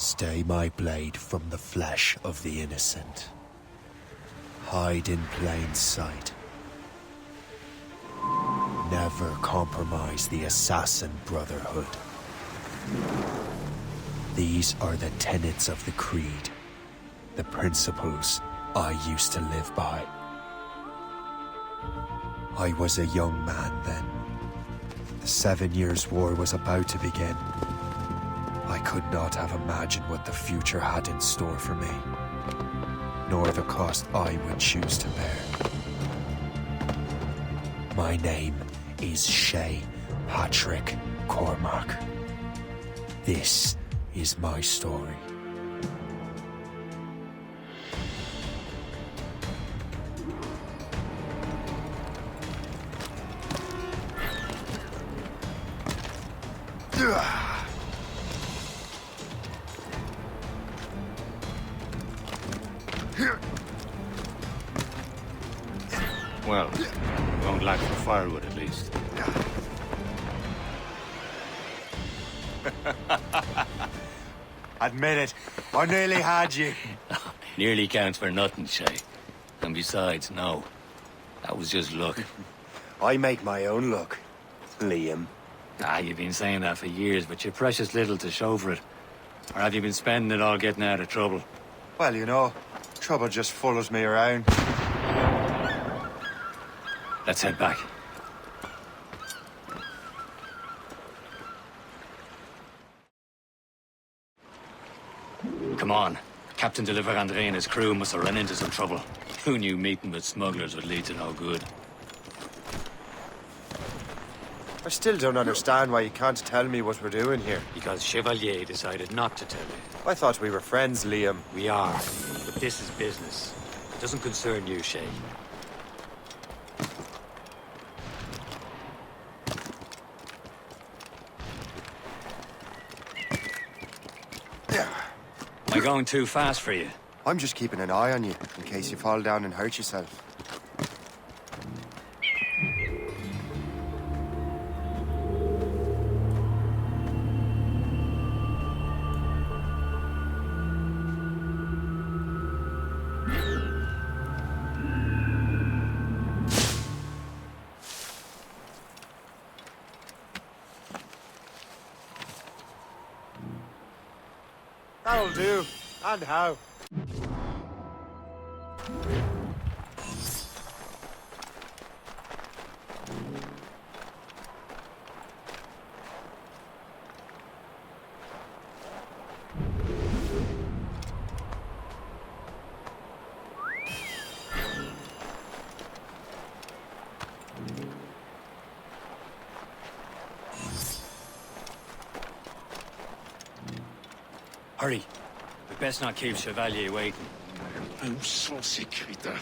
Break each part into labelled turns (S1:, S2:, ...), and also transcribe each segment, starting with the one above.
S1: Stay my blade from the flesh of the innocent. Hide in plain sight. Never compromise the Assassin Brotherhood. These are the tenets of the Creed, the principles I used to live by. I was a young man then. The 7 Years' War was about to begin. I could not have imagined what the future had in store for me, nor the cost I would choose to bear. My name is Shay Patrick Cormac. This is my story.
S2: Well, we won't lack for firewood at least.
S1: Admit it, I nearly had you.
S2: Nearly counts for nothing, Shay. And besides, no. That was just luck.
S1: I make my own luck, Liam.
S2: You've been saying that for years, but you're precious little to show for it. Or have you been spending it all getting out of trouble?
S1: Well, you know, trouble just follows me around.
S2: Let's head back. Come on. Captain Deliver André and his crew must have run into some trouble. Who knew meeting with smugglers would lead to no good?
S1: I still don't understand why you can't tell me what we're doing here.
S2: Because Chevalier decided not to tell you.
S1: I thought we were friends, Liam.
S2: We are, but this is business. It doesn't concern you, Shay. Am I going too fast for you?
S1: I'm just keeping an eye on you, in case you fall down and hurt yourself. That'll do. And how?
S2: Hurry. We best not keep Chevalier waiting.
S3: Où sont ces crétins?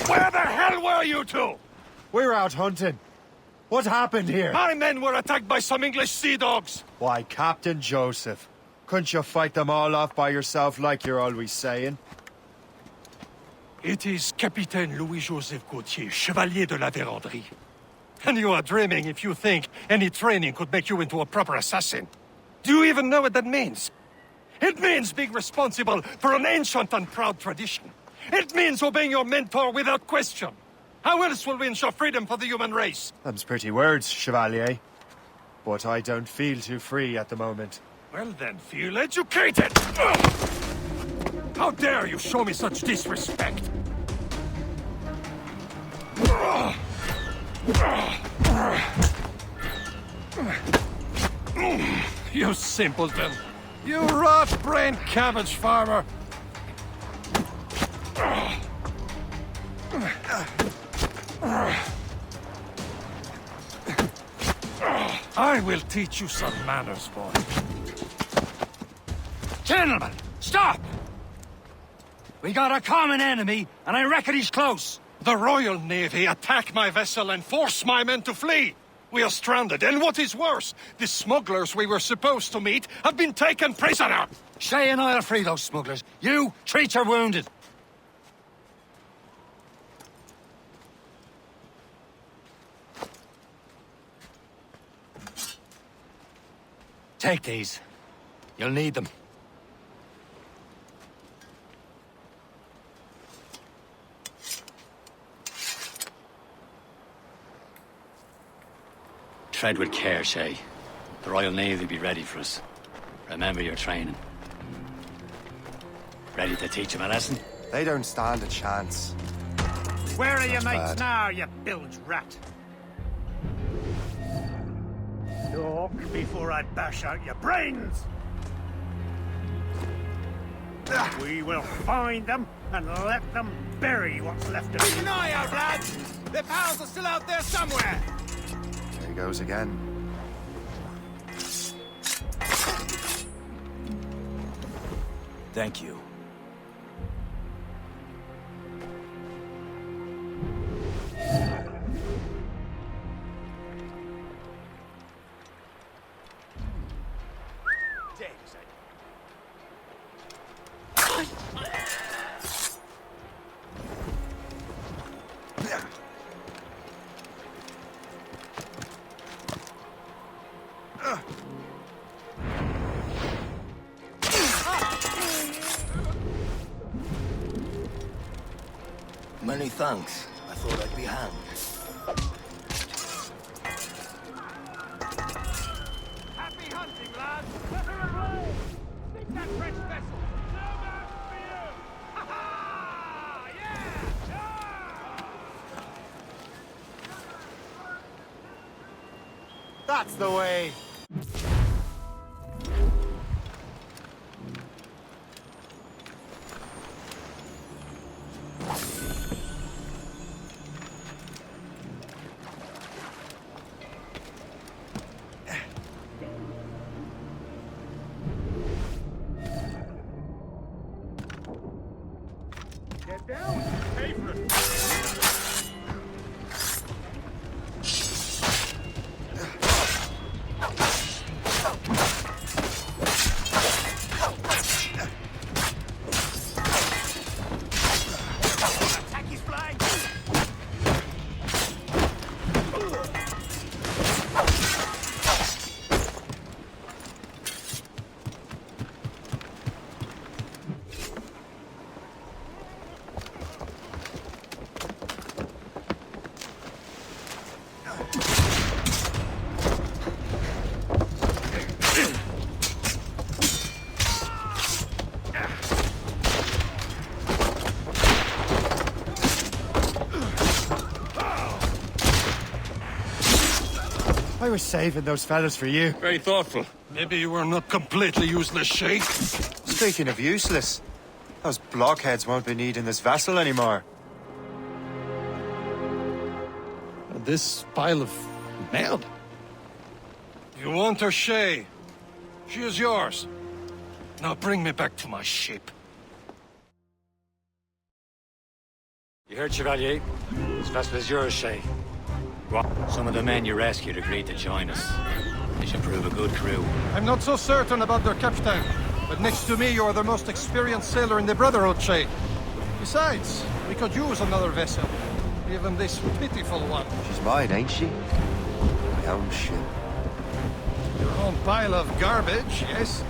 S3: Where the hell were you two?
S1: We're out hunting. What happened here?
S3: My men were attacked by some English sea dogs.
S1: Why, Captain Joseph. Couldn't you fight them all off by yourself like you're always saying?
S3: It is Capitaine Louis-Joseph Gauthier, Chevalier de la Vérendrye. And you are dreaming if you think any training could make you into a proper assassin. Do you even know what that means? It means being responsible for an ancient and proud tradition. It means obeying your mentor without question. How else will we ensure freedom for the human race?
S1: Them's pretty words, Chevalier. But I don't feel too free at the moment.
S3: Well then, feel educated! Ugh! How dare you show me such disrespect? Ugh! You simpleton! You rat-brained cabbage farmer! I will teach you some manners, boy.
S2: Gentlemen, stop! We got a common enemy, and I reckon he's close.
S3: The Royal Navy attack my vessel and force my men to flee. We are stranded, and what is worse, the smugglers we were supposed to meet have been taken prisoner.
S2: Shay and I'll free those smugglers. You treat your wounded.
S3: Take these. You'll need them.
S2: Tread with care, Shay. The Royal Navy will be ready for us. Remember your training. Ready to teach them a lesson?
S1: They don't stand a chance.
S4: Where are your
S1: That's
S4: mates
S1: bad.
S4: now, you bilge rat? Talk before I bash out your brains! We will find them and let them bury what's left of
S5: Keep
S4: you.
S5: an eye out, lads! Their pals are still out there somewhere!
S1: There he goes again.
S5: Thank you.
S6: Many thanks. I thought I'd be hanged.
S4: Happy hunting, lads! Let her away! Take that French vessel! No match for you! Ha-ha! Yeah!
S1: That's the way!
S4: Get down! Pay for it! Attack his flank!
S1: I was saving those fellas for you.
S2: Very thoughtful.
S3: Maybe you were not completely useless, Shay.
S1: Speaking of useless, those blockheads won't be needing this vessel anymore.
S3: This pile of mail. You want her, Shay? She is yours. Now bring me back to my ship.
S2: You heard, Chevalier? This vessel is yours, Shay. Some of the men you rescued agreed to join us. They should prove a good crew.
S3: I'm not so certain about their captain, but next to me, you're the most experienced sailor in the Brotherhood, Shay. Besides, we could use another vessel. Even this pitiful one.
S1: She's mine, ain't she? My own ship.
S3: Your own pile of garbage, yes?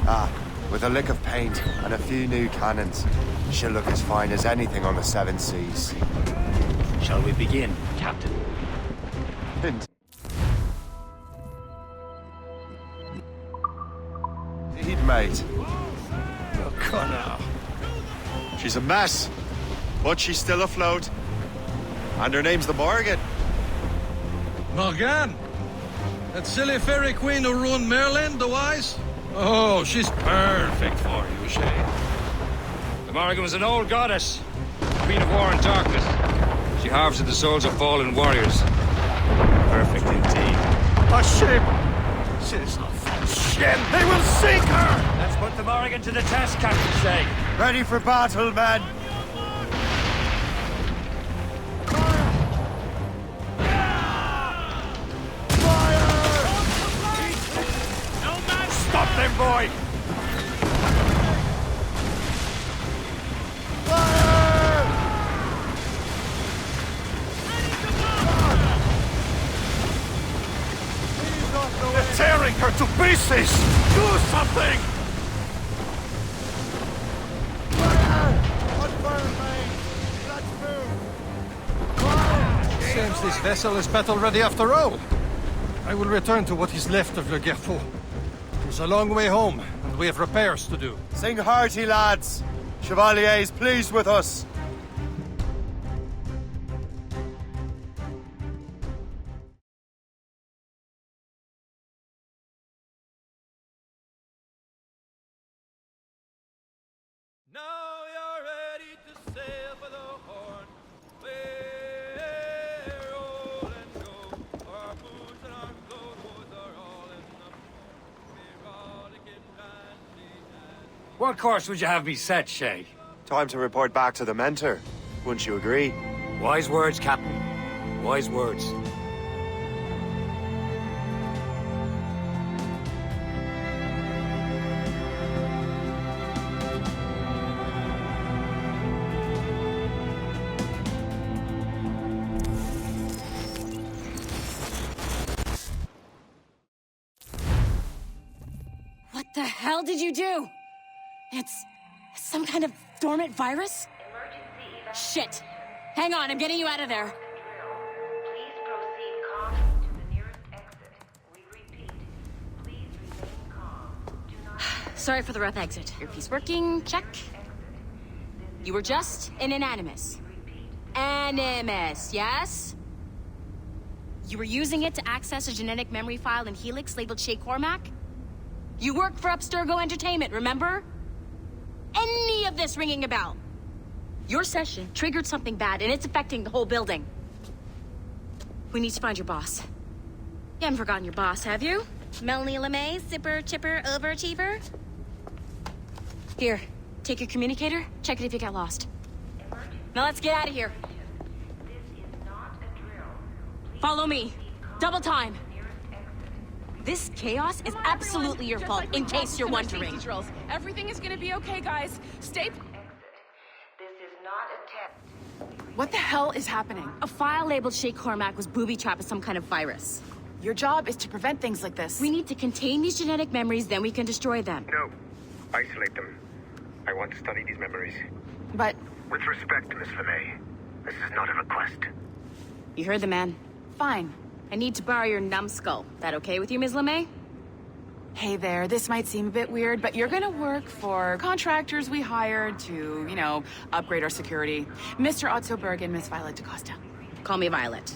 S1: Ah, with a lick of paint and a few new cannons, she'll look as fine as anything on the Seven Seas.
S2: Shall we begin, Captain?
S1: And indeed, mate.
S3: Look now.
S1: She's a mess, but she's still afloat. And her name's the Morgan.
S3: Morgan? That silly fairy queen who ruined Merlin, the wise? Oh, she's perfect for you, Shay.
S2: The Morrigan was an old goddess, queen of war and darkness. She harvested the souls of fallen warriors. Perfect indeed.
S3: A ship! She's not full shit! They will sink her!
S2: Let's put the Morrigan to the test, Captain Shay.
S1: Ready for battle, men!
S3: Stop them, boy! They're tearing her to pieces! Do something! Seems this vessel is battle ready after all. I will return to what is left of Le Guerfort. It's a long way home, and we have repairs to do.
S7: Sing hearty, lads. Chevalier is pleased with us.
S4: Now you're ready to sail for the Horn. We're roll and go. Our boots and our clothes are all in the We're rollicking handy.
S2: What course would you have me set, Shay?
S7: Time to report back to the mentor. Wouldn't you agree?
S2: Wise words, Captain. Wise words.
S8: What the hell did you do? It's some kind of dormant virus? Shit! Hang on, I'm getting you out of there.
S9: Please proceed calmly to the nearest exit. We repeat, please remain calm. Do not
S8: Sorry for the rough exit. Earpiece working, check. You were just an animus. Animus, yes? You were using it to access a genetic memory file in Helix labeled Shay Cormac? You work for Abstergo Entertainment, remember? Any of this ringing a bell? Your session triggered something bad, and it's affecting the whole building. We need to find your boss. You haven't forgotten your boss, have you? Melanie LeMay, zipper, chipper, overachiever? Here, take your communicator, check it if you get lost. Now let's get out of here.
S9: This is not a drill. Please
S8: Follow me.
S9: proceed calmly
S8: Double time.
S9: to the nearest exit.
S8: This chaos is absolutely your fault, in case you're wondering.
S10: Everything is gonna be okay, guys. Stay...
S9: Exit. This is not a test.
S10: What the hell is happening?
S8: A file labeled Shay Cormac was booby-trapped with some kind of virus.
S10: Your job is to prevent things like this.
S8: We need to contain these genetic memories, then we can destroy them.
S11: No. Isolate them. I want to study these memories.
S10: But...
S11: With respect, Miss LeMay, this is not a request.
S8: You heard the man.
S10: fine.
S8: I need to borrow your numbskull. That okay with you, Ms. LeMay?
S10: Hey there, this might seem a bit weird, but you're gonna work for contractors we hired to, you know, upgrade our security. Mr. Otto Berg and Miss Violet DaCosta.
S8: Call me Violet.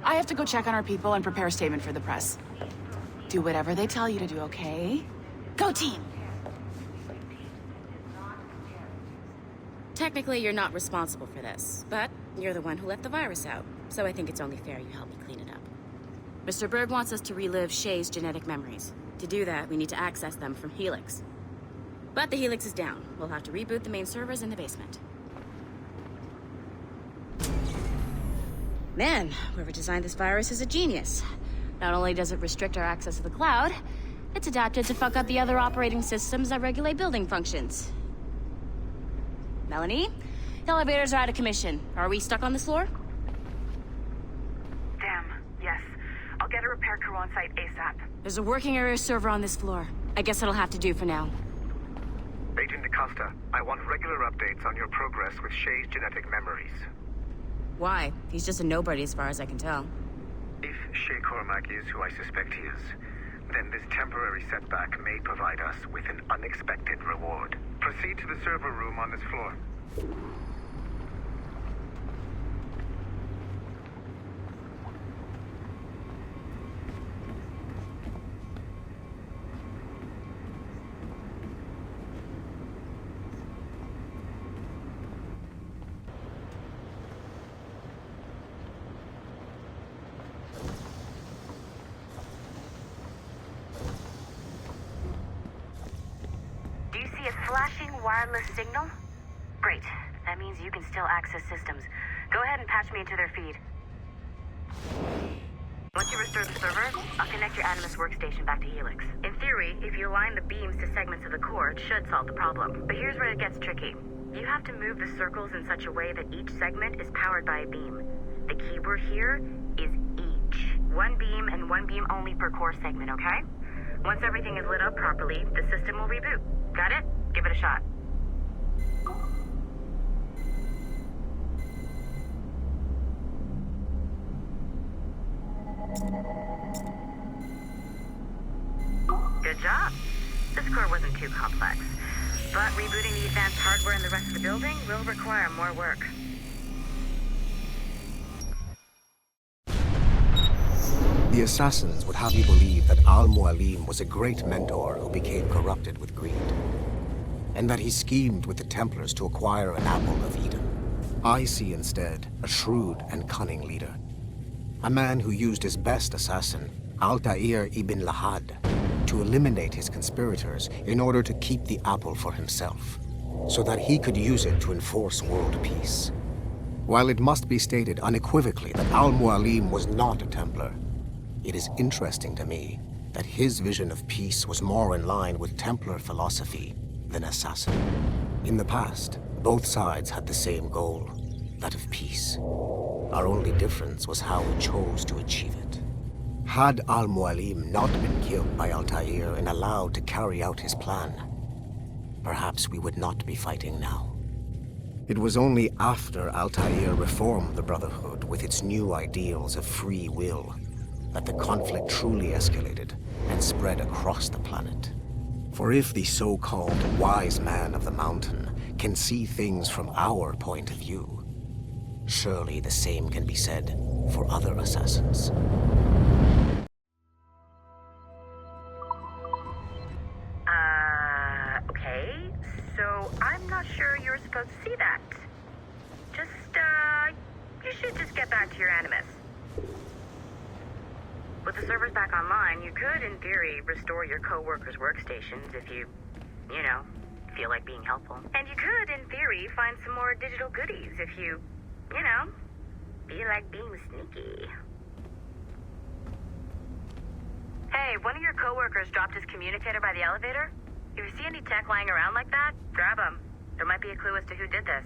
S10: I have to go check on our people and prepare a statement for the press. Do whatever they tell you to do, okay? Go team!
S8: Technically, you're not responsible for this, but you're the one who let the virus out, so I think it's only fair you help me clean it up. Mr. Berg wants us to relive Shay's genetic memories. To do that, we need to access them from Helix. But the Helix is down. We'll have to reboot the main servers in the basement. Man, whoever designed this virus is a genius. Not only does it restrict our access to the cloud, it's adapted to fuck up the other operating systems that regulate building functions. Melanie? The elevators are out of commission. Are we stuck on this floor?
S12: Damn, yes. I'll get a repair crew on site ASAP.
S8: There's a working area server on this floor. I guess it'll have to do for now.
S11: Agent DaCosta, I want regular updates on your progress with Shay's genetic memories.
S8: Why? He's just a nobody as far as I can tell.
S11: If Shay Cormac is who I suspect he is, then this temporary setback may provide us with an unexpected reward. Proceed to the server room on this floor.
S12: Do you see a flashing wireless signal? Great. That means you can still access systems. Go ahead and patch me into their feed. Once you restore the server, I'll connect your Animus workstation back to Helix. In theory, if you align the beams to segments of the core, it should solve the problem. But here's where it gets tricky. You have to move the circles in such a way that each segment is powered by a beam. The keyword here is each. One beam and one beam only per core segment, okay? Once everything is lit up properly, the system will reboot. Got it? Give it a shot. Good job. This core wasn't too complex, but rebooting the advanced hardware in the rest of the building will require more work.
S13: The assassins would have you believe that Al-Mualim was a great mentor who became corrupted with greed, and that he schemed with the Templars to acquire an apple of Eden. I see instead a shrewd and cunning leader, a man who used his best assassin, Altair ibn Lahad, to eliminate his conspirators in order to keep the apple for himself, so that he could use it to enforce world peace. While it must be stated unequivocally that Al-Mualim was not a Templar, it is interesting to me that his vision of peace was more in line with Templar philosophy than assassin. In the past, both sides had the same goal, that of peace. Our only difference was how we chose to achieve it. Had Al-Mualim not been killed by Altair and allowed to carry out his plan, perhaps we would not be fighting now. It was only after Altair reformed the Brotherhood with its new ideals of free will that the conflict truly escalated and spread across the planet. For if the so-called wise man of the mountain can see things from our point of view, surely the same can be said for other assassins.
S12: Okay, so I'm not sure you were supposed to see that. You should just get back to your Animus. With the servers back online, you could, in theory, restore your co-workers' workstations if you feel like being helpful. And you could, in theory, find some more digital goodies if you feel like being sneaky. Hey, one of your co-workers dropped his communicator by the elevator. If you see any tech lying around like that, grab them. There might be a clue as to who did this.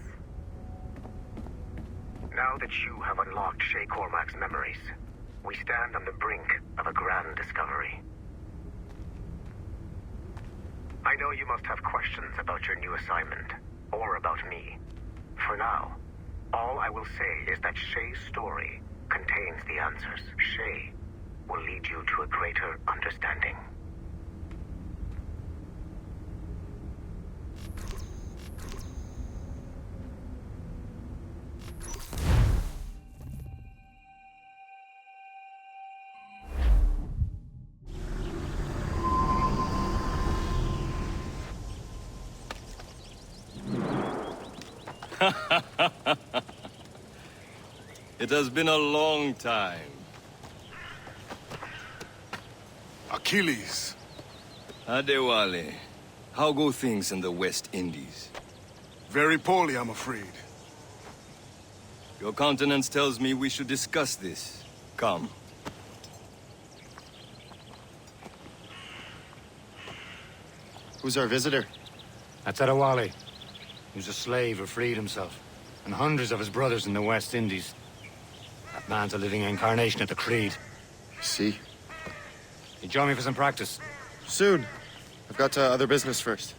S11: Now that you have unlocked Shay Cormac's memories, we stand on the brink of a grand discovery. I know you must have questions about your new assignment, or about me. For now, all I will say is that Shay's story contains the answers. Shay will lead you to a greater understanding.
S14: It has been a long time.
S15: Achilles.
S14: Adewale, how go things in the West Indies?
S15: Very poorly, I'm afraid.
S14: Your countenance tells me we should discuss this. Come.
S7: Who's our visitor?
S2: That's Adewale. He was a slave who freed himself, and hundreds of his brothers in the West Indies. That man's a living incarnation of the Creed.
S7: See?
S2: You join me for some practice?
S7: Soon. I've got other business first.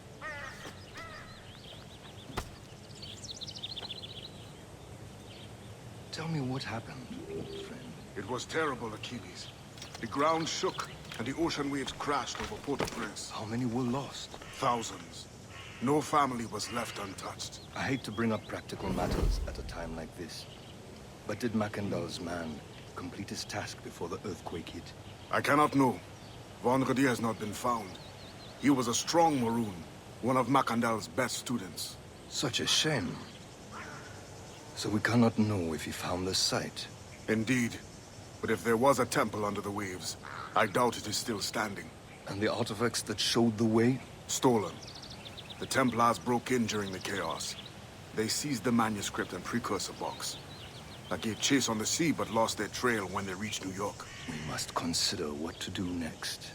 S15: Tell me what happened, old friend. It was terrible, Achilles. The ground shook, and the ocean waves crashed over Port-au-Prince.
S14: How many were lost?
S15: Thousands. No family was left untouched.
S14: I hate to bring up practical matters at a time like this. But did Macandal's man complete his task before the earthquake hit?
S15: I cannot know. Vendredi has not been found. He was a strong Maroon, one of Macandal's best students.
S14: Such a shame. So we cannot know if he found the site.
S15: Indeed. But if there was a temple under the waves, I doubt it is still standing.
S14: And the artifacts that showed the way?
S15: Stolen. The Templars broke in during the chaos. They seized the manuscript and precursor box. They gave chase on the sea but lost their trail when they reached New York.
S14: We must consider what to do next.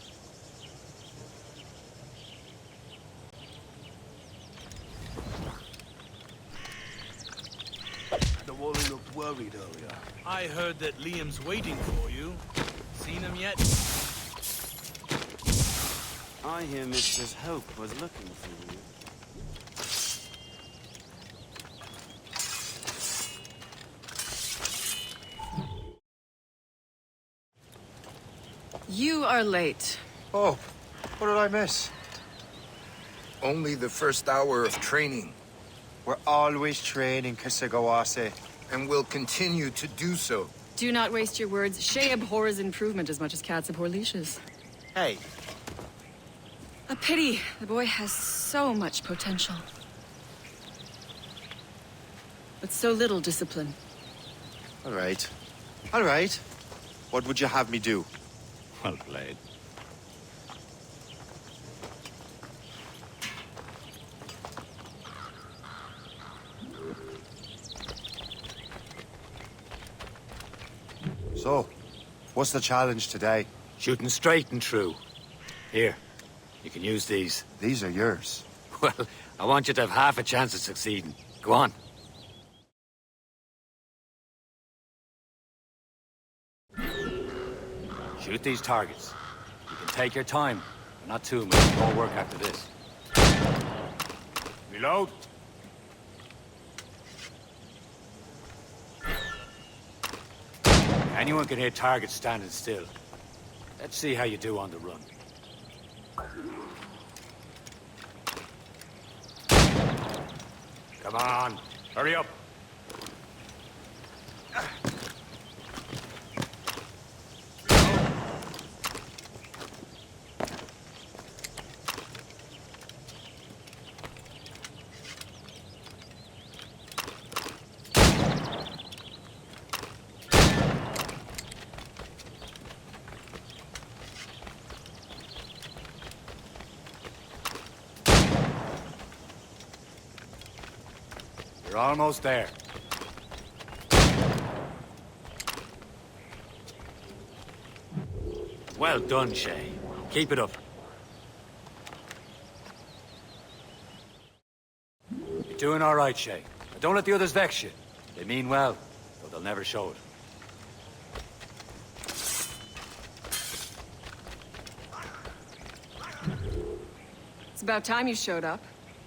S5: The Wally looked worried earlier.
S16: I heard that Liam's waiting for you.
S5: seen him yet?
S16: I hear Mistress Hope was looking for you.
S10: You are late.
S7: Oh, what did I miss?
S14: Only the first hour of training.
S7: We're always training, Kisagawase.
S14: And will continue to do so.
S8: Do not waste your words. Shay abhors improvement as much as cats abhor leashes.
S7: Hey.
S8: A pity. The boy has so much potential. But so little discipline.
S7: All right. All right. What would you have me do?
S2: Well played.
S7: So, what's the challenge today?
S2: Shooting straight and true. Here, you can use these.
S7: These are yours.
S2: Well, I want you to have half a chance of succeeding. Go on. Shoot these targets. You can take your time. Not too much more work after this. Reload. Anyone can hit targets standing still. Let's see how you do on the run. Come on, hurry up. You're almost there. Well done, Shay. Keep it up. You're doing all right, Shay. But don't let the others vex you. They mean well, though they'll never show it.
S8: It's about time you showed up.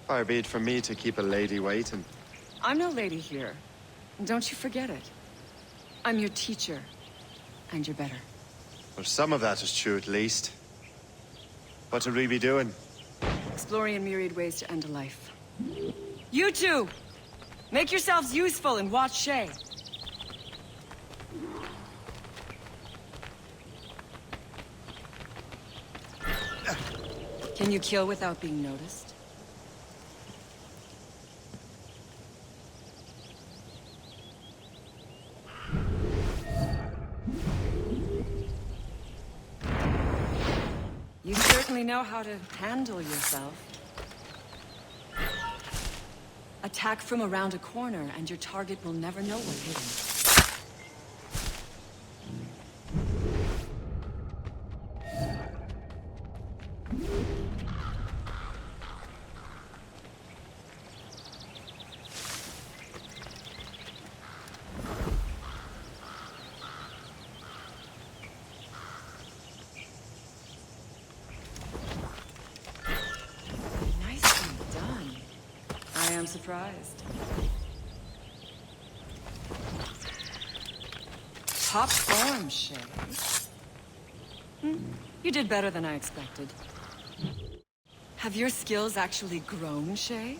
S7: Far be it from me to keep a lady waiting.
S8: I'm no lady here. Don't you forget it. I'm your teacher. And you're better.
S7: Well, some of that is true at least. What would we be doing?
S8: Exploring a myriad ways to end a life. You two! Make yourselves useful and watch Shay. Can you kill without being noticed? You certainly know how to handle yourself. Attack from around a corner, and your target will never know we're hidden. I'm surprised. Top form, Shay. You did better than I expected. Have your skills actually grown, Shay?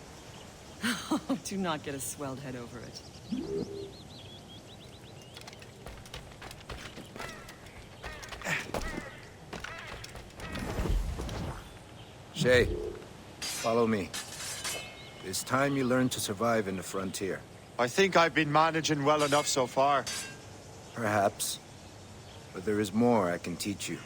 S8: Do not get a swelled head over it.
S14: Shay, follow me. It's time you learn to survive in the frontier.
S7: I think I've been managing well enough so far.
S14: Perhaps. But there is more I can teach you.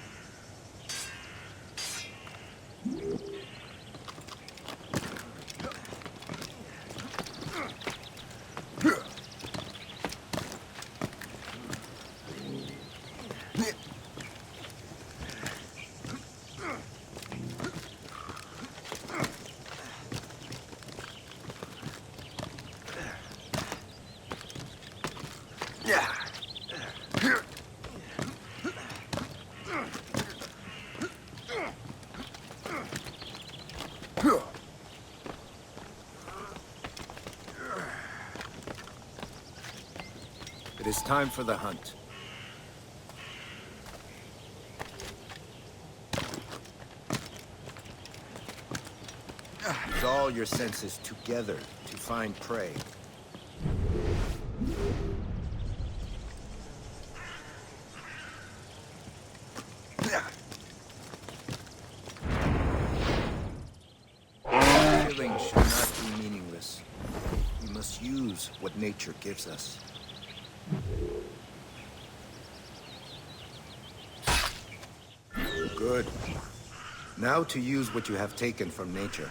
S13: is time for the hunt. Use all your senses together to find prey. Killing should not be meaningless. We must use what nature gives us. Good. Now to use what you have taken from nature.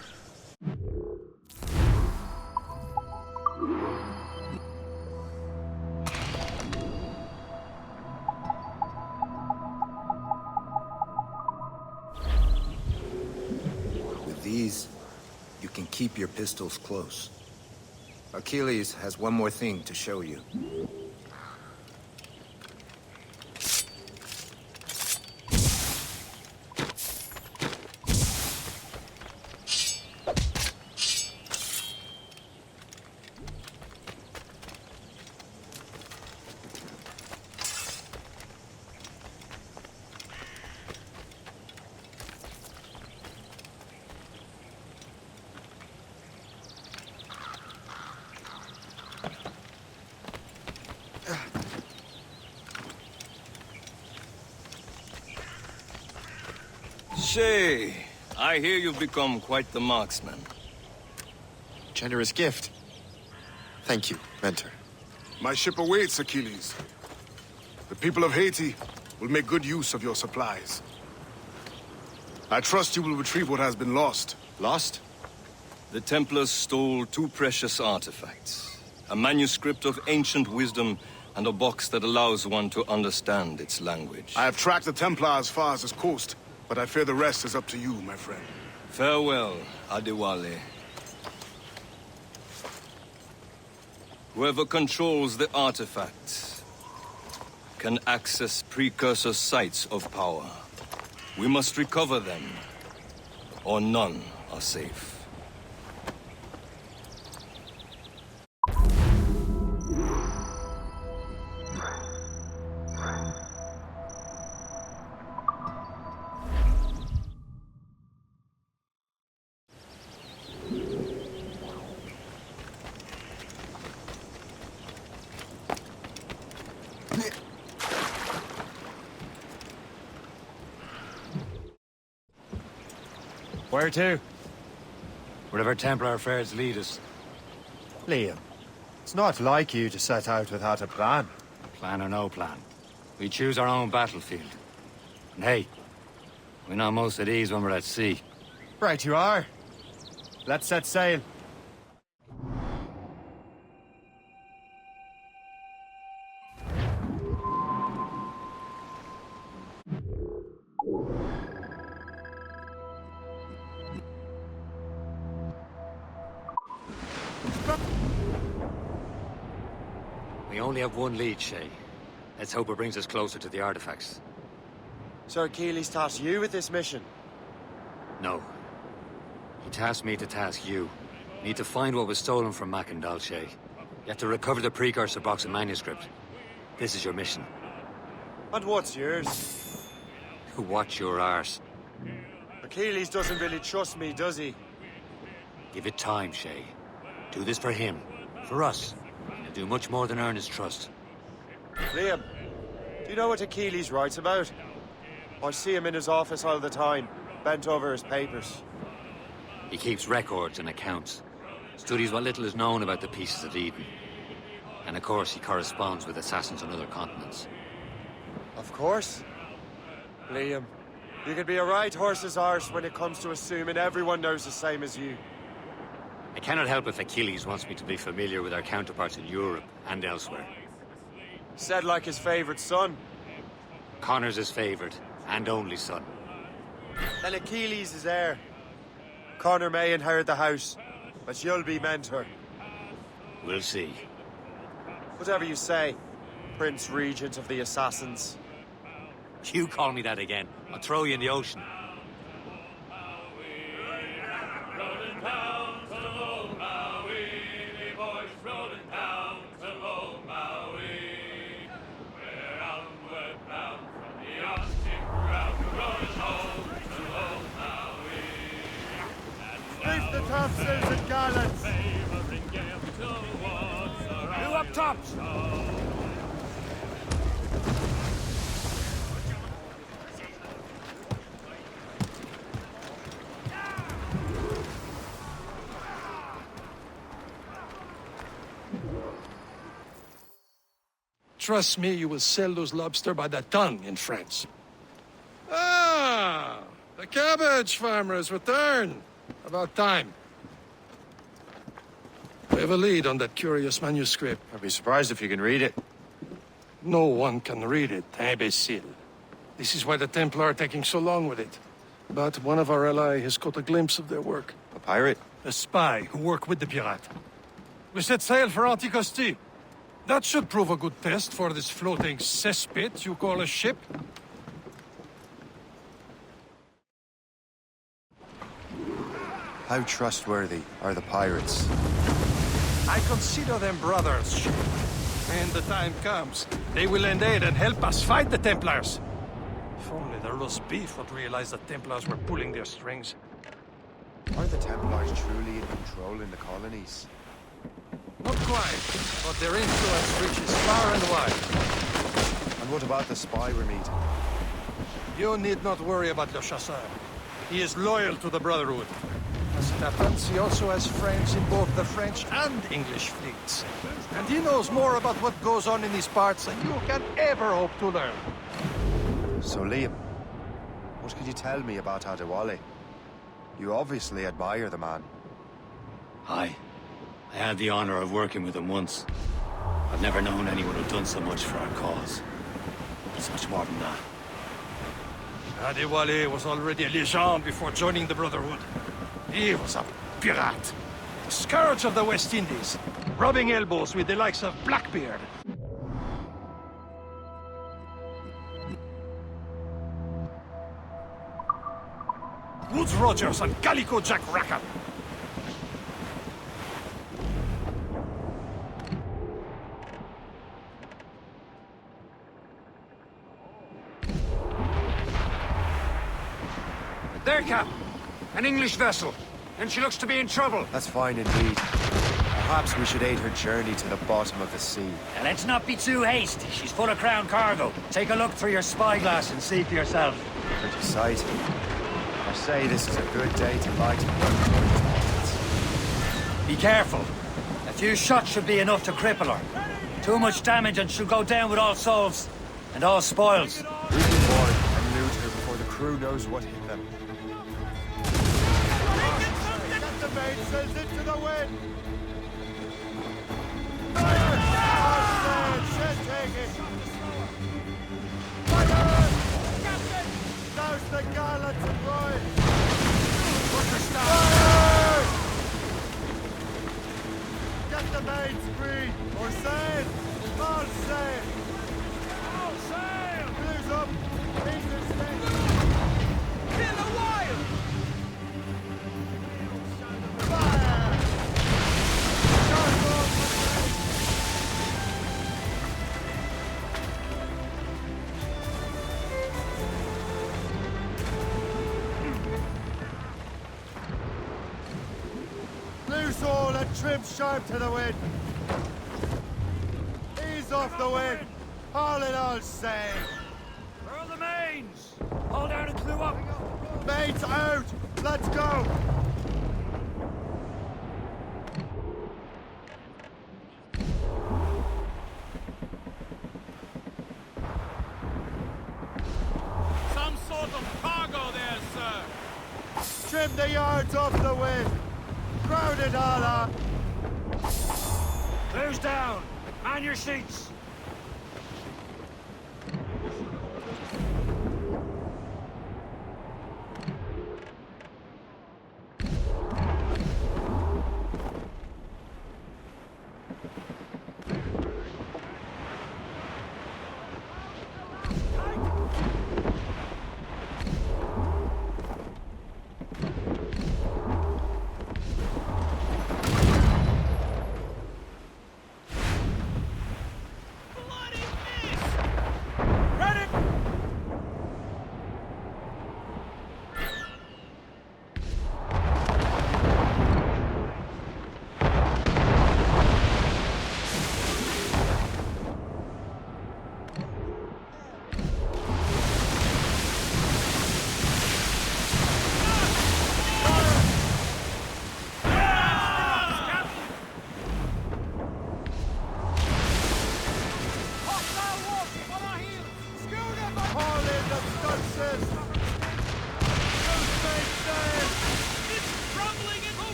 S13: With these, you can keep your pistols close. Achilles has one more thing to show you.
S14: Shay, I hear you've become quite the marksman.
S7: Generous gift. Thank you, Mentor.
S15: My ship awaits, Achilles. The people of Haiti will make good use of your supplies. I trust you will retrieve what has been lost.
S7: Lost?
S14: The Templars stole 2 precious artifacts. A manuscript of ancient wisdom and a box that allows one to understand its language.
S15: I have tracked the Templar as far as this coast, but I fear the rest is up to you, my friend.
S14: Farewell, Adewale. Whoever controls the artifacts can access precursor sites of power. We must recover them, or none are safe.
S2: Where to? Wherever Templar affairs lead us.
S1: Liam, it's not like you to set out without a plan.
S2: Plan or no plan. We choose our own battlefield. And hey, we know most of these when we're at sea.
S1: Right you are. Let's set sail.
S2: We only have one lead, Shay. Let's hope it brings us closer to the artifacts.
S17: So Achilles tasked you with this mission?
S2: No. He tasked me to task you. We need to find what was stolen from Mac and Shay. You have to recover the precursor box and manuscript. This is your mission.
S17: And what's yours?
S2: Watch your arse.
S17: Achilles doesn't really trust me, does he?
S2: Give it time, Shay. Do this for him. For us. You'll do much more than earn his trust.
S17: Liam, do you know what Achilles writes about? I see him in his office all the time, bent over his papers.
S2: He keeps records and accounts. Studies what little is known about the Pieces of Eden. And of course, he corresponds with assassins on other continents.
S17: Of course. Liam, you could be a right horse's arse when it comes to assuming everyone knows the same as you.
S2: I cannot help if Achilles wants me to be familiar with our counterparts in Europe and elsewhere.
S17: Said like his favorite son.
S2: Connor's his favorite and only son.
S17: And Achilles is heir. Connor may inherit the house, but you'll be mentor.
S2: We'll see.
S17: Whatever you say, Prince Regent of the Assassins.
S2: You call me that again, I'll throw you in the ocean.
S4: Reef the topsails and gallants!
S5: Who up top?
S3: Trust me, you will sell those lobster by the ton in France. Ah! The cabbage farmers return! About time. We have a lead on that curious manuscript.
S2: I'd be surprised if you can read it.
S3: No one can read it, imbecile. This is why the Templar are taking so long with it. But one of our allies has caught a glimpse of their work.
S2: A pirate?
S3: A spy who worked with the pirate. We set sail for Anticosti. That should prove a good test for this floating cesspit you call a ship.
S1: How trustworthy are the pirates?
S3: I consider them brothers. When the time comes, they will lend aid and help us fight the Templars. If only the roast beef would realize the Templars were pulling their strings.
S1: Are the Templars truly in control in the colonies?
S3: Not quite, but their influence reaches far and wide.
S1: And what about the spy we're meeting?
S3: You need not worry about Le Chasseur. He is loyal to the Brotherhood. As it happens, he also has friends in both the French and English fleets. And he knows more about what goes on in these parts than you can ever hope to learn.
S1: So, Liam, what can you tell me about Adewale? You obviously admire the man.
S2: Aye. I had the honor of working with him once. I've never known anyone who'd done so much for our cause. It's much more than that.
S3: Adewale was already a legend before joining the Brotherhood. He was a pirate. The scourge of the West Indies, rubbing elbows with the likes of Blackbeard. Woods Rogers and Calico Jack Rackham.
S5: There, Cap. An English vessel. And she looks to be in trouble.
S1: That's fine indeed. Perhaps we should aid her journey to the bottom of the sea.
S18: Now, let's not be too hasty. She's full of crown cargo. Take a look through your spyglass and see for yourself.
S1: Pretty sight. I say this is a good day to light up.
S18: Be careful. A few shots should be enough to cripple her. Too much damage and she'll go down with all souls. And all spoils.
S1: We can board and loot her before the crew knows what hit them.
S4: Get the mainsails into the wind! Douse the gallants and royals! Fire! Get the mains free! Or sail! All sail! All sail! Blues up! English sail! Kill a wild! Fire! Loose all and trim sharp to the wind. Ease off the wind. Haul it all sail.
S5: Where are the mains? Hold down and clew up.
S4: Mains out. Let's go.
S5: Some sort of cargo there, sir.
S4: Trim the yards off the wind. Crowd it all up.
S5: Clews down. Man your seats.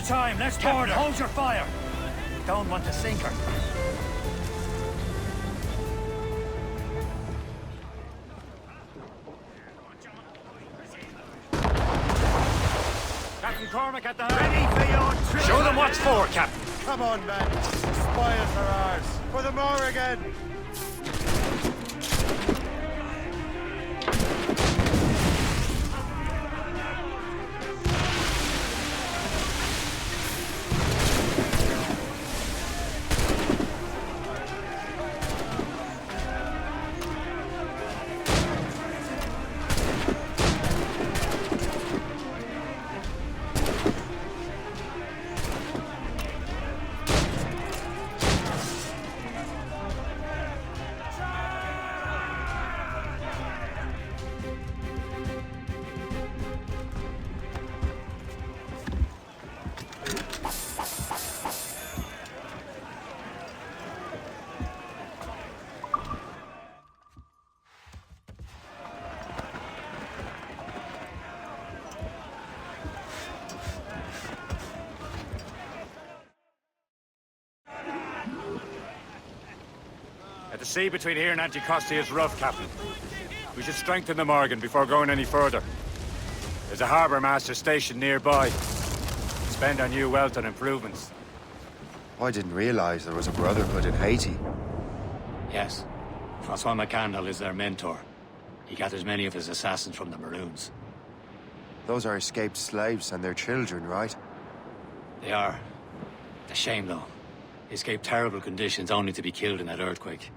S18: time. Let's board her. Hold your fire. We don't want to sink her. Captain Cormac at the helm.
S3: Ready for your trip.
S18: Show them what's for, Captain.
S3: Come on, men. Spoils are ours. For the Morrigan.
S5: The sea between here and Anticosti is rough, Captain. We should strengthen the Morgan before going any further. There's a harbour master stationed nearby. Spend our new wealth on improvements.
S7: I didn't realize there was a brotherhood in Haiti.
S2: Yes. Francois McCandle is their mentor. He gathers many of his assassins from the Maroons.
S7: Those are escaped slaves and their children, right?
S2: They are. A shame, though. They escaped terrible conditions only to be killed in that earthquake.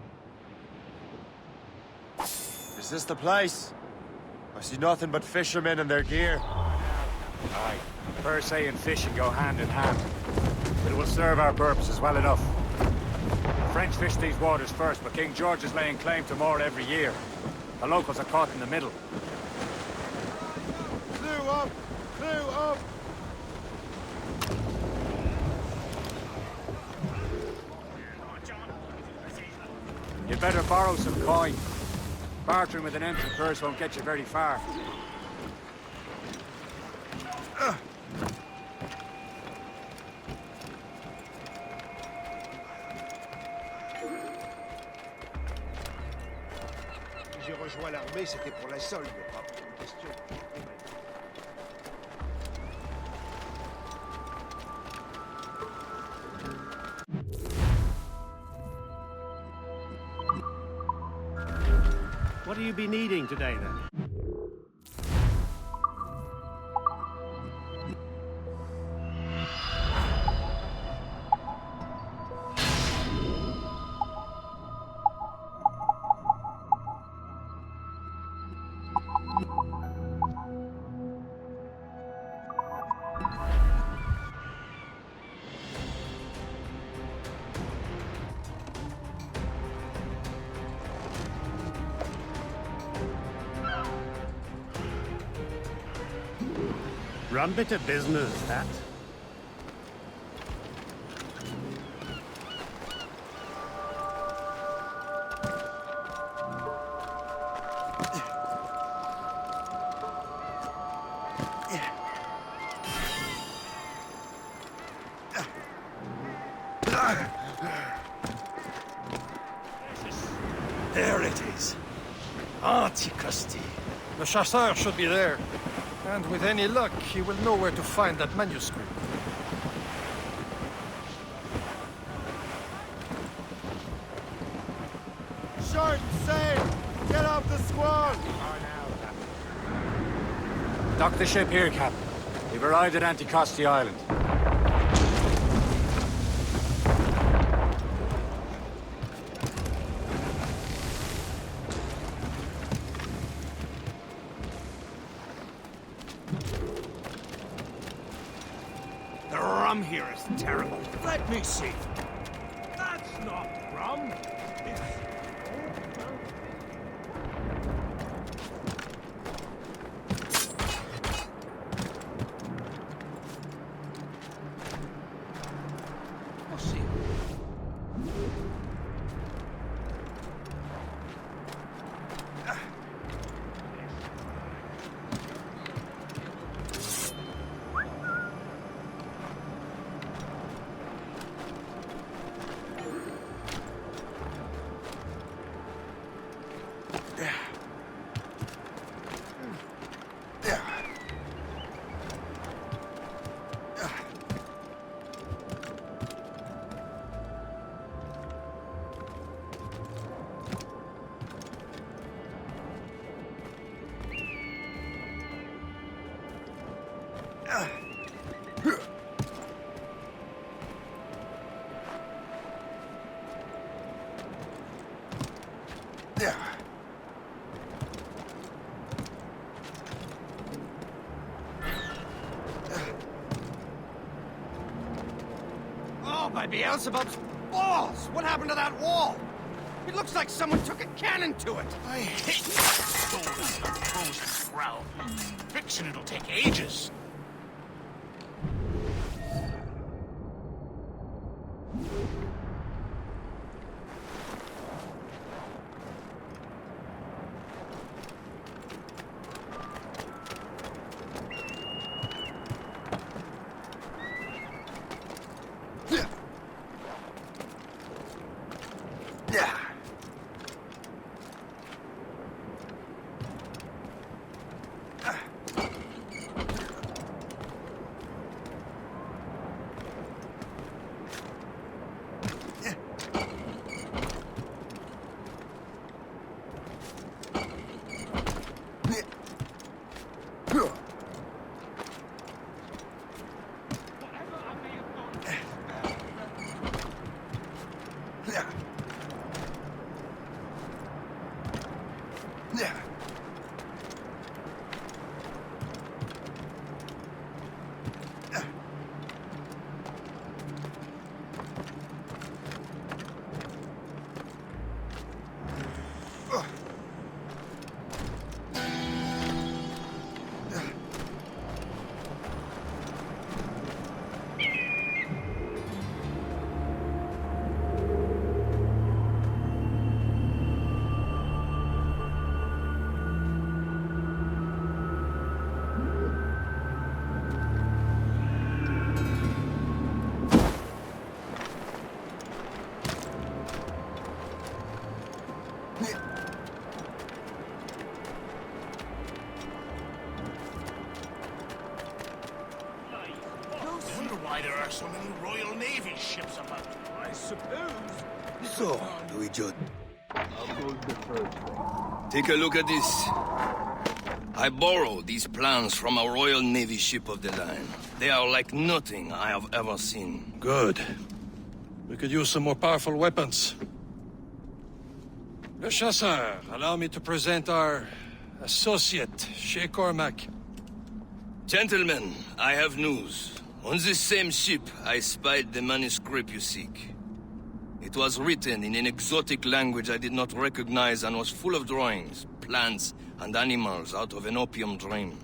S17: Is this the place? I see nothing but fishermen and their gear.
S5: Aye. Per se and fishing go hand in hand. But it will serve our purposes well enough. The French fish these waters first, but King George is laying claim to more every year. The locals are caught in the middle.
S3: Clew up! Clew up!
S5: You'd better borrow some coin. Bartering with an empty purse won't get you very far.
S19: J'ai rejoint l'armée, c'était pour la solde, pas pour une question.
S20: What do you be needing today, then? Run bit of business, that.
S3: There it is. Anticosti. The chasseur should be there. And with any luck, he will know where to find that manuscript.
S4: Short and safe! Get off the squad!
S5: Dock the ship here, Captain. We've arrived at Anticosti Island.
S20: The rum here is terrible. Let me see. That's not rum. It's... Oh, by Beelzebub's balls! What happened to that wall? It looks like someone took a cannon to it.
S21: I hate stolen composed crowd. Fixing it'll take ages. So many Royal Navy ships about, I suppose.
S6: So, do we just...
S14: Take a look at this. I borrowed these plans from a Royal Navy ship of the line. They are like nothing I have ever seen.
S3: Good. We could use some more powerful weapons. Le Chasseur, allow me to present our associate, Shay Cormac.
S14: Gentlemen, I have news. On this same ship, I spied the manuscript you seek. It was written in an exotic language I did not recognize and was full of drawings, plants, and animals out of an opium dream.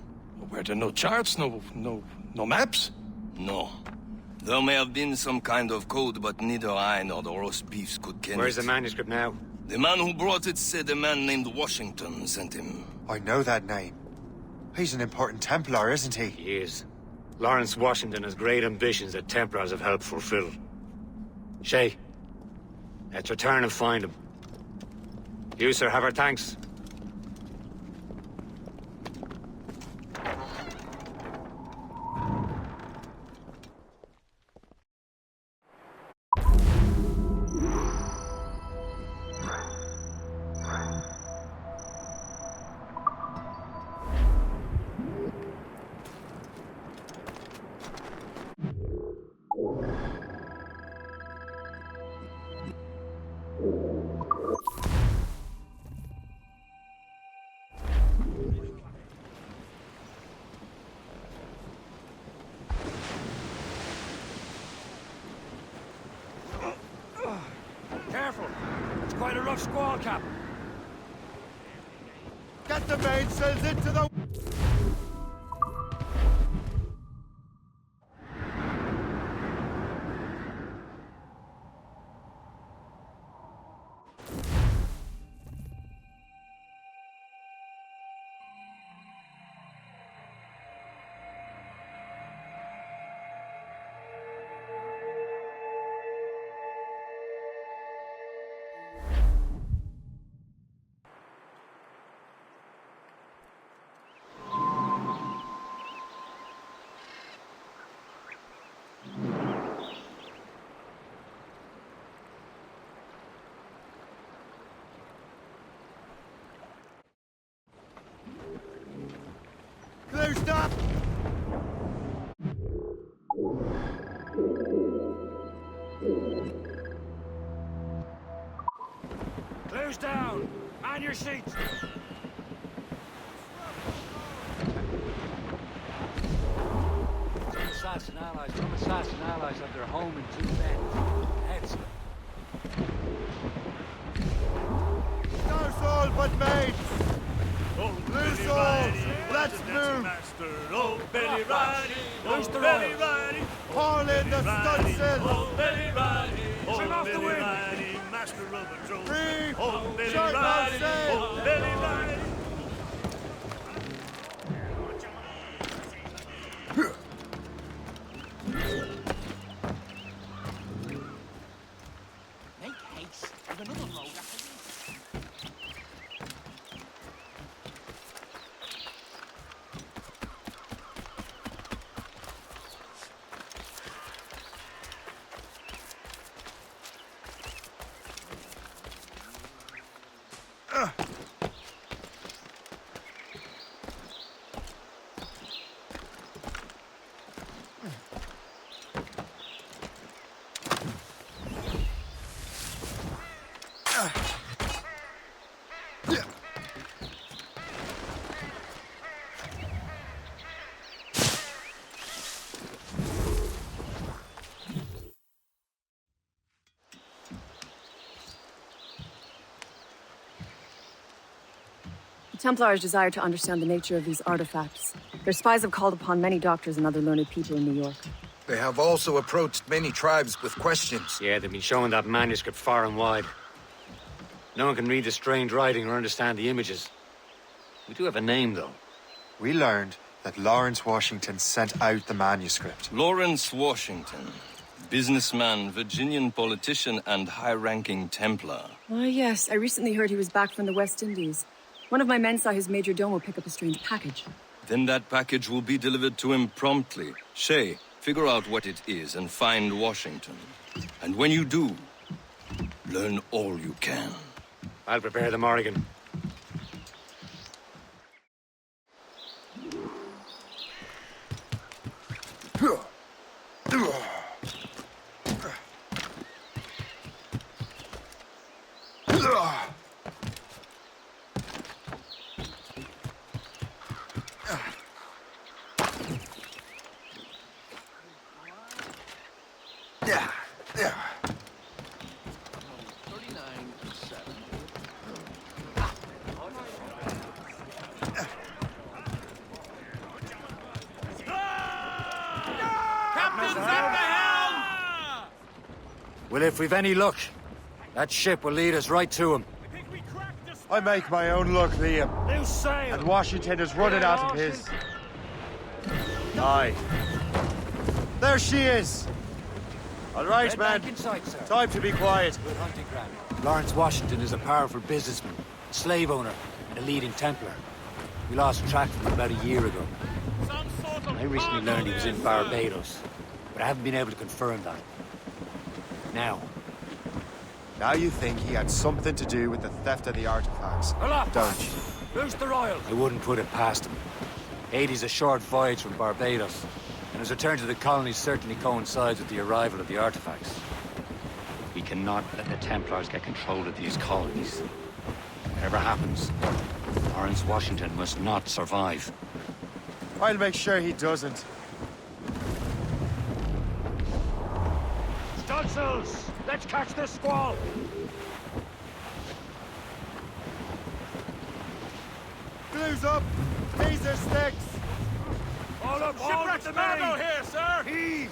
S3: Were there no charts, no maps?
S14: No. There may have been some kind of code, but neither I nor the roast beefs could ken
S2: Where's
S14: it.
S2: the manuscript now?
S14: The man who brought it said a man named Washington sent him.
S1: I know that name. He's an important Templar, isn't he?
S2: He is. Lawrence Washington has great ambitions that Templars have helped fulfill. Shay, let's return and find him. You, sir, have our thanks.
S20: Careful! It's quite a rough squall, Cap.
S4: Get the mainsails into the... Clear, stop!
S20: Clear's down!
S18: Man your seats! Some assassin allies have their home in two bends. Heads.
S4: No soul but mates! Loose souls! Let's move!
S20: Oh, Betty Riding!
S18: Where's the
S20: Betty
S18: royals?
S20: Riding!
S4: Haul in the stunsail!
S20: Oh, Betty Riding!
S18: Trim off the
S20: Betty
S18: wind.
S20: Riding, master of a drone!
S4: Free!
S20: Oh, Betty
S4: Short
S20: Riding!
S4: sail!
S20: Oh, Betty Riding!
S21: Make haste. There's another road after this.
S9: The Templars desire to understand the nature of these artifacts. Their spies have called upon many doctors and other learned people in New York.
S22: They have also approached many tribes with questions.
S2: Yeah, they've been showing that manuscript far and wide. No one can read the strange writing or understand the images. We do have a name, though.
S7: We learned that Lawrence Washington sent out the manuscript.
S14: Lawrence Washington. Businessman, Virginian politician, and high-ranking Templar.
S9: Ah, yes. I recently heard he was back from the West Indies. One of my men saw his major domo pick up a strange package.
S14: Then that package will be delivered to him promptly. Shay, figure out what it is and find Washington. And when you do, learn all you can.
S2: I'll prepare the Morrigan.
S18: Well, if we've any luck, that ship will lead us right to him.
S17: I make my own luck, Liam.
S20: Loose sail!
S17: And Washington is running out of his. Aye. There she is! All right,
S18: Head
S17: man.
S18: back inside, sir.
S17: Time to be quiet.
S18: Good hunting ground. Lawrence Washington is a powerful businessman, slave owner, and a leading Templar. We lost track of him about a year ago. I recently learned he was in Barbados, but I haven't been able to confirm that.
S7: Now you think he had something to do with the theft of the artifacts, don't you?
S18: Who's the royal? I wouldn't put it past him. Haiti's a short voyage from Barbados, and his return to the colonies certainly coincides with the arrival of the artifacts.
S2: We cannot let the Templars get control of these colonies. Whatever happens, Lawrence Washington must not survive.
S17: I'll make sure he doesn't.
S18: Stunsels! Let's catch this squall!
S4: Blues up! These are sticks!
S20: Hold up, shipwreck's cargo here, sir!
S18: Heave!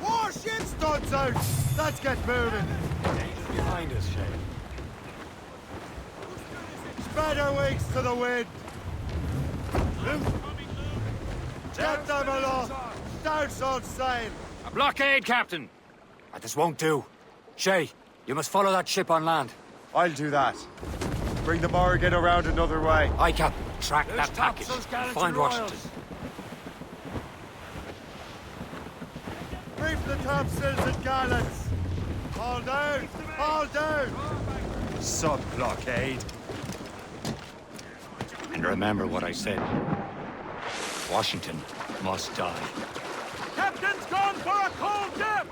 S4: Warship stunts out! Let's get moving!
S18: Dangers behind us, Shay.
S4: Spread our wings to the wind! Get them aloft! Douse on sail!
S18: A blockade, Captain! This won't do. Shay, you must follow that ship on land.
S17: I'll do that. Bring the Morrigan around another way.
S18: Aye, Captain. Track that package. Find Washington.
S4: Brief the topsails and gallants! Haul down! Haul down!
S7: Sub-blockade.
S2: And remember what I said. Washington must die.
S20: Captain's gone for a cold dip!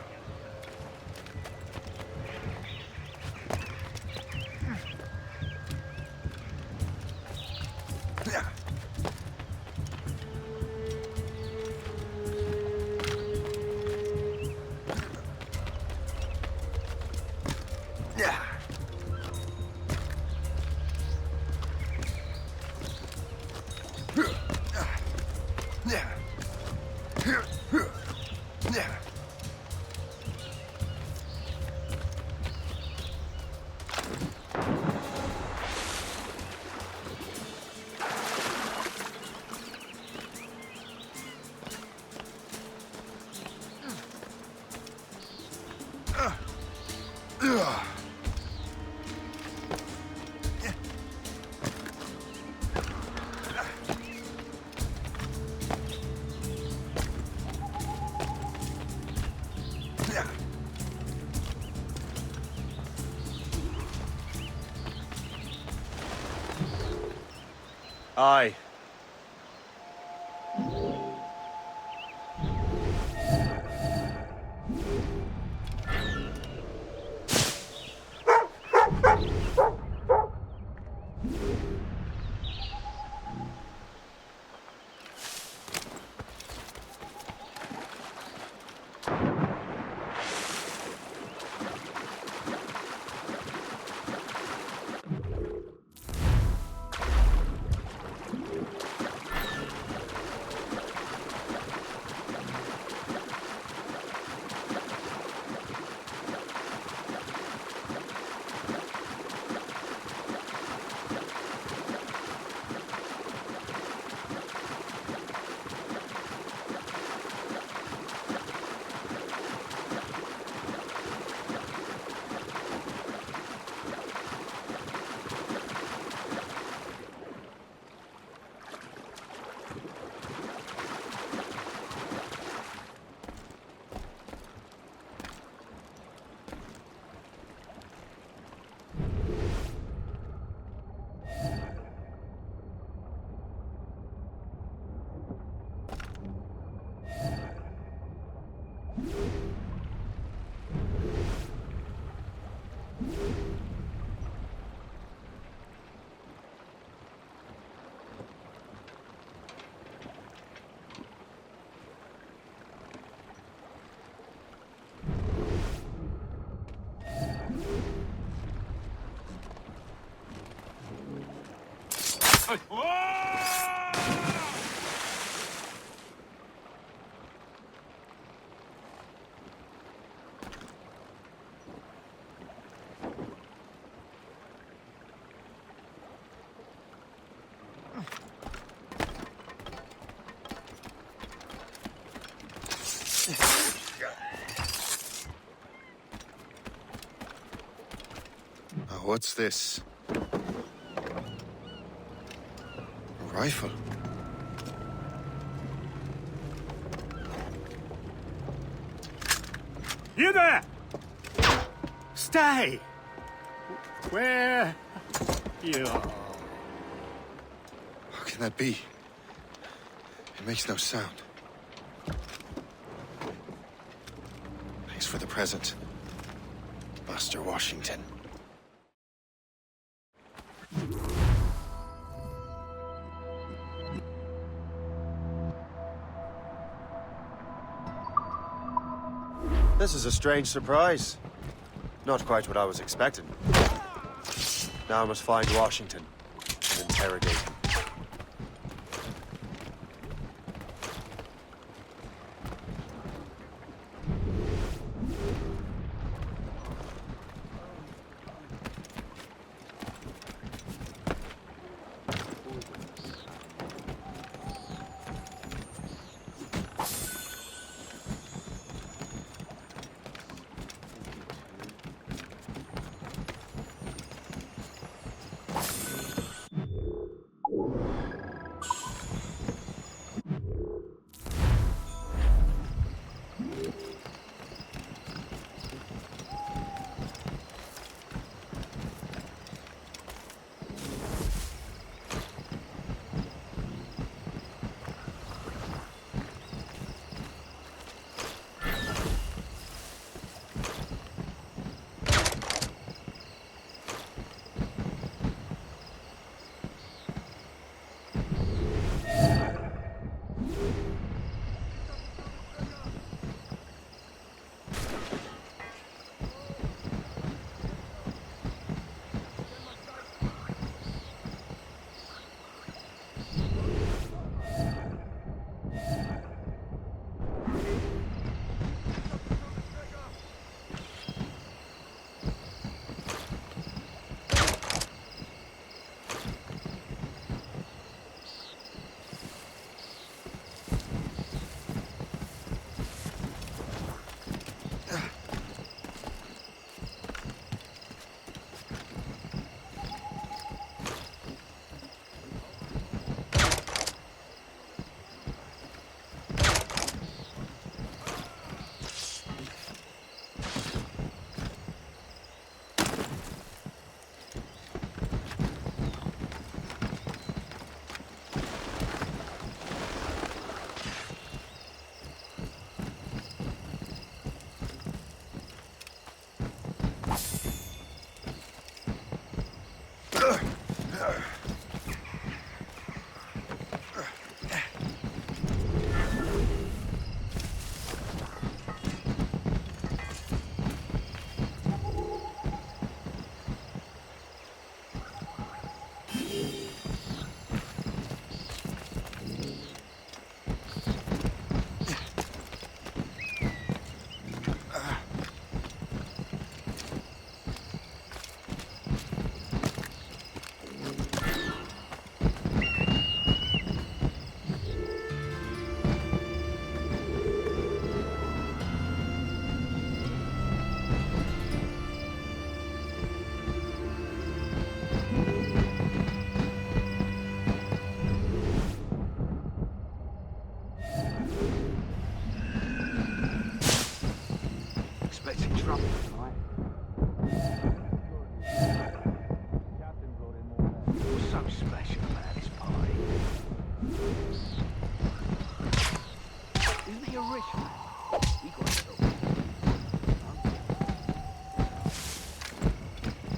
S17: Aye.
S7: What's this? A rifle?
S20: You there! Stay! Where you are?
S7: How can that be? It makes no sound. Thanks for the present, Master Washington.
S17: This is a strange surprise. Not quite what I was expecting. Now I must find Washington and interrogate him.
S20: expecting trouble tonight. What's so special about this party? Isn't he a rich man? He got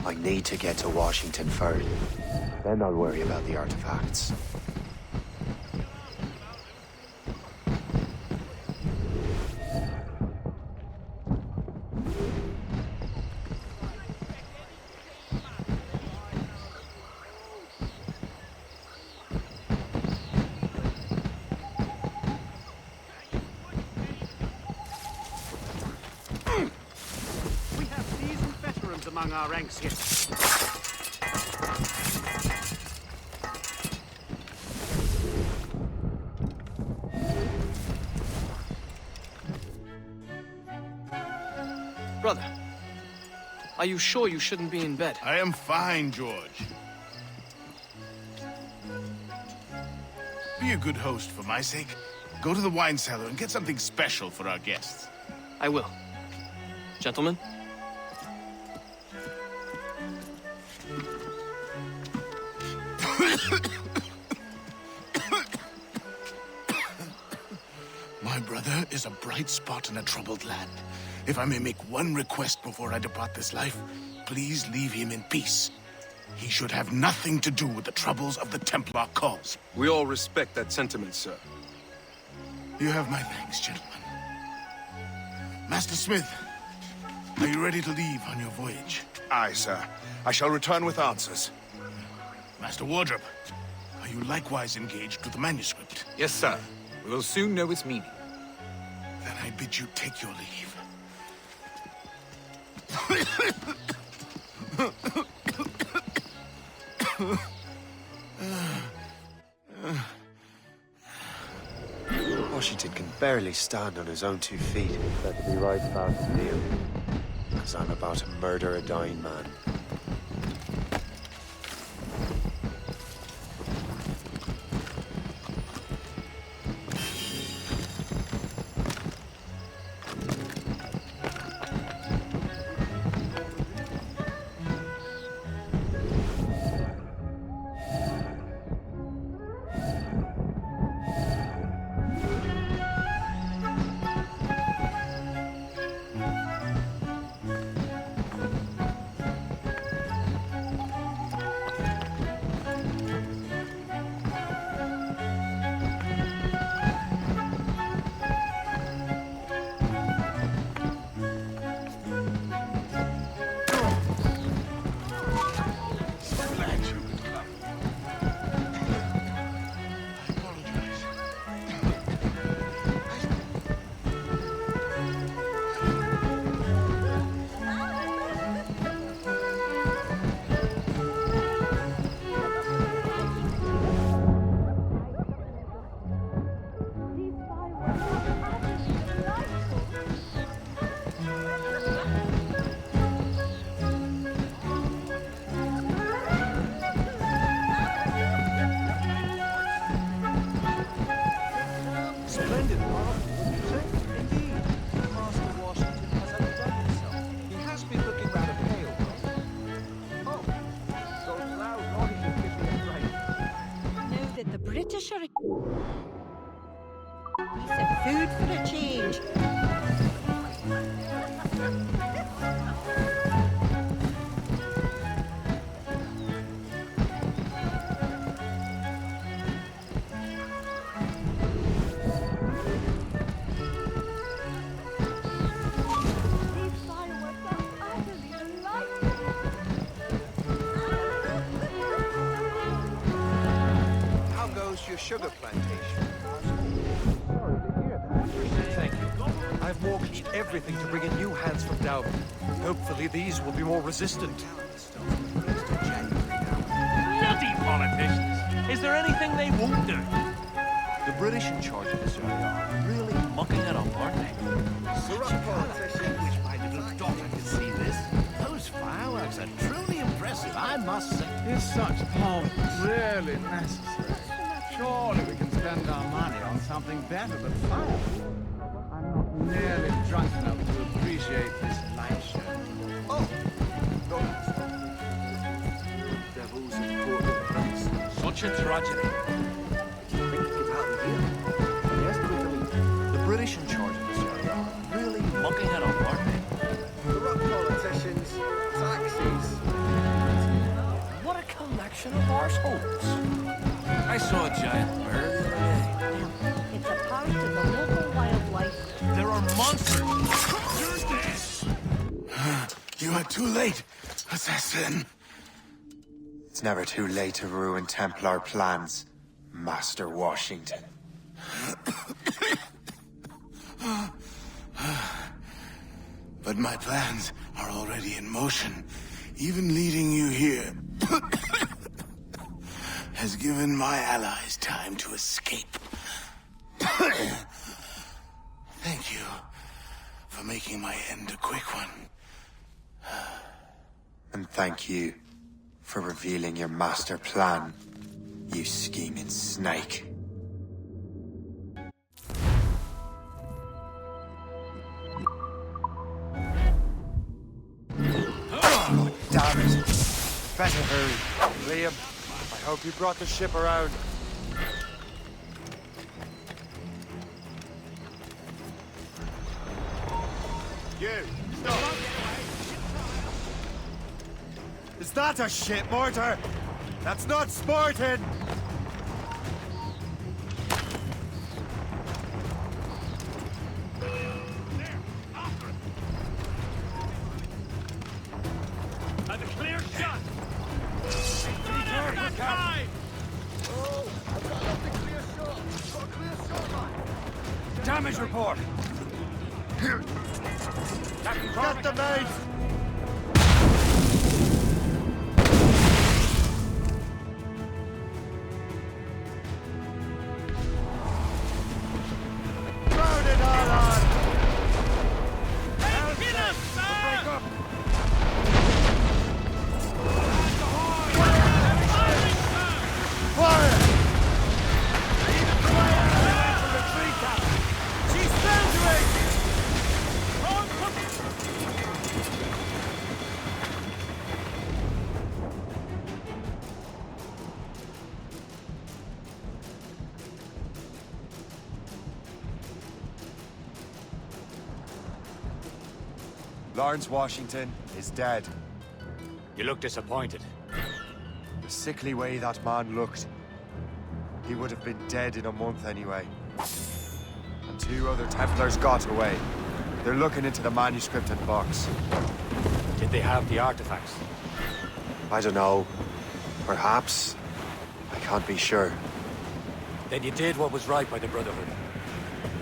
S1: I need to get to Washington first. Then I'll worry about the artifacts.
S20: We have seasoned veterans among our ranks here.
S11: Brother, are you sure you shouldn't be in bed?
S21: I am fine, George. Be a good host for my sake. Go to the wine cellar and get something special for our guests.
S11: I will. Gentlemen?
S21: My brother is a bright spot in a troubled land. If I may make one request before I depart this life, please leave him in peace. He should have nothing to do with the troubles of the Templar cause.
S12: We all respect that sentiment, sir.
S21: You have my thanks, gentlemen. Master Smith, are you ready to leave on your voyage?
S15: Aye, sir. I shall return with answers.
S21: Master Wardrop, are you likewise engaged with the manuscript?
S12: Yes, sir. We will soon know its meaning.
S21: Then I bid you take your leave.
S1: Washington can barely stand on his own 2 feet. Better be right fast to deal. Because I'm about to murder a dying man.
S23: British are... He said food for a change.
S19: Your sugar plantation.
S24: Sorry to hear that. Thank you. I've mortgaged everything to bring in new hands from Down. Hopefully these will be more resistant.
S20: Bloody politicians! Is there anything they won't do?
S24: The British in charge of this area are really mucking it up, aren't they?
S20: Such politicians. Wish my little daughter could see this. Those fireworks are truly impressive, I must say.
S25: Is such pomp really necessary? Surely we can
S20: spend our money on something better than fire. I'm not nearly drunk enough to appreciate this light show.
S4: Oh! Nobis. Devil's important place.
S20: Such a tragedy.
S4: Think we could help here? Yes, quickly. The British in charge of this area are really mucking it up, aren't they? Corrupt politicians, taxes.
S20: What a collection of arseholes. I saw a giant bird the other day.
S23: It's a part of the local wildlife.
S20: There are monsters. You're dead.
S21: You are too late, assassin.
S17: It's never too late to ruin Templar plans, Master Washington.
S21: But my plans are already in motion. Even leading you here has given my allies time to escape. Thank you for making my end a quick one.
S17: And thank you for revealing your master plan, you scheming snake.
S7: Damn it. Better hurry. Liam, I hope you brought the ship around.
S4: You, stop!
S7: Is that a ship mortar? That's not sporting!
S20: And a clear shot! Be careful, Captain!
S4: Oh, I've got nothing clear shot. Got a clear shot line.
S20: Damage report!
S7: Get the mate! Burn it all on!
S20: Hey, get us, sir! Break up!
S7: Fire!
S20: She's thundering!
S7: Lawrence Washington is dead.
S2: You look disappointed.
S7: The sickly way that man looked. He would have been dead in a month anyway. And 2 other Templars got away. They're looking into the manuscript and box.
S2: Did they have the artifacts?
S17: I don't know. Perhaps. I can't be sure.
S2: Then you did what was right by the Brotherhood.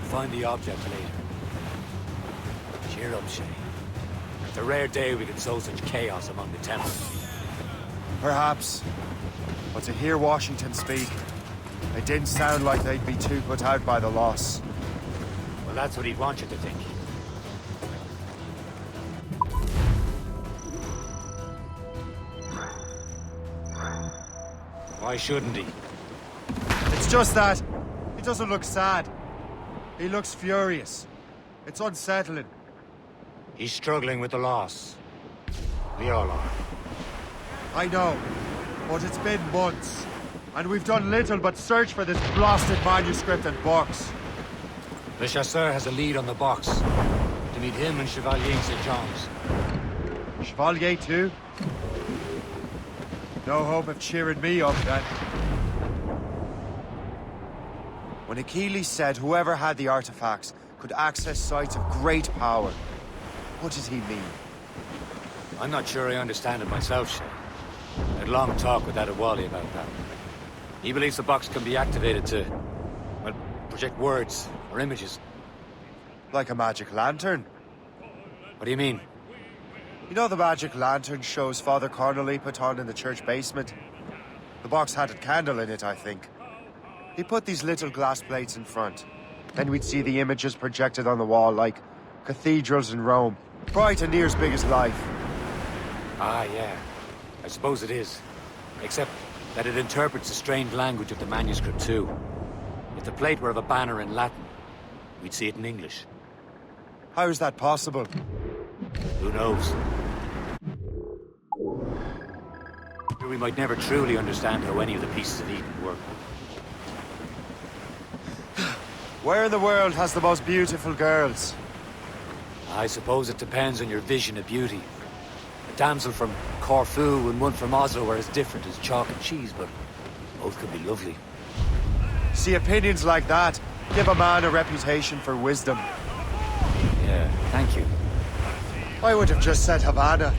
S2: Find the object later. Cheer up, Shay. It's a rare day we can sow such chaos among the Templars.
S7: Perhaps. But to hear Washington speak, it didn't sound like they'd be too put out by the loss.
S2: Well, that's what he'd want you to think. Why shouldn't he?
S7: It's just that he doesn't look sad. He looks furious. It's unsettling.
S2: He's struggling with the loss. We all are.
S7: I know, but it's been months, and we've done little but search for this blasted manuscript and box.
S2: Le Chasseur has a lead on the box. To meet him and Chevalier in St. John's.
S7: Chevalier too? No hope of cheering me up then. When Achilles said whoever had the artifacts could access sites of great power, what did he mean?
S2: I'm not sure I understand it myself, Shay. I had a long talk with Adewale about that. He believes the box can be activated to, well, project words or images.
S7: Like a magic lantern?
S2: What do you mean?
S7: You know the magic lantern shows Father Connolly put on in the church basement? The box had a candle in it, I think. He put these little glass plates in front. Then we'd see the images projected on the wall like cathedrals in Rome. Bright and near as big as life.
S2: Ah, yeah. I suppose it is. Except that it interprets the strange language of the manuscript, too. If the plate were of a banner in Latin, we'd see it in English.
S7: How is that possible?
S2: Who knows? We might never truly understand how any of the pieces of Eden work.
S7: Where in the world has the most beautiful girls?
S2: I suppose it depends on your vision of beauty. A damsel from Corfu and one from Oslo are as different as chalk and cheese, but both could be lovely.
S7: See, opinions like that give a man a reputation for wisdom.
S2: Yeah, thank you.
S7: I would have just said Havana.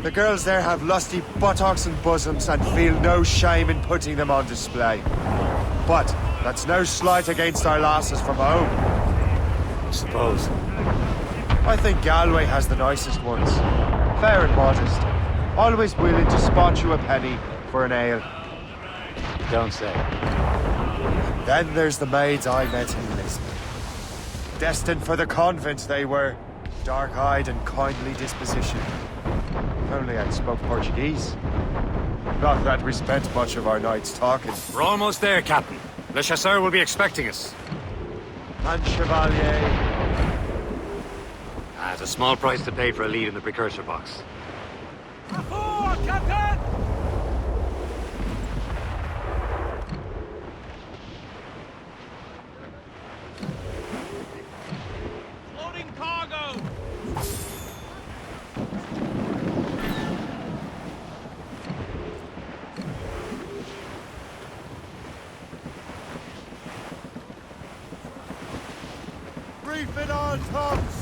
S7: The girls there have lusty buttocks and bosoms and feel no shame in putting them on display. But that's no slight against our lasses from home.
S2: I suppose.
S7: I think Galway has the nicest ones. Fair and modest. Always willing to spot you a penny for an ale.
S2: Don't say.
S7: Then there's the maids I met in Lisbon. Destined for the convent they were. Dark-eyed and kindly disposition. If only I'd spoke Portuguese. Not that we spent much of our nights talking.
S2: We're almost there, Captain. Le Chasseur will be expecting us.
S7: And Chevalier.
S2: It's a small price to pay for a lead in the precursor box.
S20: Captain! Loading cargo!
S4: Reef it on, tops!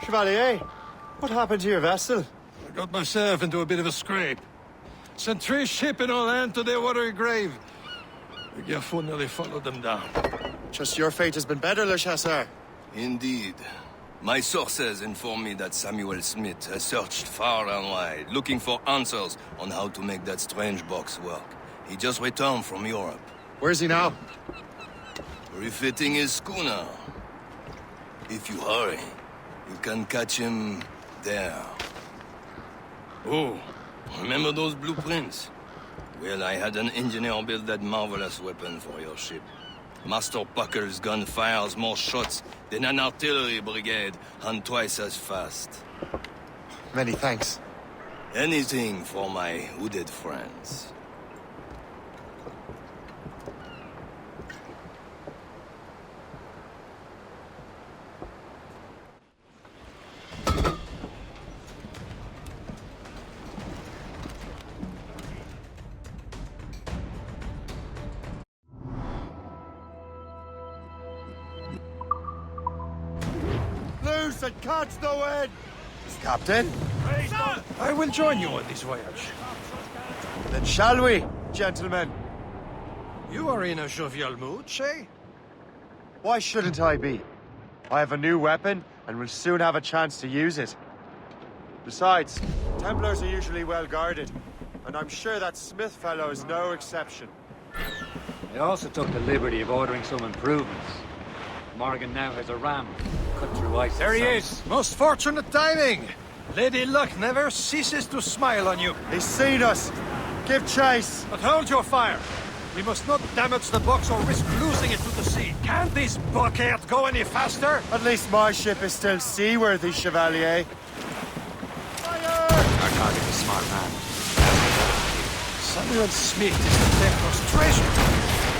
S7: Chevalier, what happened to your vessel?
S3: I got myself into a bit of a scrape. Sent 3 ships in all land to their watery grave. The Gerfaut nearly followed them down.
S7: Just your fate has been better, Le Chasseur.
S14: Indeed. My sources inform me that Samuel Smith has searched far and wide, looking for answers on how to make that strange box work. He just returned from Europe.
S7: Where's he now?
S14: Refitting his schooner. If you hurry, you can catch him there. Oh, remember those blueprints? Well, I had an engineer build that marvelous weapon for your ship. Master Puckle's gun fires more shots than an artillery brigade, and twice as fast.
S7: Many thanks.
S14: Anything for my hooded friends.
S4: Loose and catch the wind!
S7: Captain?
S3: I will join you on this voyage.
S7: Then shall we, gentlemen?
S3: You are in a jovial mood, Shay?
S7: Why shouldn't I be? I have a new weapon, and will soon have a chance to use it. Besides, Templars are usually well guarded, and I'm sure that Smith fellow is no exception.
S2: I also took the liberty of ordering some improvements. Morgan now has a ram cut through ice.
S3: There he is! Most fortunate timing! Lady Luck never ceases to smile on you.
S7: He's seen us! Give chase!
S3: But hold your fire! We must not damage the box or risk losing it to the sea. Can't this bucket go any faster?
S7: At least my ship is still seaworthy, Chevalier.
S2: Our target is a smart man.
S3: Samuel Smith is the Templars' treasure.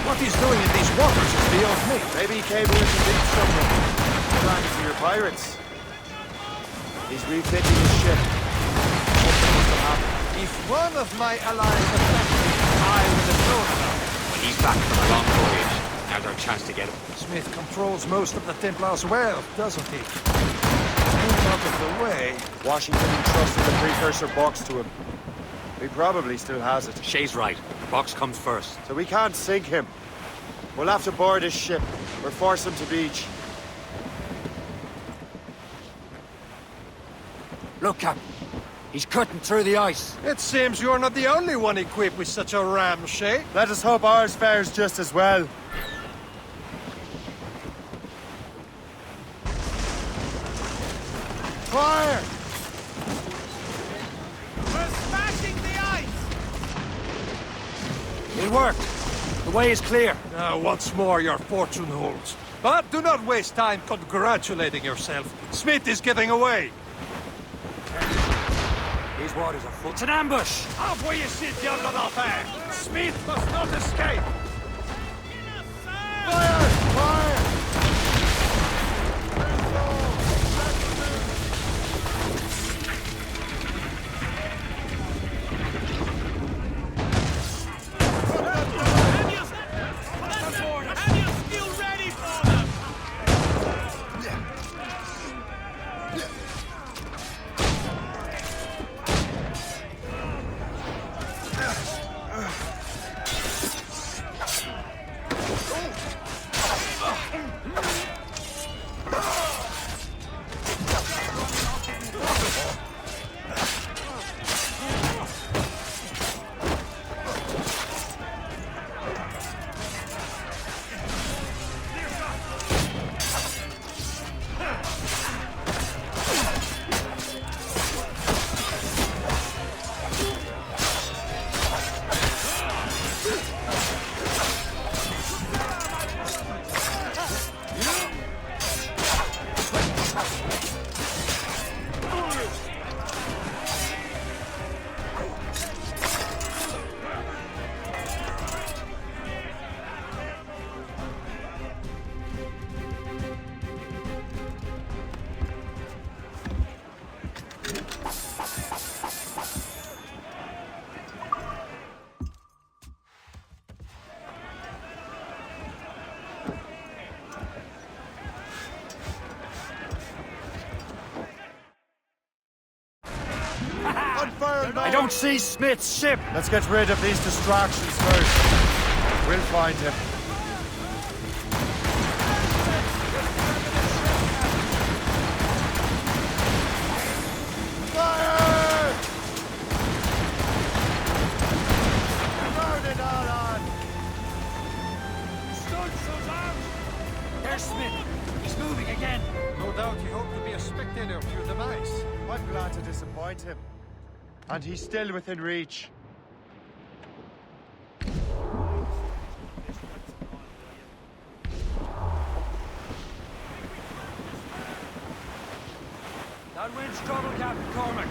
S3: What he's doing in these waters is beyond me.
S7: Maybe he came here to beat someone. Planning for your pirates. He's refitting his ship. Something must have happened.
S3: If one of my allies attacked me, I would have known about it.
S2: When he's back from a long voyage, now's our chance to get him.
S3: Smith controls most of the Templars' wealth, doesn't he? Move out of the way.
S17: Washington entrusted the precursor box to him. He probably still has it.
S2: Shay's right. The box comes first.
S17: So we can't sink him. We'll have to board his ship, or force him to beach.
S18: Look, Captain. He's cutting through the ice.
S3: It seems you're not the only one equipped with such a ram, Shay.
S17: Let us hope ours fares just as well. Fire!
S20: We're smashing the ice!
S18: It worked. The way is clear.
S3: Now, once more, your fortune holds. But do not waste time congratulating yourself. Smith is giving away.
S18: These waters are full. It's an ambush!
S3: Off where you sit, Diablo d'Enfer! Smith must not escape!
S4: Fire! Fire!
S18: I don't see Smith's ship!
S17: Let's get rid of these distractions first. We'll find him.
S4: Fire! Burn it all on!
S20: Stunts out!
S18: There's Smith! He's moving again!
S3: No doubt he hoped to be a spectator of your demise.
S17: I'm glad to disappoint him. And he's still within reach.
S18: That wind's trouble, Captain Cormac.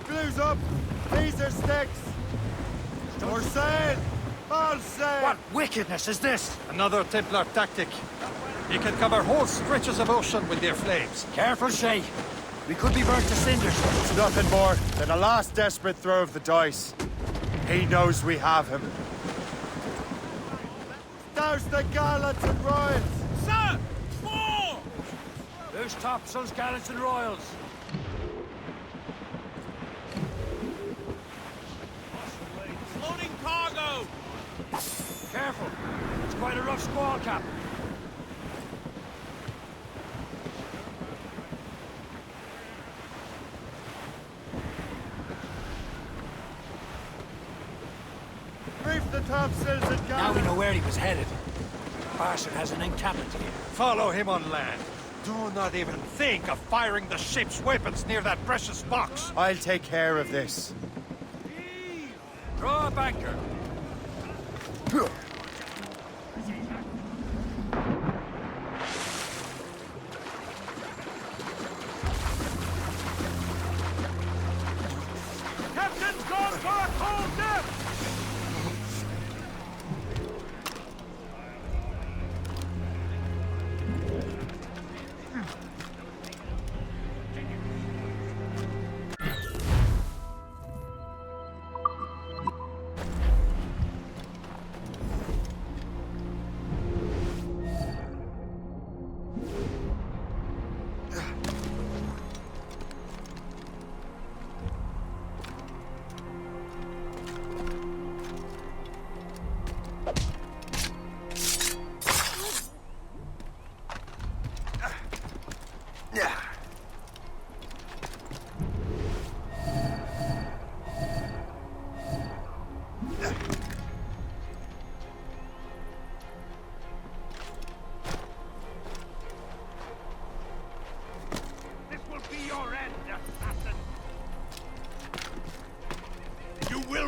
S4: Blues up! These are sticks! Or sail! All sail!
S18: What wickedness is this?
S3: Another Templar tactic. They can cover whole stretches of ocean with their flames.
S18: Careful, Shay. We could be burnt to cinders.
S17: It's nothing more than a last desperate throw of the dice. He knows we have him.
S4: Douse the gallants and royals!
S20: Sir! More!
S18: Loose topsails, gallants and royals.
S20: Loading cargo!
S18: Careful. It's quite a rough squall, Cap.
S4: Reef the topsails and gallants!
S18: Now we know where he was headed. Bastard has an encampment here.
S3: Follow him on land. Do not even think of firing the ship's weapons near that precious box.
S17: I'll take care of this.
S18: Draw a banker.
S20: Captain's gone for a cold death!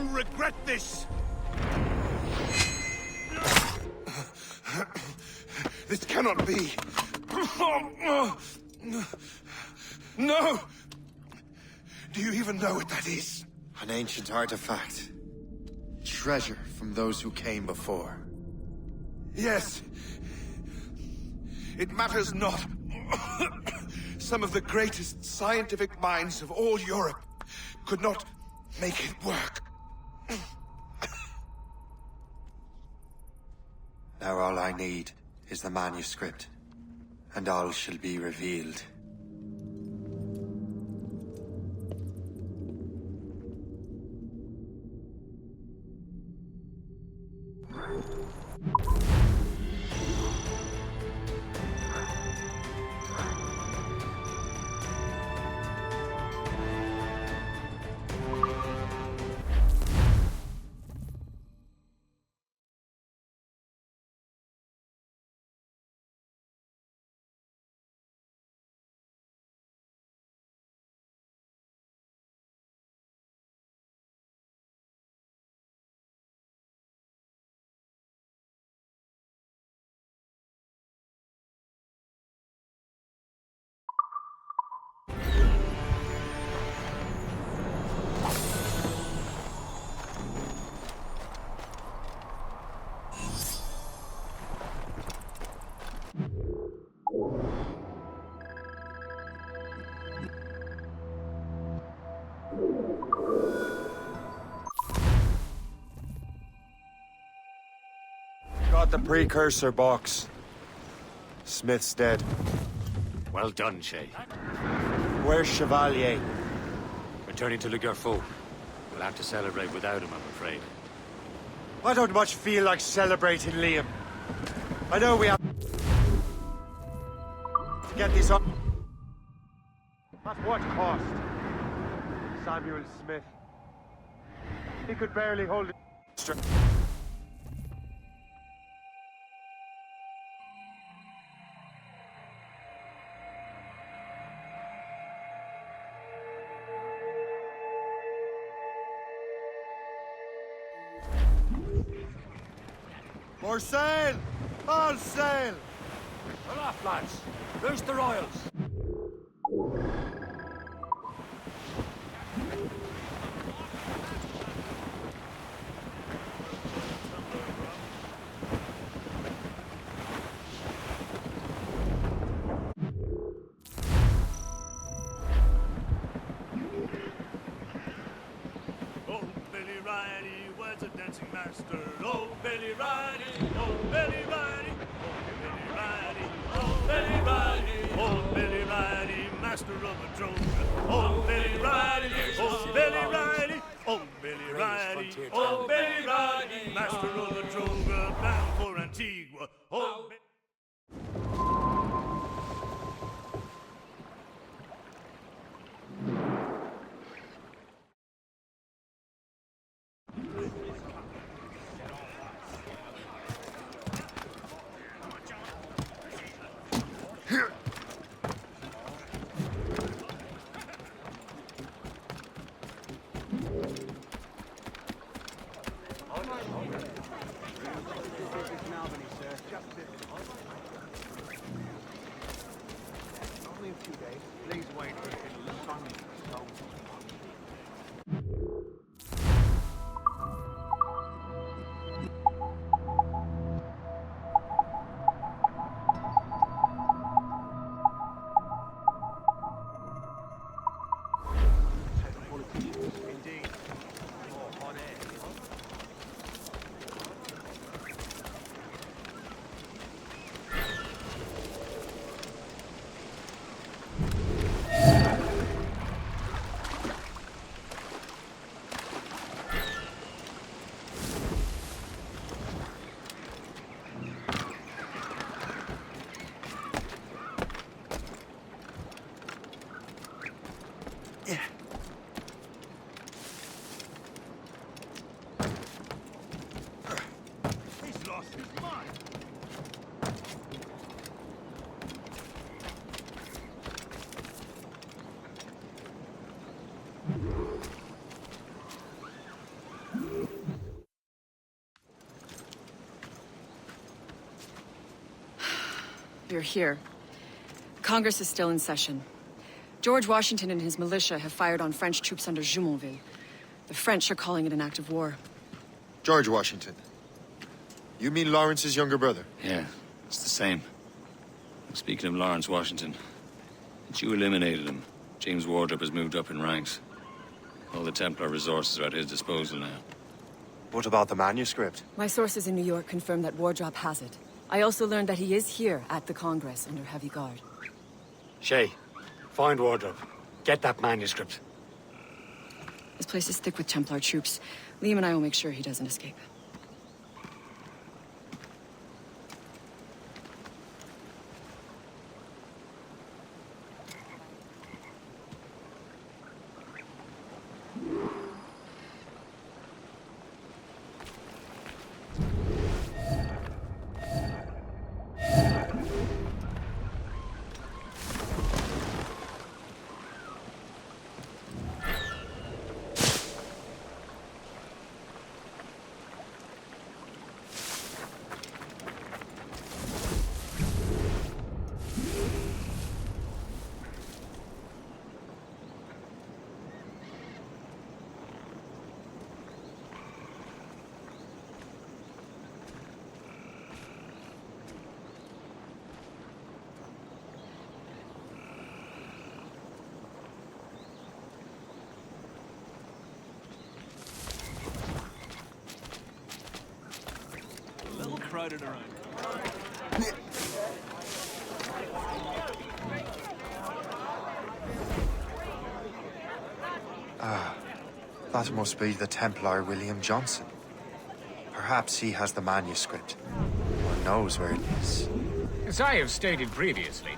S21: will regret this! This cannot be. No! Do you even know what that is?
S7: An ancient artifact. Treasure from those who came before.
S21: Yes. It matters not. Some of the greatest scientific minds of all Europe could not make it work.
S7: Now all I need is the manuscript, and all shall be revealed.
S17: Got the precursor box. Smith's dead.
S2: Well done, Shay.
S17: Where's Chevalier?
S2: Returning to Le Garfou. We'll have to celebrate without him, I'm afraid.
S17: I don't much feel like celebrating, Liam. I know we have to get this up. At what cost? Samuel Smith. He could barely hold it.
S4: For sail! All sail!
S18: Pull off, lads. Loose the royals.
S4: Oh, Billy Riley was a dancing master. Oh, Billy Riley, oh, Billy Riley, oh, Billy Riley, oh, Billy Riley, master of a drone. Oh, Billy Riley, oh, Billy Riley, oh, Billy Riley, oh, Billy Riley, master of a drone, bound for Antigua. Oh,
S9: We're here. Congress is still in session. George Washington and his militia have fired on French troops under Jumonville. The French are calling it an act of war.
S17: George Washington. You mean Lawrence's younger brother?
S8: Yeah, it's the same. Speaking of Lawrence Washington, since you eliminated him, James Wardrop has moved up in ranks. All the Templar resources are at his disposal now.
S17: What about the manuscript?
S9: My sources in New York confirm that Wardrop has it. I also learned that he is here at the Congress under heavy guard.
S2: Shay, find Wardrop. Get that manuscript.
S9: This place is thick with Templar troops. Liam and I will make sure he doesn't escape.
S4: Crowded around.
S7: That must be the Templar William Johnson. Perhaps he has the manuscript, or knows where it is.
S10: As I have stated previously,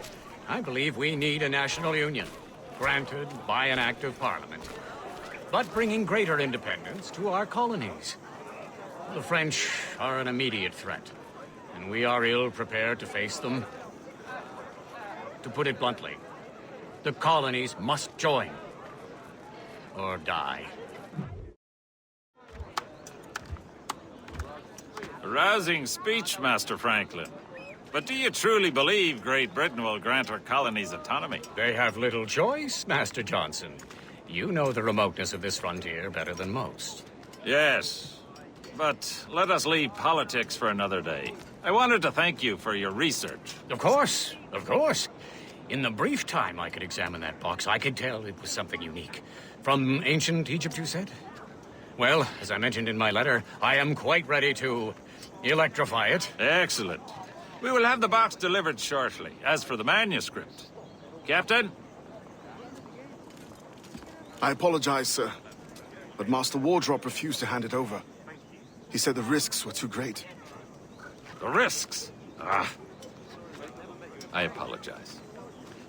S10: I believe we need a national union, granted by an act of parliament, but bringing greater independence to our colonies. The French are an immediate threat, and we are ill prepared to face them. To put it bluntly, the colonies must join, or die.
S5: A rousing speech, Master Franklin. But do you truly believe Great Britain will grant our colonies autonomy?
S10: They have little choice, Master Johnson. You know the remoteness of this frontier better than most.
S5: Yes, but let us leave politics for another day. I wanted to thank you for your research.
S10: Of course, of course. In the brief time I could examine that box, I could tell it was something unique. From ancient Egypt, you said? Well, as I mentioned in my letter, I am quite ready to electrify it.
S5: Excellent. We will have the box delivered shortly. As for the manuscript... Captain?
S15: I apologize, sir, but Master Wardrop refused to hand it over. He said the risks were too great.
S5: The risks? Ah. I apologize.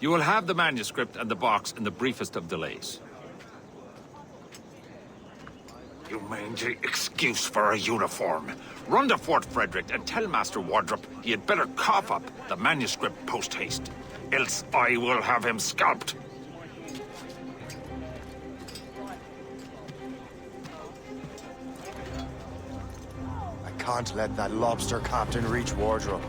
S5: You will have the manuscript and the box in the briefest of delays.
S13: You mangy excuse for a uniform. Run to Fort Frederick and tell Master Wardrop he had better cough up the manuscript post-haste. Else I will have him scalped.
S7: I can't let that lobster captain reach Wardrop.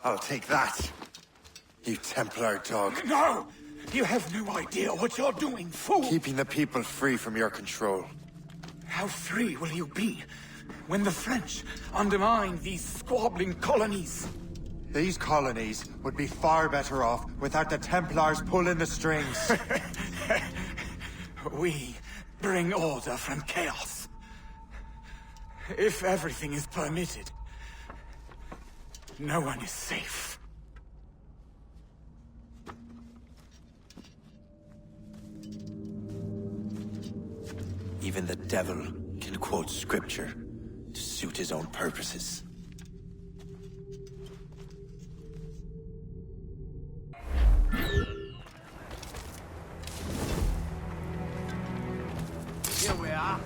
S7: I'll take that, you Templar dog.
S21: No! You have no idea what you're doing, fool!
S7: Keeping the people free from your control.
S21: How free will you be when the French undermine these squabbling colonies?
S7: These colonies would be far better off without the Templars pulling the strings.
S21: We bring order from chaos. If everything is permitted, no one is safe.
S6: Even the devil can quote scripture to suit his own purposes.
S19: Here we are.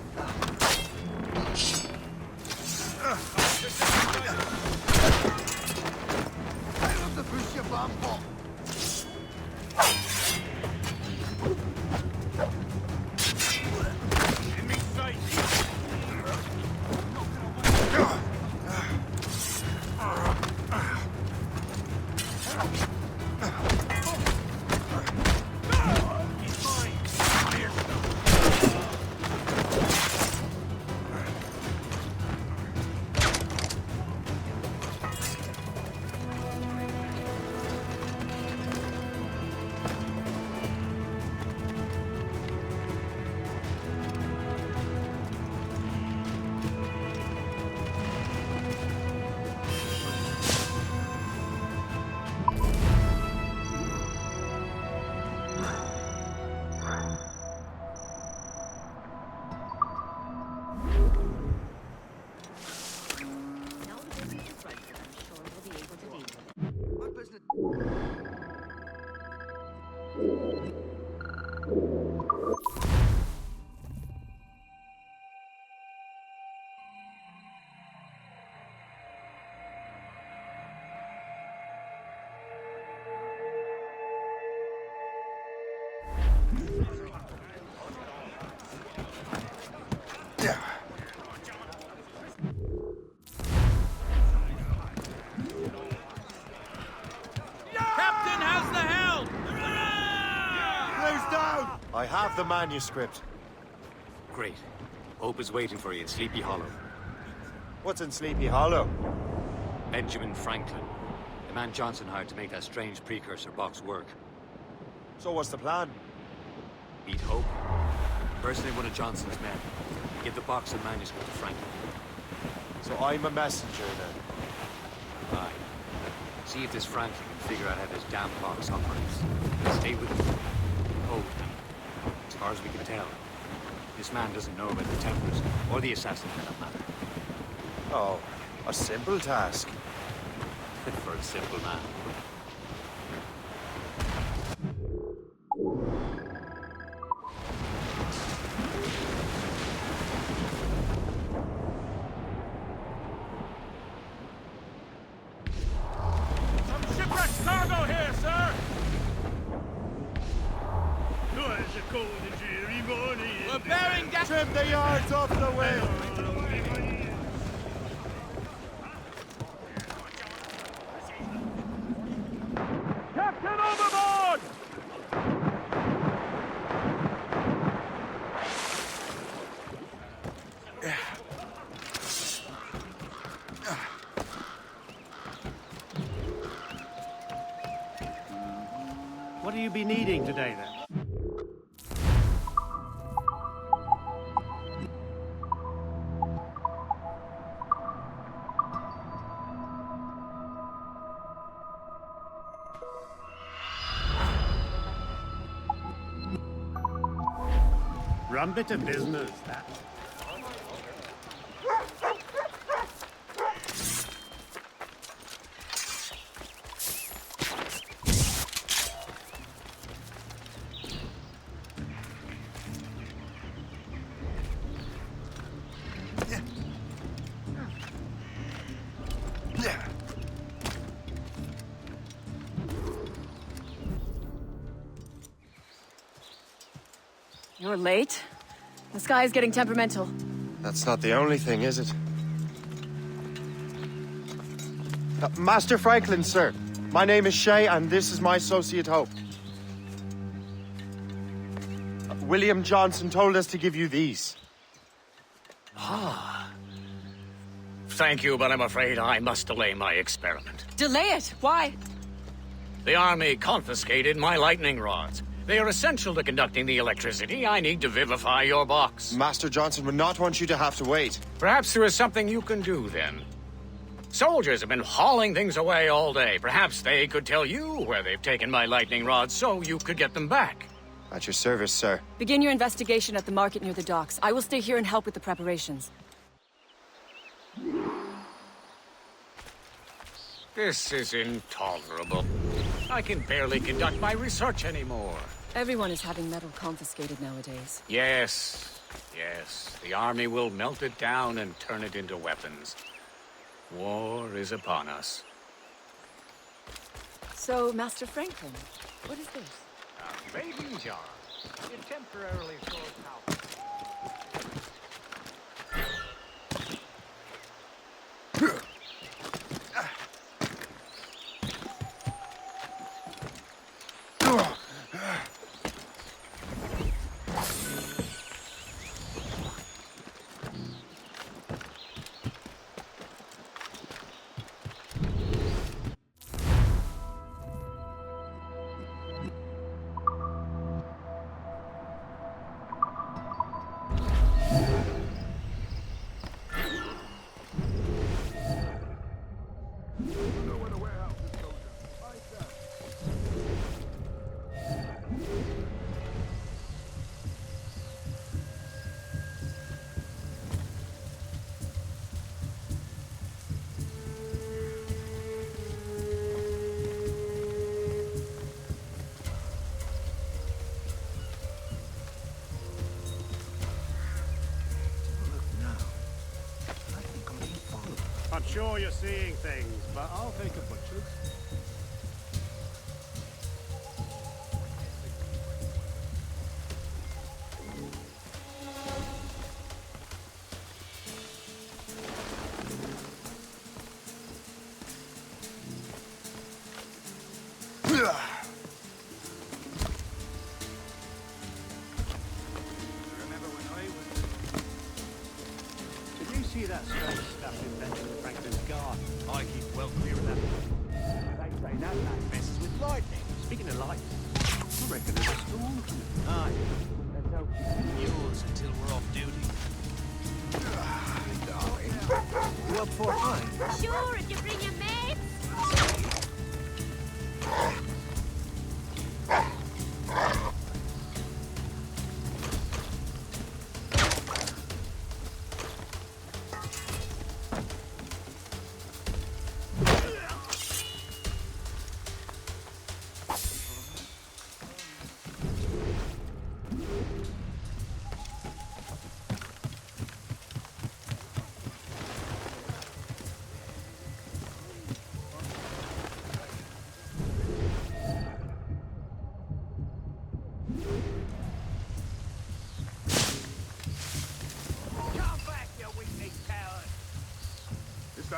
S19: The boucher bomb.
S7: I have the manuscript.
S2: Great. Hope is waiting for you in Sleepy Hollow.
S7: What's in Sleepy Hollow?
S2: Benjamin Franklin. The man Johnson hired to make that strange precursor box work.
S7: So what's the plan?
S2: Meet Hope. Personate one of Johnson's men. Give the box and manuscript to Franklin.
S7: So I'm a messenger then?
S2: Aye. See if this Franklin can figure out how this damn box operates. Stay with me. Hold me. As far as we can tell, this man doesn't know about the Templars, or the assassin for that matter.
S7: Oh, a simple task.
S2: For a simple man.
S4: a cold and dreary morning.
S20: We're bearing down.
S7: Trim the yards off the wheel!
S4: Captain overboard!
S20: What do you be needing today, then? Rum bit of business, that.
S9: You're late. The sky is getting temperamental.
S7: That's not the only thing, is it? Master Franklin, sir. My name is Shay, and this is my associate Hope. William Johnson told us to give you these.
S10: Ah. Thank you, but I'm afraid I must delay my experiment.
S9: Delay it? Why?
S10: The army confiscated my lightning rods. They are essential to conducting the electricity I need to vivify your box.
S7: Master Johnson would not want you to have to wait.
S10: Perhaps there is something you can do, then. Soldiers have been hauling things away all day. Perhaps they could tell you where they've taken my lightning rods so you could get them back.
S7: At your service, sir.
S9: Begin your investigation at the market near the docks. I will stay here and help with the preparations.
S10: This is intolerable. I can barely conduct my research anymore.
S9: Everyone is having metal confiscated nowadays.
S10: Yes, yes. The army will melt it down and turn it into weapons. War is upon us.
S9: So, Master Franklin, what is this?
S10: A baby jar. It temporarily stores power.
S20: I'm sure you're seeing things, but I'll take a butcher's. That strange stuff in Benjamin Franklin's garden. I keep well clear of that. They say that man messes with lightning. Speaking of lightning, I reckon there's a storm coming. Aye. Let's hope it's yours until we're off duty. You up for a fight?
S11: Sure, if you bring your mates.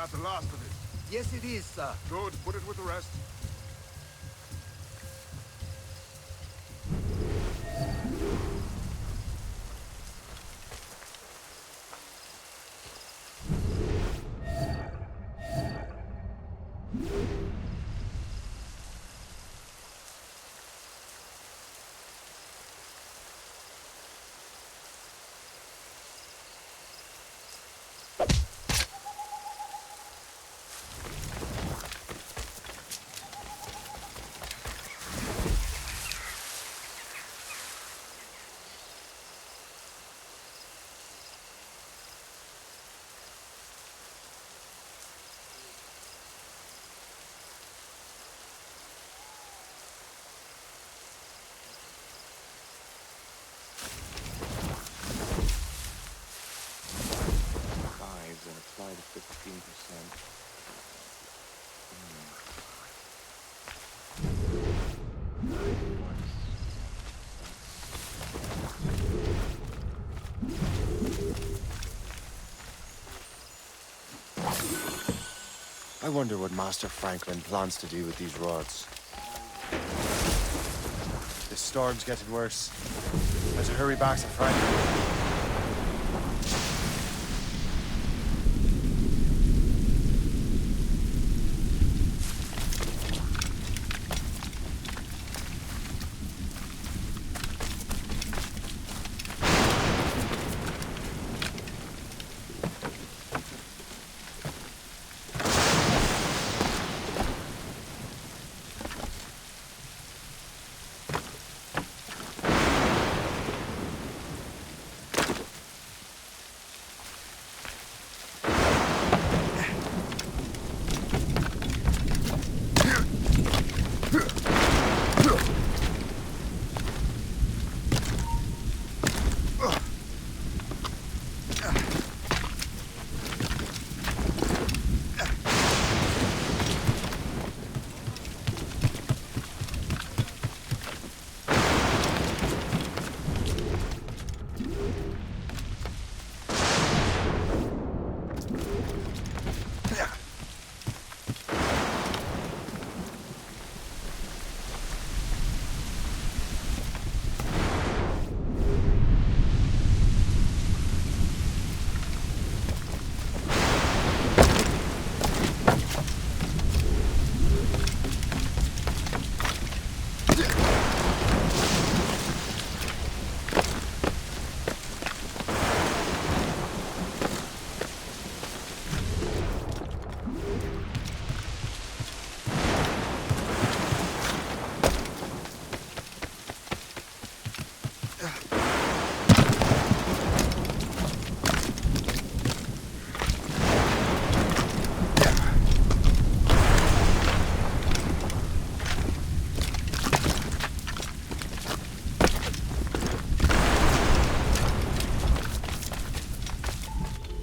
S15: that the last of it?
S19: Yes, it is, sir.
S15: Good, put it with the rest.
S11: And apply to 15%.
S17: I wonder what Master Franklin plans to do with these rods. This storm's getting worse. Let's hurry back to Franklin.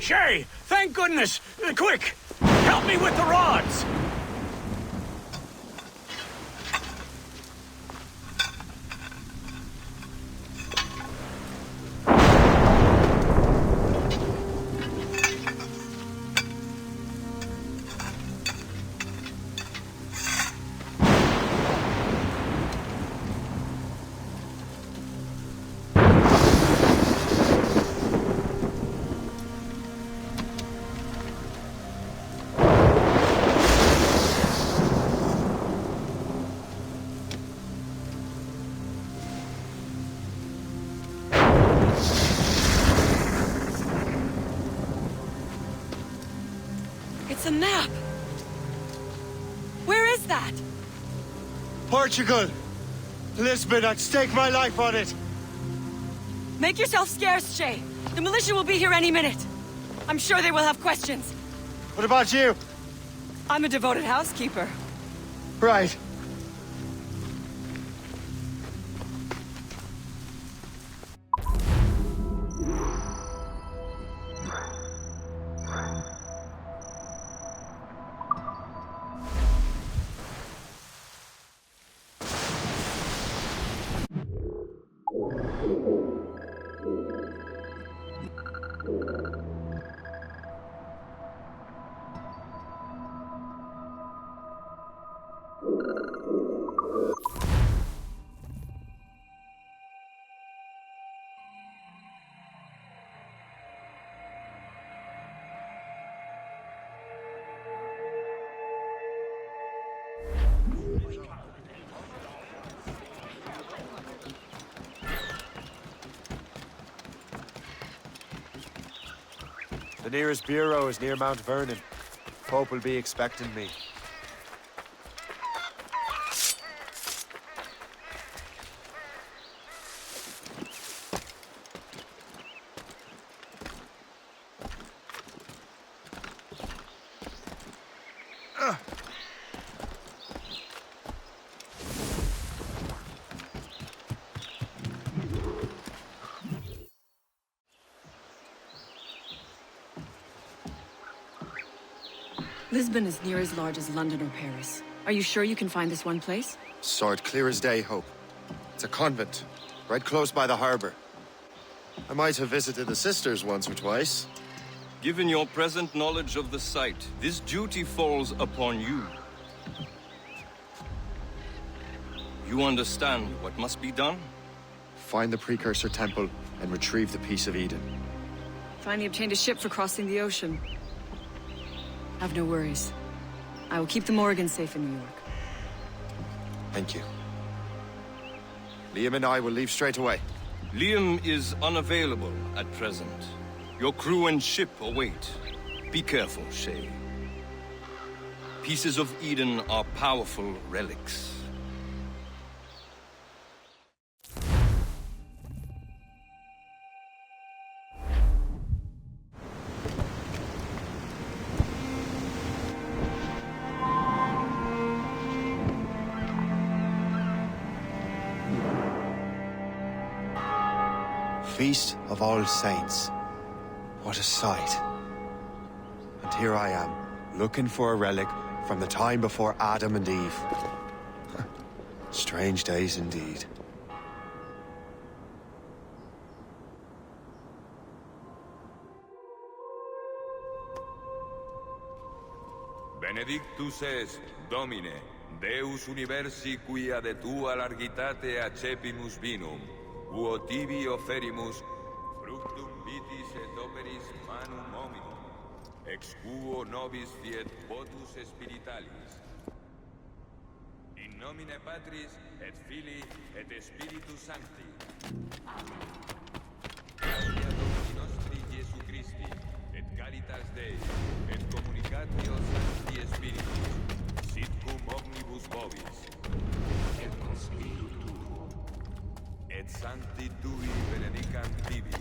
S10: Shay! Thank goodness! Quick! Help me with the rods!
S9: It's a map! Where is that?
S17: Portugal! Lisbon, I'd stake my life on it!
S9: Make yourself scarce, Shay. The militia will be here any minute. I'm sure they will have questions.
S17: What about you?
S9: I'm a devoted housekeeper.
S17: Right.
S7: The nearest bureau is near Mount Vernon. Pope will be expecting me.
S9: Lisbon is near as large as London or Paris. Are you sure you can find this one place?
S7: Saw it clear as day, Hope. It's a convent, right close by the harbor. I might have visited the sisters once or twice.
S14: Given your present knowledge of the site, this duty falls upon you. You understand what must be done?
S7: Find the precursor temple and retrieve the Piece of Eden.
S9: Finally obtained a ship for crossing the ocean. Have no worries. I will keep the Morgans safe in New York.
S7: Thank you. Liam and I will leave straight away.
S14: Liam is unavailable at present. Your crew and ship await. Be careful, Shay. Pieces of Eden are powerful relics.
S7: Feast of All Saints. What a sight. And here I am, looking for a relic from the time before Adam and Eve. Strange days indeed.
S1: Benedictus est, Domine, Deus universi quia de tua largitate accepimus vinum, uo tibi oferimus fructum vitis et operis manum hominum, ex quo nobis fiat votus spiritualis. In nomine Patris et Filii et Spiritus Sancti. Gloria Domini nostri Iesu Christi, et caritas Dei, et communicatio Sancti Spiritus, sit cum omnibus vobis. Et con spiritu tuo. Et sancti tui benedicant tibi.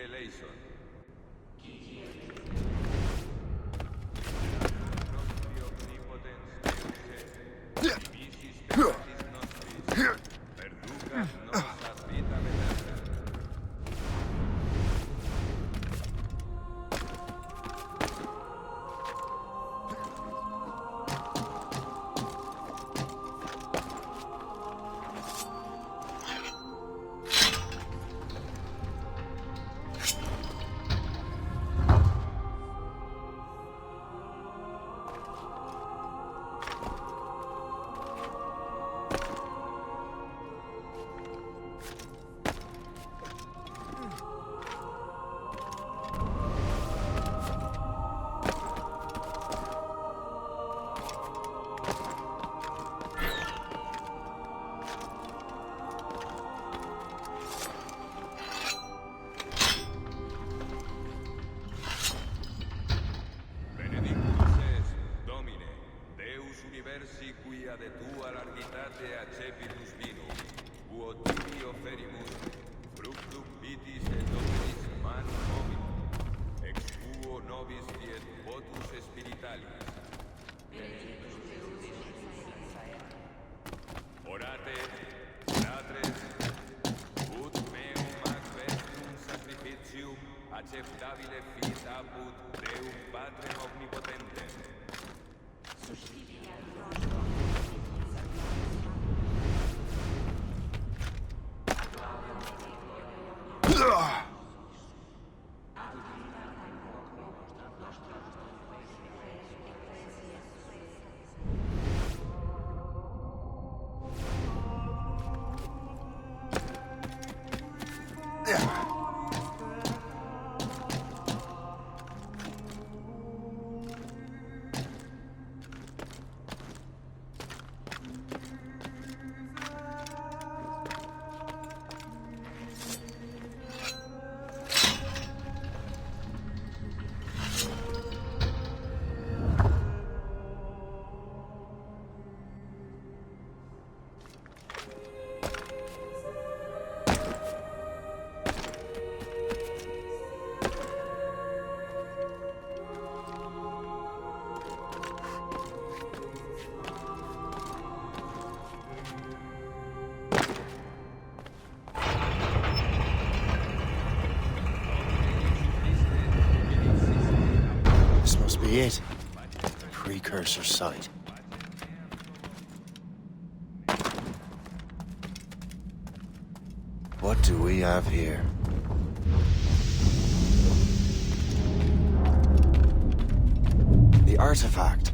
S1: Eleison. universi quia de tua largitate accepimus vinum, quo tibi oferimus fructum vitis et operis manum hominum, ex quo nobis fiet votus Orate, fratres, ut meum macvestum sacrificium acceptabile fit apud Deum Patrem omnipotentem.
S17: This must be it. The precursor site. What do we have here? The artifact.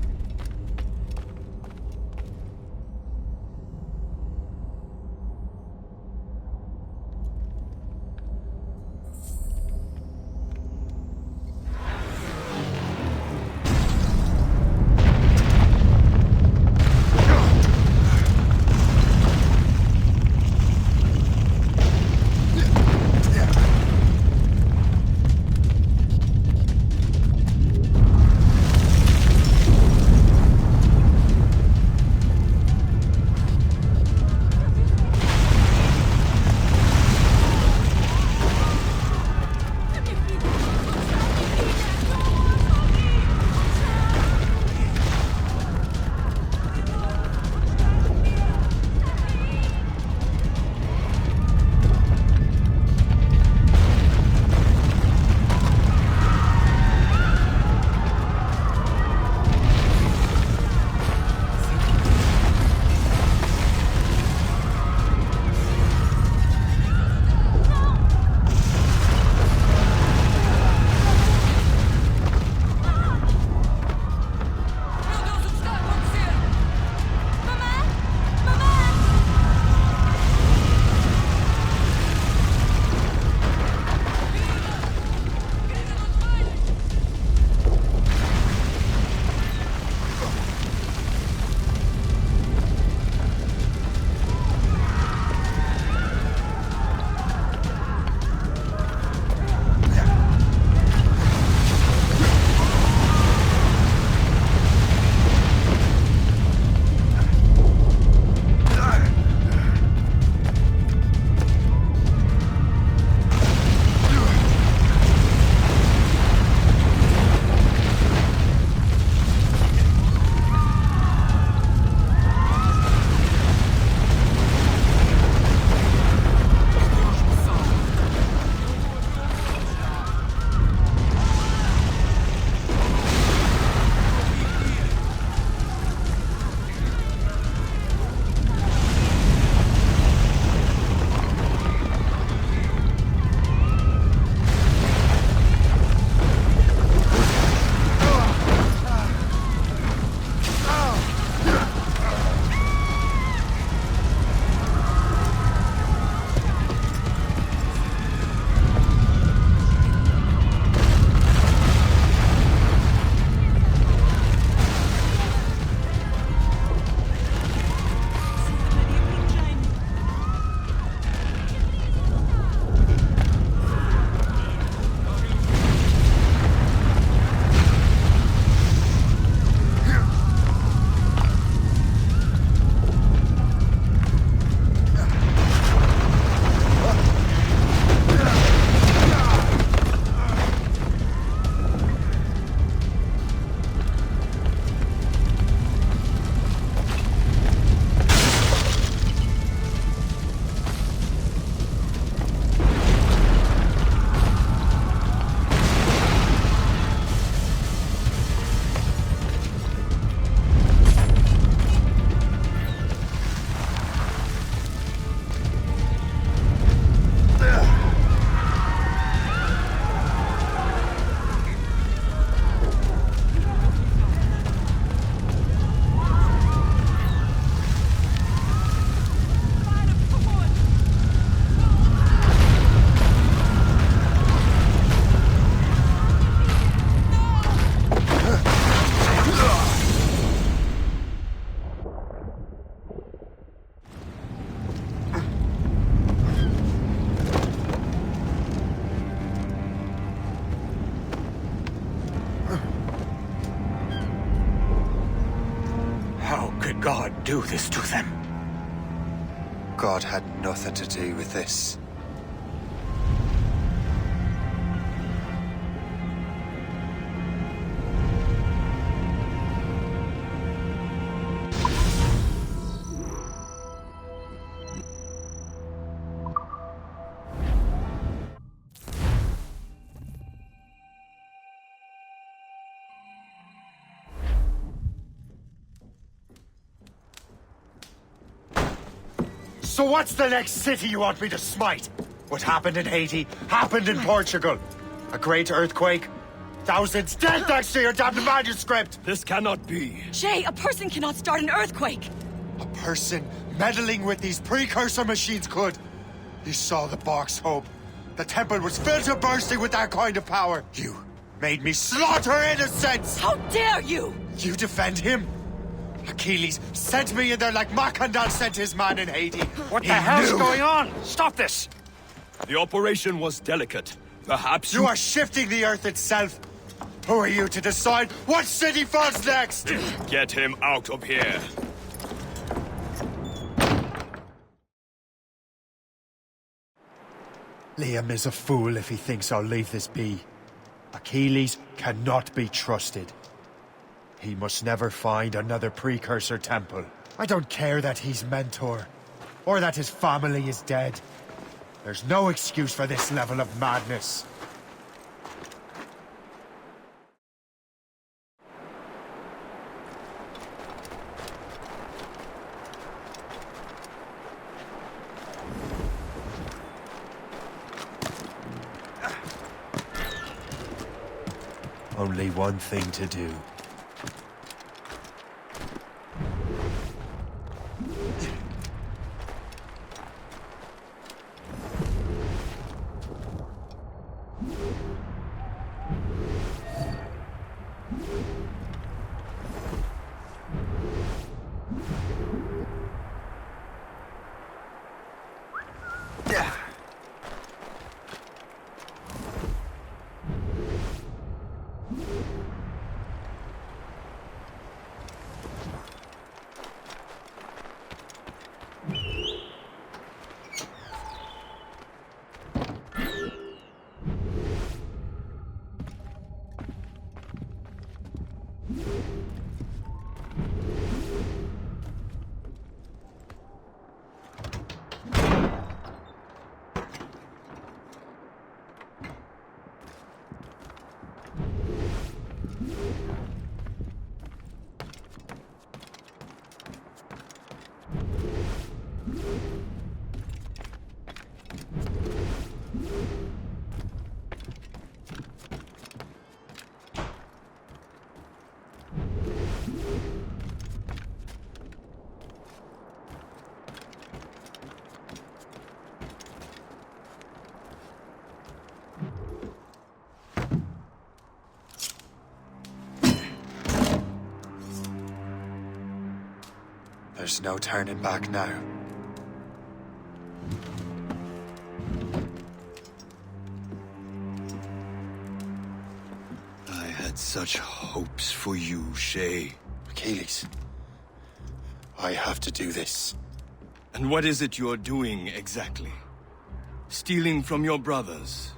S3: God do this to them?
S17: God had nothing to do with this.
S7: So what's the next city you want me to smite? What happened in Haiti happened in Portugal. A great earthquake. Thousands dead thanks to your damned manuscript!
S3: This cannot be.
S9: Jay, a person cannot start an earthquake!
S7: A person meddling with these precursor machines could. You saw the box, Hope. The temple was filled to bursting with that kind of power. You made me slaughter innocents!
S9: How dare you!
S7: You defend him? Achilles sent me in there like Macandal sent his man in Haiti.
S3: What the hell's going on? Stop this! The operation was delicate. Perhaps
S7: you are shifting the earth itself. Who are you to decide what city falls next?
S3: Get him out of here.
S7: Liam is a fool if he thinks I'll leave this be. Achilles cannot be trusted. He must never find another precursor temple. I don't care that he's mentor, or that his family is dead. There's no excuse for this level of madness. Only one thing to do. There's no turning back now.
S1: I had such hopes for you, Shay.
S17: Achilles, I have to do this.
S1: And what is it you're doing, exactly? Stealing from your brothers?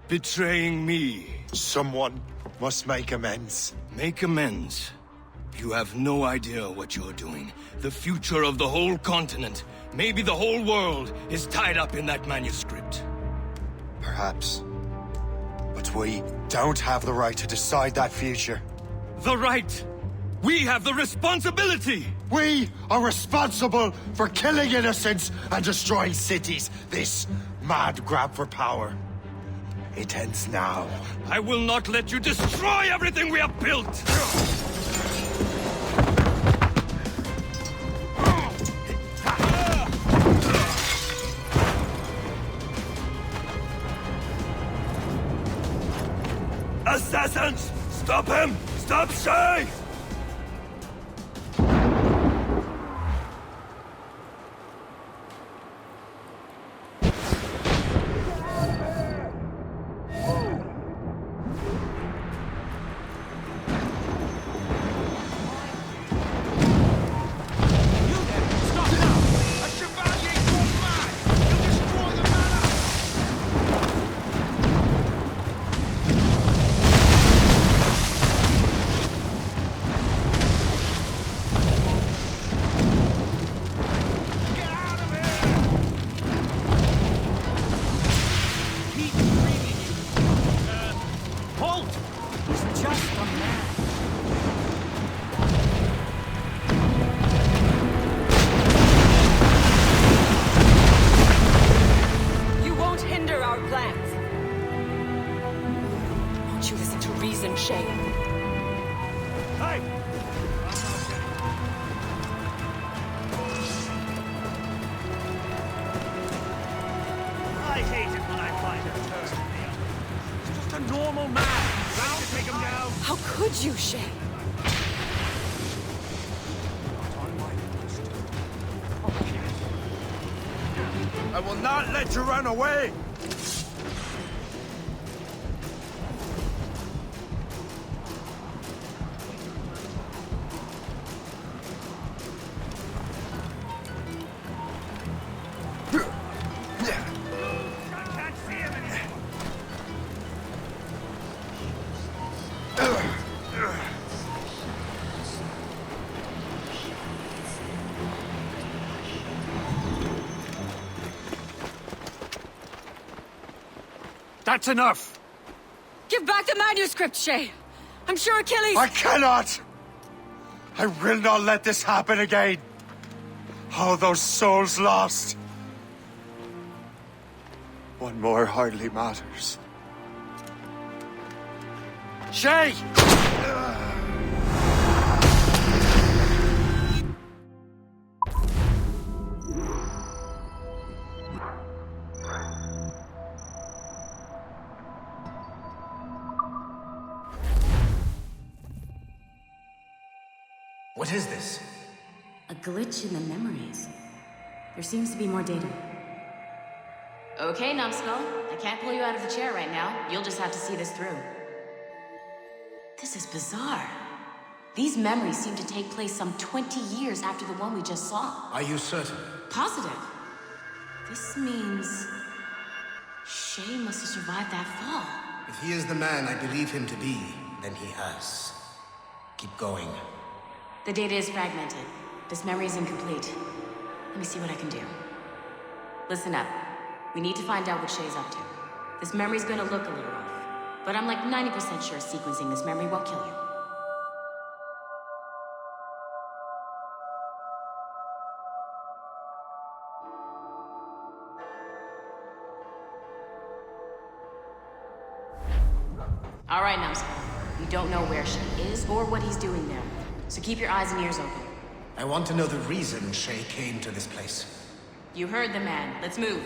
S1: Betraying me?
S7: Someone must make amends.
S1: Make amends? You have no idea what you're doing. The future of the whole continent, maybe the whole world, is tied up in that manuscript.
S7: Perhaps. But we don't have the right to decide that future.
S1: The right? We have the responsibility!
S7: We are responsible for killing innocents and destroying cities. This mad grab for power. It ends now.
S1: I will not let you destroy everything we have built! Assassins! Stop him! Stop Shay!
S9: just a man. You won't hinder our plans. Won't you listen to reason, Shay?
S4: Hey! I hate it when I find a turd in the oven. He's just a normal man. Round, take him down.
S9: How could you, Shay?
S15: I will not let you run away!
S5: That's enough!
S9: Give back the manuscript, Shay! I'm sure Achilles...
S7: I cannot! I will not let this happen again! All those souls lost! One more hardly matters.
S5: Shay!
S12: What is this?
S16: A glitch in the memories. There seems to be more data. Okay, Numbskull. I can't pull you out of the chair right now. You'll just have to see this through. This is bizarre. These memories seem to take place some 20 years after the one we just saw.
S12: Are you certain?
S16: Positive. This means... Shay must have survived that fall.
S12: If he is the man I believe him to be, then he has. Keep going.
S16: The data is fragmented. This memory is incomplete. Let me see what I can do. Listen up. We need to find out what Shay's up to. This memory's gonna look a little off, but I'm like 90% sure sequencing this memory won't kill you. All right, Numbskull. We don't know where Shay is or what he's doing there. So keep your eyes and ears open.
S12: I want to know the reason Shay came to this place.
S16: You heard the man. Let's move.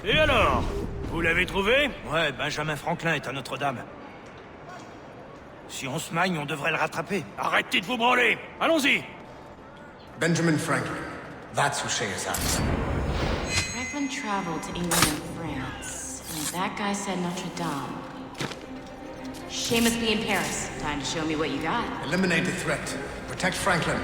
S4: Et alors? Vous l'avez trouvé? Ouais, Benjamin Franklin est à Notre-Dame. Si on se magne, on devrait le rattraper. Arrêtez de vous branler! Allons-y!
S12: Benjamin Franklin. That's who Shay is after.
S16: Franklin traveled to England and France, and that guy said Notre Dame. Shay must be in Paris. Time to show me what you got.
S12: Eliminate the threat. Protect Franklin.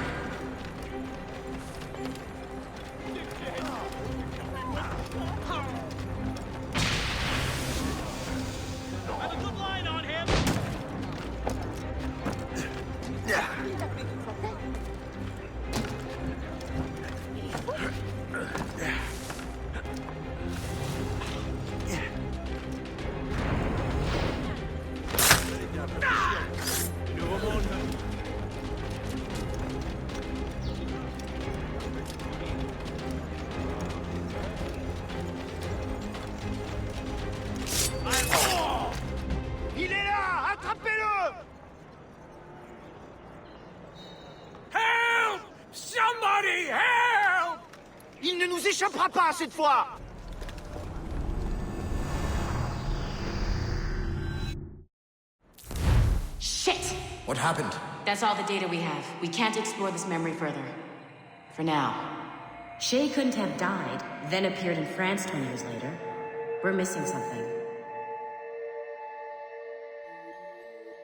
S20: ne nous échappera pas cette fois!
S16: Shit!
S12: What happened?
S16: That's all the data we have. We can't explore this memory further. For now. Shay couldn't have died, then appeared in France 20 years later. We're missing something.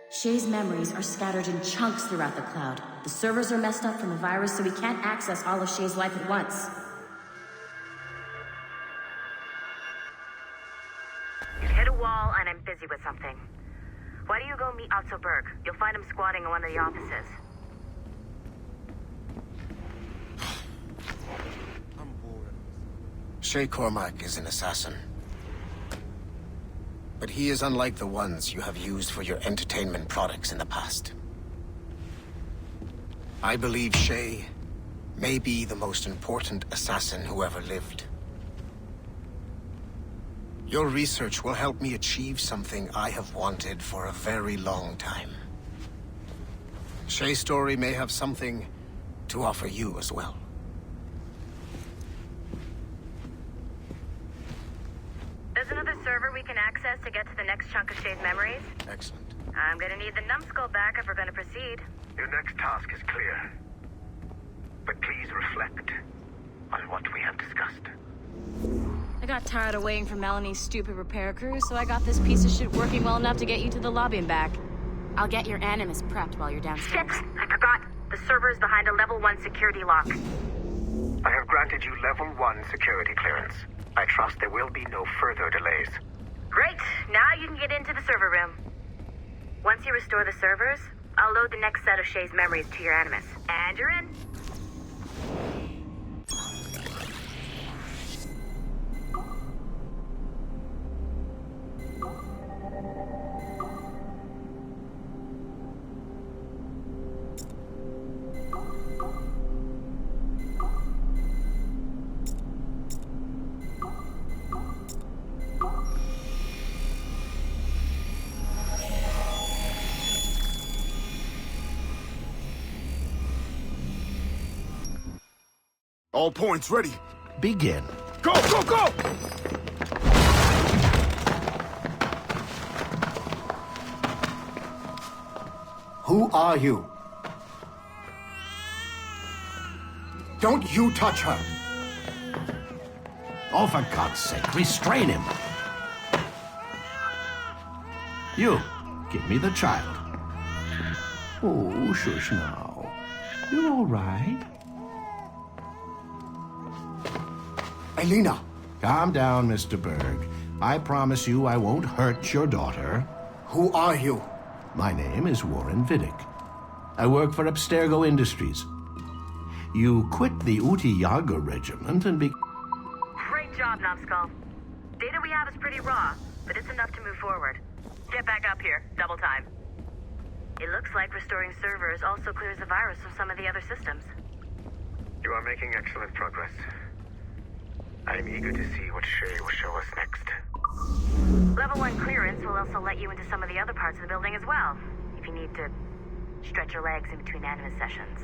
S16: Shay's memories are scattered in chunks throughout the cloud. The servers are messed up from the virus, so we can't access all of Shay's life at once.
S18: You've hit a wall, and I'm busy with something. Why don't you go meet Otto Berg? You'll find him squatting in one of the offices.
S12: Shay Cormac is an assassin. But he is unlike the ones you have used for your entertainment products in the past. I believe Shay may be the most important assassin who ever lived. Your research will help me achieve something I have wanted for a very long time. Shay's story may have something to offer you as well.
S18: There's another server we can access to get to the next chunk of Shay's memories.
S12: Excellent.
S18: I'm gonna need the numbskull back if we're gonna proceed.
S22: Your next task is clear. But please reflect on what we have discussed.
S16: I got tired of waiting for Melanie's stupid repair crew, so I got this piece of shit working well enough to get you to the lobby and back. I'll get your Animus prepped while you're downstairs.
S18: Shit! I forgot. The server is behind a level 1 security lock.
S22: I have granted you level 1 security clearance. I trust there will be no further delays.
S18: Great! Now you can get into the server room. Once you restore the servers, I'll load the next set of Shay's memories to your Animus. And you're in.
S15: All points ready.
S21: Begin.
S15: Go, go, go!
S12: Who are you? Don't you touch her!
S21: Oh, for God's sake, restrain him. You, give me the child. Oh, shush now. You're all right.
S12: Elena!
S21: Calm down, Mr. Berg. I promise you I won't hurt your daughter.
S12: Who are you?
S21: My name is Warren Vidic. I work for Abstergo Industries. You quit the Uti Yaga regiment and
S18: Great job, Numbskull. Data we have is pretty raw, but it's enough to move forward. Get back up here. Double time. It looks like restoring servers also clears the virus from some of the other systems.
S22: You are making excellent progress. I'm eager to see what Shay will show us next.
S18: Level 1 clearance will also let you into some of the other parts of the building as well, if you need to stretch your legs in between Animus sessions.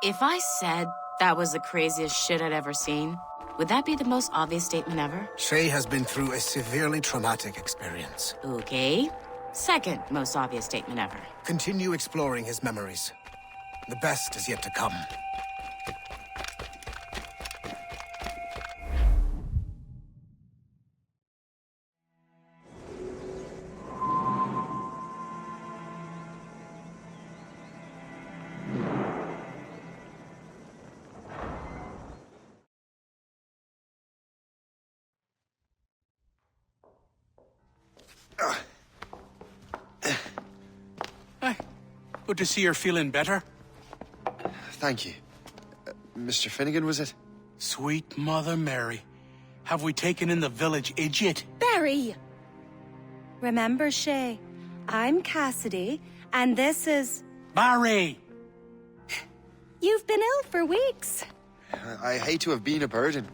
S16: If I said that was the craziest shit I'd ever seen, would that be the most obvious statement ever?
S12: Shay has been through a severely traumatic experience.
S16: Okay. Second most obvious statement ever.
S12: Continue exploring his memories. The best is yet to come.
S21: Good to see you're feeling better.
S7: Thank you. Mr. Finnegan, was it?
S21: Sweet Mother Mary. Have we taken in the village idiot?
S8: Barry! Remember, Shay, I'm Cassidy, and this is...
S21: Barry!
S8: You've been ill for weeks.
S7: I hate to have been a burden.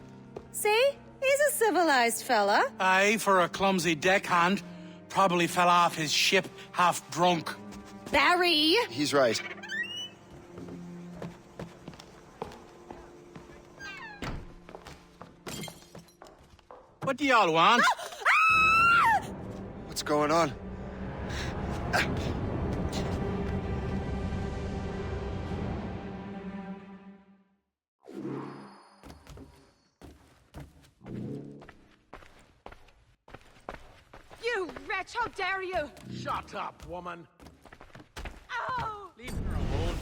S8: See? He's a civilized fella.
S21: Aye, for a clumsy deckhand. Probably fell off his ship half drunk.
S8: Barry!
S7: He's right.
S21: What do y'all want?
S7: What's going on?
S13: You wretch, how dare you!
S21: Shut up, woman.
S13: Ow!
S21: Leave her alone.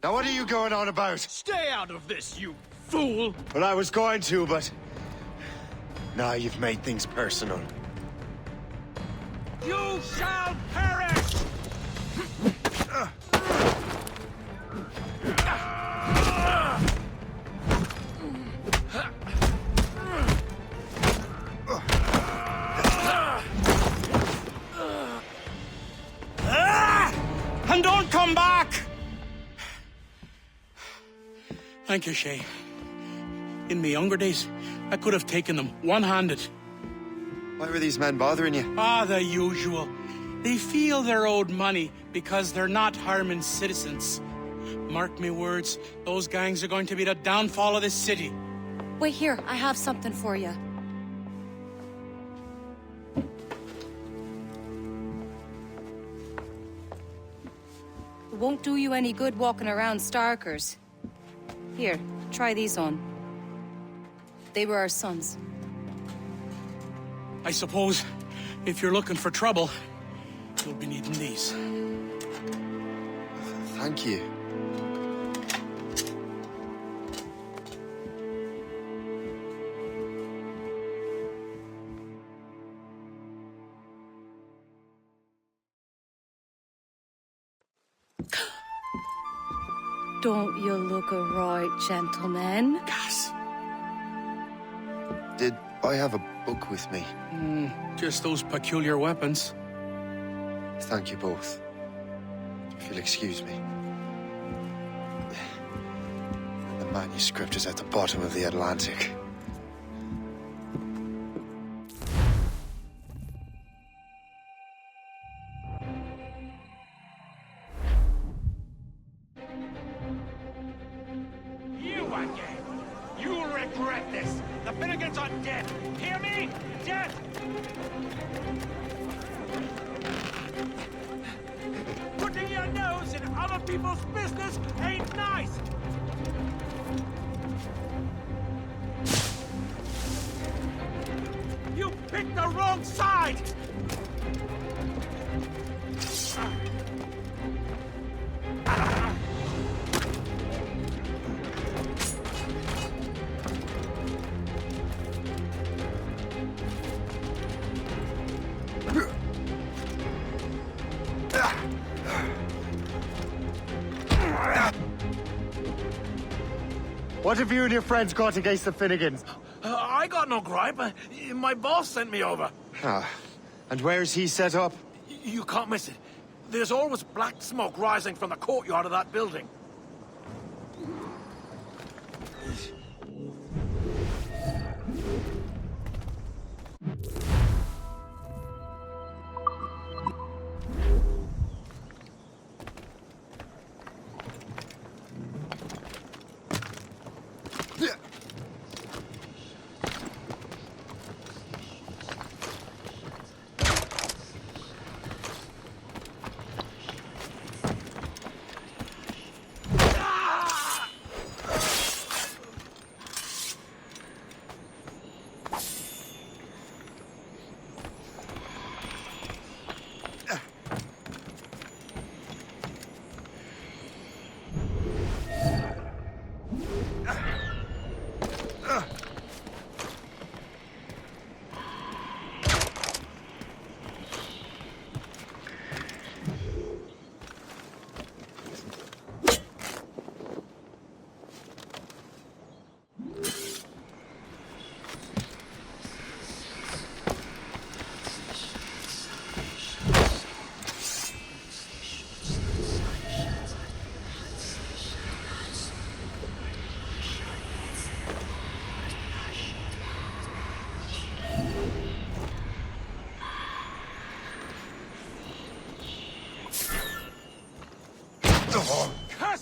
S7: Now what are you going on about?
S21: Stay out of this, you fool!
S7: Well, I was going to, but... Now you've made things personal.
S21: You shall perish! And don't come back! Thank you, Shay. In my younger days, I could have taken them one-handed.
S7: Why were these men bothering you?
S21: Ah, the usual. They feel they're owed money because they're not harming citizens. Mark me words, those gangs are going to be the downfall of this city.
S8: Wait here, I have something for you. It won't do you any good walking around Starkers. Here, try these on. They were our sons.
S21: I suppose, if you're looking for trouble, you'll be needing these.
S7: Thank you.
S8: Don't you look a right gentleman?
S21: Gas.
S7: Did I have a book with me?
S21: Just those peculiar weapons.
S7: Thank you both. If you'll excuse me. The manuscript is at the bottom of the Atlantic.
S21: You again! You'll regret this! The Finnegans are dead! Hear me? Dead! Putting your nose in other people's business ain't nice! You picked the wrong side!
S7: What have you and your friends got against the Finnegans?
S21: I got no gripe. My boss sent me over.
S7: Ah, and where's he set up?
S21: You can't miss it. There's always black smoke rising from the courtyard of that building.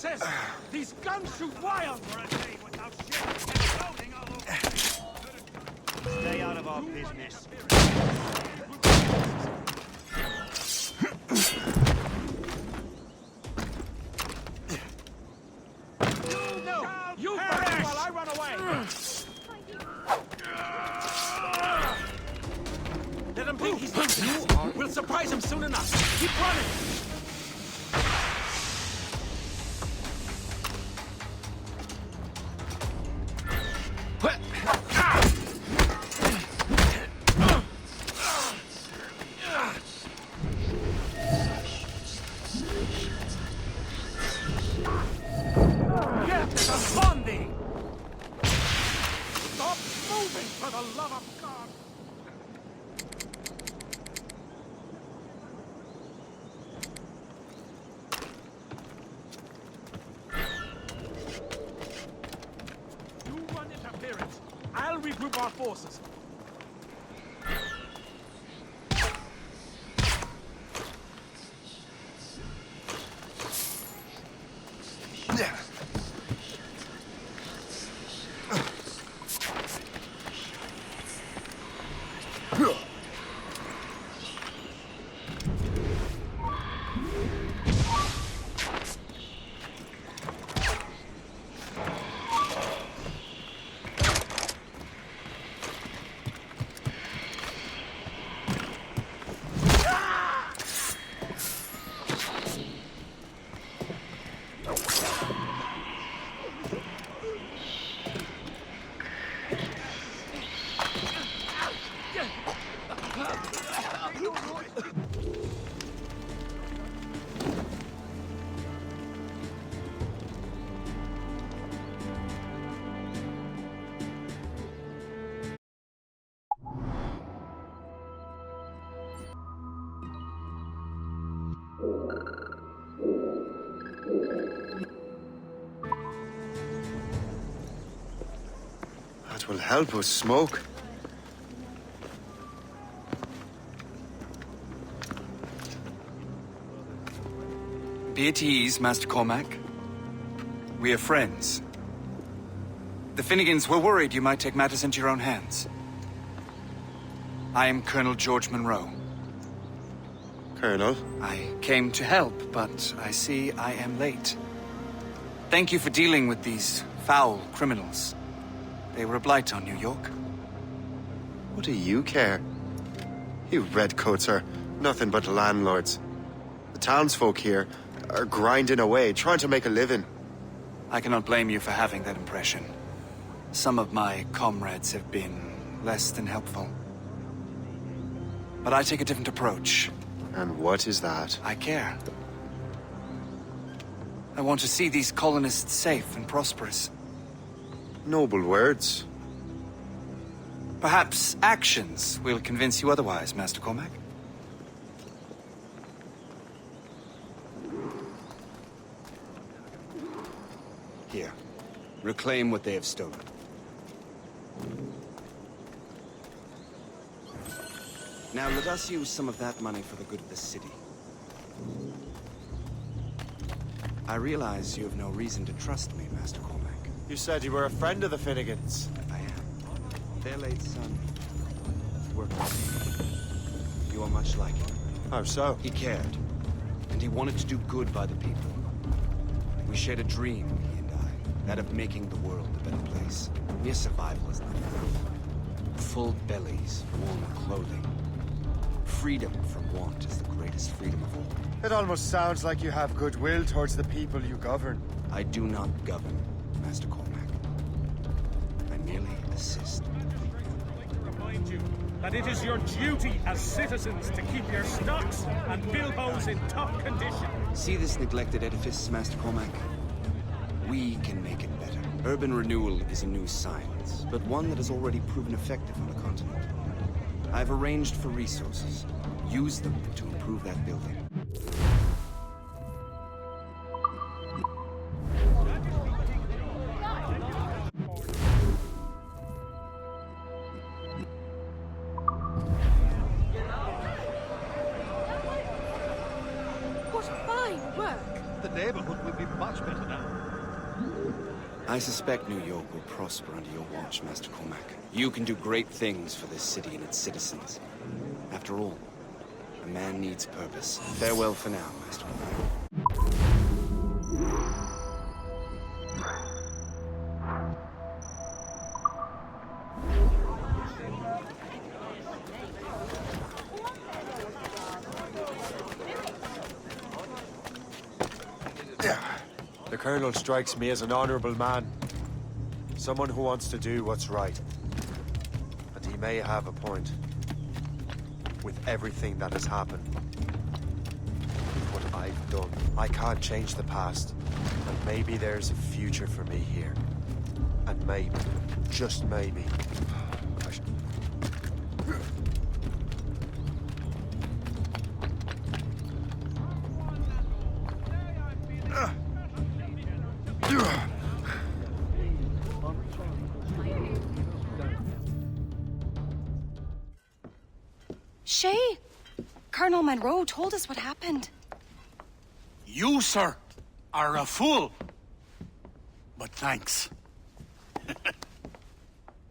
S20: says! These guns shoot wild! Stay out of our business. No! You first while I run away! Let him think he's not. We'll surprise him soon enough. Keep running! I'll regroup our forces.
S17: That will help us smoke.
S2: Be at ease, Master Cormac. We are friends. The Finnegans were worried you might take matters into your own hands. I am Colonel George Monroe.
S17: Colonel?
S2: I came to help, but I see I am late. Thank you for dealing with these foul criminals. They were a blight on New York.
S17: What do you care? You redcoats are nothing but landlords. The townsfolk here are grinding away, trying to make a living.
S2: I cannot blame you for having that impression. Some of my comrades have been less than helpful. But I take a different approach.
S17: And what is that?
S2: I care. I want to see these colonists safe and prosperous.
S17: Noble words.
S2: Perhaps actions will convince you otherwise, Master Cormac.
S6: Here. Reclaim what they have stolen. Now let us use some of that money for the good of the city. I realize you have no reason to trust me, Master Cormac.
S17: You said you were a friend of the Finnegans.
S6: I am. Their late son worked with me. You are much like him.
S17: How so?
S6: He cared, and he wanted to do good by the people. We shared a dream, he and I, that of making the world a better place. Mere survival is not enough. Full bellies, warm clothing. Freedom from want is the greatest freedom of all.
S17: It almost sounds like you have goodwill towards the people you govern.
S6: I do not govern, Master Cormac. I merely assist.
S20: Remind you that it is your duty as citizens to keep your stocks and bilboes in top condition.
S6: See this neglected edifice, Master Cormac? We can make it better. Urban renewal is a new science, but one that has already proven effective on the continent. I've arranged for resources. Use them to improve that building.
S13: What fine work!
S20: the neighborhood will be much better now.
S6: I suspect New York will prosper under your watch, Master Cormac. You can do great things for this city and its citizens. After all, a man needs purpose. Farewell for now, Master Cormac.
S7: The Colonel strikes me as an honorable man. Someone who wants to do what's right. And he may have a point. With everything that has happened. With what I've done. I can't change the past. And maybe there's a future for me here. And maybe, just maybe, I should...
S8: Shay! Colonel Monroe told us what happened.
S21: You, sir, are a fool. But thanks.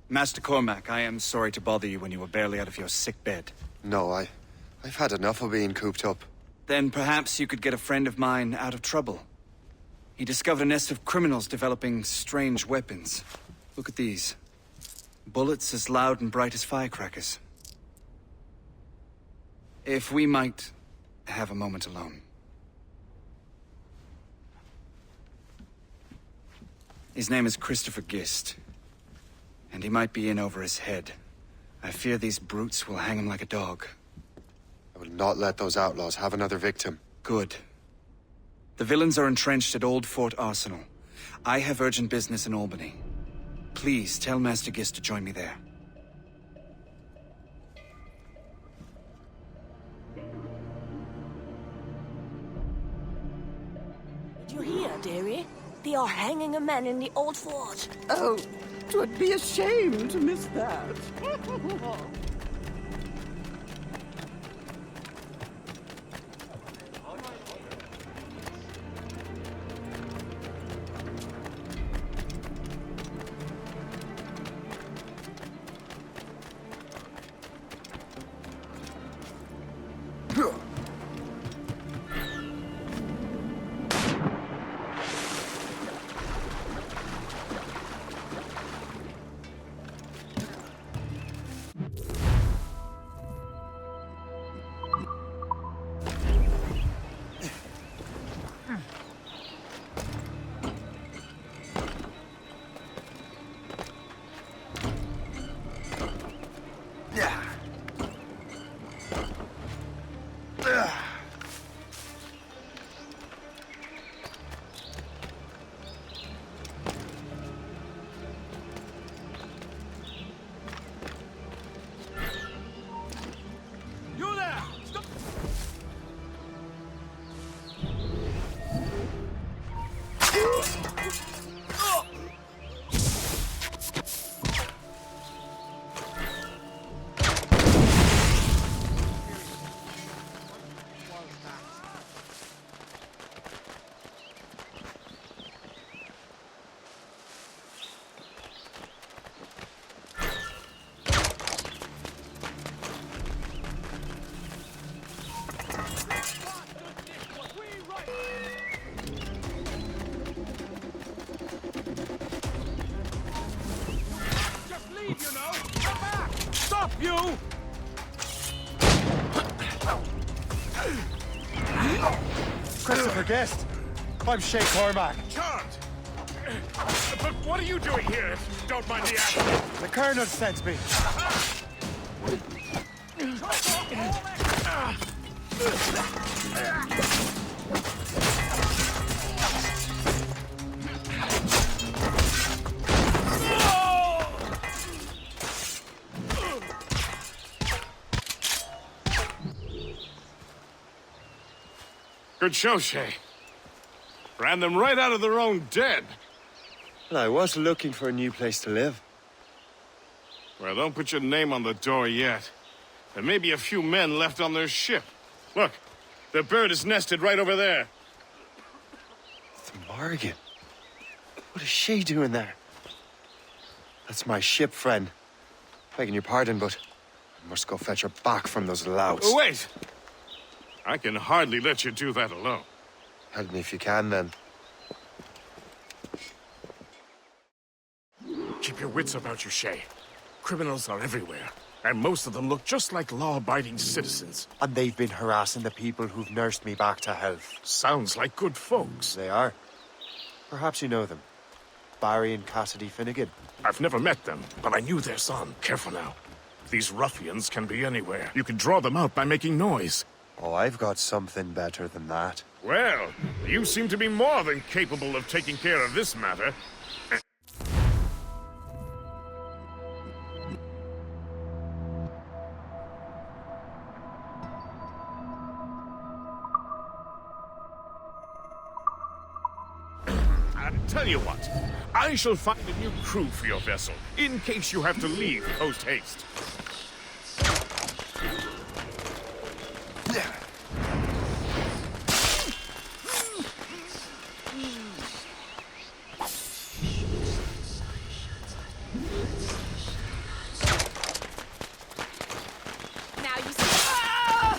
S2: Master Cormac, I am sorry to bother you when you were barely out of your sick bed.
S17: No, I've had enough of being cooped up.
S2: Then perhaps you could get a friend of mine out of trouble. He discovered a nest of criminals developing strange weapons. Look at these. Bullets as loud and bright as firecrackers. If we might have a moment alone. His name is Christopher Gist. And he might be in over his head. I fear these brutes will hang him like a dog.
S17: I will not let those outlaws have another victim.
S2: Good. The villains are entrenched at Old Fort Arsenal. I have urgent business in Albany. Please tell Master Gist to join me there.
S11: Did you hear, dearie? They are hanging a man in the old fort.
S19: Oh, 'twould be a shame to miss that.
S21: You!
S7: Christopher Guest! I'm Shay Cormac.
S21: Can't! But what are you doing here, if you don't mind the asking?
S7: The Colonel sent me.
S21: Good show, Shay. Ran them right out of their own den.
S7: Well, I was looking for a new place to live.
S21: Well, don't put your name on the door yet. There may be a few men left on their ship. Look, the bird is nested right over there.
S17: Morgan. What is she doing there? That's my ship, friend. Begging your pardon, but I must go fetch her back from those louts.
S10: Oh, wait! I can hardly let you do that alone.
S17: Help me if you can, then.
S10: Keep your wits about you, Shay. Criminals are everywhere, and most of them look just like law-abiding citizens.
S17: And they've been harassing the people who've nursed me back to health.
S10: Sounds like good folks.
S17: They are. Perhaps you know them. Barry and Cassidy Finnegan.
S10: I've never met them, but I knew their son. Careful now. These ruffians can be anywhere. You can draw them out by making noise.
S17: Oh, I've got something better than that.
S10: Well, you seem to be more than capable of taking care of this matter. Tell you what, I shall find a new crew for your vessel, in case you have to leave post-haste.
S13: Now you see. Ah!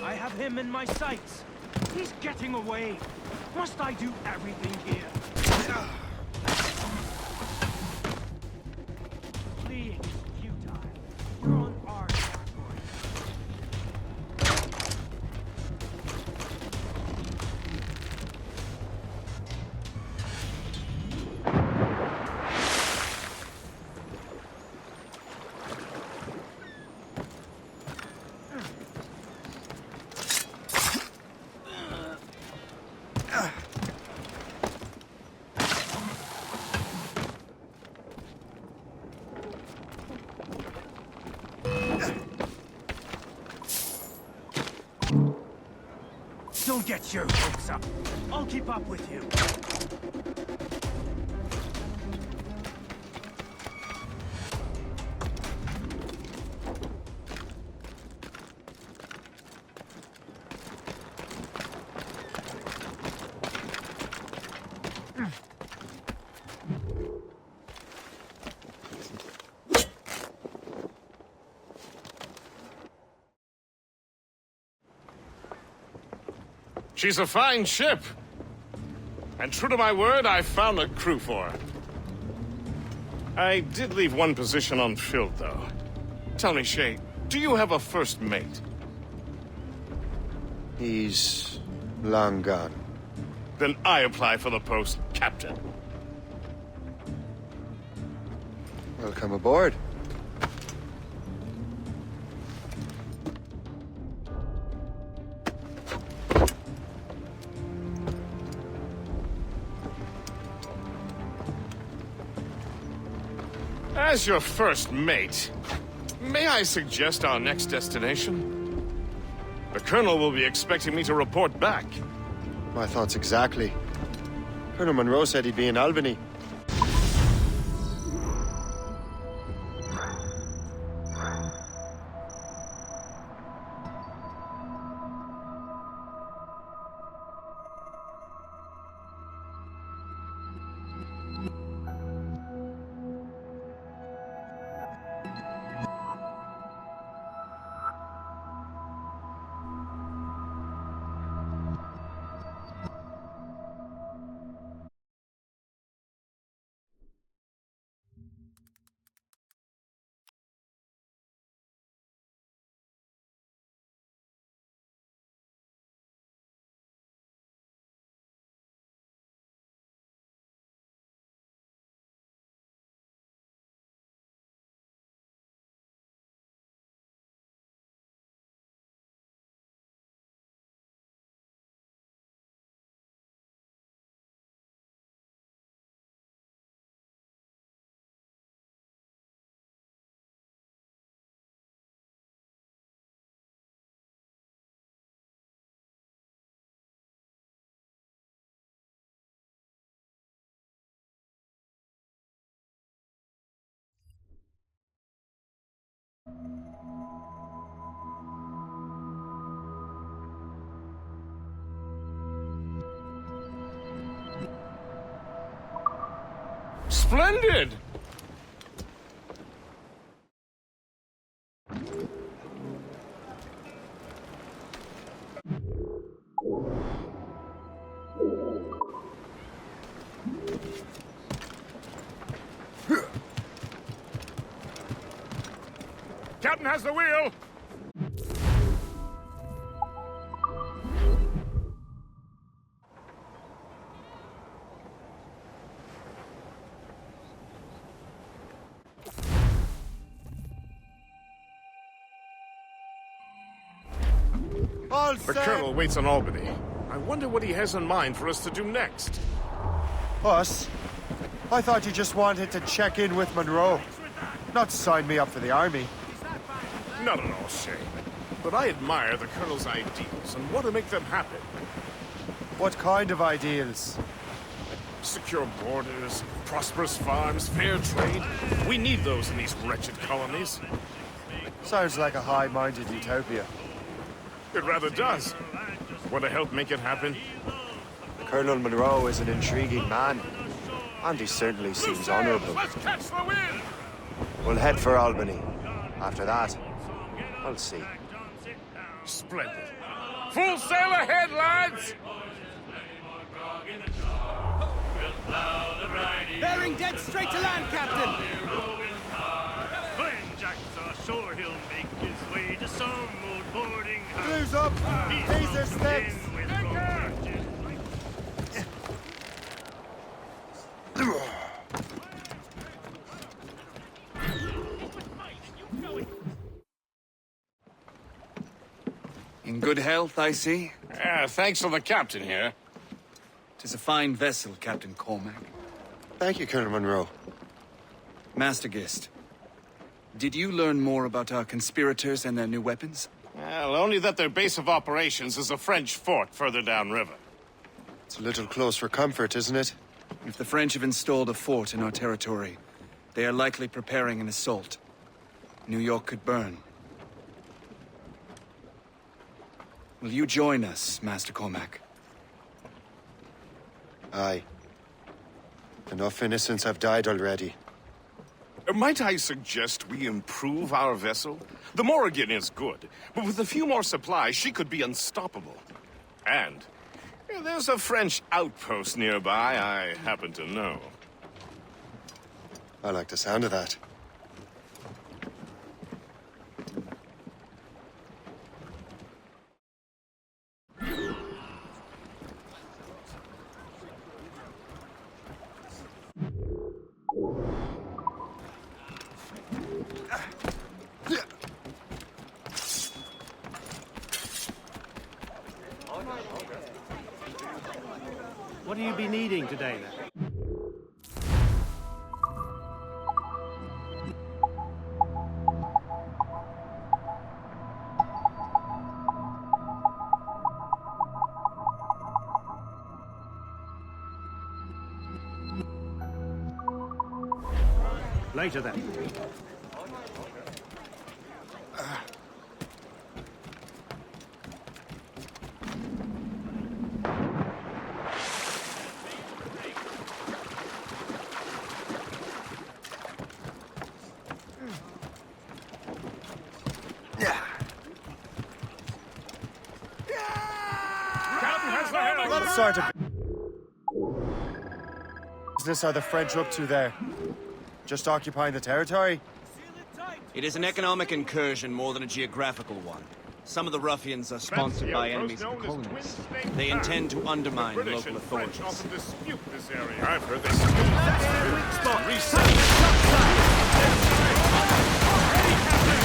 S14: I have him in my sights. He's getting away. Must I do everything here? Fleeing is futile. You're on our territory. Don't get your hopes up. I'll keep up with you.
S10: She's a fine ship. And true to my word, I found a crew for her. I did leave one position unfilled, though. Tell me, Shay, Do you have a first mate?
S17: He's long gone.
S10: Then I apply for the post, Captain.
S17: Welcome aboard.
S10: As your first mate, may I suggest our next destination? The Colonel will be expecting me to report back.
S17: My thoughts exactly. Colonel Monroe said he'd be in Albany.
S10: Splendid! Captain has the wheel! The Colonel waits on Albany. I wonder what he has in mind for us to do next.
S7: Us? I thought you just wanted to check in with Monroe. Not sign me up for the army.
S10: Not at all, Shay. But I admire the Colonel's ideals and want to make them happen.
S7: What kind of ideals?
S10: Secure borders, prosperous farms, fair trade. We need those in these wretched colonies.
S7: Sounds like a high-minded utopia.
S10: It rather does. Want to help make it happen?
S7: Colonel Monroe is an intriguing man. And he certainly seems honorable.
S10: Let's catch the wind!
S7: We'll head for Albany. After that, I'll see.
S10: Splendid. Full sail ahead, lads!
S14: Bearing dead straight to land, Captain!
S4: When Jack's ashore, he'll make his way to some old boarding house.
S7: Blues up! These are sticks!
S2: In good health, I see.
S10: Thanks to the captain here.
S2: 'Tis a fine vessel, Captain Cormac.
S17: Thank you, Colonel Monroe.
S2: Master Gist, did you learn more about our conspirators and their new weapons?
S10: Well, only that their base of operations is a French fort further downriver.
S17: It's a little close for comfort, isn't it?
S2: If the French have installed a fort in our territory, they are likely preparing an assault. New York could burn. Will you join us, Master Cormac?
S17: Aye. Enough innocents have died already.
S10: Might I suggest we improve our vessel? The Morrigan is good, but with a few more supplies, she could be unstoppable. And there's a French outpost nearby I happen to know.
S17: I like the sound of that.
S20: What do you be needing today, then? Later, then.
S7: What sort of business are the French up to there? Just occupying the territory?
S6: It is an economic incursion more than a geographical one. Some of the ruffians are sponsored by enemies of the colonists. They intend to undermine local authorities.
S10: Often dispute this area. I've heard this.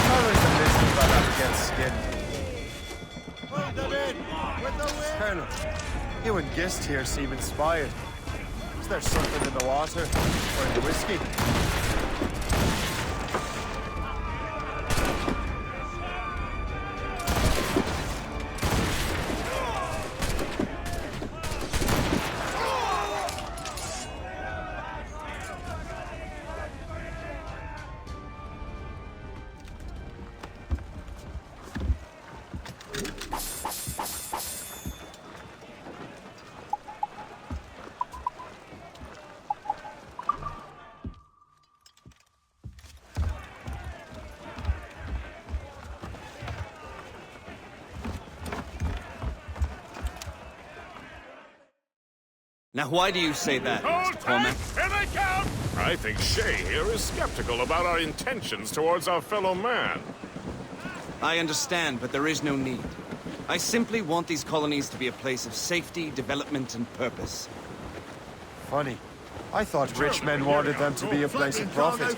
S7: Colors and business right up against skin. Colonel, you and Gist here seem inspired. Is there something in the water? Or in the whiskey?
S6: Now, why do you say that, Mr. Cormac?
S10: Here they come! I think Shay here is skeptical about our intentions towards our fellow man.
S6: I understand, but there is no need. I simply want these colonies to be a place of safety, development, and purpose.
S7: Funny. I thought rich men wanted them to be a place of profit.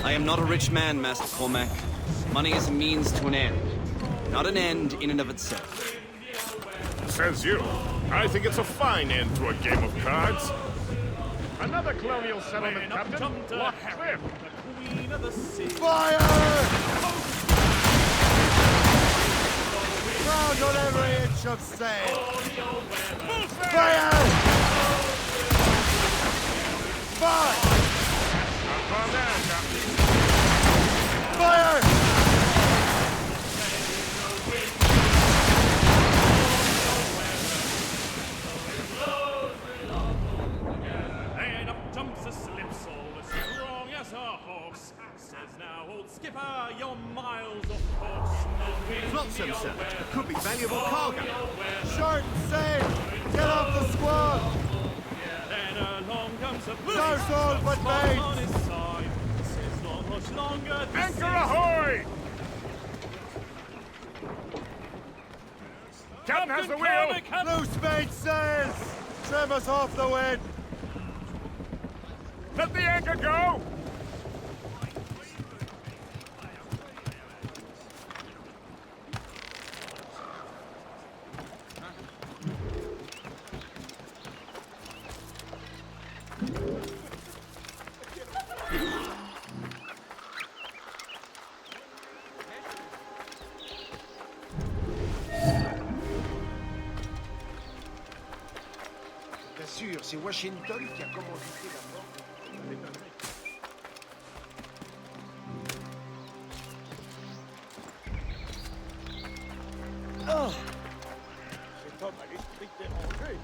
S6: I am not a rich man, Master Cormac. Money is a means to an end, not an end in and of itself.
S10: Says you. I think it's a fine end to a game of cards. Another colonial settlement, Captain. What cliff?
S7: Fire! Round on every inch of sail. Fire! Fire! Fire!
S4: Skipper, you're miles off course.
S20: Flotsam, sir. Could be valuable cargo.
S7: Short sail! Get off the squad!
S4: Then along comes a bully.
S7: No soul but mates!
S4: On his side. Says not much longer.
S10: Anchor ahoy! Captain has the wheel!
S7: Loose mate sails! Trim us off the wind!
S10: Let the anchor go!
S12: C'est Washington qui a commandité la mort.
S4: Oh. Cet homme a l'esprit dérangé.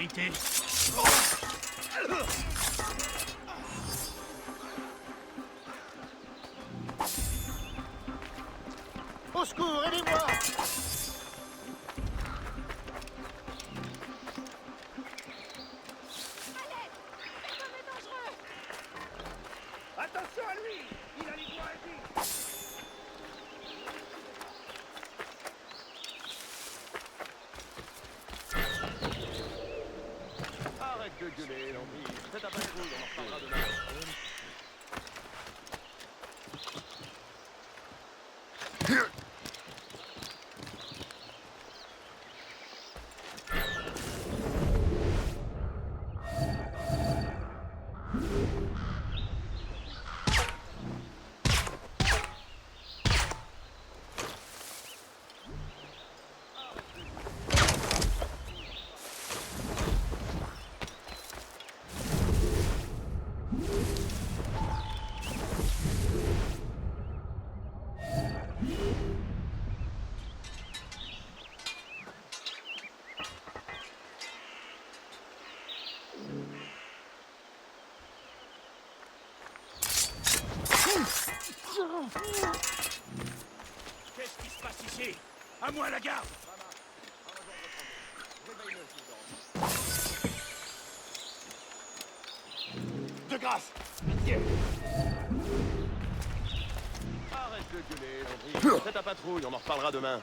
S4: vérité.
S1: Au secours, aidez-moi!
S4: Attention à lui! Il a les doigts agis!
S20: Arrête de gueuler, Nobis. Fais ta patrouille, on en reparlera demain.
S4: Qu'est-ce qui se passe ici? À moi la garde! De grâce! Pitié!
S20: Arrête de gueuler, Nobis. Fais ta patrouille, on en reparlera demain.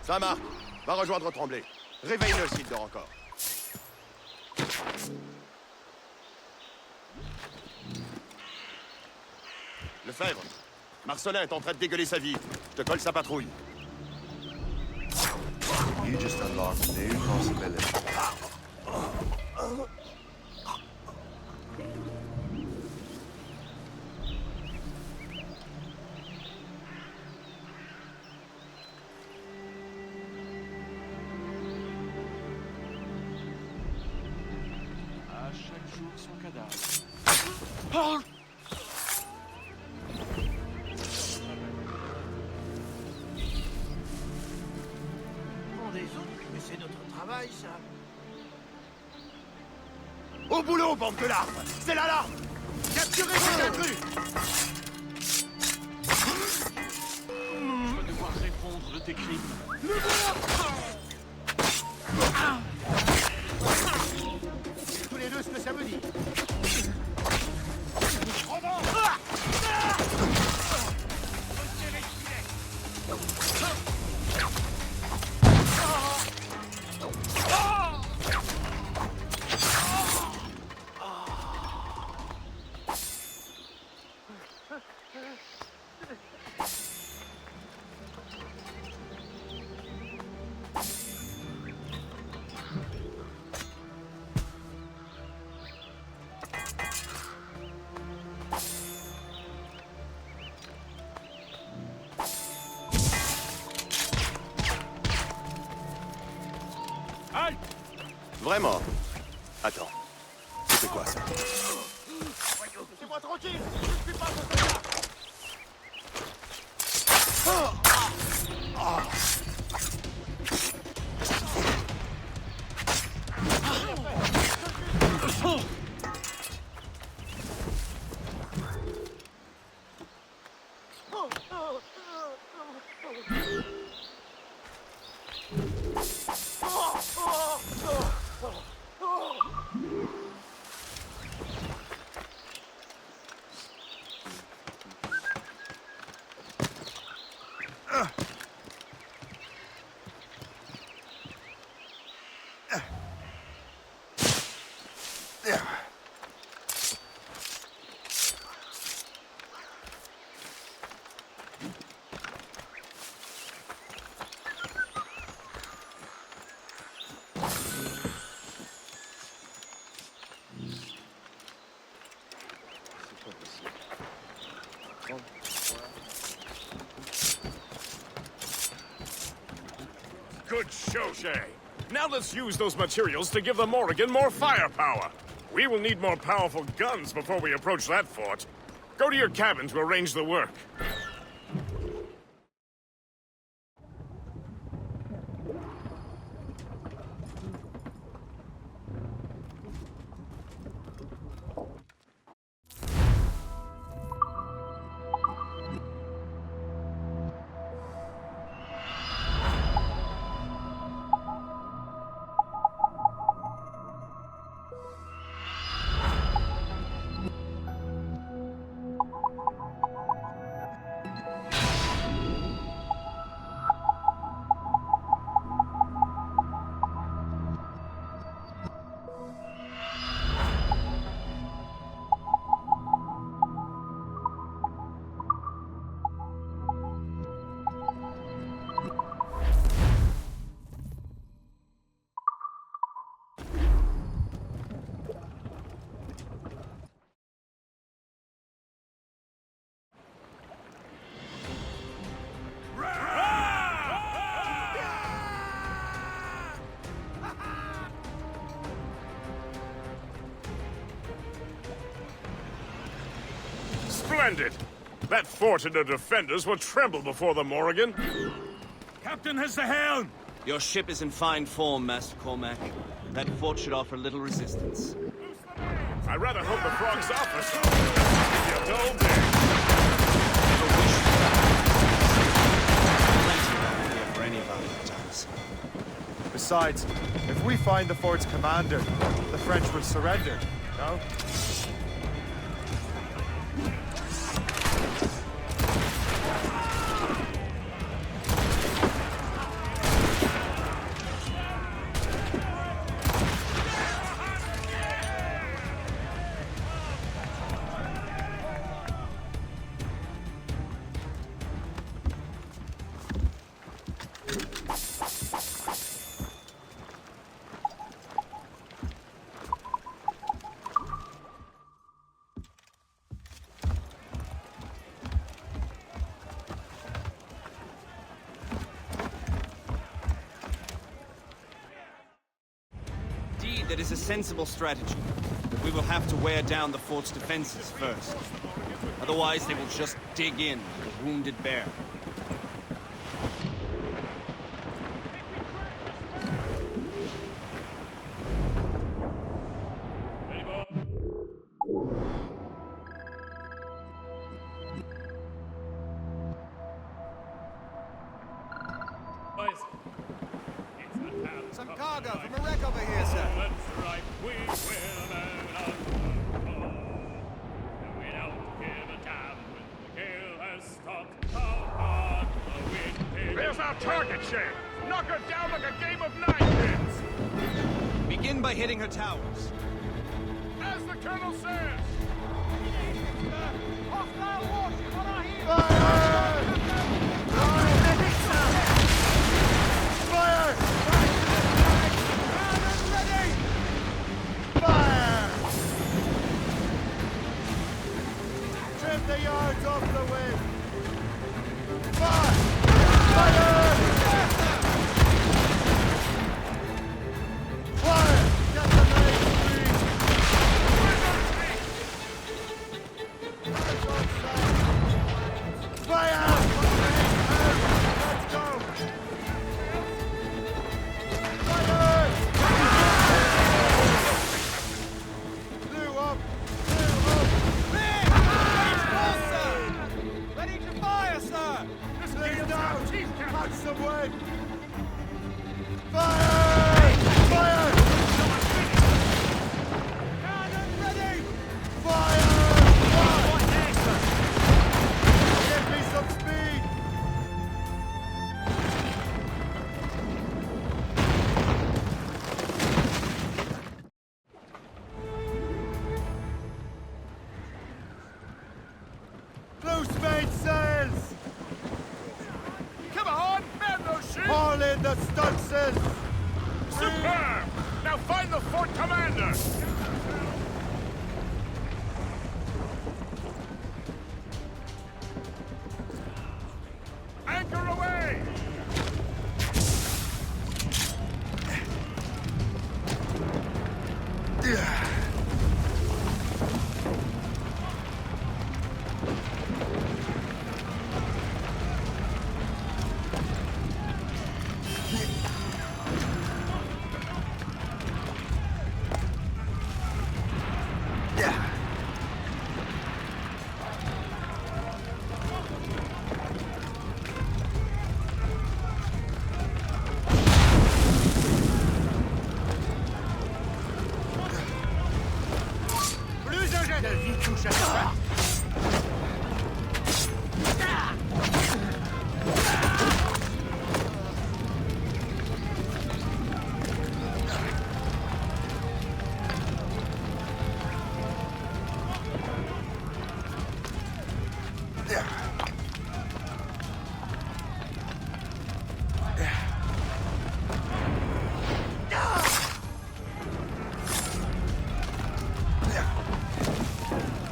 S20: Ça marche. Va rejoindre Tremblay. Réveille-le s'il dort encore. Lefebvre, Marcelin est en train de dégueuler sa vie. Je te colle sa patrouille.
S7: You just unlocked a new possibility.
S14: À chaque jour son cadavre.
S1: Rendez-vous, mais c'est notre travail, ça.
S20: Au boulot, bande de larves! C'est l'alarme! Capturez ces intrus!
S14: Je vais devoir répondre de tes crimes.
S1: Tous les deux ce que ça veut dire.
S20: Vraiment? Attends. C'est quoi ça?
S1: Laissez-moi tranquille! Je suis pas contre ça!
S10: Good show, Shay. Now let's use those materials to give the Morrigan more firepower. We will need more powerful guns before we approach that fort. Go to your cabin to arrange the work. Splendid! That fort and the defenders will tremble before the Morrigan.
S14: Captain has the helm!
S6: Your ship is in fine form, Master Cormac. That fort should offer little resistance.
S10: I rather hope the frogs offer something. Give you a dull day.
S6: For any of our times.
S7: Besides, if we find the fort's commander, the French will surrender, no?
S6: That is a sensible strategy, but we will have to wear down the fort's defenses first. Otherwise, they will just dig in like a wounded bear.
S1: Some cargo from a wreck over here, sir.
S4: That's right, we will man on we don't give a damn when the gale has stopped. How hard the wind is.
S10: There's our target, Shay. Knock her down like a game of ninepins.
S6: Begin by hitting her towers.
S10: As the colonel says.
S1: Hostile warship on our heels!
S7: Fire! Trim the yards off the wind! Fire! Fire! Fire! Get the main free! Fire! Let's go! Fire! Blew up!
S1: Ready to fire, sir!
S7: Lay down! Catch some wind! Fire! Fire!
S1: Cannon ready!
S7: Fire! Give me some speed! Loose main sails!
S10: Come on, man those ships!
S7: Haul in the stunsails!
S10: Superb! Now find the fort commander! Anchor away!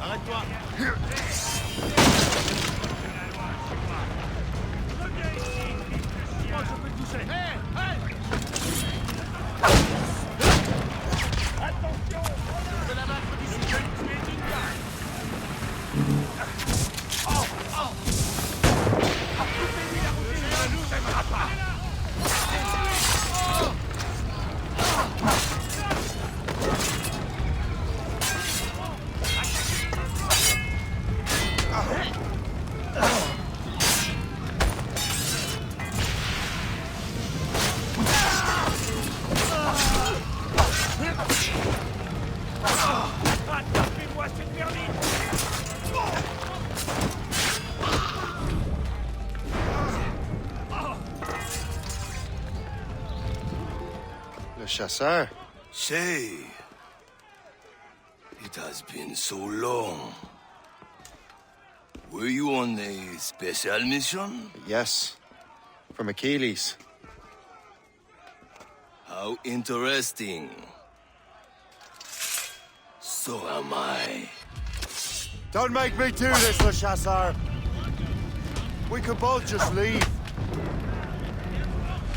S1: Arrête-toi!
S17: Le chasseur.
S3: Say, it has been so long. Were you on a special mission?
S17: Yes. From Achilles.
S3: How interesting. So am I.
S17: Don't make me do this, Le Chasseur. We could both just leave.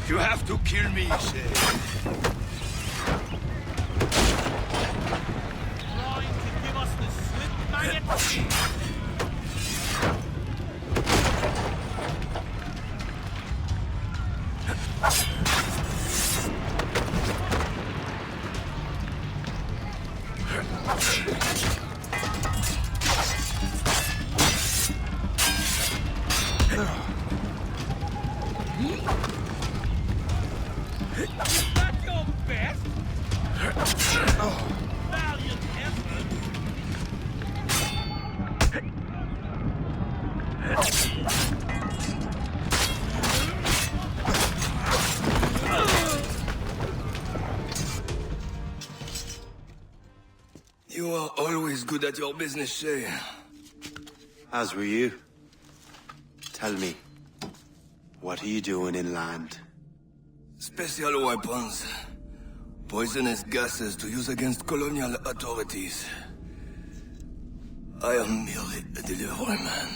S3: You have to kill me, Shay.
S1: Trying to give us the slip, maggot?
S3: You are always good at your business, Shay.
S17: As were you. Tell me, what are you doing inland?
S3: Special weapons. Poisonous gases to use against colonial authorities. I am merely a delivery man.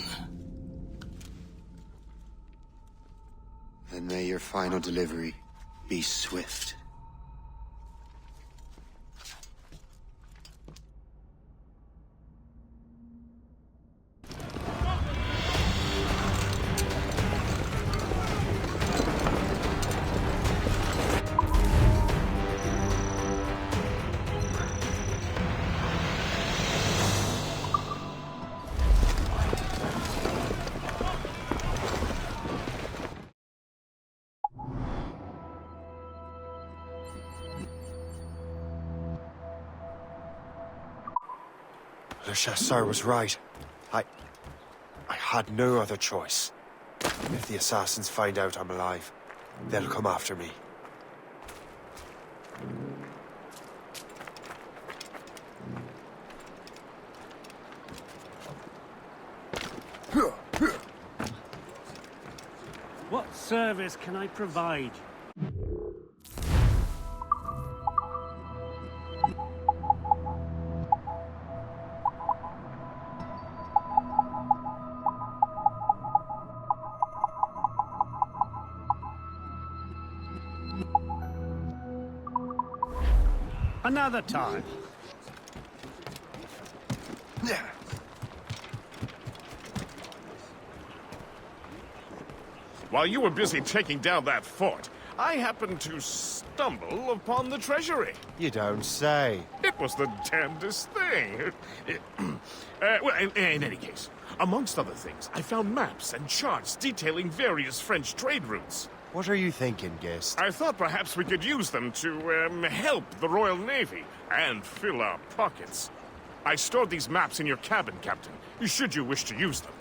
S17: Then may your final delivery be swift. Le Chasseur was right. I had no other choice. If the assassins find out I'm alive, they'll come after me.
S20: What service can I provide? Another time.
S10: While you were busy taking down that fort, I happened to stumble upon the treasury.
S17: You don't say.
S10: It was the damnedest thing. Well, in any case, amongst other things, I found maps and charts detailing various French trade routes.
S17: What are you thinking, Gist?
S10: I thought perhaps we could use them to, help the Royal Navy and fill our pockets. I stored these maps in your cabin, Captain, should you wish to use them.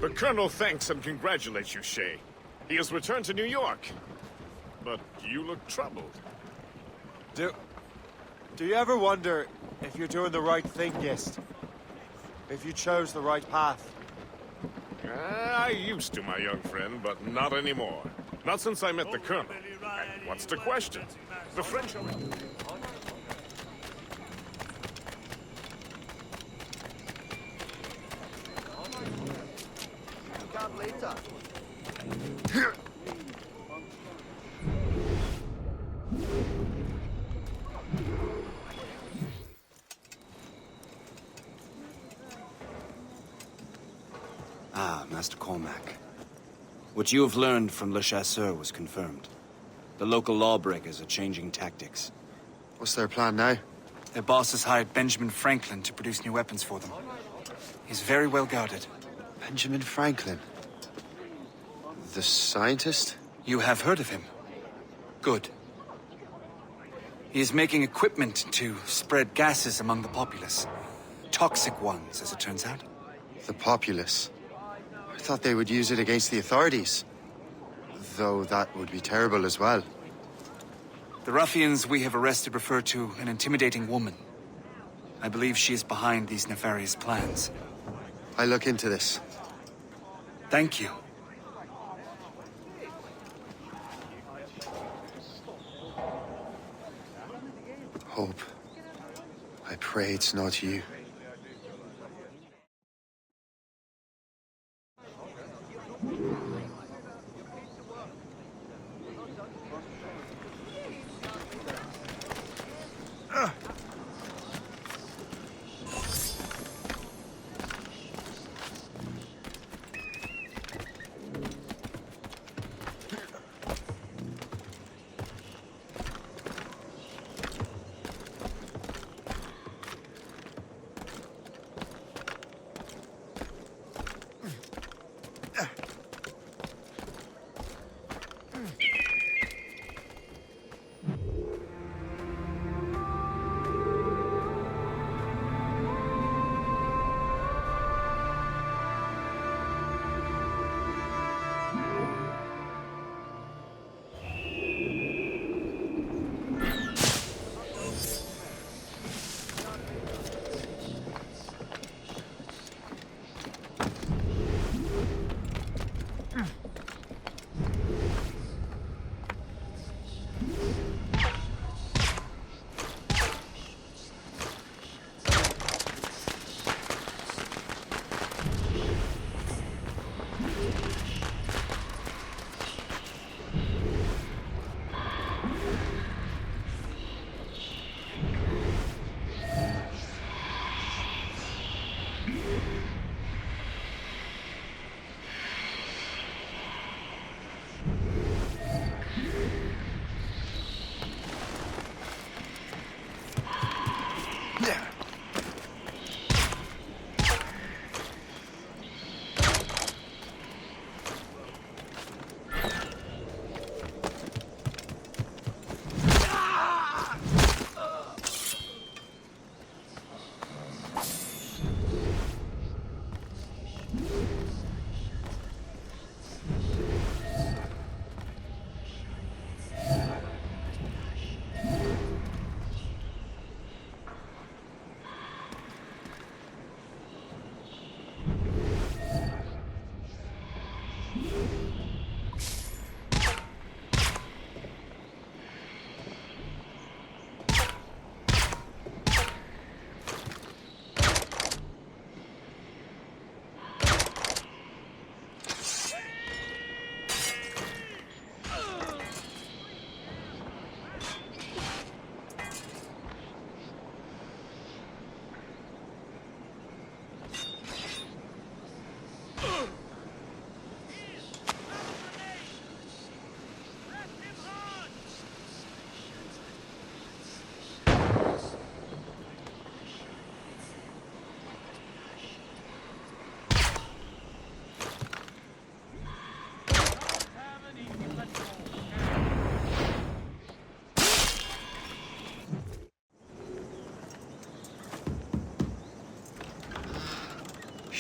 S10: The Colonel thanks and congratulates you, Shay. He has returned to New York. But you look troubled.
S7: Do you ever wonder if you're doing the right thing, Gist? If you chose the right path?
S10: I used to, my young friend, but not anymore. Not since I met the Colonel. And what's the question? The French are...
S1: Later.
S6: Ah, Master Cormac. What you have learned from Le Chasseur was confirmed. The local lawbreakers are changing tactics.
S17: What's their plan now?
S2: Their boss has hired Benjamin Franklin to produce new weapons for them. He's very well guarded.
S17: Benjamin Franklin? The scientist?
S2: You have heard of him? Good. He is making equipment to spread gases among the populace. Toxic ones, as it turns out.
S17: The populace? I thought they would use it against the authorities. Though that would be terrible as well.
S2: The ruffians we have arrested refer to an intimidating woman. I believe she is behind these nefarious plans.
S17: I'll look into this.
S2: Thank you.
S17: Hope. I pray it's not you.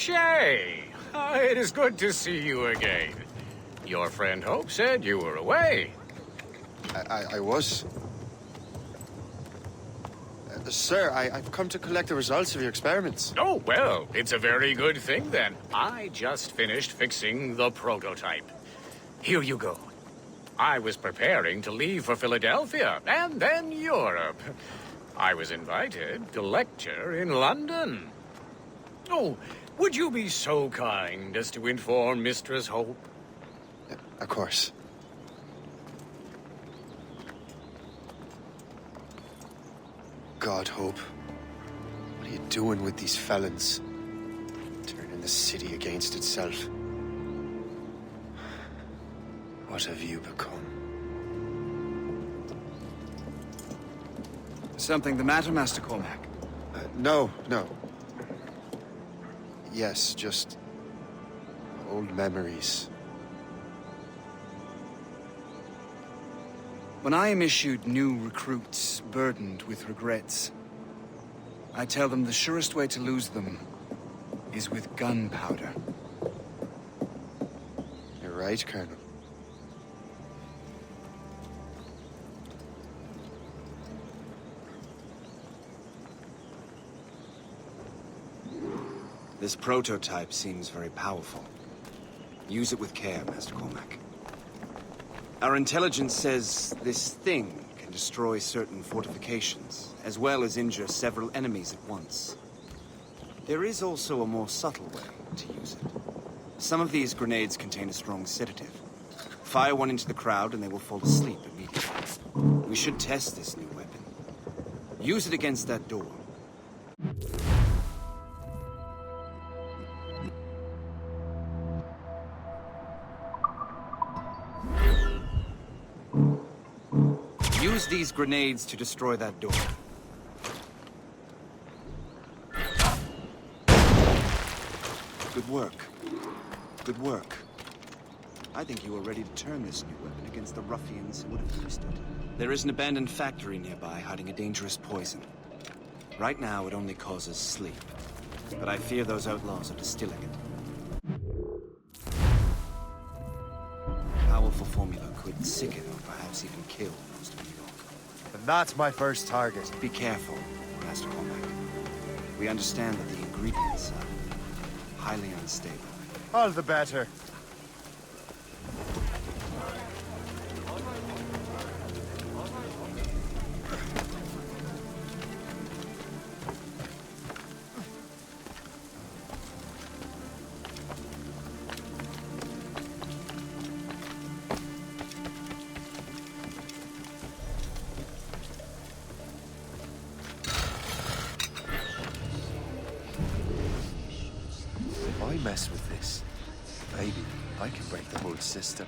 S10: Shay!
S5: It is good to see you again. Your friend Hope said you were away.
S17: I was. Sir, I've come to collect the results of your experiments.
S5: Oh, well, it's a very good thing then. I just finished fixing the prototype. Here you go. I was preparing to leave for Philadelphia, and then Europe. I was invited to lecture in London. Oh, would you be so kind as to inform Mistress Hope?
S17: Of course. God, Hope. What are you doing with these felons? Turning the city against itself. What have you become?
S2: Something the matter, Master Cormac?
S17: No. Yes, just old memories.
S2: When I am issued new recruits burdened with regrets, I tell them the surest way to lose them is with gunpowder.
S17: You're right, Colonel.
S6: This prototype seems very powerful. Use it with care, Master Cormac. Our intelligence says this thing can destroy certain fortifications, as well as injure several enemies at once. There is also a more subtle way to use it. Some of these grenades contain a strong sedative. Fire one into the crowd and they will fall asleep immediately. We should test this new weapon. Use it against that door. Use these grenades to destroy that door. Good work. Good work. I think you are ready to turn this new weapon against the ruffians who would have used it. There is an abandoned factory nearby hiding a dangerous poison. Right now, it only causes sleep. But I fear those outlaws are distilling it. Powerful formula could sicken or perhaps even kill most of New York.
S7: And that's my first target.
S6: Be careful, Master Cormac. We understand that the ingredients are highly unstable.
S7: All the better. If I mess with this, maybe I can break the whole system.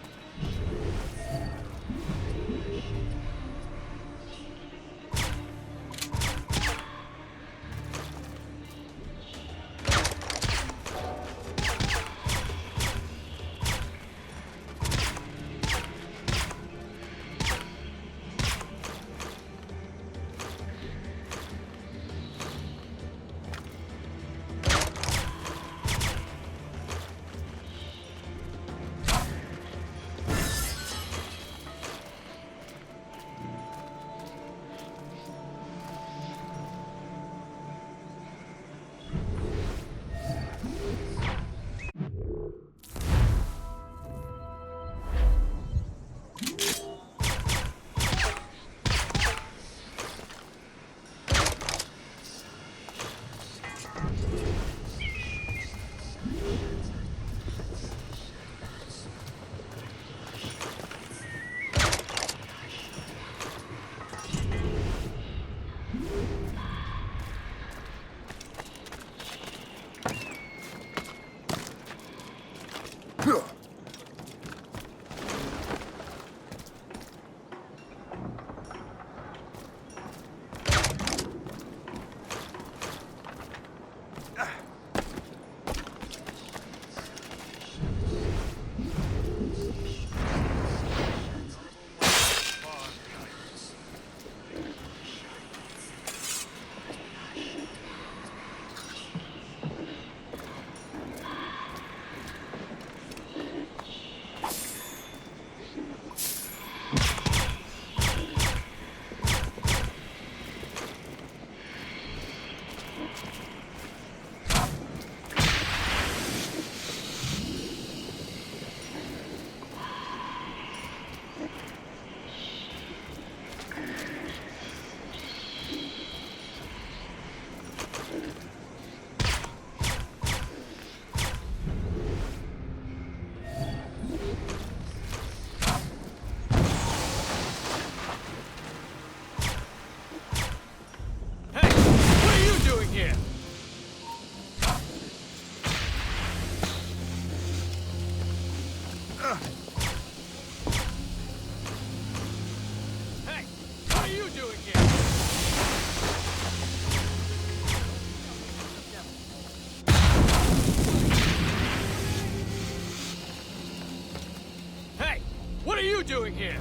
S9: you doing here?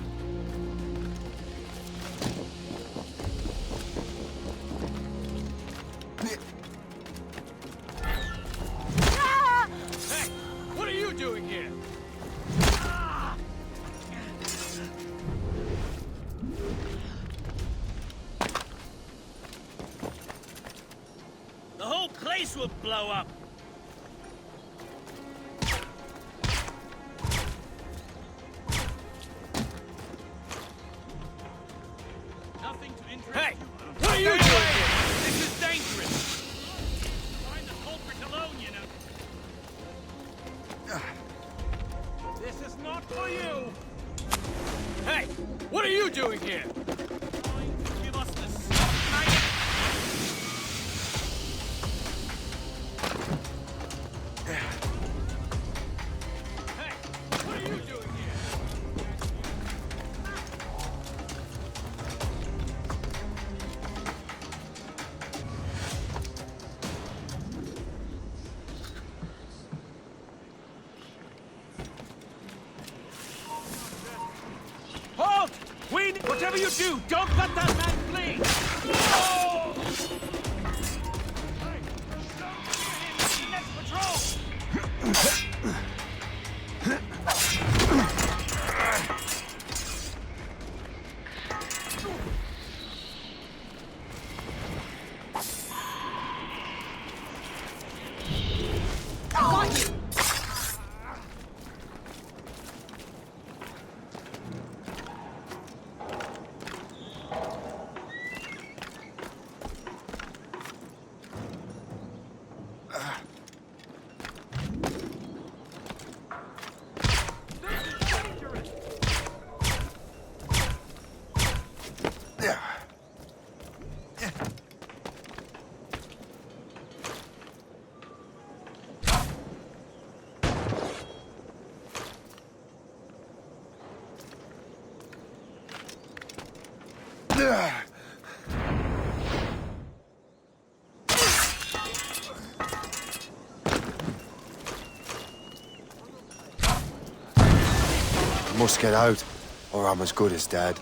S9: Hey, what are you doing here?
S4: The whole place will blow up. Nothing to interest
S9: Hey,
S4: you.
S9: what are you doing here? This is dangerous.
S4: Find the culprit alone, you know.
S9: This is not for you. Hey, what are you doing here?
S4: Give us the night.
S9: Hey, what are you doing here?
S14: Halt! Whatever you do, don't let that man flee! Oh!
S4: Next patrol.
S7: Must get out, or I'm as good as dead.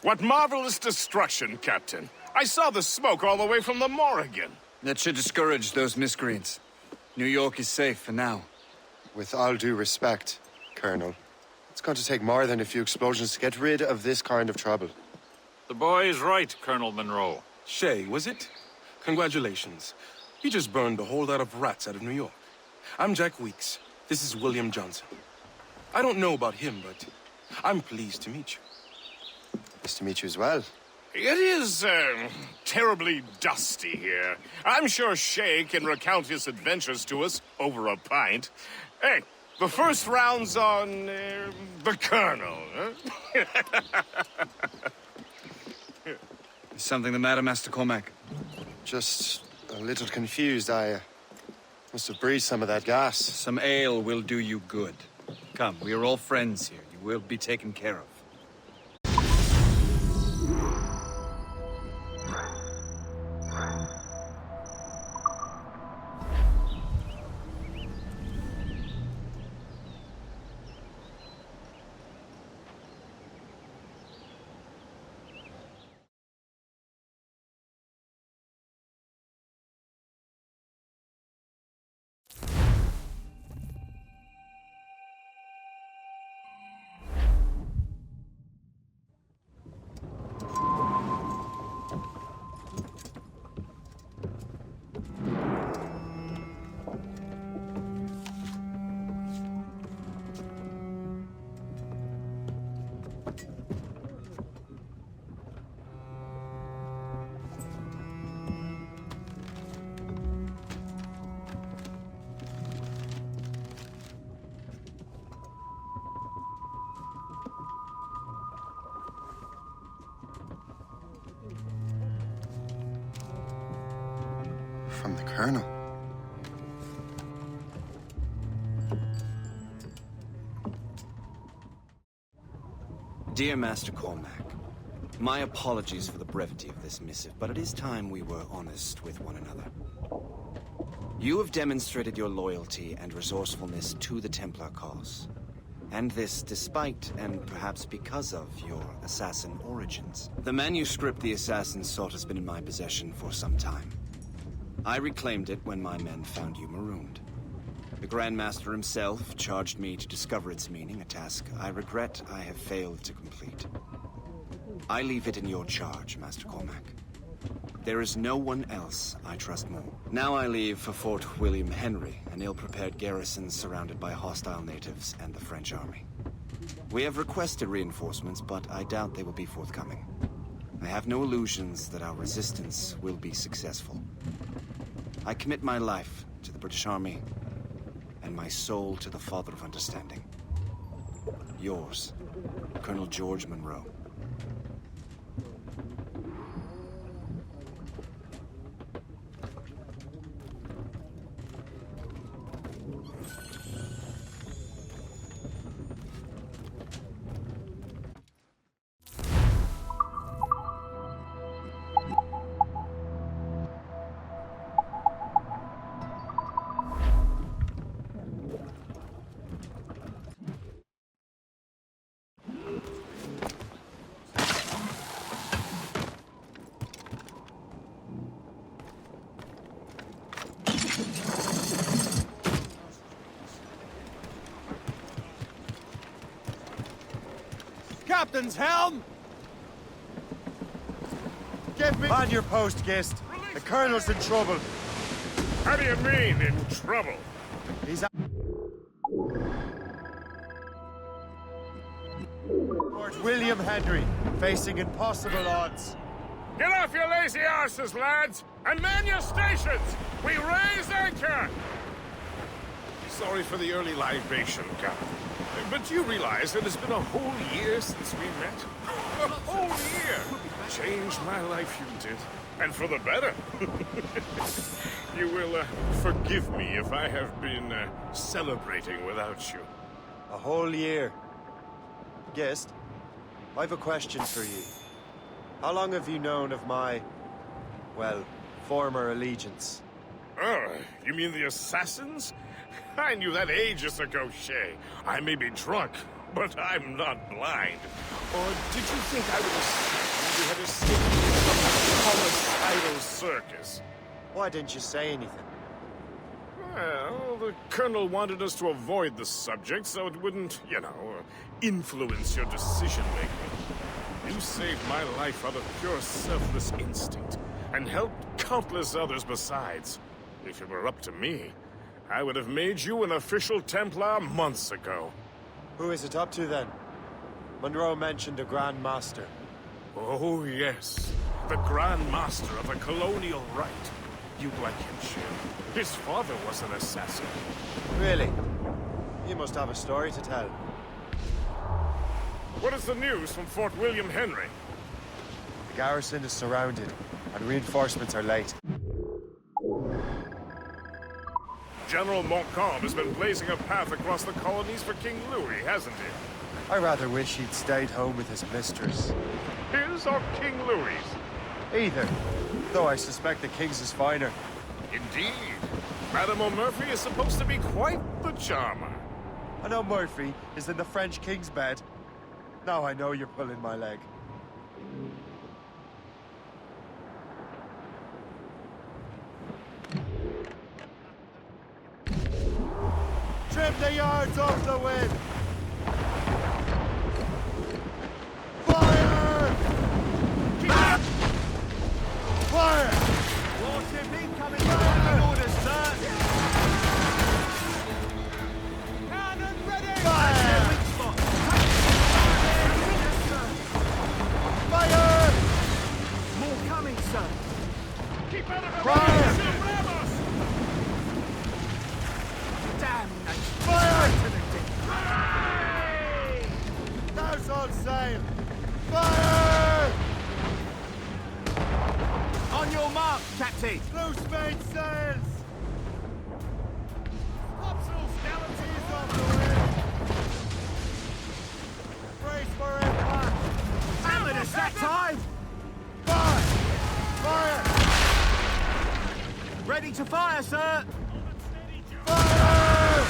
S10: What marvelous destruction, Captain. I saw the smoke all the way from the Morrigan.
S2: That should discourage those miscreants. New York is safe for now.
S7: With all due respect, Colonel, it's going to take more than a few explosions to get rid of this kind of trouble.
S15: The boy is right, Colonel Monroe.
S23: Shay, was it? Congratulations. You just burned a whole lot of rats out of New York. I'm Jack Weeks. This is William Johnson. I don't know about him, but I'm pleased to meet you.
S7: Nice to meet you as well.
S10: It is, terribly dusty here. I'm sure Shay can recount his adventures to us over a pint. Hey, the first round's on, the Colonel, huh?
S2: Is something the matter, Master Cormac?
S7: Just a little confused. I must have breathed some of that gas.
S2: Some ale will do you good. Come, we are all friends here. You will be taken care of.
S17: Colonel.
S6: Dear Master Cormac, my apologies for the brevity of this missive, but it is time we were honest with one another. You have demonstrated your loyalty and resourcefulness to the Templar cause. And this despite, and perhaps because of, your assassin origins. The manuscript the assassin sought has been in my possession for some time. I reclaimed it when my men found you marooned. The Grand Master himself charged me to discover its meaning, a task I regret I have failed to complete. I leave it in your charge, Master Cormac. There is no one else I trust more. Now I leave for Fort William Henry, an ill-prepared garrison surrounded by hostile natives and the French army. We have requested reinforcements, but I doubt they will be forthcoming. I have no illusions that our resistance will be successful. I commit my life to the British Army, and my soul to the Father of Understanding. Yours, Colonel George Monroe.
S1: Captain's helm!
S7: Give me... On your post, Gist. The Colonel's in trouble.
S10: How do you mean, in trouble?
S7: He's... Fort William Henry, facing impossible odds.
S10: Get off your lazy arses, lads, and man your stations! We raise anchor! Sorry for the early libation, Captain. But you realize it has been a whole year since we met? A whole year! Changed my life, you did. And for the better. You will forgive me if I have been celebrating without you.
S7: A whole year. Gist, I have a question for you. How long have you known of my, well, former allegiance?
S10: Oh, you mean the assassins? I knew that ages ago, Shay. I may be drunk, but I'm not blind. Or did you think I would assume you had escaped from some homicidal circus?
S7: Why didn't you say anything?
S10: Well, the Colonel wanted us to avoid the subject so it wouldn't, influence your decision-making. You saved my life out of pure selfless instinct, and helped countless others besides. If it were up to me, I would have made you an official Templar months ago.
S7: Who is it up to, then? Monroe mentioned a Grand Master.
S10: Oh, yes. The Grand Master of a colonial rite. You'd like him, Shay. His father was an assassin.
S7: Really? He must have a story to tell.
S10: What is the news from Fort William Henry?
S7: The garrison is surrounded, and reinforcements are late.
S10: General Montcalm has been blazing a path across the colonies for King Louis, hasn't he?
S7: I rather wish he'd stayed home with his mistress.
S10: His or King Louis'?
S7: Either, though I suspect the King's is finer.
S10: Indeed. Madame O'Murphy is supposed to be quite the charmer.
S7: I know Murphy is in the French King's bed. Now I know you're pulling my leg. Trim the yards off the wind! Fire! Fire!
S1: Warship incoming! Fire! Orders, sir! Cannon ready!
S7: Fire!
S1: Weak spot!
S7: Fire!
S1: More coming, sir!
S10: Keep out of the
S7: Fire!
S10: way!
S1: Damnation!
S7: Fire!
S1: To the deep.
S7: Now's all sail! Fire!
S1: On your mark! marks, Captain!
S7: Loose mainsails! Topsail skeleton off the wind! Brace for impact!
S1: Hammered us that time!
S7: Fire! Fire!
S1: Ready to fire, sir!
S7: Fire!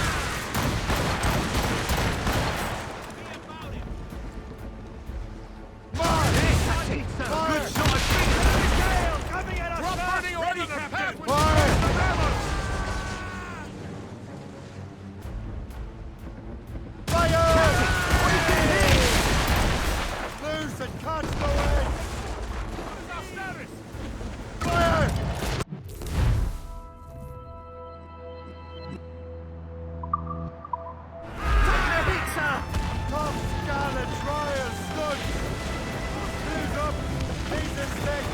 S1: Good shot! Coming at us!
S9: Drop running order, Captain!
S7: Fire! Fire! Loose and catch the wind! Fire!
S1: Take the hit, sir!
S7: Top scarlet trial stood! Who's up? He's a stick!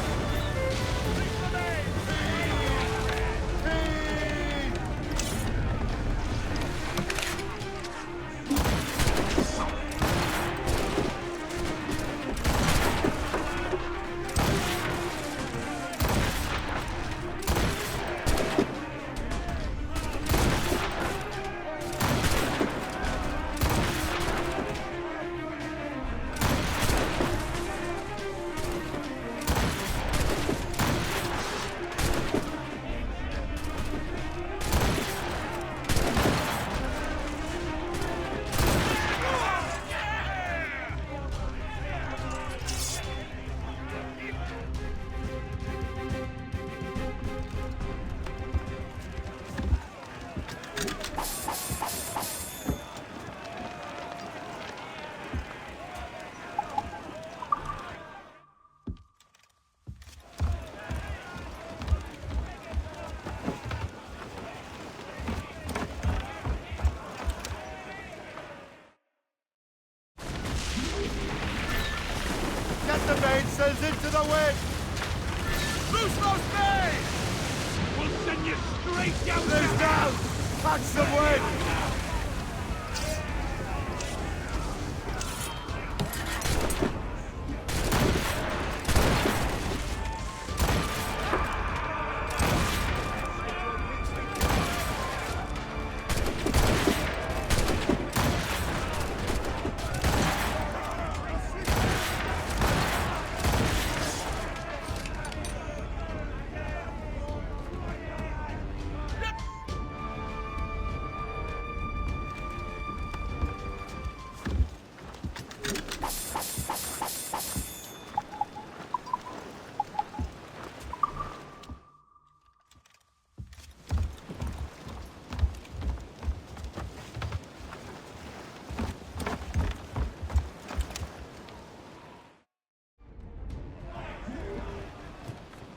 S7: Get the mainsails into the wind! Loose those mains!
S9: We'll send you straight down
S7: Loose down! Catch some wind!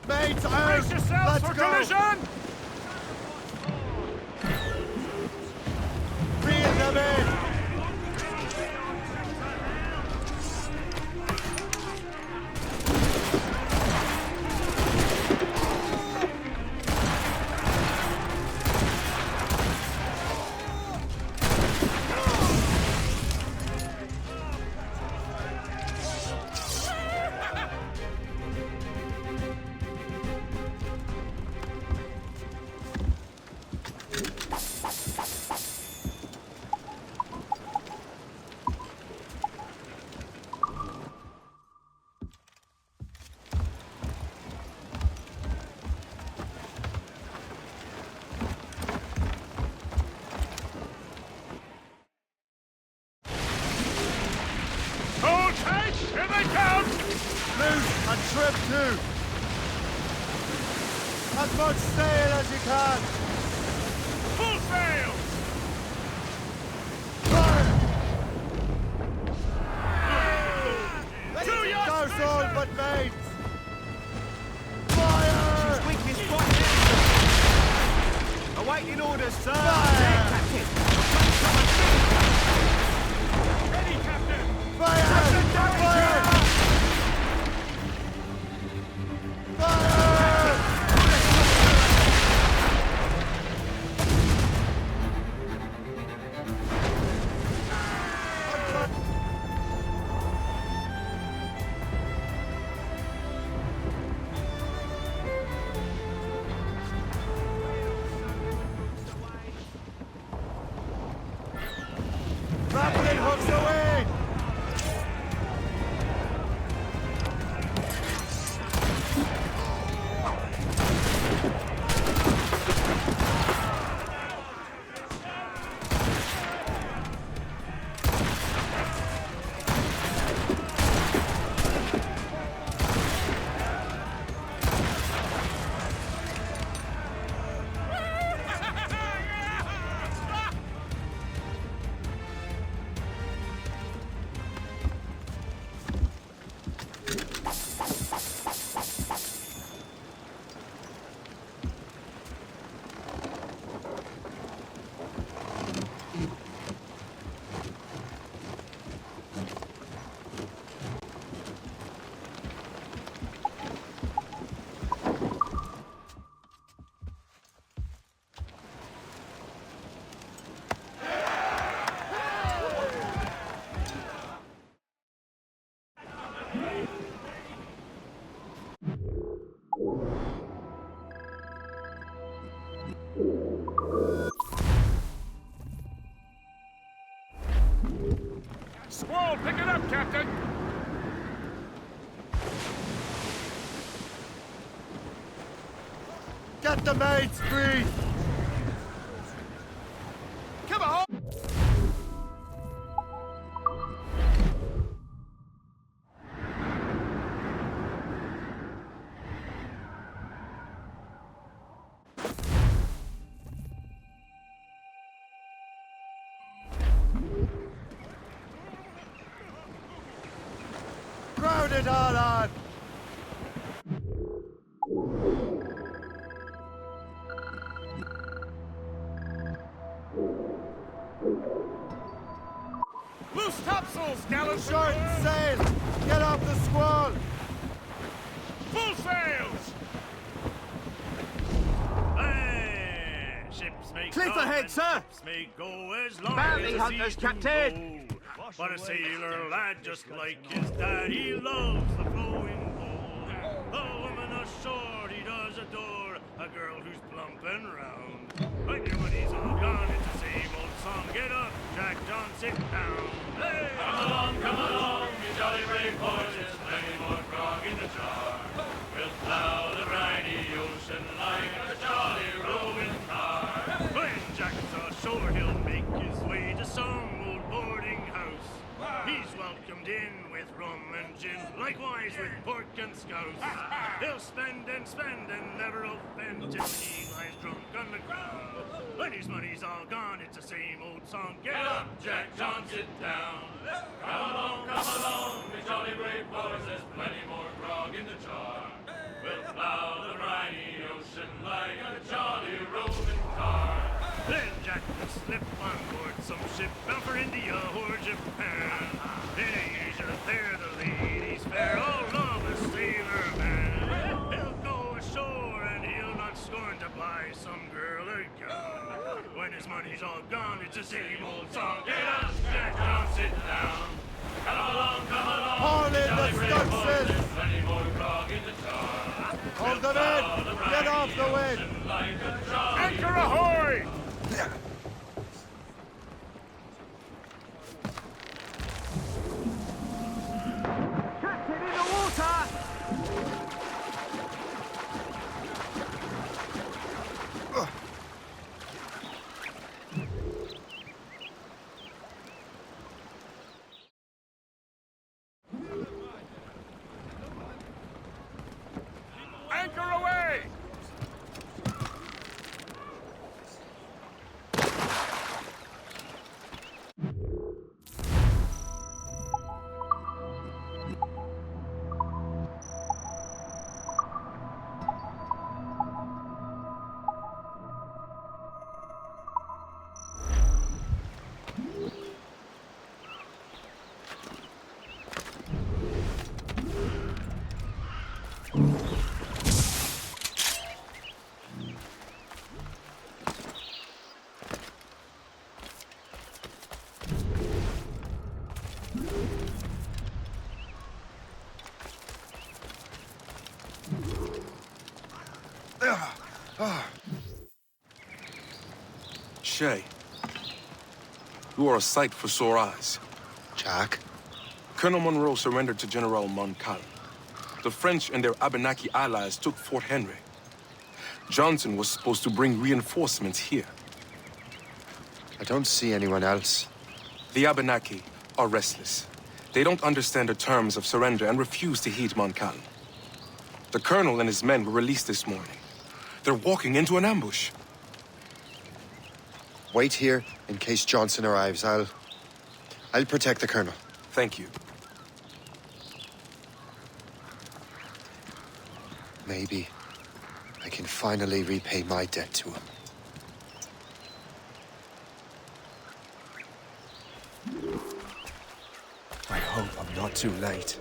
S7: Mains out!
S9: Brace yourselves
S7: Let's
S9: for
S7: go!
S9: collision!
S7: Reel them in!
S9: Hold tight! Here they come!
S7: Loose and trim too! As much sail as you can!
S9: Full sail!
S7: Fire!
S9: To your
S7: Douse all but mains! Fire!
S1: Weakness quite awaiting orders, sir!
S7: Fire!
S1: Captain!
S9: Ready, Captain!
S7: Fire! Fire! Fire!
S10: Squall, pick it up, Captain!
S7: Get the mates free!
S1: Come on!
S7: Crowd it all on!
S10: Loose topsails, gallant
S7: Short sail! Get off the squall!
S10: Full sails!
S4: Hey, ships may
S1: Cliff
S4: come
S1: ahead,
S4: and
S1: sir.
S4: ships may go as long
S1: Bounty
S4: as the
S1: hunters,
S4: seas can
S1: Captain.
S4: go. But a sailor lad just like his dad, he loves the flowing bowl. A woman ashore he does adore, a girl who's plump and round. When your money's all gone, it's the same old song. Get up, Jack John, sit down. Hey, come along, you jolly brave boys. There's plenty more grog in the jar. We'll plow the briny ocean like a jolly roving car. When Jack's ashore, he'll make his way to some old boarding house. He's welcomed in with rum and gin, likewise with pork and scouse. He'll spend and never offend till he lies drunk on the ground. When his money's all gone, it's the same old song. Get up, Jack John, sit down. Come along, we jolly brave boys. There's plenty more grog in the jar. We'll plow the briny ocean like a jolly roving car. Then Jack will slip on board some ship bound for India or Japan. In Asia, there the ladies fair all love a sailor man. He'll go ashore and he'll not scorn to buy some girl a gown. When his money's all gone, it's the same old song. Get up, Jack John, sit down. Come along.
S7: Haul in the stunsails!
S4: There's plenty more grog in the jar.
S7: Hold them in! Get off the wind!
S10: Anchor ahoy!
S1: Captain, in the water!
S10: Anchor away!
S23: Shay, you are a sight for sore eyes.
S17: Jack?
S23: Colonel Monroe surrendered to General Montcalm. The French and their Abenaki allies took Fort Henry. Johnson was supposed to bring reinforcements here.
S17: I don't see anyone else.
S23: The Abenaki are restless. They don't understand the terms of surrender and refuse to heed Montcalm. The colonel and his men were released this morning. They're walking into an ambush.
S17: Wait here in case Johnson arrives. I'll protect the colonel.
S23: Thank you.
S17: Maybe I can finally repay my debt to him. I hope I'm not too late.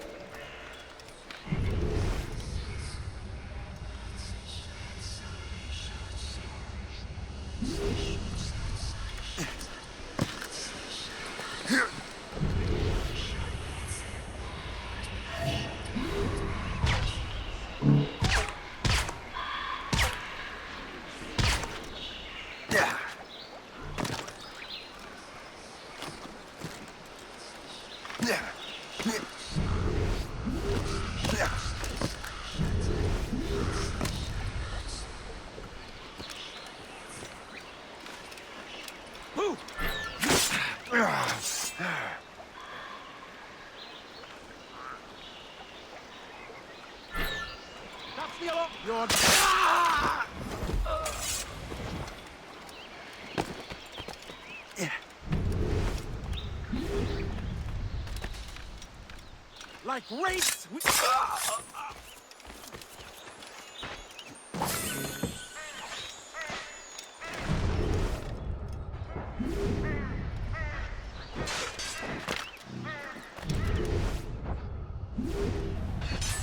S9: Like race!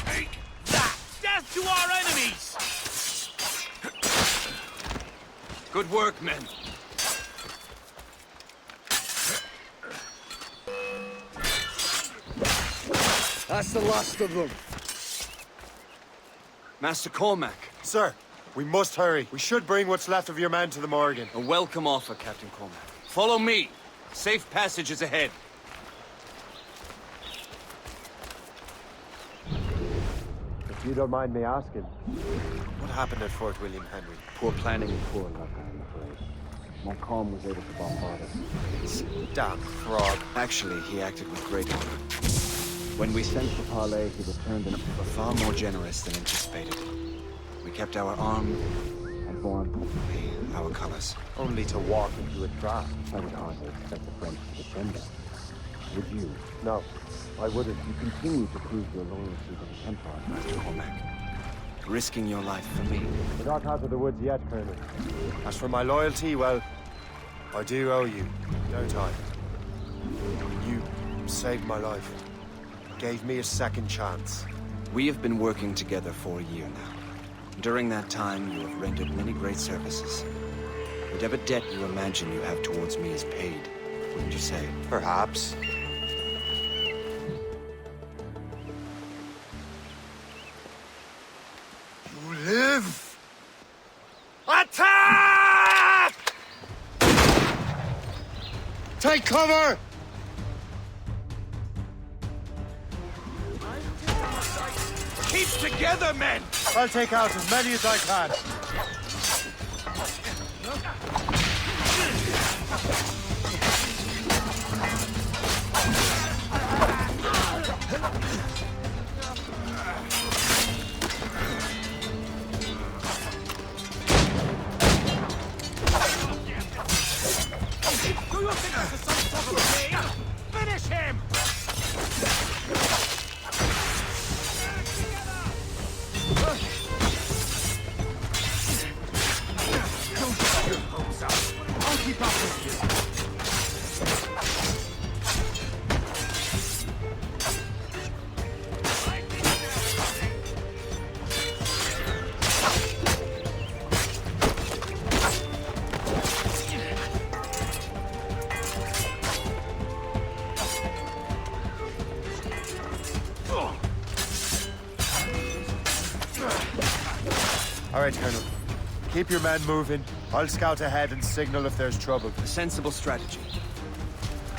S9: Take that! Death to our enemies!
S6: Good work, men.
S7: That's the last of them.
S6: Master Cormac.
S7: Sir, we must hurry. We should bring what's left of your men to the Morgan.
S6: A welcome offer, Captain Cormac. Follow me. Safe passage is ahead.
S7: If you don't mind me asking, what happened at Fort William Henry?
S6: Poor planning and poor luck, I'm afraid. Montcalm was able to bombard us.
S7: Damn frog.
S6: Actually, he acted with great honor. When we sent for parley, he returned and were far more generous than anticipated. We kept our arm and borne publicly our colors.
S7: Only to walk into a trap.
S6: I would hardly expect the French to defend us. Would you?
S7: No, I wouldn't.
S6: You continue to prove your loyalty to the Empire, Master Cormac. Risking your life for me.
S7: We're not out of the woods yet, Colonel. As for my loyalty, well, I do owe you. No time. You saved my life. Gave me a second chance.
S6: We have been working together for a year now. During that time, you have rendered many great services. Whatever debt you imagine you have towards me is paid, wouldn't you say?
S7: Perhaps.
S3: You live!
S7: Attack! Take cover!
S9: Keep together, men!
S7: I'll take out as many as I can.
S9: Do you think this is some sort of game? Finish him! I'll keep up with you.
S7: All right, Colonel. Keep your men moving. I'll scout ahead and signal if there's trouble.
S6: A sensible strategy.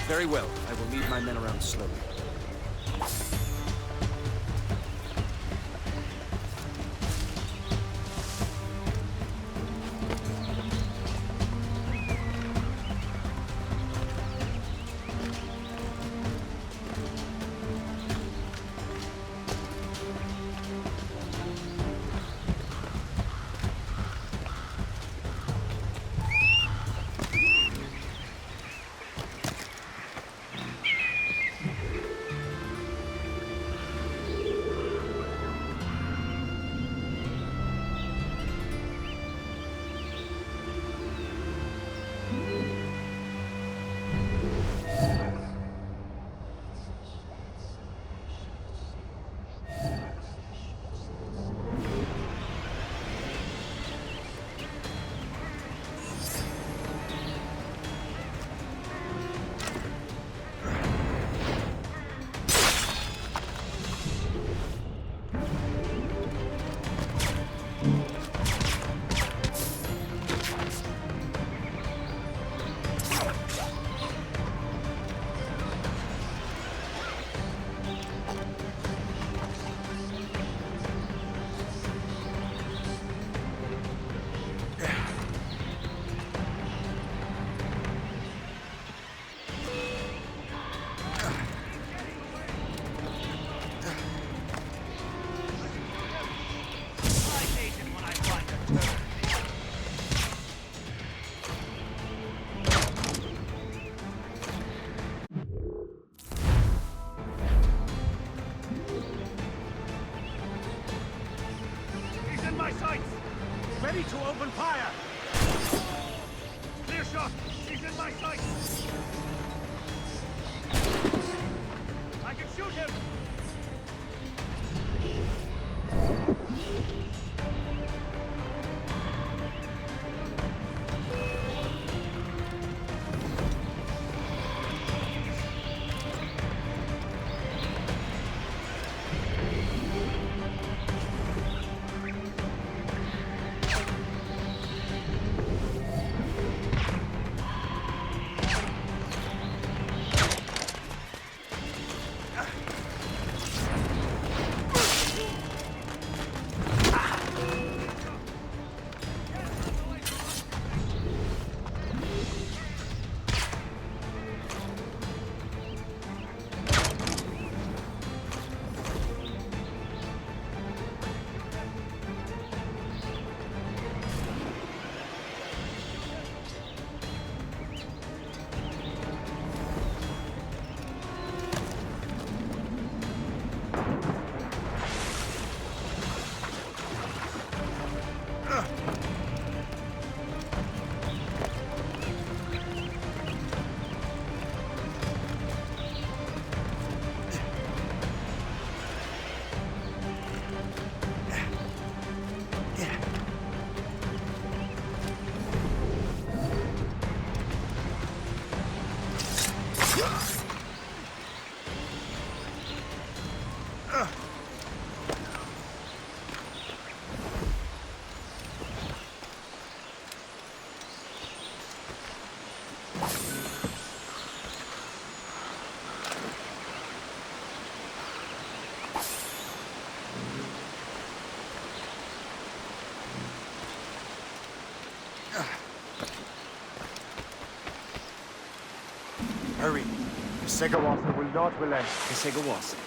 S6: Very well. I will lead my men around slowly.
S4: to open fire! Clear shot! He's in my sight! I can shoot him!
S7: Hurry. Segawasa will not relent.
S6: Segawasa?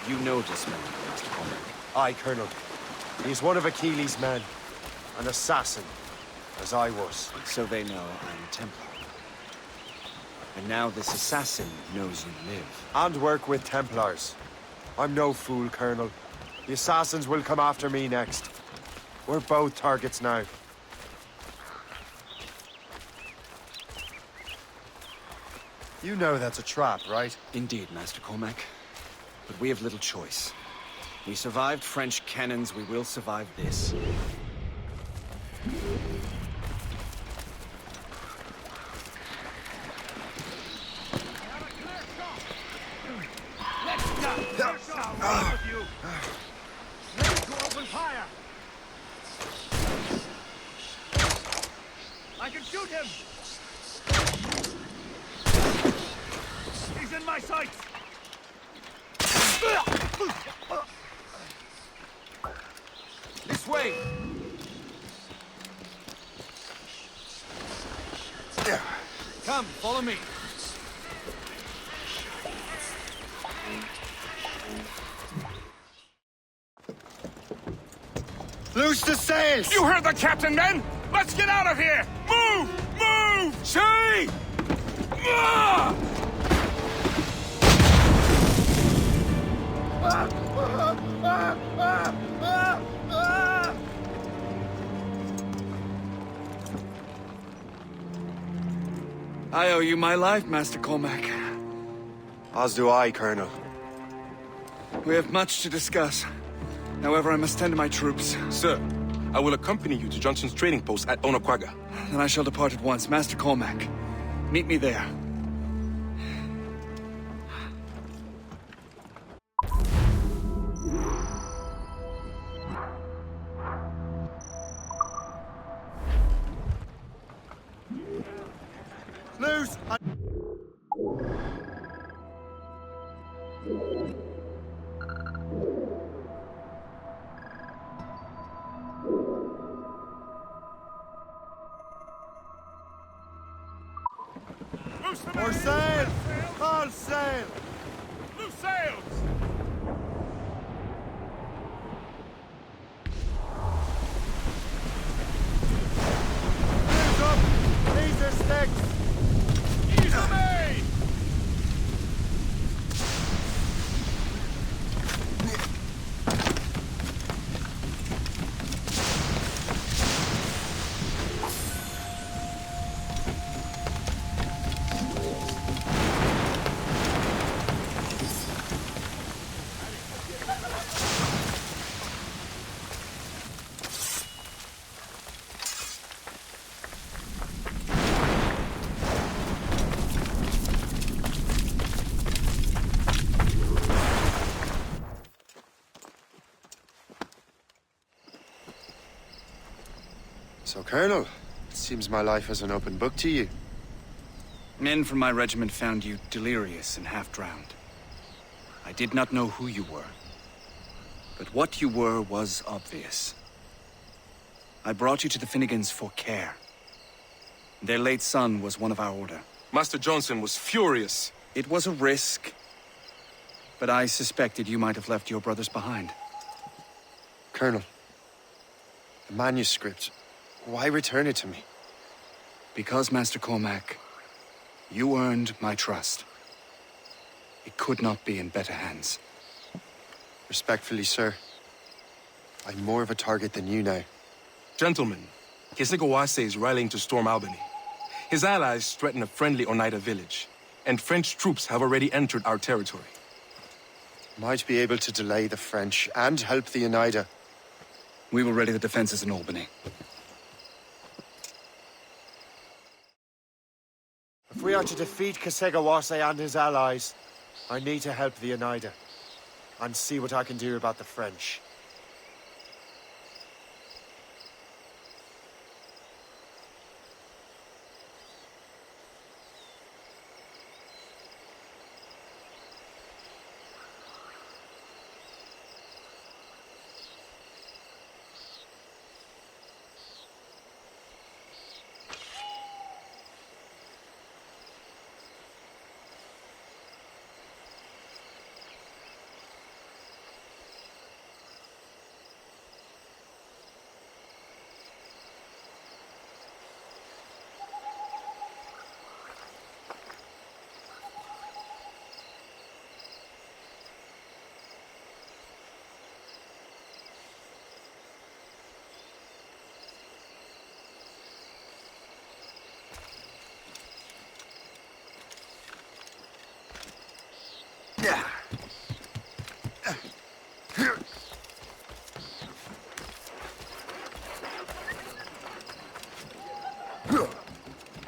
S6: You know this man, Master Cormac.
S7: Aye, Colonel. He is one of Achilles' men. An assassin, as I was.
S6: So they know I'm a Templar. And now this assassin knows you live.
S7: And work with Templars. I'm no fool, Colonel. The assassins will come after me next. We're both targets now. You know that's a trap, right?
S6: Indeed, Master Cormac. But we have little choice. We survived French cannons, we will survive this.
S4: Let's go! With you! Ready to open fire! I can shoot him! He's in my sights!
S6: This way! Come, follow me.
S7: Loose the sails!
S10: You heard the captain, men! Let's get out of here! Move! Move! See! Ah!
S2: I owe you my life, Master Cormac.
S7: As do I, Colonel.
S2: We have much to discuss. However, I must tend to my troops.
S23: Sir, I will accompany you to Johnson's trading post at Onokwaga.
S2: Then I shall depart at once. Master Cormac, meet me there.
S7: Loose!
S4: More
S7: sail! All sail!
S4: Loose sails!
S7: Hands up! These are sticks!
S4: Ease me!
S17: So, Colonel, it seems my life is an open book to you.
S2: Men from my regiment found you delirious and half-drowned. I did not know who you were, but what you were was obvious. I brought you to the Finnegans for care. Their late son was one of our order.
S23: Master Johnson was furious.
S2: It was a risk, but I suspected you might have left your brothers behind.
S17: Colonel, the manuscript, why return it to me?
S2: Because, Master Cormac, you earned my trust. It could not be in better hands.
S17: Respectfully, sir, I'm more of a target than you now.
S23: Gentlemen, Kesekawase is rallying to storm Albany. His allies threaten a friendly Oneida village, and French troops have already entered our territory.
S17: Might be able to delay the French and help the Oneida.
S2: We will ready the defenses in Albany.
S7: If we are to defeat Kesegawase and his allies, I need to help the Oneida and see what I can do about the French.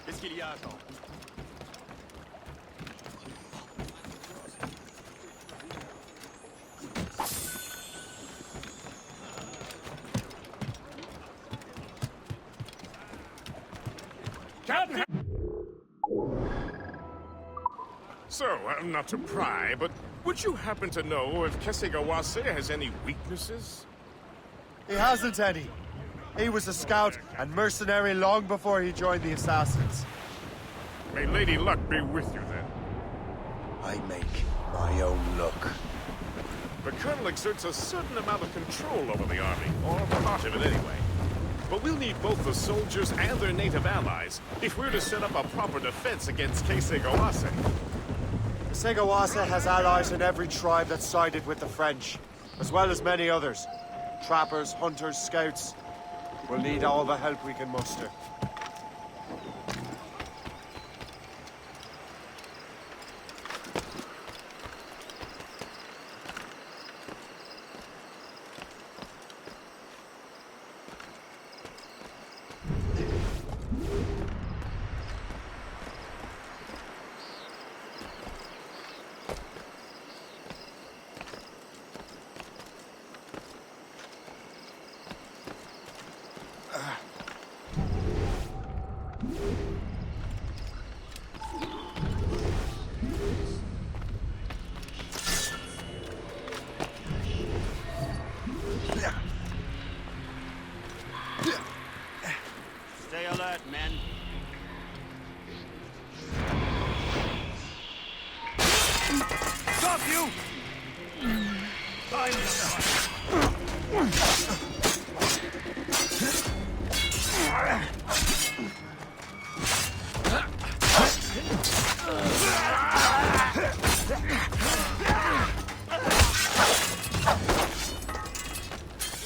S1: Qu'est-ce qu'il y a, Jean?
S10: So, not to pry, but would you happen to know if Kesegawase has any weaknesses?
S7: He hasn't any. He was a scout and mercenary long before he joined the Assassins.
S10: May Lady Luck be with you, then.
S12: I make my own luck.
S10: The Colonel exerts a certain amount of control over the army, or part of it anyway. But we'll need both the soldiers and their native allies if we're to set up a proper defense against Kesegawase.
S7: Kesegawase has allies in every tribe that sided with the French, as well as many others. Trappers, hunters, scouts. We'll need all the help we can muster.
S1: Stay alert, men.
S4: Stop you!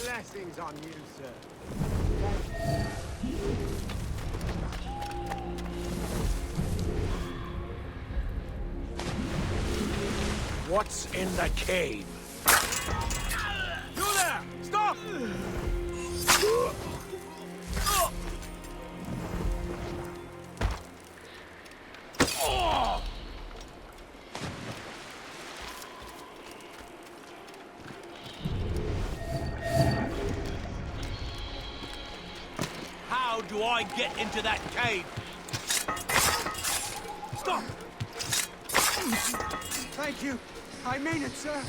S1: Blessings on you, sir.
S9: What's in the cave?
S4: You there! Stop!
S9: How I get into that cave.
S14: Stop! Thank you. I mean it, sir.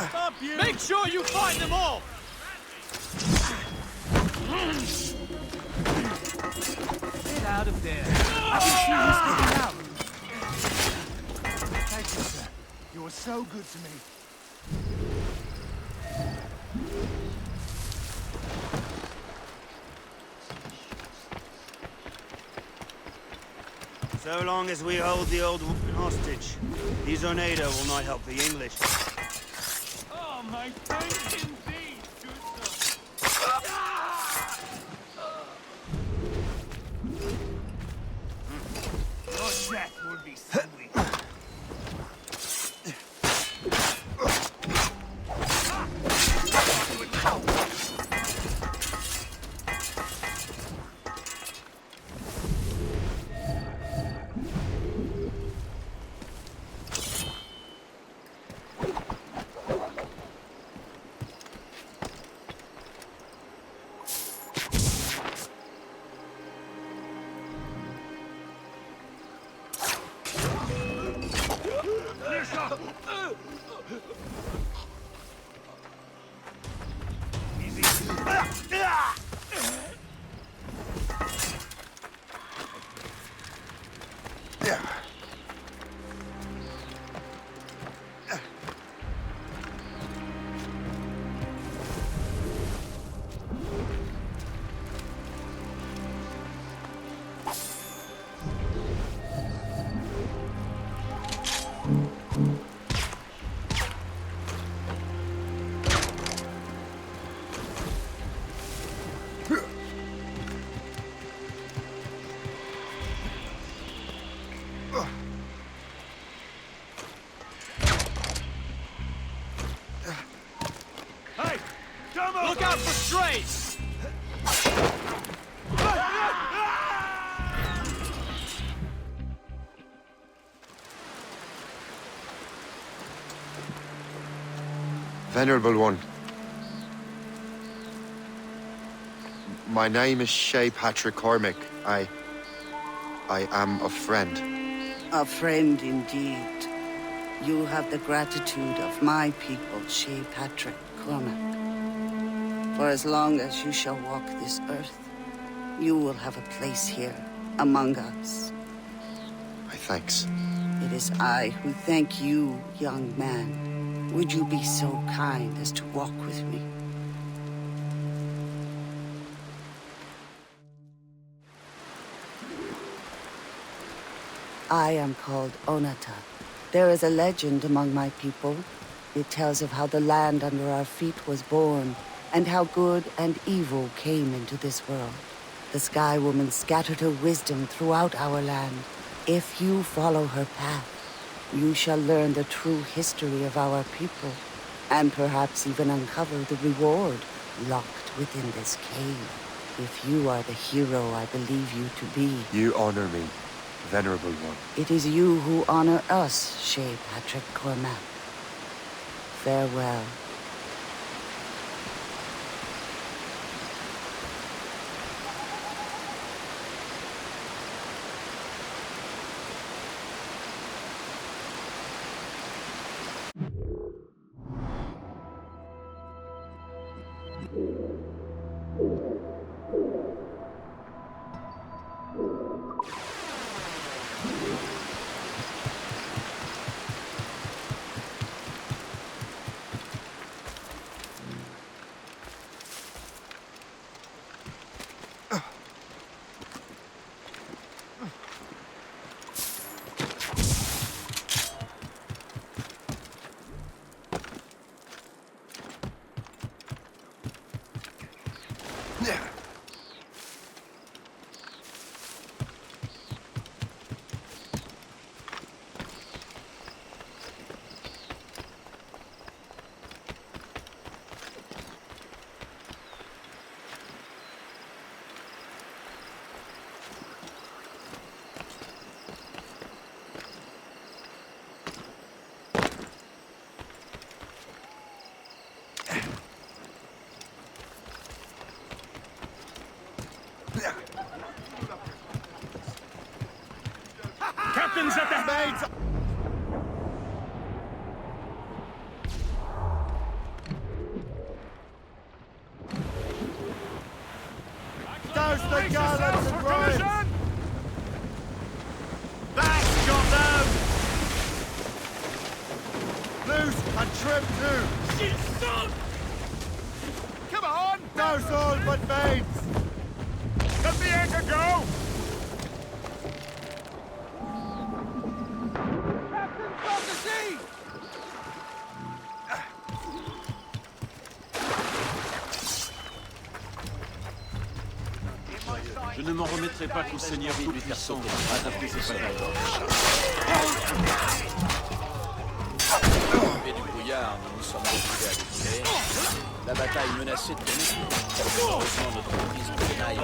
S9: Stop you! Make sure you find them all!
S14: Get out of there. I can see you sticking out. Thank you, sir. You were so good to me.
S20: So long as we hold the old woman hostage, these Oneida will not help the English.
S9: Oh, my thanks indeed, good sir.
S20: Your death would be sweet.
S9: Look out for strays!
S17: Venerable one. My name is Shay Patrick Cormac. I am a friend.
S19: A friend indeed. You have the gratitude of my people, Shay Patrick Cormac. For as long as you shall walk this earth, you will have a place here, among us.
S17: My thanks.
S19: It is I who thank you, young man. Would you be so kind as to walk with me? I am called Onata. There is a legend among my people. It tells of how the land under our feet was born, and how good and evil came into this world. The Sky Woman scattered her wisdom throughout our land. If you follow her path, you shall learn the true history of our people, and perhaps even uncover the reward locked within this cave. If you are the hero I believe you to be.
S17: You honor me, Venerable one.
S19: It is you who honor us, Shay Patrick Cormac. Farewell.
S4: Captain's at the maids!
S1: Douse the gallants and rowings! That's got them! Loose and trim too!
S4: She's sunk!
S1: Come on! Douse all but maids! Let the anchor go! Captain's got the sea!
S20: Je ne m'en remettrai pas qu'au Seigneur tout-puissant, adapté ses batailles.
S16: Et du brouillard, nous nous sommes retrouvés à découvert. La bataille menaçait de nous. Heureusement, notre prise de tenaille.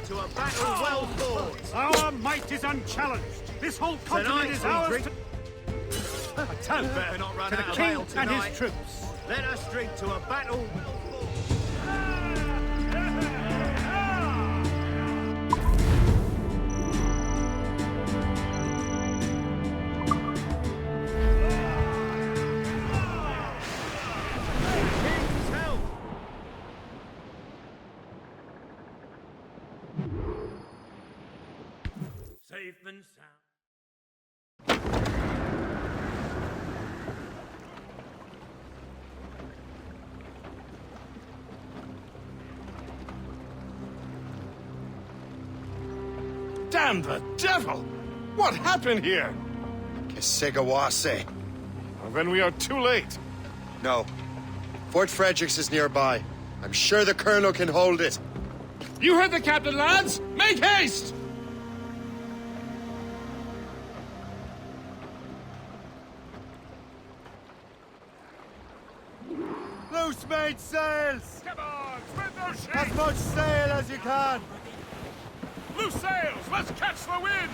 S1: To a battle well fought.
S4: Our might is unchallenged. This whole continent is ours to... A toast
S1: Better not run
S4: to the
S1: out of
S4: king
S1: ale
S4: and
S1: tonight.
S4: his troops.
S1: Let us drink to a battle well fought.
S4: Safe and sound.
S10: Damn the devil! What happened here?
S7: Kesigawase.
S10: Well, then we are too late.
S7: No. Fort Fredericks is nearby. I'm sure the Colonel can hold it.
S10: You heard the captain, lads! Make haste!
S1: Loose made sails!
S10: Come on, spread those sheets!
S1: As much sail as you can!
S10: Loose sails! Let's catch the wind!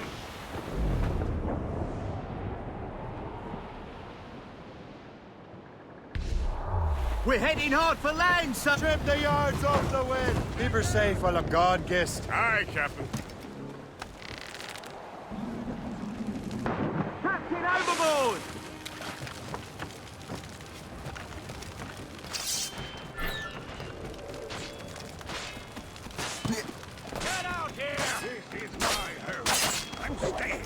S1: We're heading hard for land, sir! Trim the yards off the wind! Keep her safe while I'm gone, Gist.
S10: Aye, Captain.
S1: Captain overboard!
S4: Get out here! This is my home. I'm staying.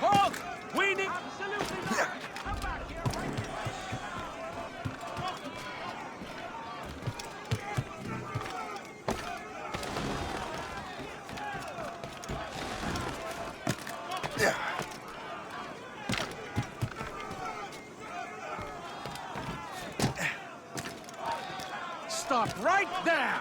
S4: Halt! We need... Absolute
S9: Stop right there!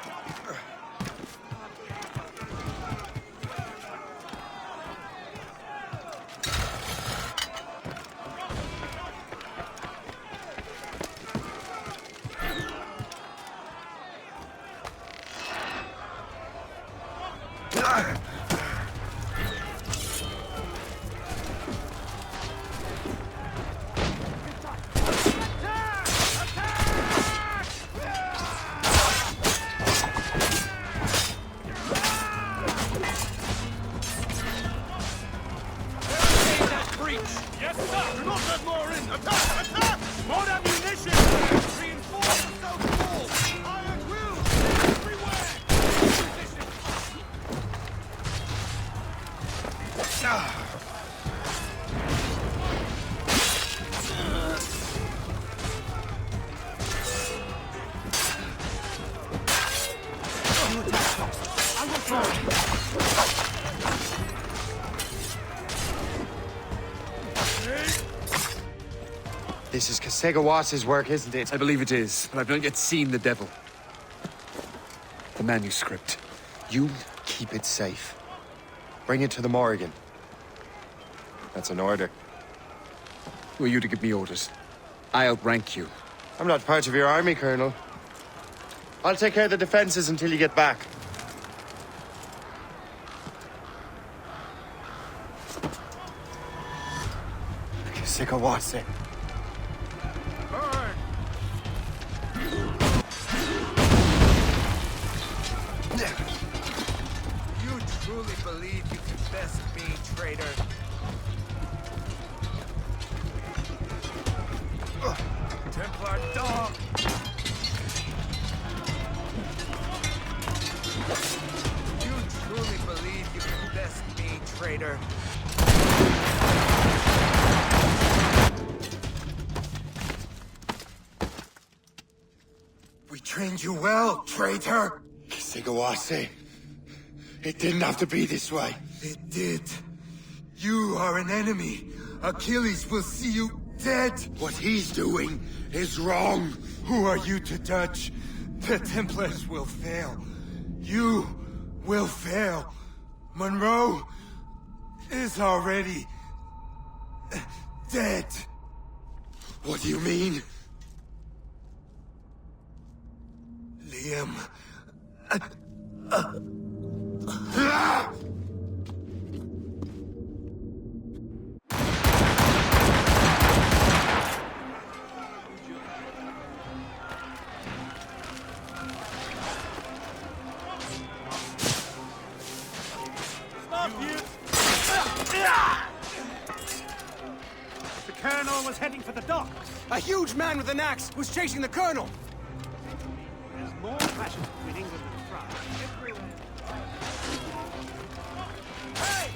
S4: Yes, sir! Do not let more in! Attack! Attack! More ammunition! Reinforce the south wall! Iron will! Everywhere!
S9: I will try!
S7: This is Kasegawas's work, isn't it?
S2: I believe it is, but I've not yet seen the devil. The manuscript.
S7: You keep it safe. Bring it to the Morrigan. That's an order.
S2: Who are you to give me orders? I outrank you.
S7: I'm not part of your army, Colonel. I'll take care of the defenses until you get back. Kasegawase.
S1: You truly believe you can best me, traitor? Templar dog! You truly believe you can best me, traitor?
S3: We trained you well, traitor!
S17: Kasegawase. It didn't have to be this way.
S3: It did. You are an enemy. Achilles will see you dead.
S17: What he's doing is wrong.
S3: Who are you to judge? The Templars will fail. You will fail. Monroe is already dead.
S17: What do you mean?
S3: Liam.
S9: Stop you! The Colonel was heading for the docks.
S6: A huge man with an axe was chasing the Colonel.
S9: There's more passion between England and France. Everywhere. Hey!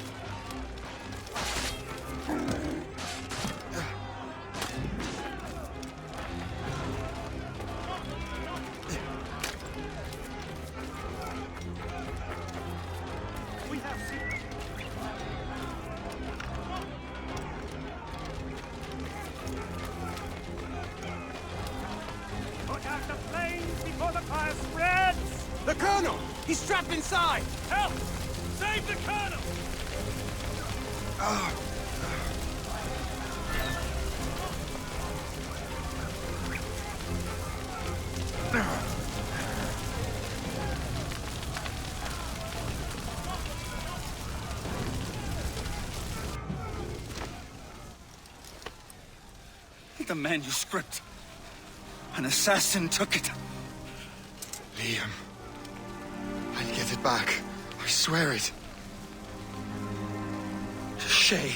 S9: We have seen. Put out the flames before the fire spreads!
S6: The Colonel! He's trapped inside!
S4: Help! Save the Colonel!
S2: The manuscript. An assassin took it.
S17: Liam. I'll get it back. I swear it.
S2: Shay.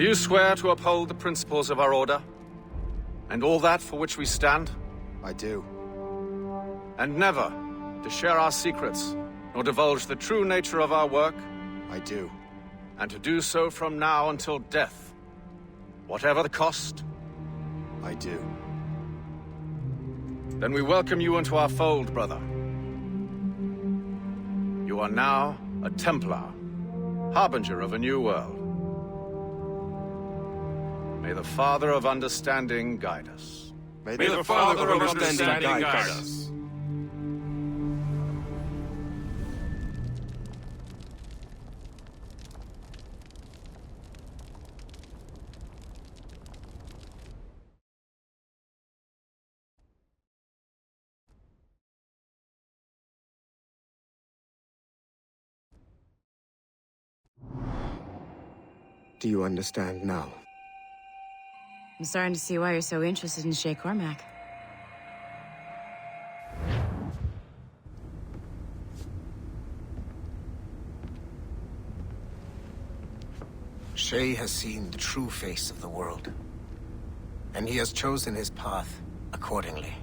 S5: Do you swear to uphold the principles of our order? And all that for which we stand?
S17: I do.
S5: And never to share our secrets, nor divulge the true nature of our work?
S17: I do.
S5: And to do so from now until death, whatever the cost?
S17: I do.
S5: Then we welcome you into our fold, brother. You are now a Templar, harbinger of a new world. May the Father of Understanding guide us.
S23: May the Father of Understanding guide us.
S12: Do you understand now?
S8: I'm starting to see why you're so interested in Shay Cormac.
S12: Shay has seen the true face of the world, and he has chosen his path accordingly.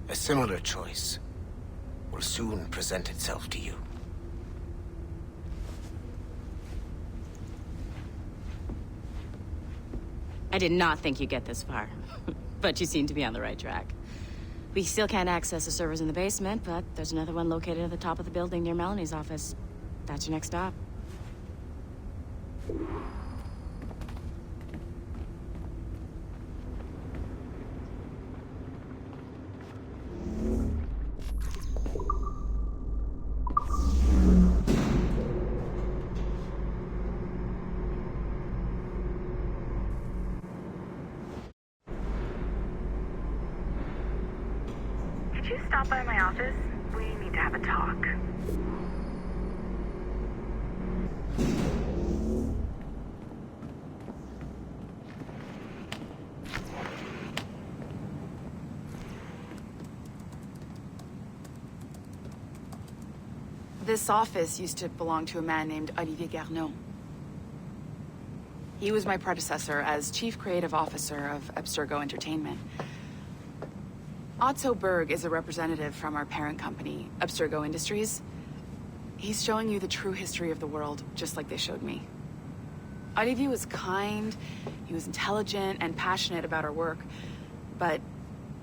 S12: A similar choice will soon present itself to you.
S8: I did not think you'd get this far, but you seem to be on the right track. We still can't access the servers in the basement, but there's another one located at the top of the building near Melanie's office. That's your next stop.
S18: Could you stop by my office? We need to have a talk.
S13: This office used to belong to a man named Olivier Garneau. He was my predecessor as Chief Creative Officer of Abstergo Entertainment. Otto Berg is a representative from our parent company, Abstergo Industries. He's showing you the true history of the world, just like they showed me. Olivier was kind, he was intelligent and passionate about our work, but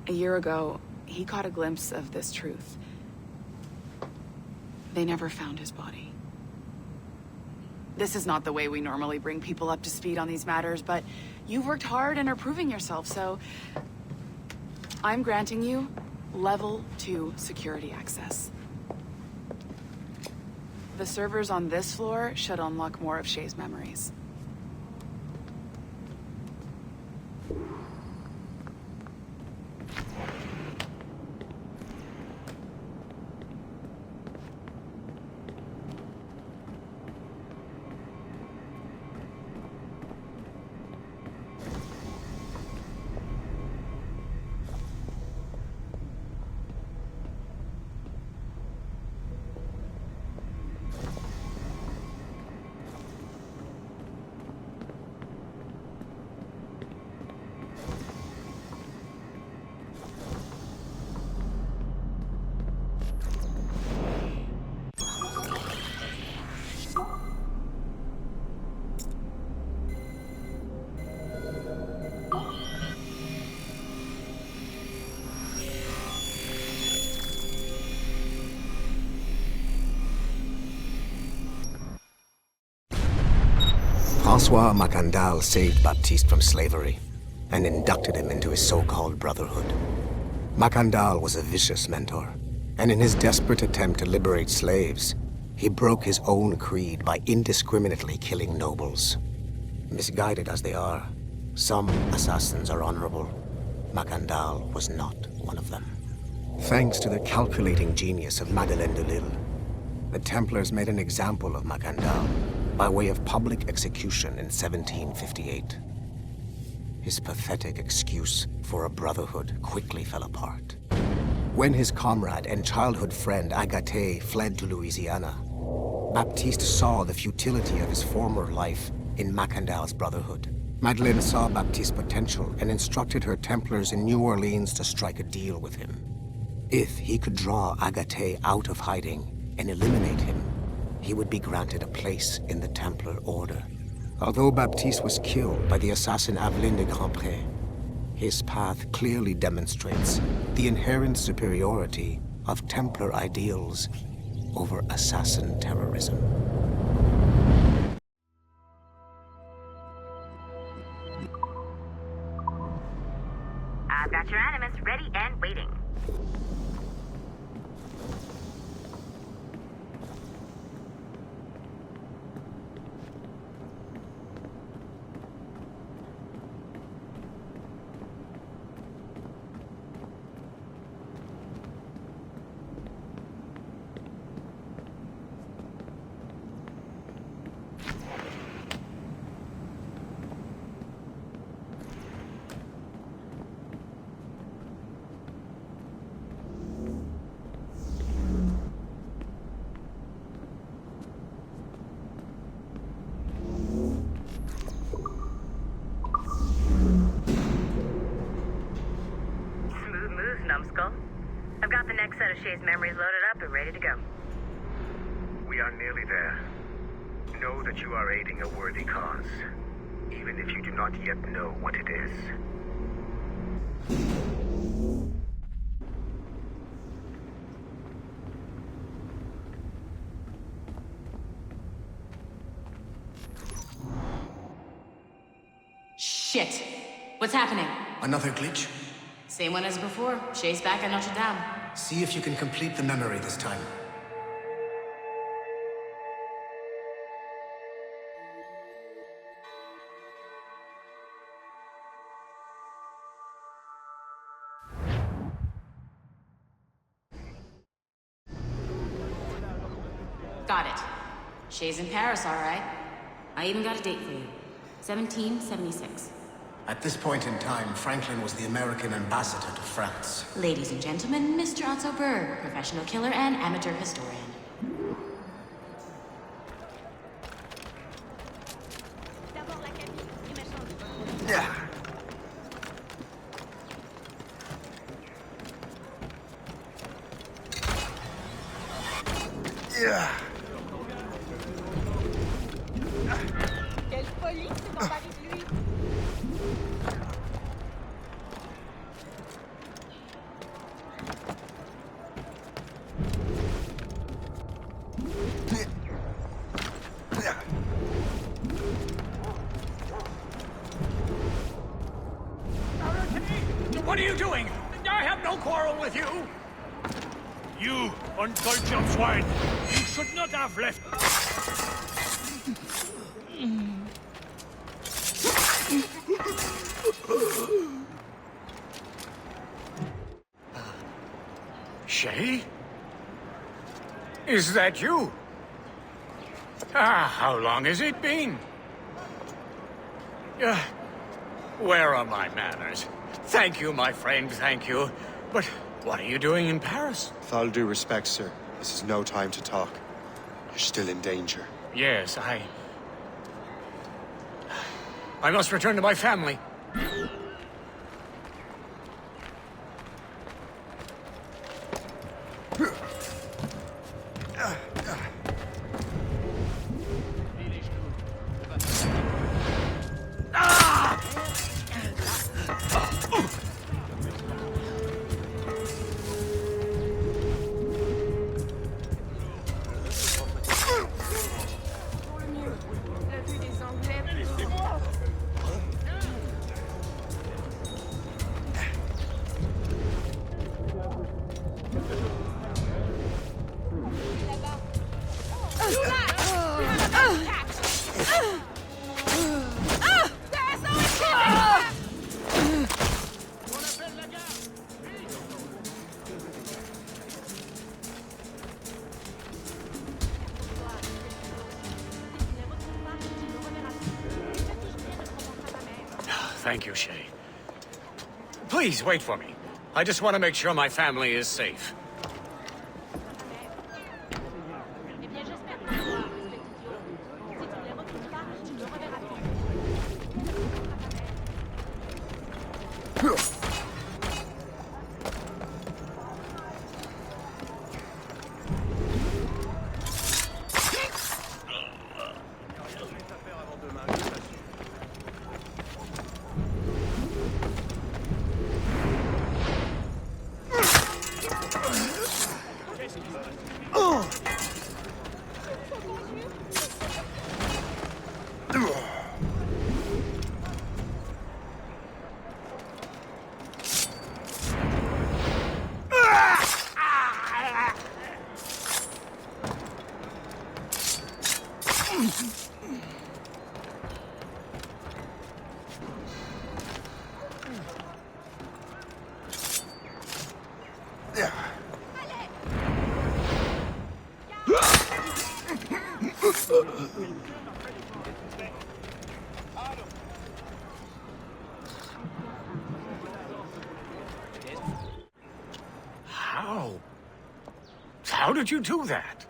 S13: a year ago, he caught a glimpse of this truth. They never found his body. This is not the way we normally bring people up to speed on these matters, but you've worked hard and are proving yourself, so I'm granting you level 2 security access. The servers on this floor should unlock more of Shay's memories.
S12: Francois Macandal saved Baptiste from slavery and inducted him into his so-called brotherhood. Macandal was a vicious mentor, and in his desperate attempt to liberate slaves, he broke his own creed by indiscriminately killing nobles. Misguided as they are, some assassins are honorable. Macandal was not one of them. Thanks to the calculating genius of Madeleine de Lille, the Templars made an example of Macandal by way of public execution in 1758. His pathetic excuse for a brotherhood quickly fell apart. When his comrade and childhood friend Agathe fled to Louisiana, Baptiste saw the futility of his former life in Macandal's Brotherhood. Madeleine saw Baptiste's potential and instructed her Templars in New Orleans to strike a deal with him. If he could draw Agathe out of hiding and eliminate him, he would be granted a place in the Templar Order. Although Baptiste was killed by the assassin Aveline de Grandpré, his path clearly demonstrates the inherent superiority of Templar ideals over assassin terrorism.
S18: I've got your Animus ready and waiting. I've got the next set of Shay's memories loaded up and ready to go.
S11: We are nearly there. Know that you are aiding a worthy cause, even if you do not yet know what it is.
S8: Shit! What's happening?
S12: Another glitch?
S8: Same one as before. Shay's back at Notre Dame.
S12: See if you can complete the memory this time.
S8: Got it. Shay's in Paris, all right. I even got a date for you. 1776.
S12: At this point in time, Franklin was the American ambassador to France.
S8: Ladies and gentlemen, Mr. Otto Berg, professional killer and amateur historian.
S12: Yeah.
S3: Yeah.
S21: Quelle folie, c'est en Paris de lui.
S9: What are you doing? I have no quarrel with you.
S4: You uncultured swine! You should not have left.
S5: Shay? Is that you? How long has it been? Where are my manners? Thank you, my friend, thank you. But what are you doing in Paris?
S17: With all due respect, sir, this is no time to talk. You're still in danger.
S5: Yes, I must return to my family. Thank you, Shay. Please, wait for me. I just want to make sure my family is safe. How did you do that?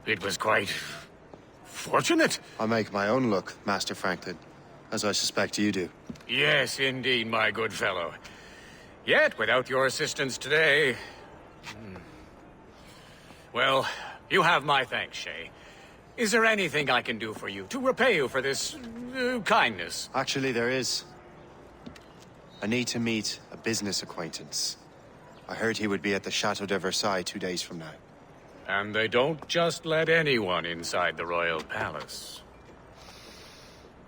S5: It was quite fortunate.
S17: I make my own luck, Master Franklin, as I suspect you do.
S5: Yes, indeed, my good fellow. Yet, without your assistance today... Well, you have my thanks, Shay. Is there anything I can do for you, to repay you for this kindness?
S17: Actually, there is. I need to meet a business acquaintance. I heard he would be at the Chateau de Versailles 2 days from now.
S5: And they don't just let anyone inside the royal palace.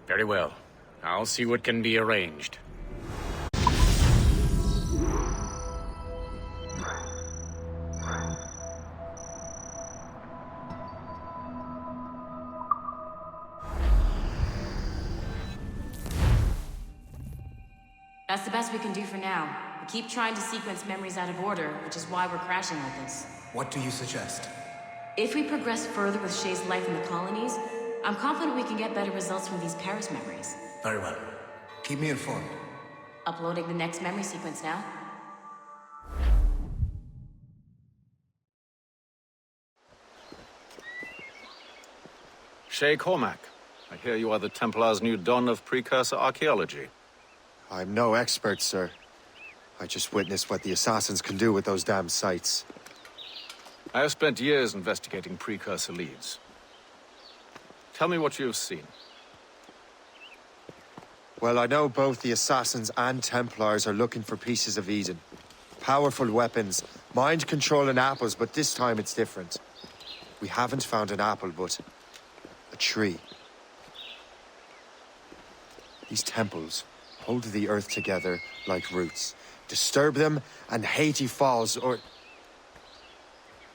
S5: Very well. I'll see what can be arranged.
S8: That's the best we can do for now. We keep trying to sequence memories out of order, which is why we're crashing like this.
S14: What do you suggest?
S8: If we progress further with Shay's life in the colonies, I'm confident we can get better results from these Paris memories.
S14: Very well. Keep me informed.
S8: Uploading the next memory sequence now.
S15: Shay Cormac, I hear you are the Templar's new don of precursor archaeology.
S17: I'm no expert, sir. I just witnessed what the assassins can do with those damn sites.
S15: I have spent years investigating precursor leads. Tell me what you have seen.
S17: Well, I know both the assassins and Templars are looking for pieces of Eden. Powerful weapons, mind-controlling apples, but this time it's different. We haven't found an apple, but a tree. These temples hold the earth together like roots. Disturb them, and Haiti falls, or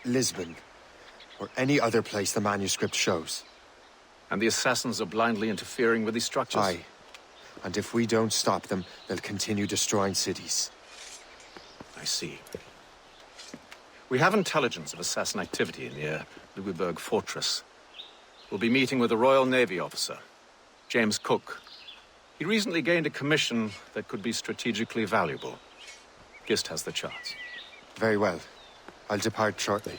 S17: Lisbon, or any other place the manuscript shows.
S15: And the assassins are blindly interfering with these structures?
S17: Aye. And if we don't stop them, they'll continue destroying cities.
S15: I see. We have intelligence of assassin activity near Louisburg Fortress. We'll be meeting with a Royal Navy officer, James Cook. He recently gained a commission that could be strategically valuable. Gist has the charts.
S17: Very well. I'll depart shortly.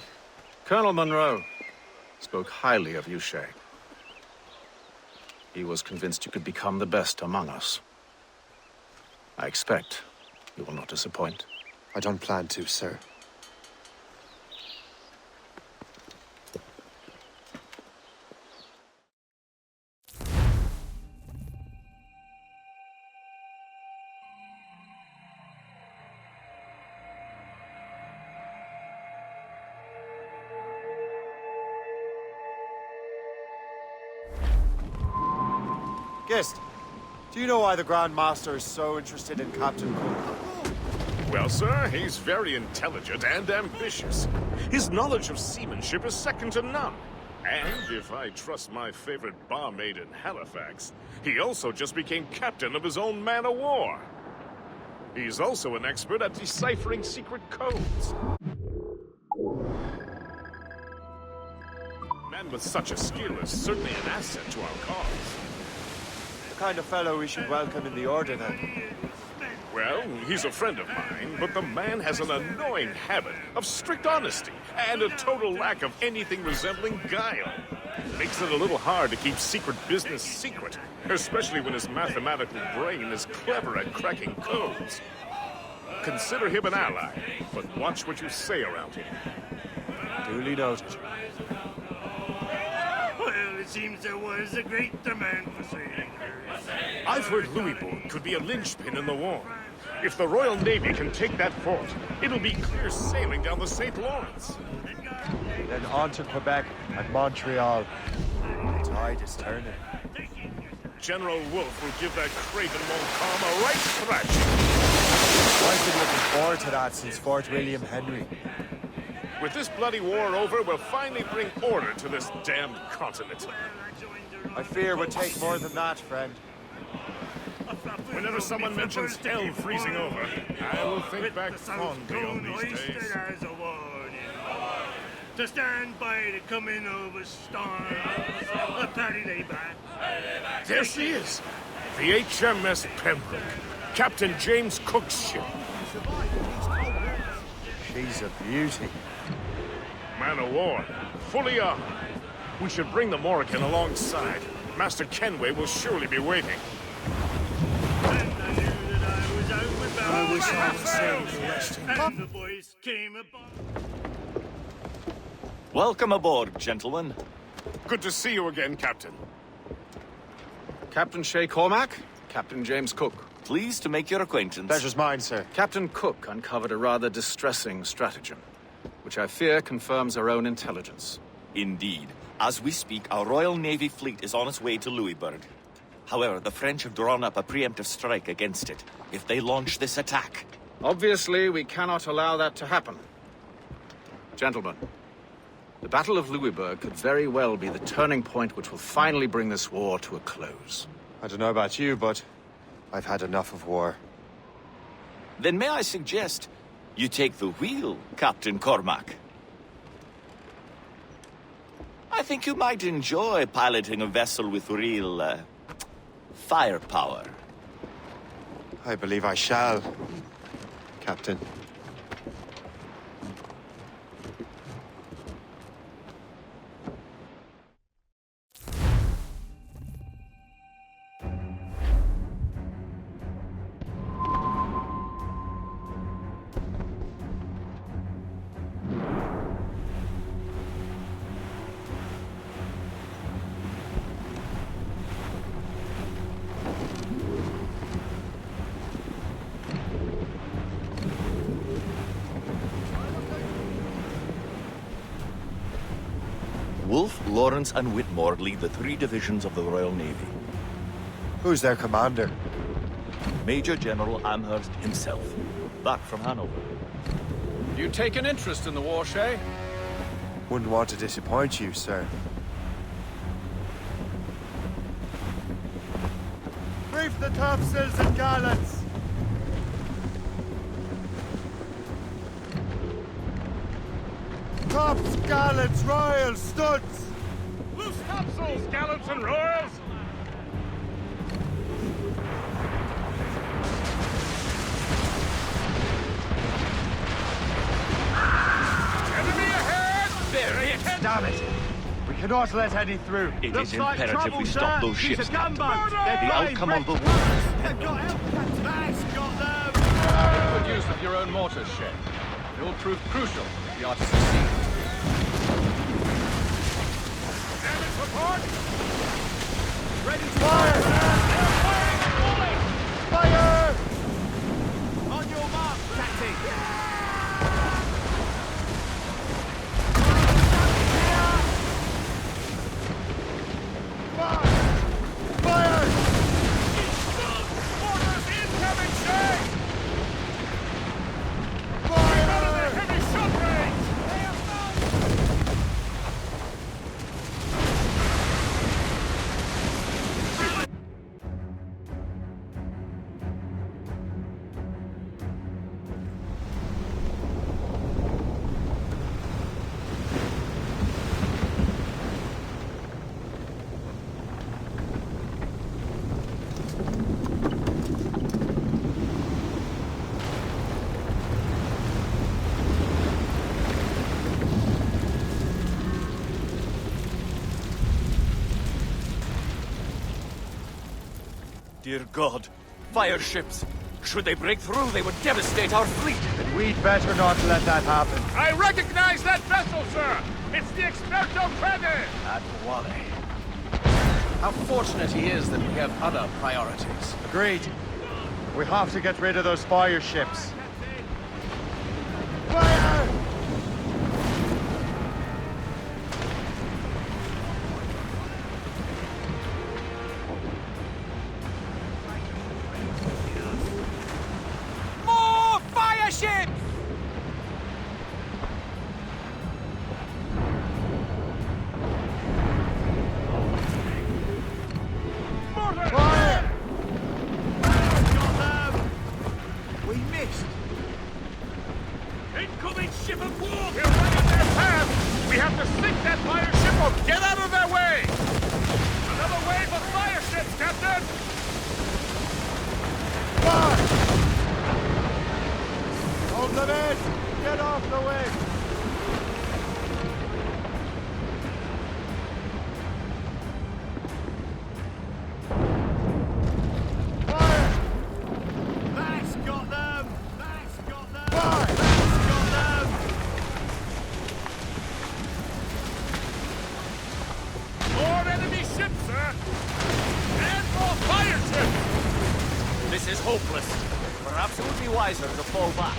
S15: Colonel Monroe spoke highly of you, Shay. He was convinced you could become the best among us. I expect you will not disappoint.
S17: I don't plan to, sir.
S7: Guest, do you know why the Grand Master is so interested in Captain Cook?
S10: Well, sir, he's very intelligent and ambitious. His knowledge of seamanship is second to none. And if I trust my favorite barmaid in Halifax, he also just became captain of his own man-of-war. He's also an expert at deciphering secret codes. A man with such a skill is certainly an asset to our cause.
S7: The kind of fellow we should welcome in the Order, then.
S10: Well, he's a friend of mine, but the man has an annoying habit of strict honesty and a total lack of anything resembling guile. Makes it a little hard to keep secret business secret, especially when his mathematical brain is clever at cracking codes. Consider him an ally, but watch what you say around him.
S7: Duly noted.
S4: Well, it seems there was a great demand for sailors.
S10: I've heard Louisbourg could be a linchpin in the war. If the Royal Navy can take that fort, it'll be clear sailing down the St. Lawrence.
S7: Then on to Quebec and Montreal. The tide is turning.
S10: General Wolfe will give that craven Montcalm a right thrashing.
S7: I've been looking forward to that since Fort William Henry.
S10: With this bloody war over, we'll finally bring order to this damned continent.
S7: I fear it would take more than that, friend.
S10: Whenever someone mentions hell freezing over, I'll
S4: We'll think back fondly on these days. As a warning. To stand by the coming of a storm. A paddy lay back.
S10: There she is. The HMS Pembroke. Captain James Cook's ship.
S17: She's a beauty.
S10: Man of war. Fully armed. We should bring the Morrigan alongside. Master Kenway will surely be waiting.
S4: I wish I was saying the rest. And the voice came upon.
S19: Welcome aboard, gentlemen.
S10: Good to see you again, Captain.
S5: Captain Shay Cormac, Captain James Cook.
S19: Pleased to make your acquaintance.
S17: Pleasure's mine, sir.
S5: Captain Cook uncovered a rather distressing stratagem, which I fear confirms our own intelligence.
S19: Indeed. As we speak, our Royal Navy fleet is on its way to Louisburg. However, the French have drawn up a preemptive strike against it if they launch this attack.
S5: Obviously, we cannot allow that to happen. Gentlemen, the Battle of Louisburg could very well be the turning point which will finally bring this war to a close.
S17: I don't know about you, but I've had enough of war.
S19: Then may I suggest you take the wheel, Captain Cormac? I think you might enjoy piloting a vessel with real, firepower.
S17: I believe I shall, Captain.
S19: Wolfe, Lawrence, and Whitmore lead the 3 divisions of the Royal Navy.
S17: Who's their commander?
S19: Major General Amherst himself, back from Hanover.
S5: You take an interest in the war, Shay?
S17: Wouldn't want to disappoint you, sir.
S1: Reef the topsails and gallants! Tops, gallants, royals, studs!
S10: Loose topsails, gallants and royals! Enemy ahead!
S19: Bury it!
S1: Damn it! We cannot let any through.
S19: It
S1: Looks
S19: is
S1: like
S19: imperative
S1: trouble,
S19: we
S1: sir.
S19: stop those
S1: She's
S19: ships,
S1: a
S19: Captain.
S1: gunboat.
S19: The
S1: They're
S19: outcome of the war.
S1: They've got help. Nice, got them.
S5: Make good use of your own mortars, Shay. They will prove crucial if we are to succeed.
S10: Damage report!
S1: Ready to fire! Fire! On your mark, Captain. Fire!
S10: Orders incoming, Shay!
S1: Fire!
S10: Out of the heavy shot range!
S19: Dear God, fire ships. Should they break through, they would devastate our fleet.
S17: And we'd better not let that happen.
S10: I recognize that vessel, sir! It's the Experto Crede!
S9: At Wally. How fortunate he is that we have other priorities.
S17: Agreed. We have to get rid of those fire ships.
S1: Fire!
S9: More fire ships!
S1: Fire! Got them! We missed!
S4: Incoming ship of war!
S10: We're right in their path! We have to sink that fire ship or get out of their way!
S4: Another wave of fire ships, Captain!
S1: Hold them in! Get off the way!
S19: Is hopeless. Perhaps it would be wiser to fall back.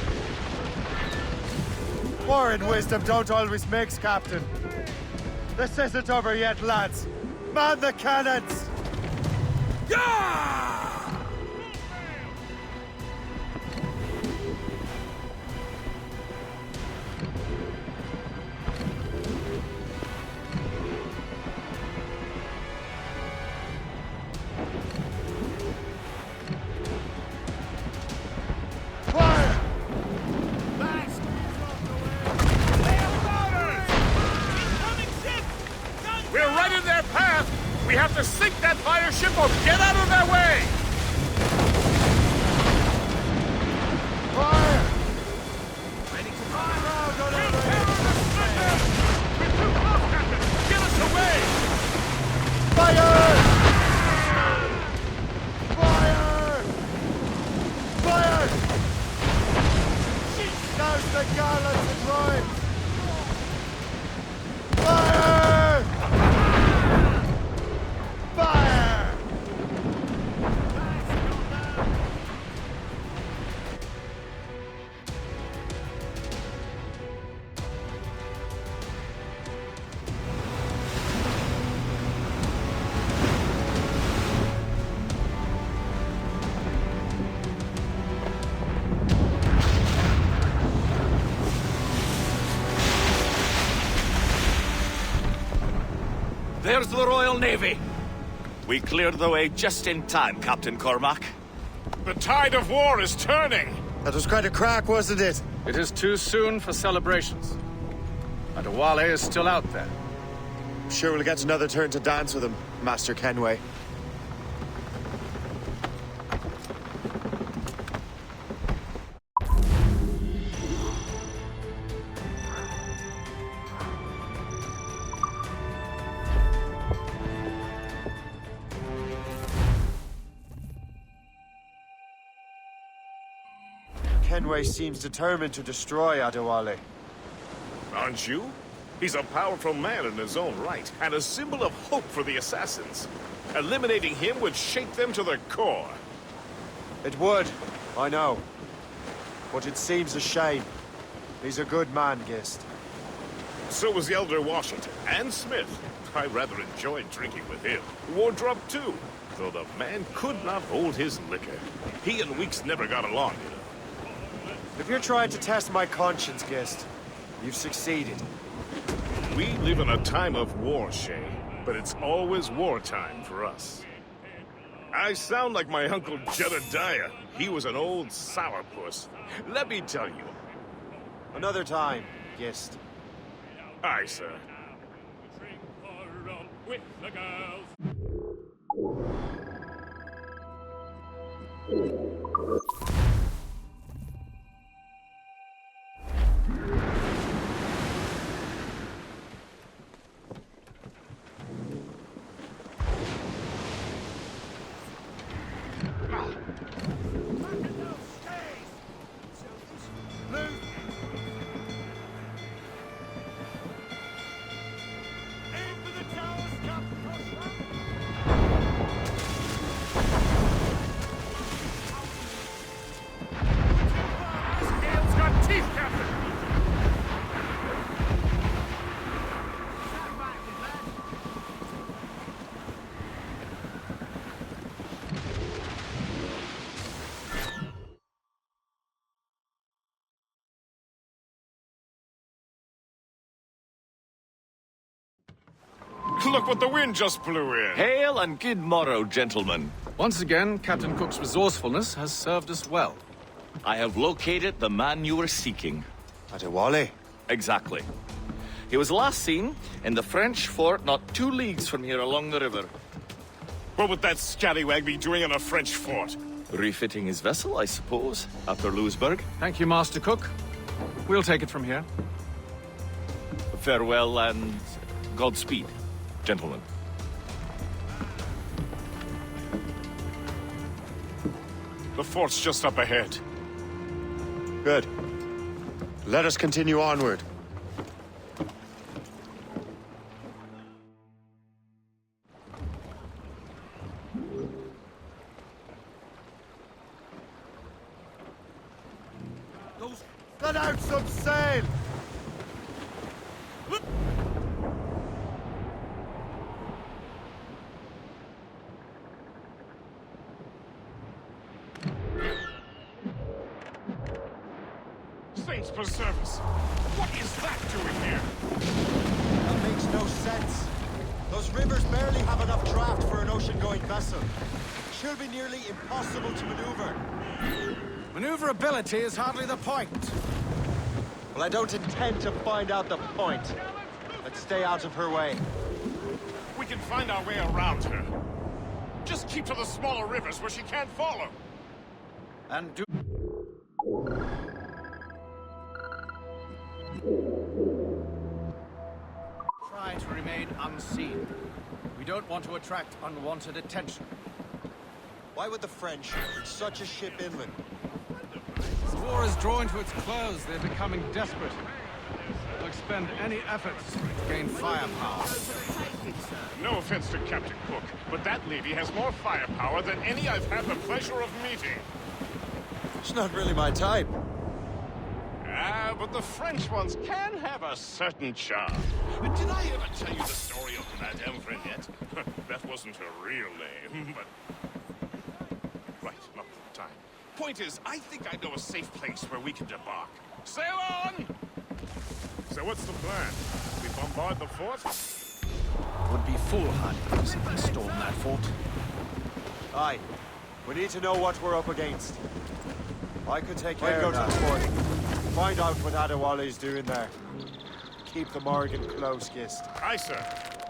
S1: War and wisdom don't always mix, Captain. This isn't over yet, lads. Man the cannons!
S4: Yeah!
S10: We have to sink that fire ship or get out of their way!
S1: Fire!
S4: Ready to fire! We're too close, Captain! Get us away!
S1: Fire! Fire! Fire! Douse the gallants and rhymes! Fire! Fire!
S19: There's the Royal Navy. We cleared the way just in time, Captain Cormac.
S10: The tide of war is turning!
S1: That was quite a crack, wasn't it?
S5: It is too soon for celebrations. Adewale is still out there.
S7: Sure we'll get another turn to dance with him, Master Kenway. Kenway seems determined to destroy Adewale.
S10: Aren't you? He's a powerful man in his own right, and a symbol of hope for the assassins. Eliminating him would shake them to their core.
S7: It would, I know. But it seems a shame. He's a good man, Gist.
S10: So was the Elder Washington, and Smith. I rather enjoyed drinking with him. Wardrop, too, though the man could not hold his liquor. He and Weeks never got along, you know.
S7: If you're trying to test my conscience, Gist, you've succeeded.
S10: We live in a time of war, Shay, but it's always wartime for us. I sound like my Uncle Jedediah. He was an old sourpuss. Let me tell you.
S7: Another time, Gist.
S10: Aye, sir.
S4: With the girls.
S10: Look what the wind just blew in.
S19: Hail and good morrow, gentlemen.
S5: Once again, Captain Cook's resourcefulness has served us well.
S19: I have located the man you were seeking.
S17: Adewale?
S19: Exactly. He was last seen in the French fort not 2 leagues from here along the river.
S10: What would that scallywag be doing in a French fort?
S19: Refitting his vessel, I suppose, after Louisburg.
S5: Thank you, Master Cook. We'll take it from here.
S19: Farewell and Godspeed, gentlemen.
S10: The fort's just up ahead.
S17: Good. Let us continue onward.
S1: Let out some sail!
S10: Saints preserve us! What is that doing here?
S7: That makes no sense. Those rivers barely have enough draft for an ocean-going vessel. Should be nearly impossible to maneuver.
S9: Maneuverability is hardly the point.
S7: Well, I don't intend to find out the point. Let's stay out of her way.
S10: We can find our way around her. Just keep to the smaller rivers where she can't follow.
S9: And do... Try to remain unseen. We don't want to attract unwanted attention.
S7: Why would the French bring such a ship inland?
S9: The war is drawing to its close. They're becoming desperate. They'll expend any efforts to gain firepower.
S10: No offense to Captain Cook, but that lady has more firepower than any I've had the pleasure of meeting.
S7: She's not really my type.
S10: Ah, but the French ones can have a certain charm. Did I ever tell you the story of Madame Frenette? That wasn't her real name, but... Right, not the time. Point is, I think I know a safe place where we can debark. Sail on! So what's the plan? We bombard the fort?
S9: Would be foolhardy to simply storm that fort.
S7: Aye. We need to know what we're up against. I could take care
S17: I'd go
S7: of
S17: to
S7: that.
S17: the fort.
S7: Find out what Adewale's doing there. Keep the Morgan close, Gist.
S10: Aye, sir.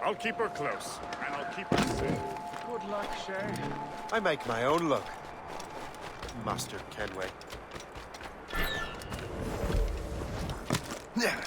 S10: I'll keep her close, and I'll keep her safe.
S9: Good luck, Shay.
S7: I make my own luck. Master Kenway.
S17: Yeah.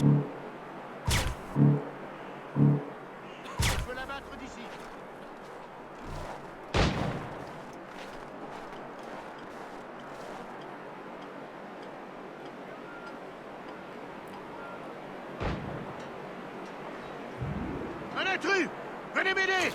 S1: Je peux l'abattre d'ici. Un intrus! Venez m'aider!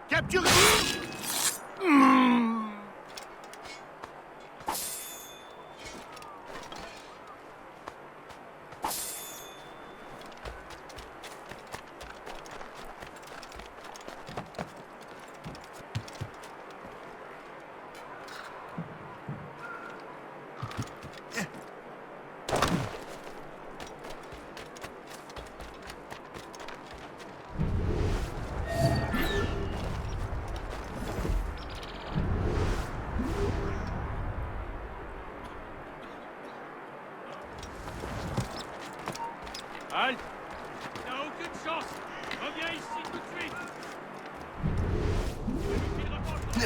S1: Capturez!
S4: Halte! T'as aucune chance! Reviens ici tout de suite!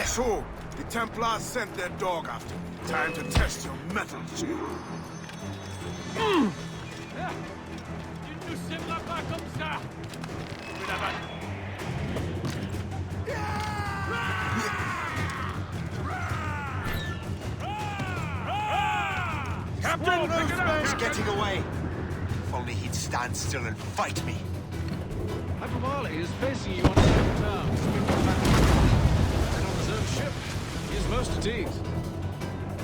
S3: So, the Templars sent their dog after me. Time to test your mettle, Jay.
S4: Tu ne nous sèmeras pas comme ça! Je vais la battre.
S3: Captain,
S1: He's getting away. If only he'd stand still and fight me.
S9: Admiral is facing you on his terms. And on his own ship, he is most at ease.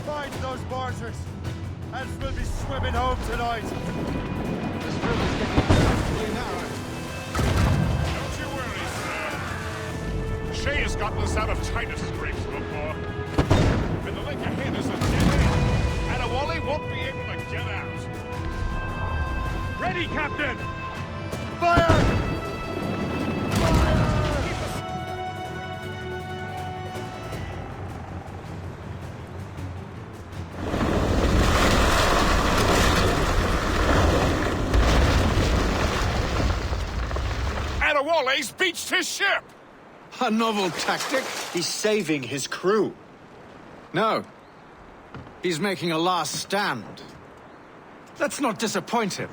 S1: Find those barters, else we'll be swimming home tonight.
S9: This river's getting comfortably narrow.
S10: Don't you worry, sir. Shay has gotten us out of Titus scrapes before. And the link ahead is a dead end. And a Wally won't be able to get out.
S4: Ready, Captain!
S1: Fire!
S10: Adewale's beached his ship!
S6: A novel tactic?
S7: He's saving his crew.
S6: No. He's making a last stand. Let's not disappoint him.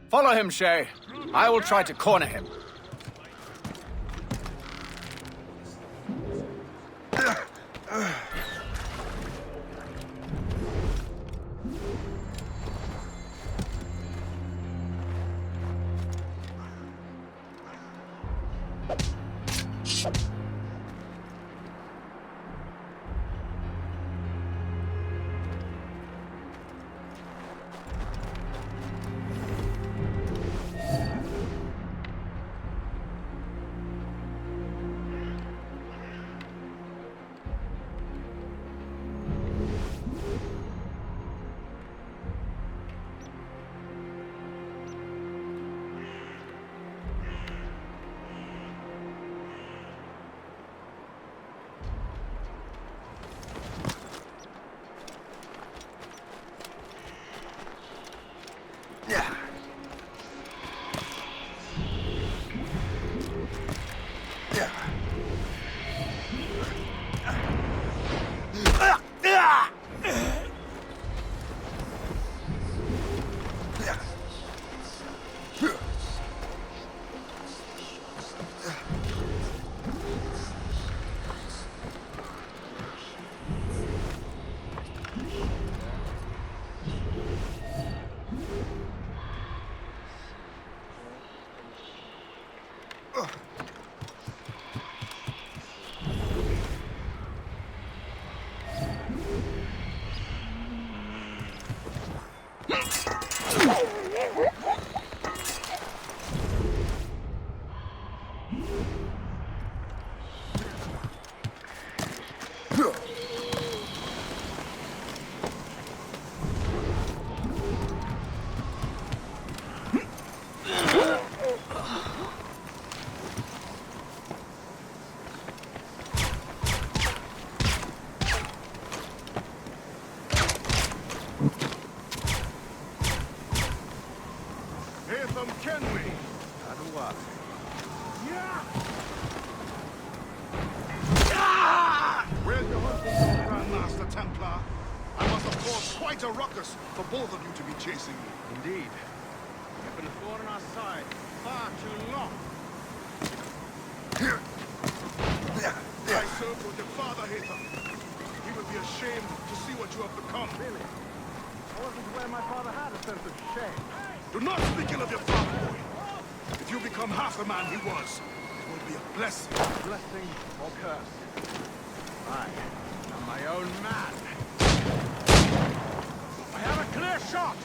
S2: Follow him, Shay. I will try to corner him.
S16: quite a ruckus for both of you to be chasing me.
S9: Indeed. You've been a thorn in our side far too long.
S16: I served with your father, Hatham. He would be ashamed to see what you have become.
S9: Really? I wasn't aware my father had a sense of shame.
S16: Do not speak ill of your father, boy. If you become half the man he was, it will be a blessing.
S9: Blessing or curse? I am my own man. I have a clear shot!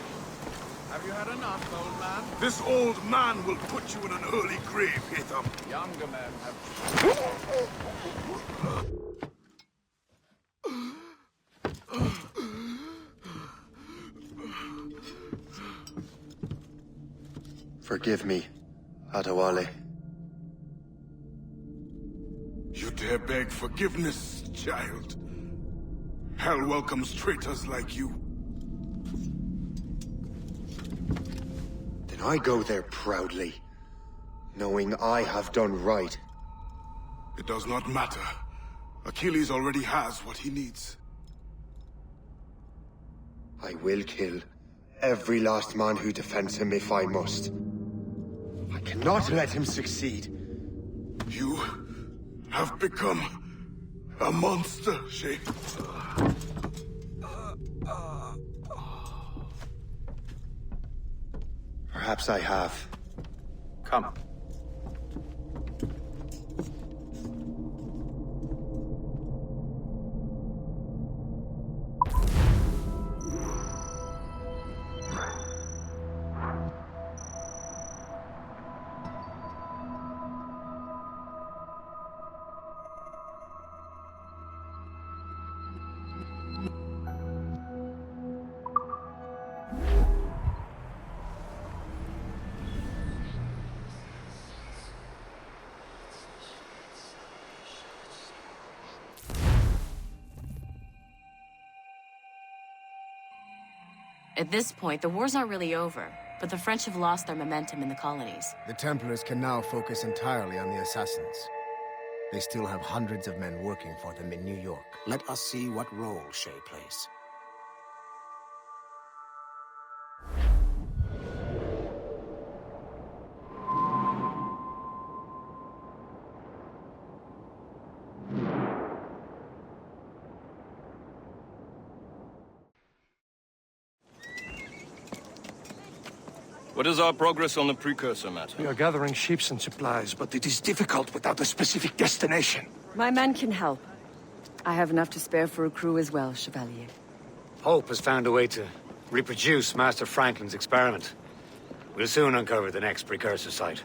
S9: Have you had enough, old man?
S16: This old man will put you in an early grave, Hatham.
S9: Younger men have...
S17: Forgive me, Adewale.
S16: You dare beg forgiveness, child? Hell welcomes traitors like you.
S17: Then I go there proudly, knowing I have done right.
S16: It does not matter. Achilles already has what he needs.
S17: I will kill every last man who defends him if I must. I cannot let him succeed.
S16: You have become a monster, Shay.
S17: Perhaps I have.
S15: Come.
S8: At this point, the war's not really over, but the French have lost their momentum in the colonies.
S12: The Templars can now focus entirely on the assassins. They still have hundreds of men working for them in New York. Let us see what role Shay plays.
S20: What is our progress on the precursor matter?
S22: We are gathering ships and supplies, but it is difficult without a specific destination.
S24: My men can help. I have enough to spare for a crew as well, Chevalier.
S5: Hope has found a way to reproduce Master Franklin's experiment. We'll soon uncover the next precursor site.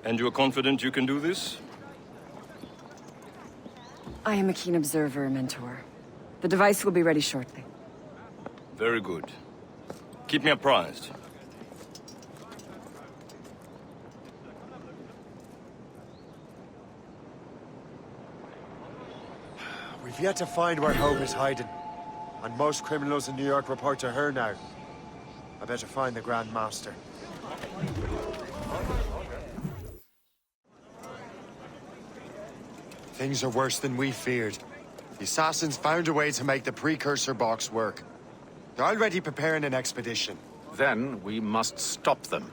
S20: And you are confident you can do this?
S24: I am a keen observer, Mentor. The device will be ready shortly.
S20: Very good. Keep me apprised.
S17: We've yet to find where Hope is hiding. And most criminals in New York report to her now. I better find the Grand Master. Things are worse than we feared. The assassins found a way to make the precursor box work. They're already preparing an expedition.
S15: Then we must stop them.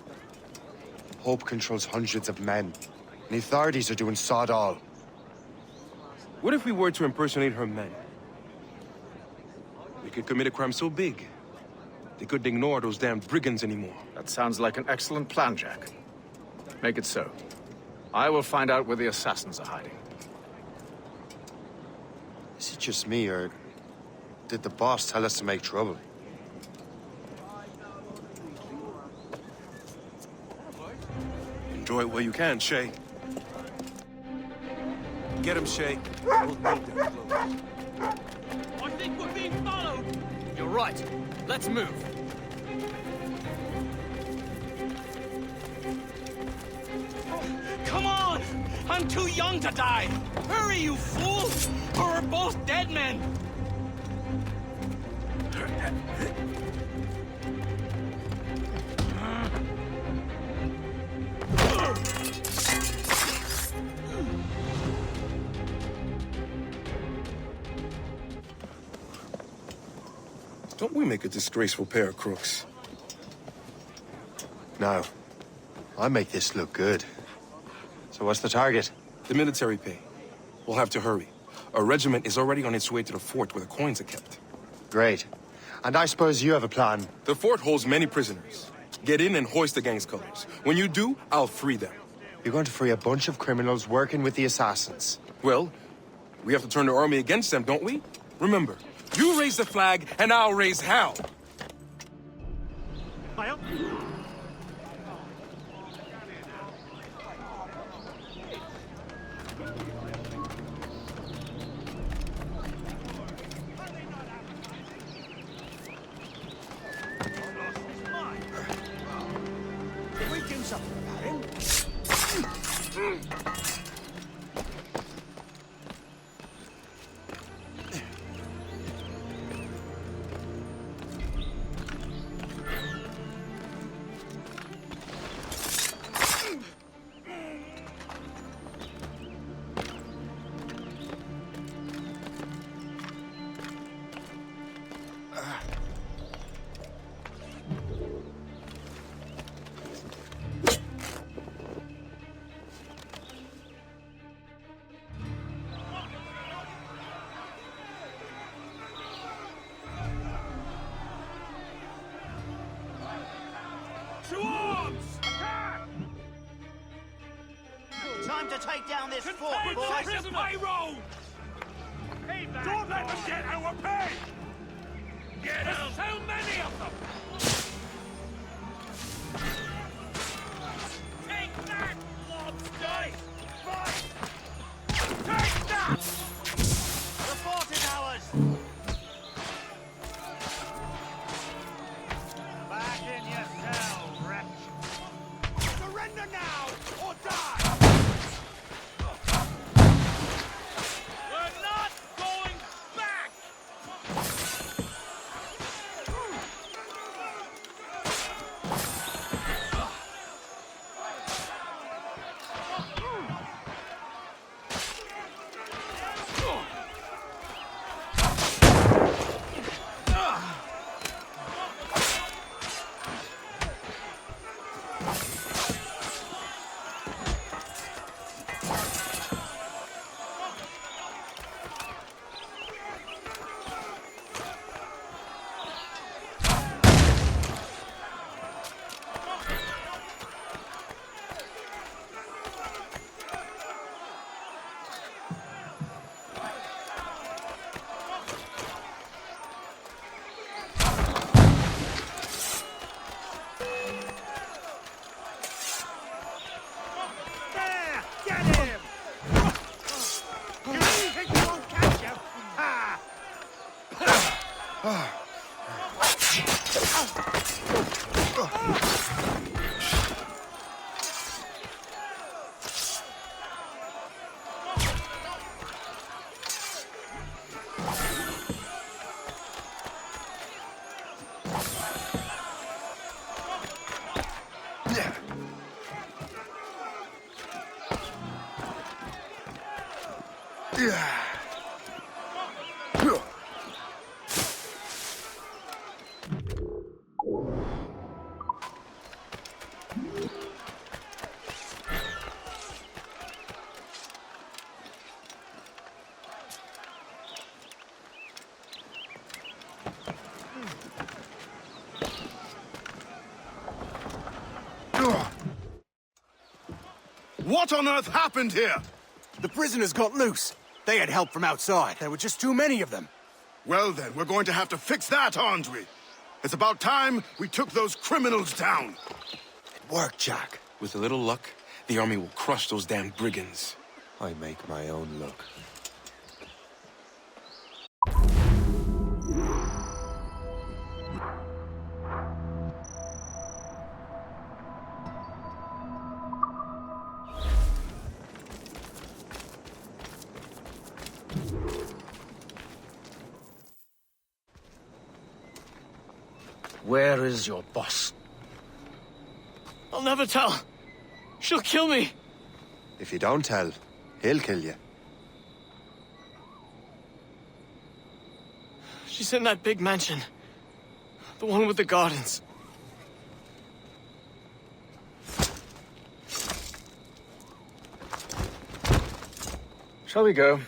S17: Hope controls hundreds of men. And the authorities are doing sod all.
S23: What if we were to impersonate her men? We could commit a crime so big, they couldn't ignore those damn brigands anymore.
S15: That sounds like an excellent plan, Jack. Make it so. I will find out where the assassins are hiding.
S17: Is it just me, or did the boss tell us to make trouble?
S23: Enjoy it while you can, Shay. Get him, Shay. We'll need them close.
S25: I think we're being followed! You're right. Let's move. Come on! I'm too young to die! Hurry, you fool! Or we're both dead men!
S23: Don't we make a disgraceful pair of crooks?
S17: Now, I make this look good. So what's the target?
S23: The military pay. We'll have to hurry. A regiment is already on its way to the fort where the coins are kept.
S17: Great. And I suppose you have a plan.
S23: The fort holds many prisoners. Get in and hoist the gang's colors. When you do, I'll free them.
S17: You're going to free a bunch of criminals working with the assassins.
S23: Well, we have to turn the army against them, don't we? Remember, you raise the flag, and I'll raise hell!
S1: Can we do something about him?
S4: To arms! Attack!
S1: Time to take down this fort, boys!
S4: Payroll! Don't let them get our pay! Get out! So many of them! Take that, lobster! Fight! Take that! The fort is ours! Back in your cell, wretch! Surrender now, or die! We're not going back! There! Get him! You really think you won't catch him? Ha!
S16: What on earth happened here?
S1: The prisoners got loose. They had help from outside. There were just too many of them.
S16: Well then, we're going to have to fix that, aren't we? It's about time we took those criminals down.
S1: Work, Jack.
S23: With a little luck, the army will crush those damn brigands.
S17: I make my own luck.
S5: Where is your boss?
S25: I'll never tell. She'll kill me.
S17: If you don't tell, he'll kill you.
S25: She's in that big mansion.
S2: The one with the gardens. Shall we go?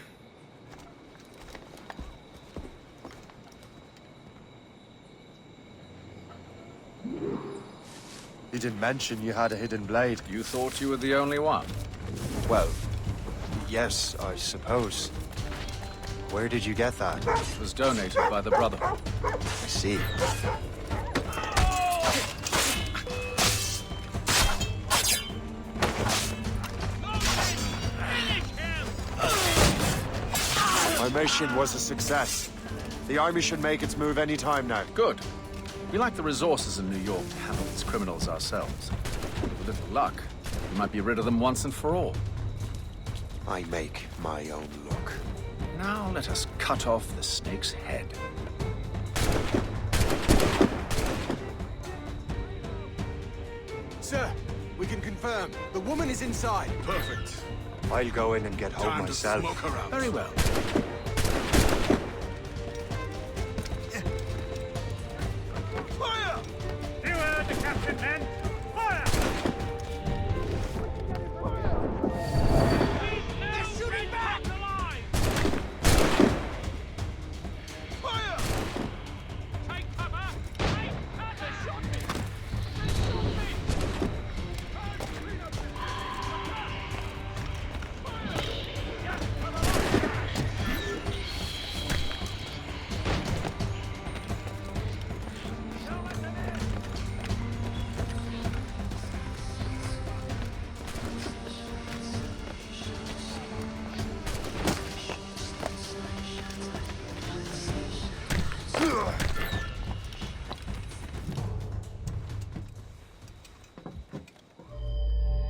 S7: You didn't mention you had a hidden blade.
S5: You thought you were the only one?
S7: Well, yes, I suppose. Where did you get that?
S5: It was donated by the Brotherhood.
S7: I see. My mission was a success. The army should make its move any time now.
S5: Good. We lack the resources in New York to handle its criminals ourselves. With a little luck, we might be rid of them once and for all.
S7: I make my own luck.
S5: Now let us cut off the snake's head.
S17: Sir, we can confirm. The woman is inside.
S16: Perfect.
S7: I'll go in and get home
S16: Time
S7: myself.
S16: to smoke her out.
S5: Very well.
S4: Fire! You heard the captain, men. Fire! They're shooting back! Fire! Take cover! Take cover! Shoot me! Shoot me!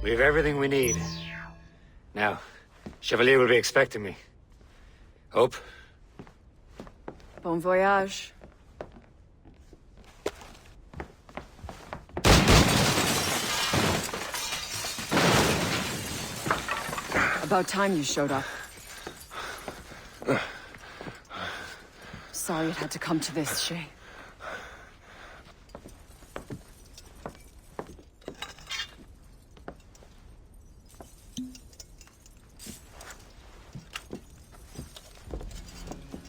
S11: We have everything we need. Now, Chevalier will be expecting me. Hope?
S24: Bon voyage. About time you showed up. Sorry it had to come to this, Shay.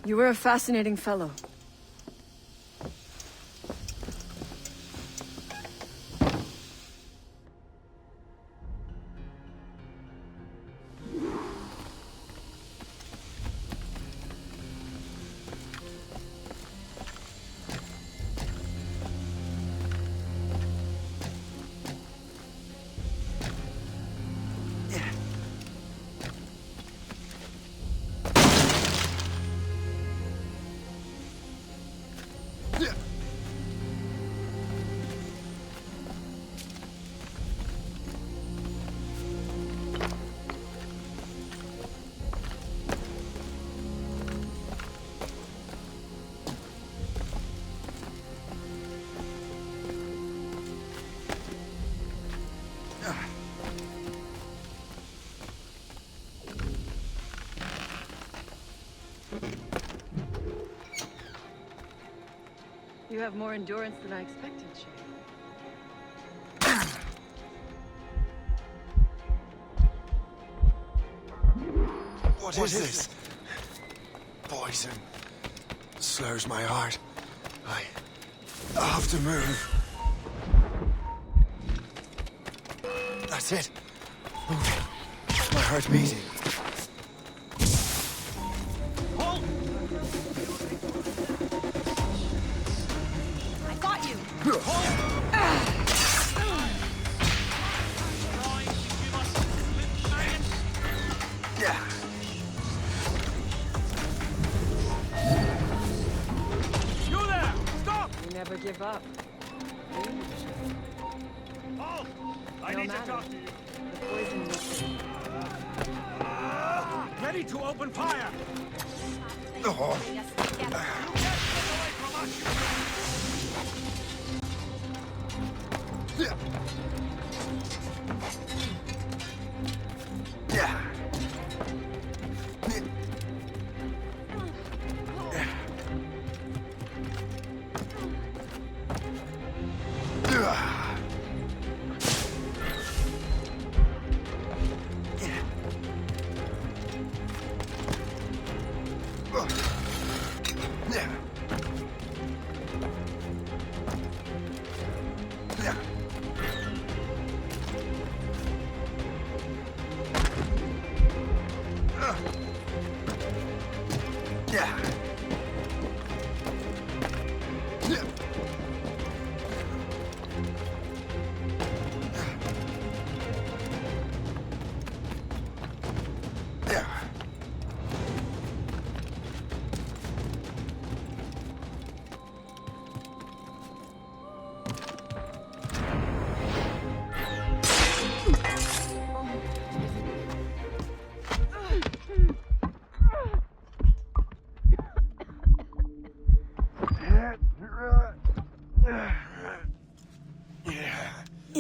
S24: You were a fascinating fellow. You have more endurance than I expected, Shay.
S7: What is this? Poison. Slurs my heart. I have to move. That's it. Moving. My heart beating.
S8: I got you.
S7: Yeah.
S4: You there! Stop!
S24: You never give up.
S4: Halt! I need to talk to you.
S24: The poison was...
S4: Ready to open fire!
S7: Oh.
S4: You can't get away from us!
S7: Yeah.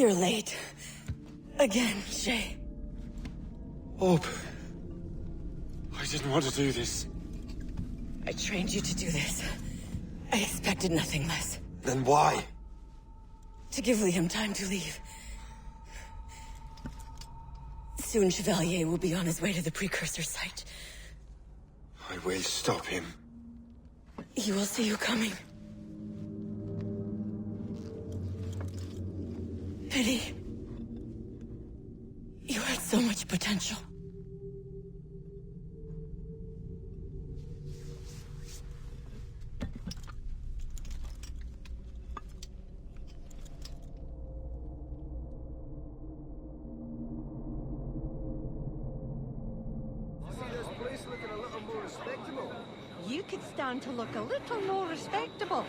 S24: You're late. Again, Shay.
S17: Hope. I didn't want to do this.
S24: I trained you to do this. I expected nothing less.
S17: Then why?
S24: To give Liam time to leave. Soon Chevalier will be on his way to the precursor site.
S17: I will stop him.
S24: He will see you coming. Pity. You had so much potential.
S13: You could stand to look a little more respectable.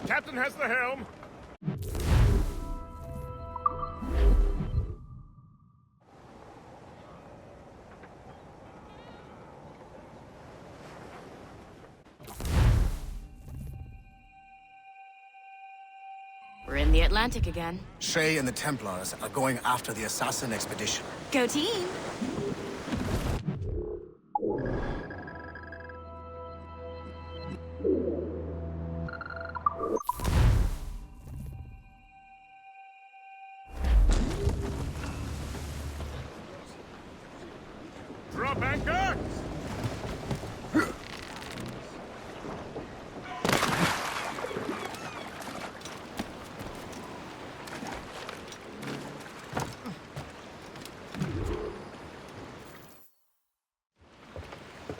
S10: Captain has the helm.
S8: We're in the Atlantic again.
S12: Shay and the Templars are going after the assassin expedition.
S8: Go team!
S10: Drop anchor!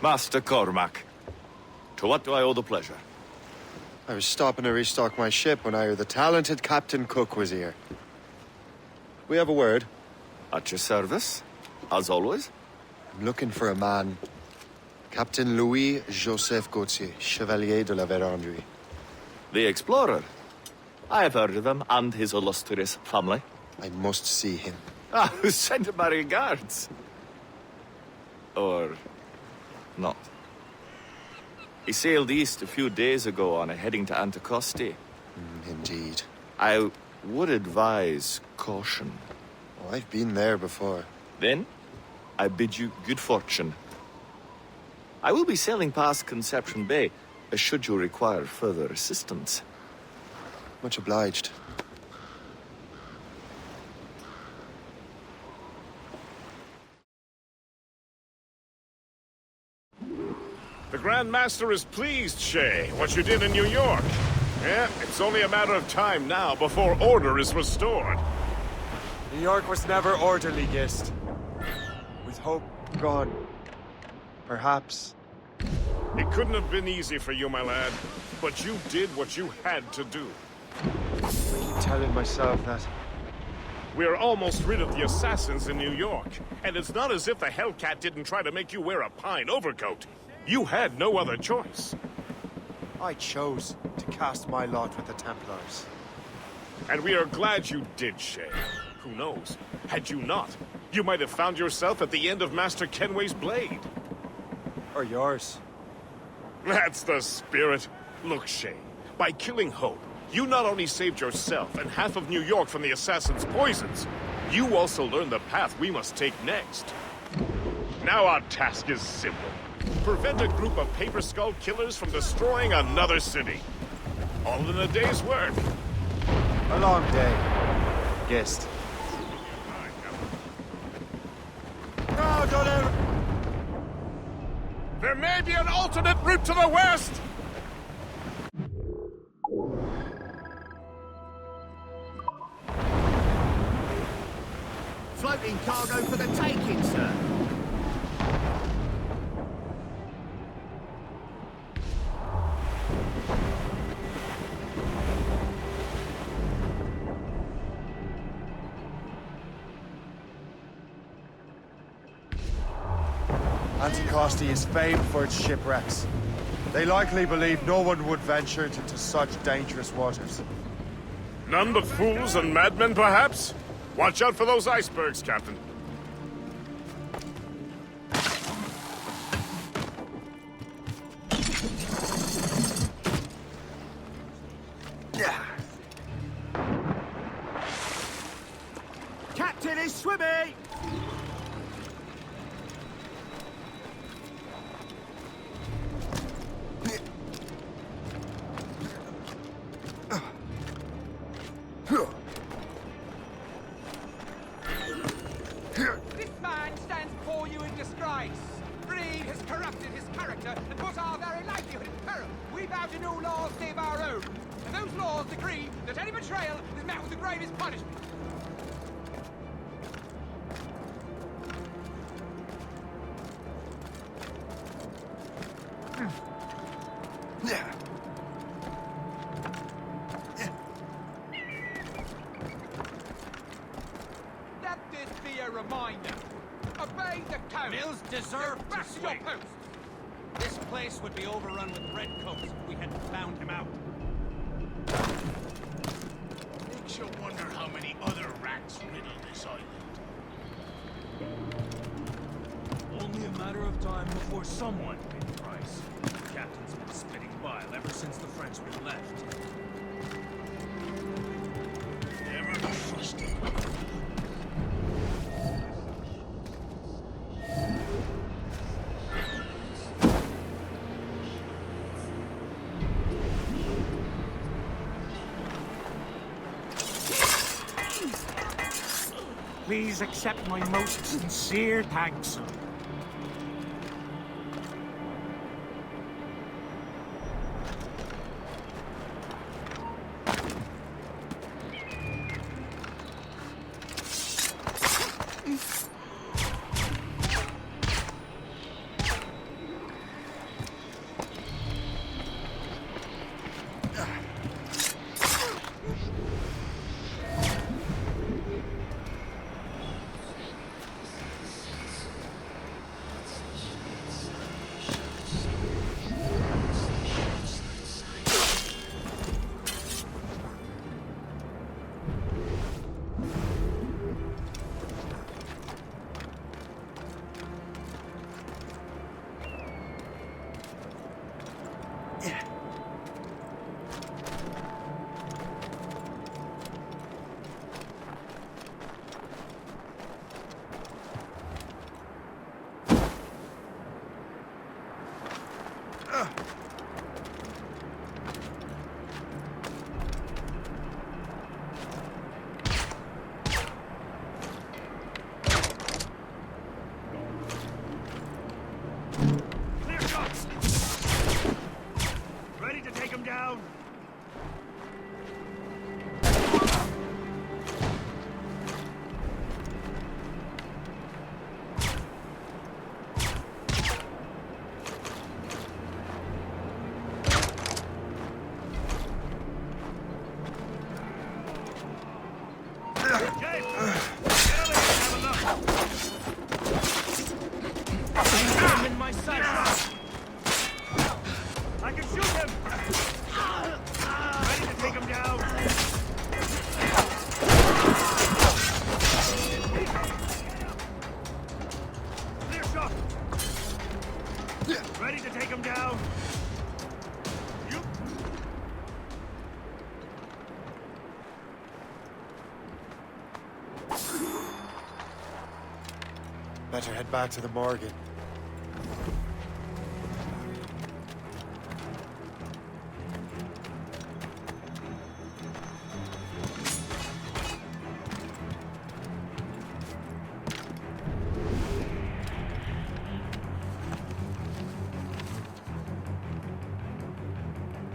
S14: Master Cormac, to what do I owe the pleasure?
S17: I was stopping to restock my ship when I heard the talented Captain Cook was here. We have a word.
S14: At your service, as always.
S17: I'm looking for a man. Captain Louis-Joseph Gauthier, Chevalier de la Vérendrye.
S14: The explorer. I have heard of him and his illustrious family.
S17: I must see him.
S14: Ah, send him my regards. Or not. He sailed east a few days ago on a heading to Anticosti.
S17: Indeed.
S14: I would advise caution.
S17: Oh, I've been there before.
S14: Then, I bid you good fortune. I will be sailing past Conception Bay, should you require further assistance.
S17: Much obliged.
S10: The Grand Master is pleased, Shay, what you did in New York. Yeah, it's only a matter of time now before order is restored.
S17: New York was never orderly, Gist. With hope gone, perhaps.
S10: It couldn't have been easy for you, my lad, but you did what you had to do.
S17: I keep telling myself that.
S10: We're almost rid of the assassins in New York, and it's not as if the Hellcat didn't try to make you wear a pine overcoat. You had no other choice.
S17: I chose to cast my lot with the Templars.
S10: And we are glad you did, Shay. Who knows? Had you not, you might have found yourself at the end of Master Kenway's blade.
S17: Or yours.
S10: That's the spirit. Look, Shay, by killing Hope, you not only saved yourself and half of New York from the assassin's poisons, you also learned the path we must take next. Now our task is simple. Prevent a group of Paper Skull killers from destroying another city. All in a day's work.
S17: A long day. Gist.
S10: No, don't ever... There may be an alternate route to the west!
S1: Floating cargo for the taking, sir.
S7: Frosty is famed for its shipwrecks. They likely believe no one would venture into such dangerous waters.
S10: None but fools and madmen, perhaps? Watch out for those icebergs, Captain.
S1: Captain is swimming!
S3: This man stands before you in disgrace. Greed has corrupted his character and put our very livelihood in peril. We vow to new laws save our own, and those laws decree that any betrayal is met with the gravest punishment. Let this be a reminder. Obey the code.
S25: Mills deserve
S3: Back
S25: to
S3: to your
S25: swing.
S3: post.
S25: This place would be overrun with redcoats if we hadn't found him out.
S4: Makes you wonder how many other rats riddle this island. Only a matter of time before someone paid the price. The captain's been spitting bile ever since the Frenchmen left. Never be trusted.
S25: Please accept my most sincere thanks, sir.
S4: Clear shots! Ready to take him down? I can shoot him! Ready to take him down? Clear shot! Ready to take him down?
S7: Better head back to the Morgan.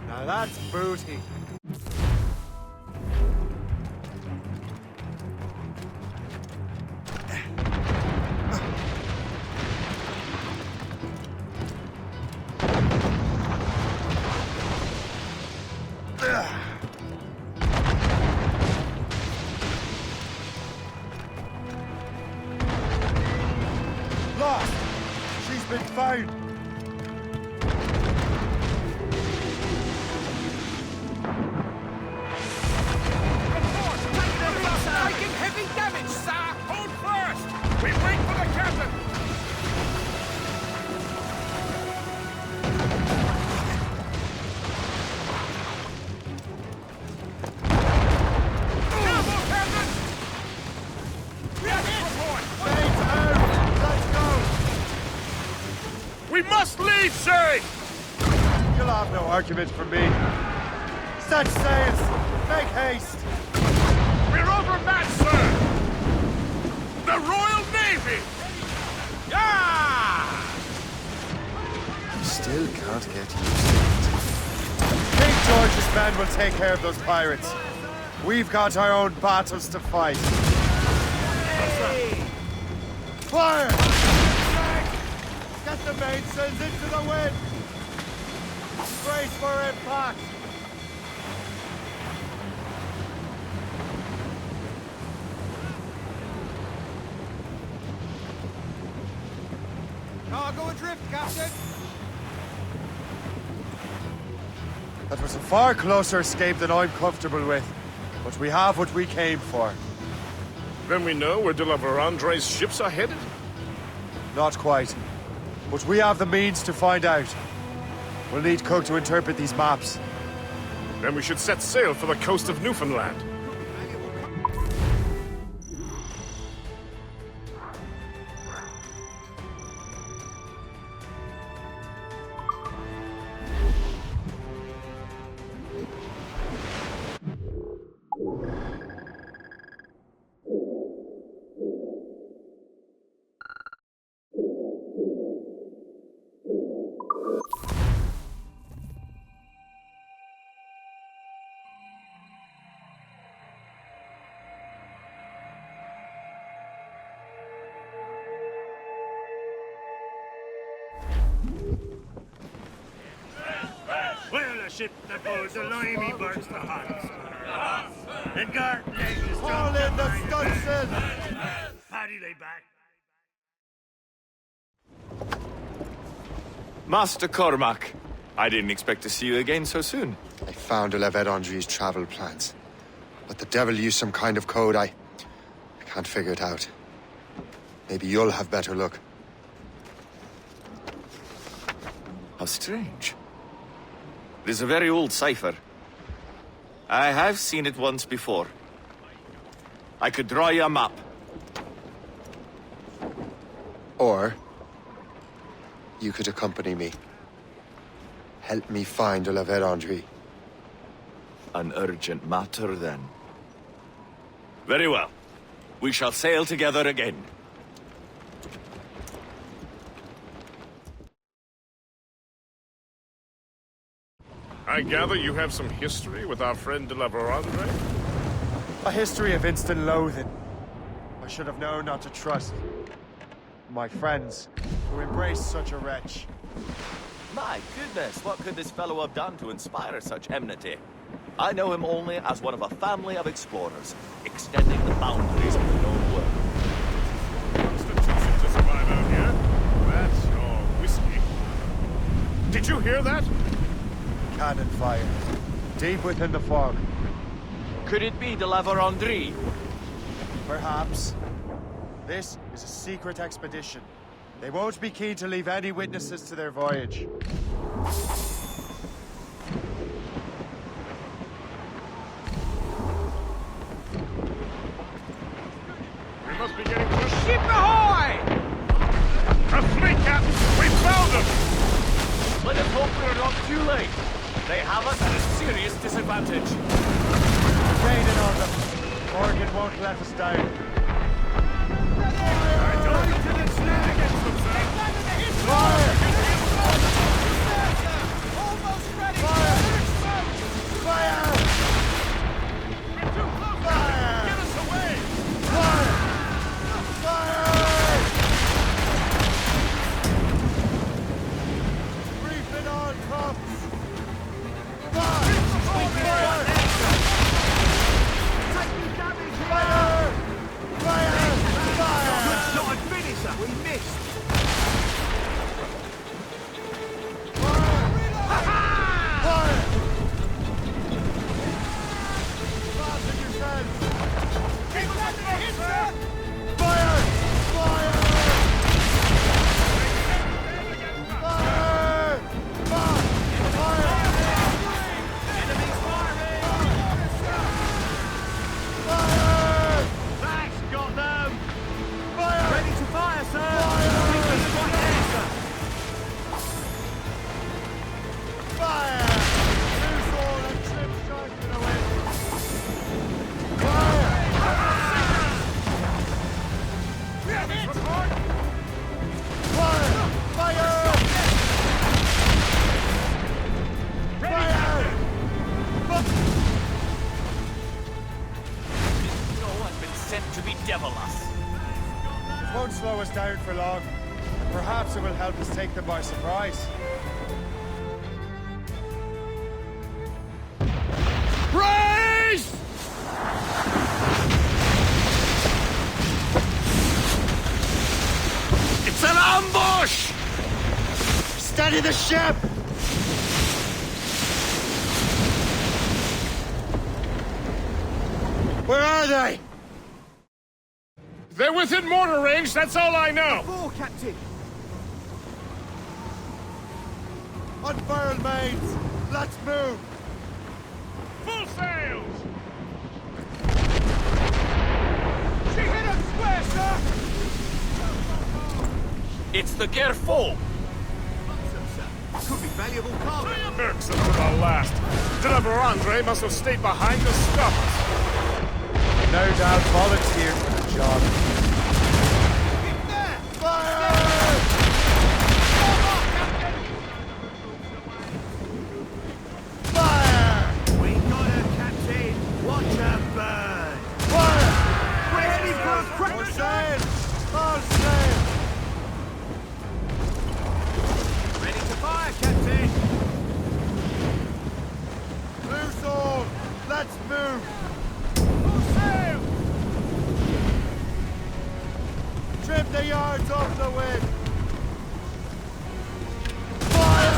S7: Now that's booty. Lost! She's been found! You'll have no argument from me. Set sails! Make haste!
S10: We're overmatched, sir! The Royal Navy! Yeah!
S7: Still can't get used to it. King George's men will take care of those pirates. We've got our own battles to fight. Hey! Fire! Get the mainsails into the wind! Brace for impact!
S3: Cargo adrift, Captain!
S7: That was a far closer escape than I'm comfortable with. But we have what we came for.
S10: Then we know where de la Vérendrye's ships are headed?
S7: Not quite. But we have the means to find out. We'll need Cook to interpret these maps.
S10: Then we should set sail for the coast of Newfoundland.
S4: Well, a ship that pulls the limey burns the hearts. And guard legs
S7: Haul in the stunsail!
S4: Paddy lay back.
S14: Master Cormac, I didn't expect to see you again so soon.
S17: I found La Vérendrye's travel plans. But the devil used some kind of code. I can't figure it out. Maybe you'll have better luck.
S14: How strange. It is a very old cipher. I have seen it once before. I could draw you a map.
S17: Or you could accompany me. Help me find La Vérendrye.
S14: An urgent matter, then. Very well. We shall sail together again.
S10: I gather you have some history with our friend de la Vérendrye?
S7: A history of instant loathing. I should have known not to trust my friends who embrace such a wretch.
S14: My goodness, what could this fellow have done to inspire such enmity? I know him only as one of a family of explorers, extending the boundaries of the known world.
S10: Constitution to survive out here. That's your whiskey. Did you hear that?
S7: Cannon fire. Deep within the fog.
S14: Could it be de la Vérendrye?
S7: Perhaps. This is a secret expedition. They won't be keen to leave any witnesses to their voyage.
S10: We must be getting close.
S3: Ship ahoy!
S10: A fleet, Captain! We found them!
S14: Let us hope we're not too late. They have us at a serious disadvantage.
S7: Gaining on them. Morgan won't let us down.
S10: I don't need to stand against them, sir.
S7: Fire!
S3: Almost ready!
S7: Fire! Fire!
S10: We're too close!
S7: Fire!
S10: Get us away!
S7: Fire! Fire! Briefing on tops! Fire! Fire! Fire! Fire! Fire!
S3: Good shot and finisher! We missed!
S7: down for long, and perhaps it will help us take them by surprise.
S10: Race! It's an ambush!
S7: Steady the ship! Where are they?
S10: They're within mortar range, that's all I know.
S1: Four, Captain.
S7: Unfurl mains! Let's move!
S10: Full sails!
S3: She hit us square, sir!
S5: It's the Gerfo.
S1: Could be valuable cargo.
S10: Irksome to the last. Deliver Andre must have stayed behind to stop us.
S7: No doubt volunteered for the job. Fire! Fire!
S1: We got her, Captain. Watch her burn.
S7: Fire!
S1: We're heading for a crack.
S7: All sail! All sail!
S1: Ready to fire, Captain.
S7: Loose all! Let's move!
S1: Full sail.
S7: Trim the yards off the wind! Fire!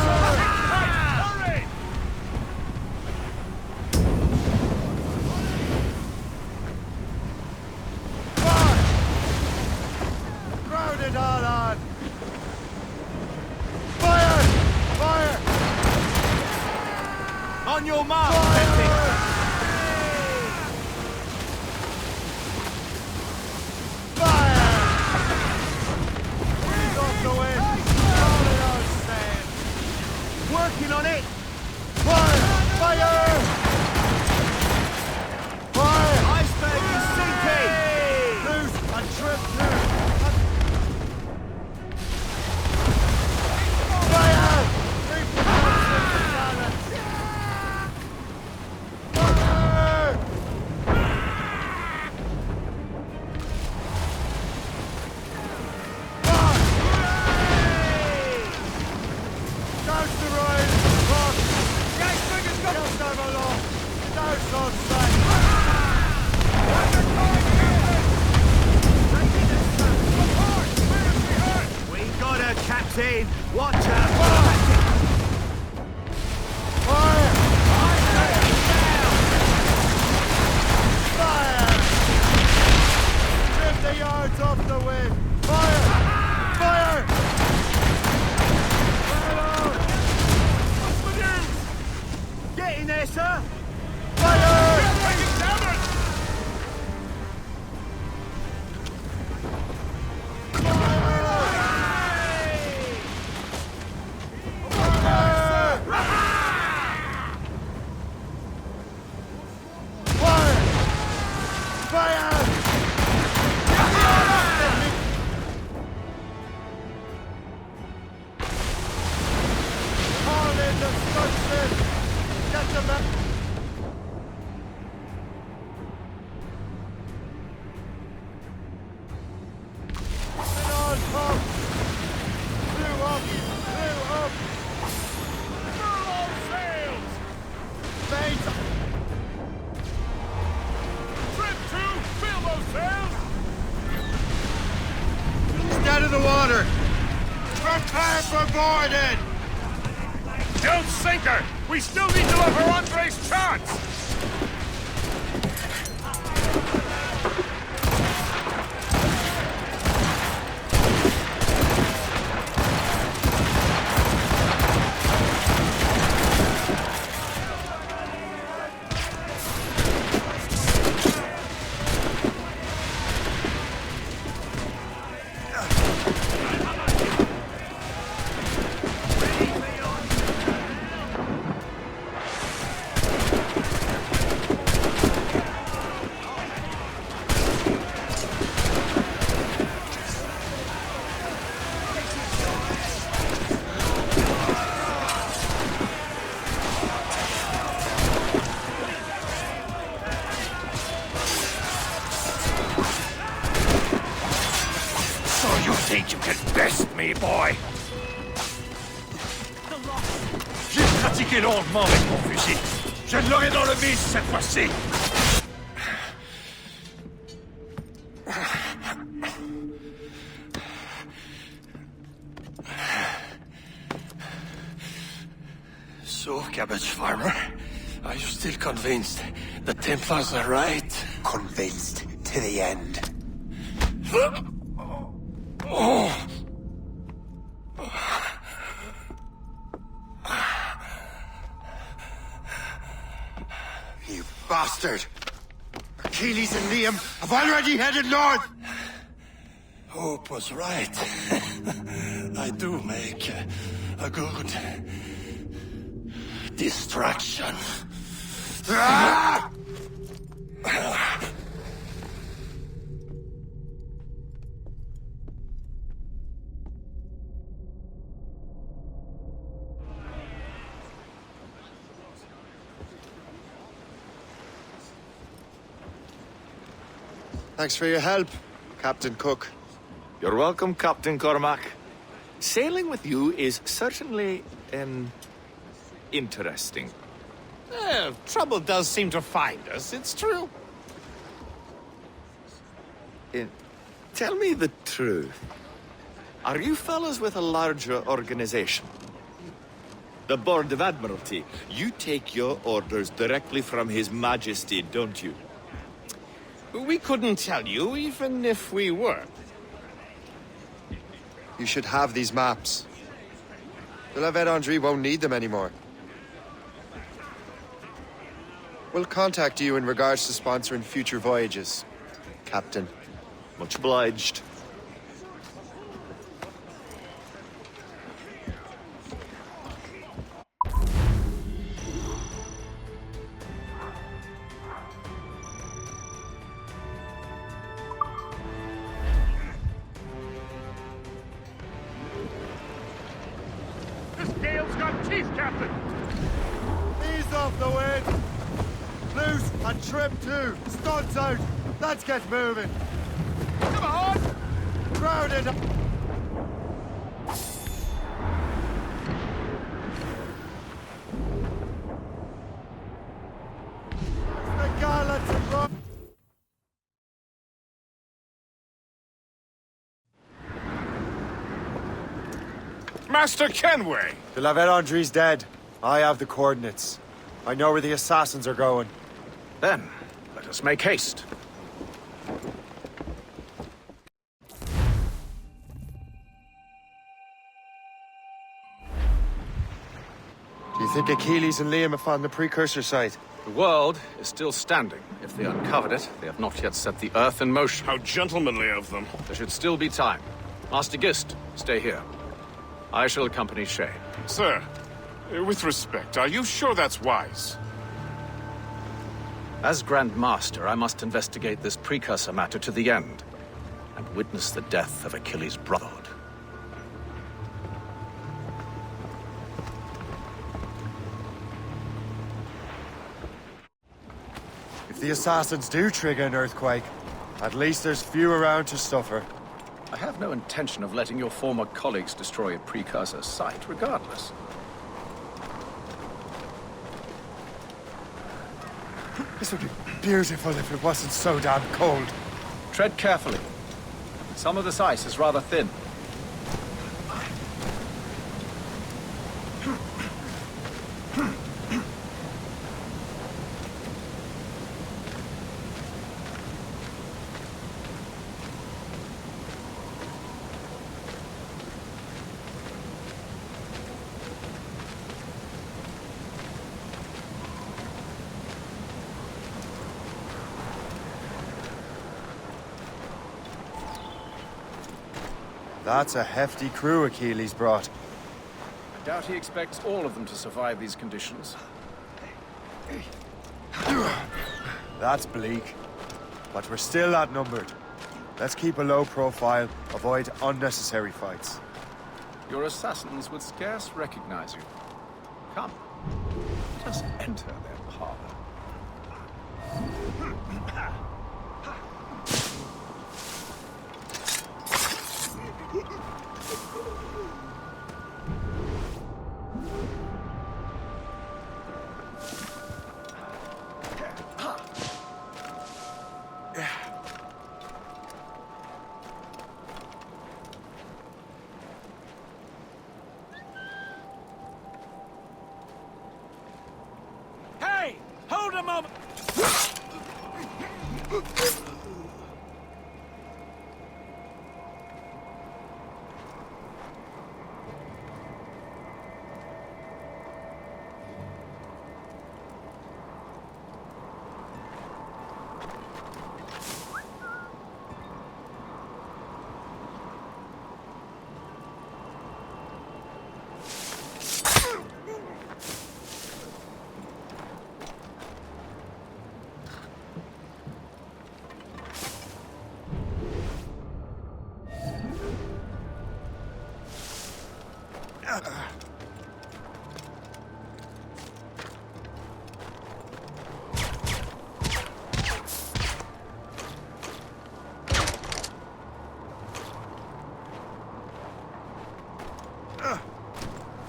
S10: Hurry!
S7: Fire! Crowd it all on! Fire! Fire!
S1: On your mark, Captain.
S7: Fire! Breeze off the wind! All it all sail!
S1: Working on it.
S7: Fire! Fire! Fire!
S1: Iceberg is sinking.
S7: Loose and trim through! Fire! Keep the constant silence! Fire! Douse the ride! Rock!
S1: The iceberg has got
S7: Just over long! Douse on sight!
S1: We got her, Captain. Watch her.
S7: Fire! Fire! Trim the yards off the wind! Fire! Fire!
S10: What's the news?
S1: Getting there, sir.
S7: Fire!
S10: Taking damage!
S7: Out of the water! Prepare for boarding!
S10: Don't sink her! We still need to offer Andre's chance!
S4: me, boy. J'ai pratiqué longuement avec mon fusil. Je l'aurai dans le vide cette fois-ci.
S22: So, cabbage farmer, are you still convinced the Templars are right?
S12: Convinced to the end.
S17: You bastard! Achilles and Liam have already headed north!
S22: Hope was right. I do make a good distraction.
S17: Ah! Thanks for your help, Captain Cook.
S14: You're welcome, Captain Cormac. Sailing with you is certainly, interesting.
S5: Trouble does seem to find us, it's true.
S14: Tell me the truth. Are you fellas with a larger organization? The Board of Admiralty. You take your orders directly from His Majesty, don't you?
S5: We couldn't tell you, even if we were.
S17: You should have these maps. The La Vedendrie won't need them anymore. We'll contact you in regards to sponsoring future voyages, Captain.
S14: Much obliged.
S4: This gale's got teeth, Captain.
S1: Ease off the wind. Loose and trim too. Studs out. Let's get moving. Come on. Crowded. The gallants abroad.
S10: Master Kenway!
S17: The La Vedendrie's dead. I have the coordinates. I know where the assassins are going.
S15: Then, let us make haste.
S17: Do you think Achilles and Liam have found the precursor site?
S15: The world is still standing. If they uncovered it, they have not yet set the Earth in motion.
S10: How gentlemanly of them.
S15: There should still be time. Master Gist, stay here. I shall accompany Shay.
S10: Sir, with respect, are you sure that's wise?
S15: As Grand Master, I must investigate this precursor matter to the end, and witness the death of Achilles' brotherhood.
S17: If the assassins do trigger an earthquake, at least there's few around to suffer.
S15: I have no intention of letting your former colleagues destroy a precursor site, regardless.
S17: This would be beautiful if it wasn't so damn cold.
S15: Tread carefully. Some of this ice is rather thin.
S17: That's a hefty crew Achilles brought.
S15: I doubt he expects all of them to survive these conditions.
S17: That's bleak. But we're still outnumbered. Let's keep a low profile, avoid unnecessary fights.
S15: Your assassins would scarce recognize you. Come, let us enter their parlor.
S25: Hold a moment!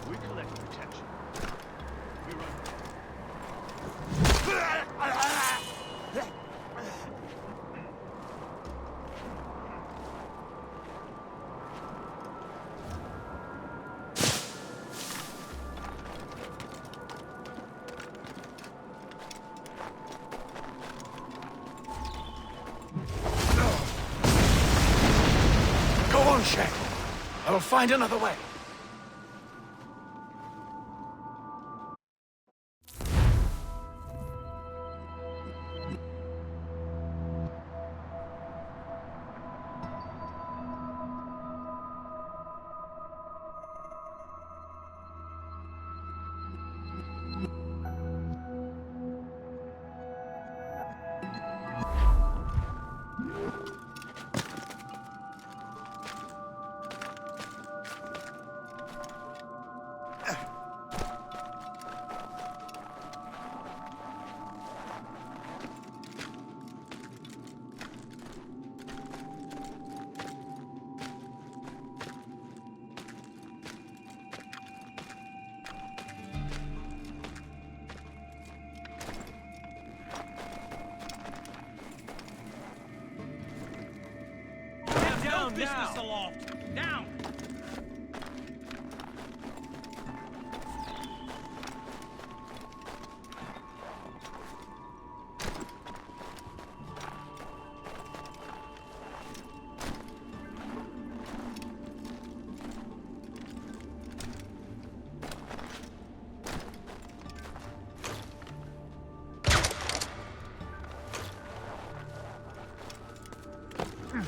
S4: We collect protection. We run.
S15: Go on, Shay. I'll find another way.
S25: Down, business aloft! Down!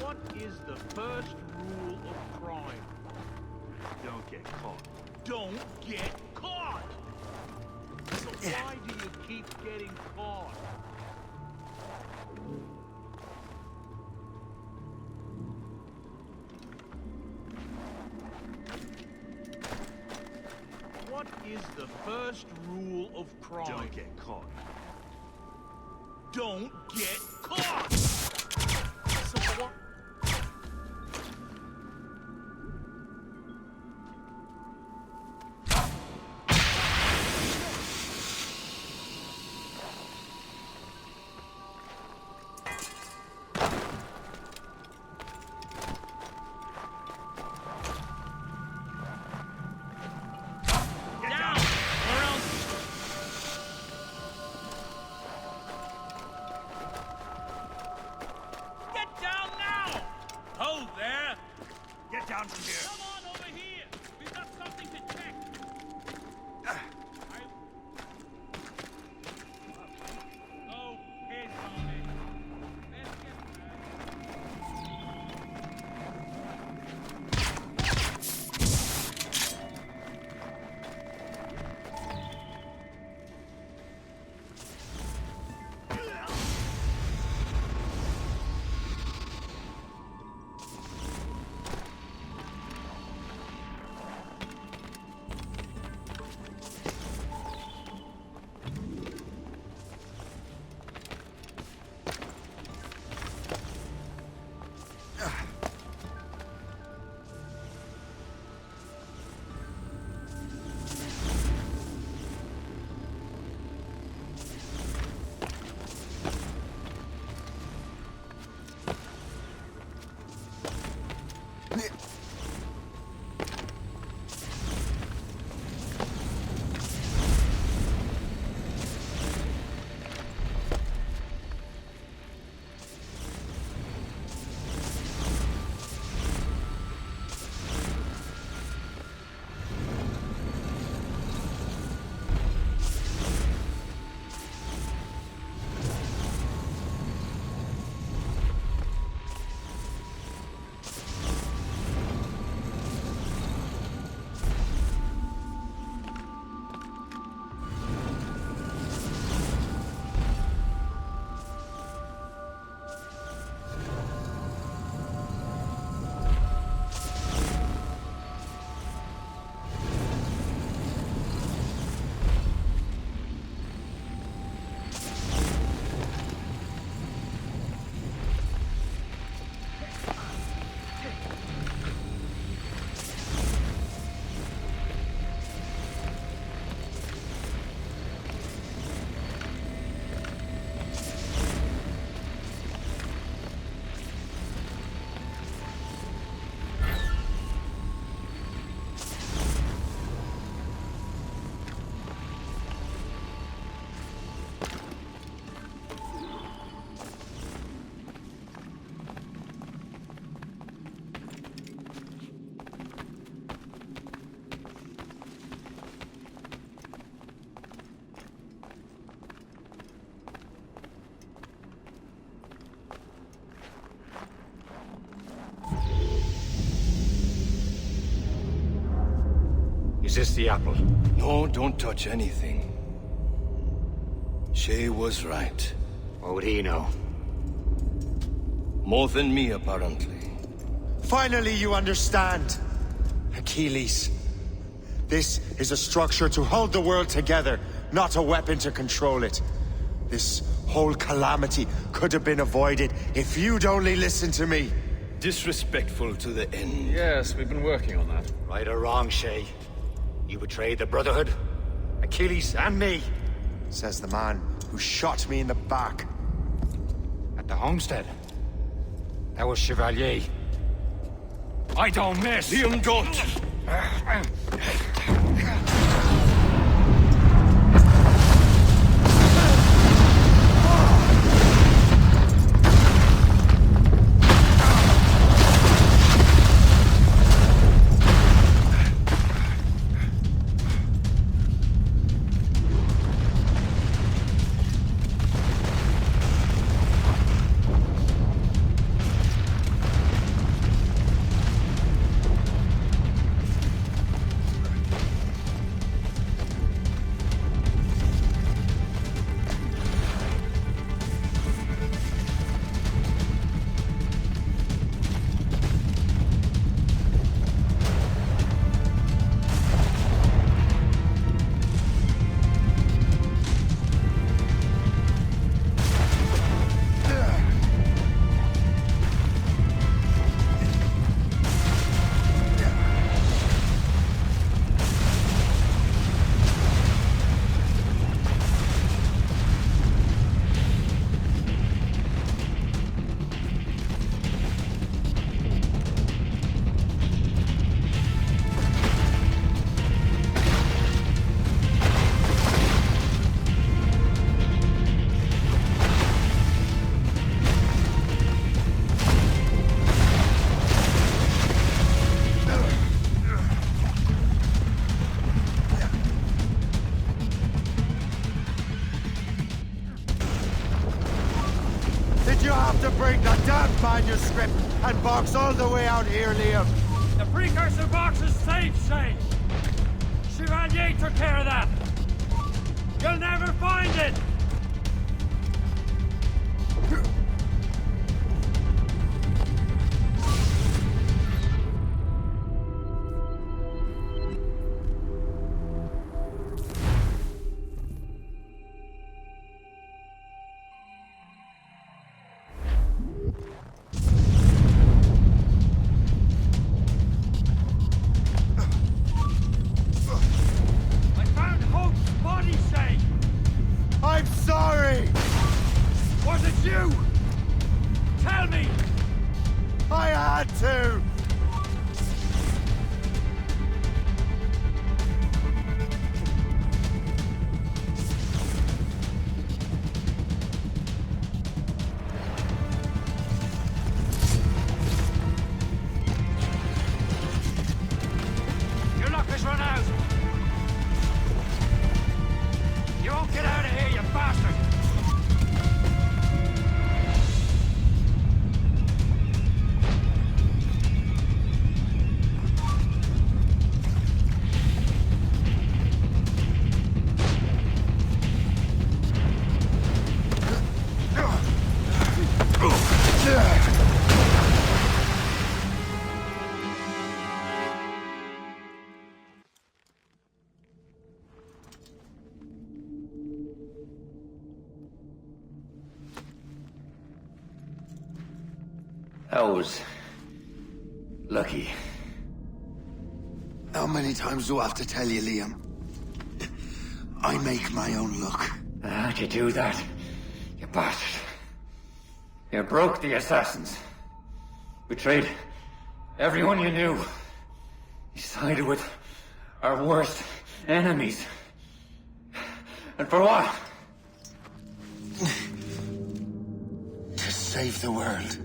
S4: What is the first rule of crime? Don't get caught. Don't get caught! So why do you keep getting caught? What is the first rule of crime? Don't get caught. Don't get caught! So what?
S25: Get down now!
S11: this the apple?
S22: No, don't touch anything. Shay was right.
S11: What would he know?
S22: More than me, apparently.
S17: Finally, you understand. Achilles. This is a structure to hold the world together, not a weapon to control it. This whole calamity could have been avoided if you'd only listened to me.
S22: Disrespectful to the end.
S15: Yes, we've been working on that.
S11: Right or wrong, Shay? You betrayed the Brotherhood, Achilles, and me.
S17: Says the man who shot me in the back.
S11: At the homestead. That was Chevalier. I don't miss!
S22: Liam, don't!
S1: Bring the damn manuscript and box all the way out here, Liam.
S6: The precursor box is safe, Shay. Chevalier took care of that. You'll never find it.
S22: That was lucky.
S9: How many times do I have to tell you, Liam? I make my own luck.
S11: How'd you do that, you bastard? You broke the assassins. Betrayed everyone you knew. You sided with our worst enemies. And for what?
S9: To save the world.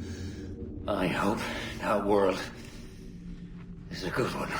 S11: I hope that world is a good one.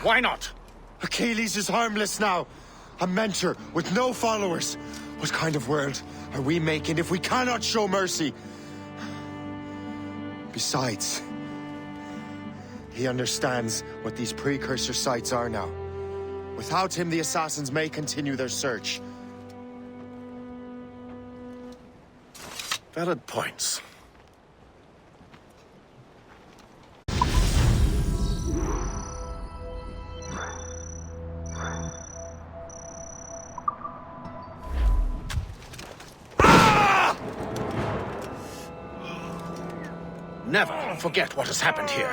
S5: Why not?
S7: Achilles is harmless now. A mentor with no followers. What kind of world are we making if we cannot show mercy? Besides, he understands what these precursor sites are now. Without him, the assassins may continue their search.
S15: Valid points. Never forget what has happened here.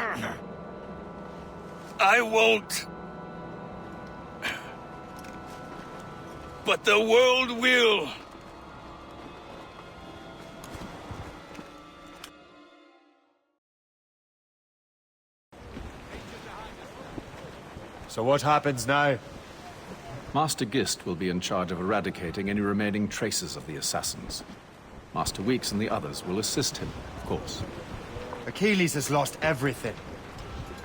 S22: I won't. But the world will.
S17: So what happens now?
S15: Master Gist will be in charge of eradicating any remaining traces of the assassins. Master Weeks and the others will assist him, of course.
S17: Achilles has lost everything.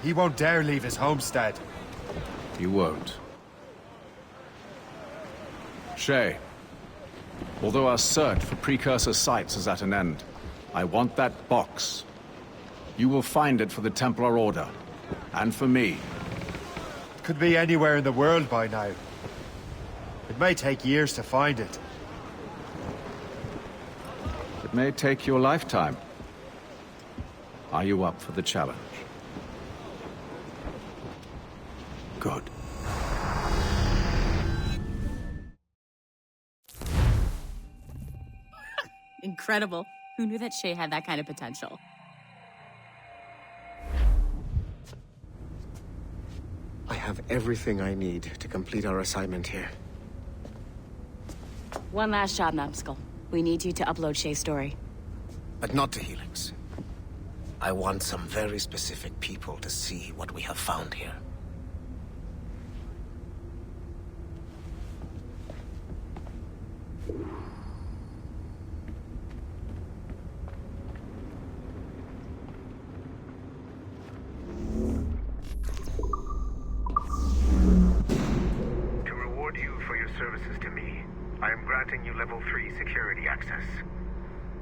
S17: He won't dare leave his homestead.
S15: He won't. Shay, although our search for precursor sites is at an end, I want that box. You will find it for the Templar Order, and for me.
S17: It could be anywhere in the world by now. It may take years to find it.
S15: It may take your lifetime. Are you up for the challenge? Good.
S8: Incredible. Who knew that Shay had that kind of potential?
S12: I have everything I need to complete our assignment here.
S8: One last job, Numbskull. We need you to upload Shay's story.
S12: But not to Helix. I want some very specific people to see what we have found here.
S18: To reward you for your services to me, I am granting you level 3 security access.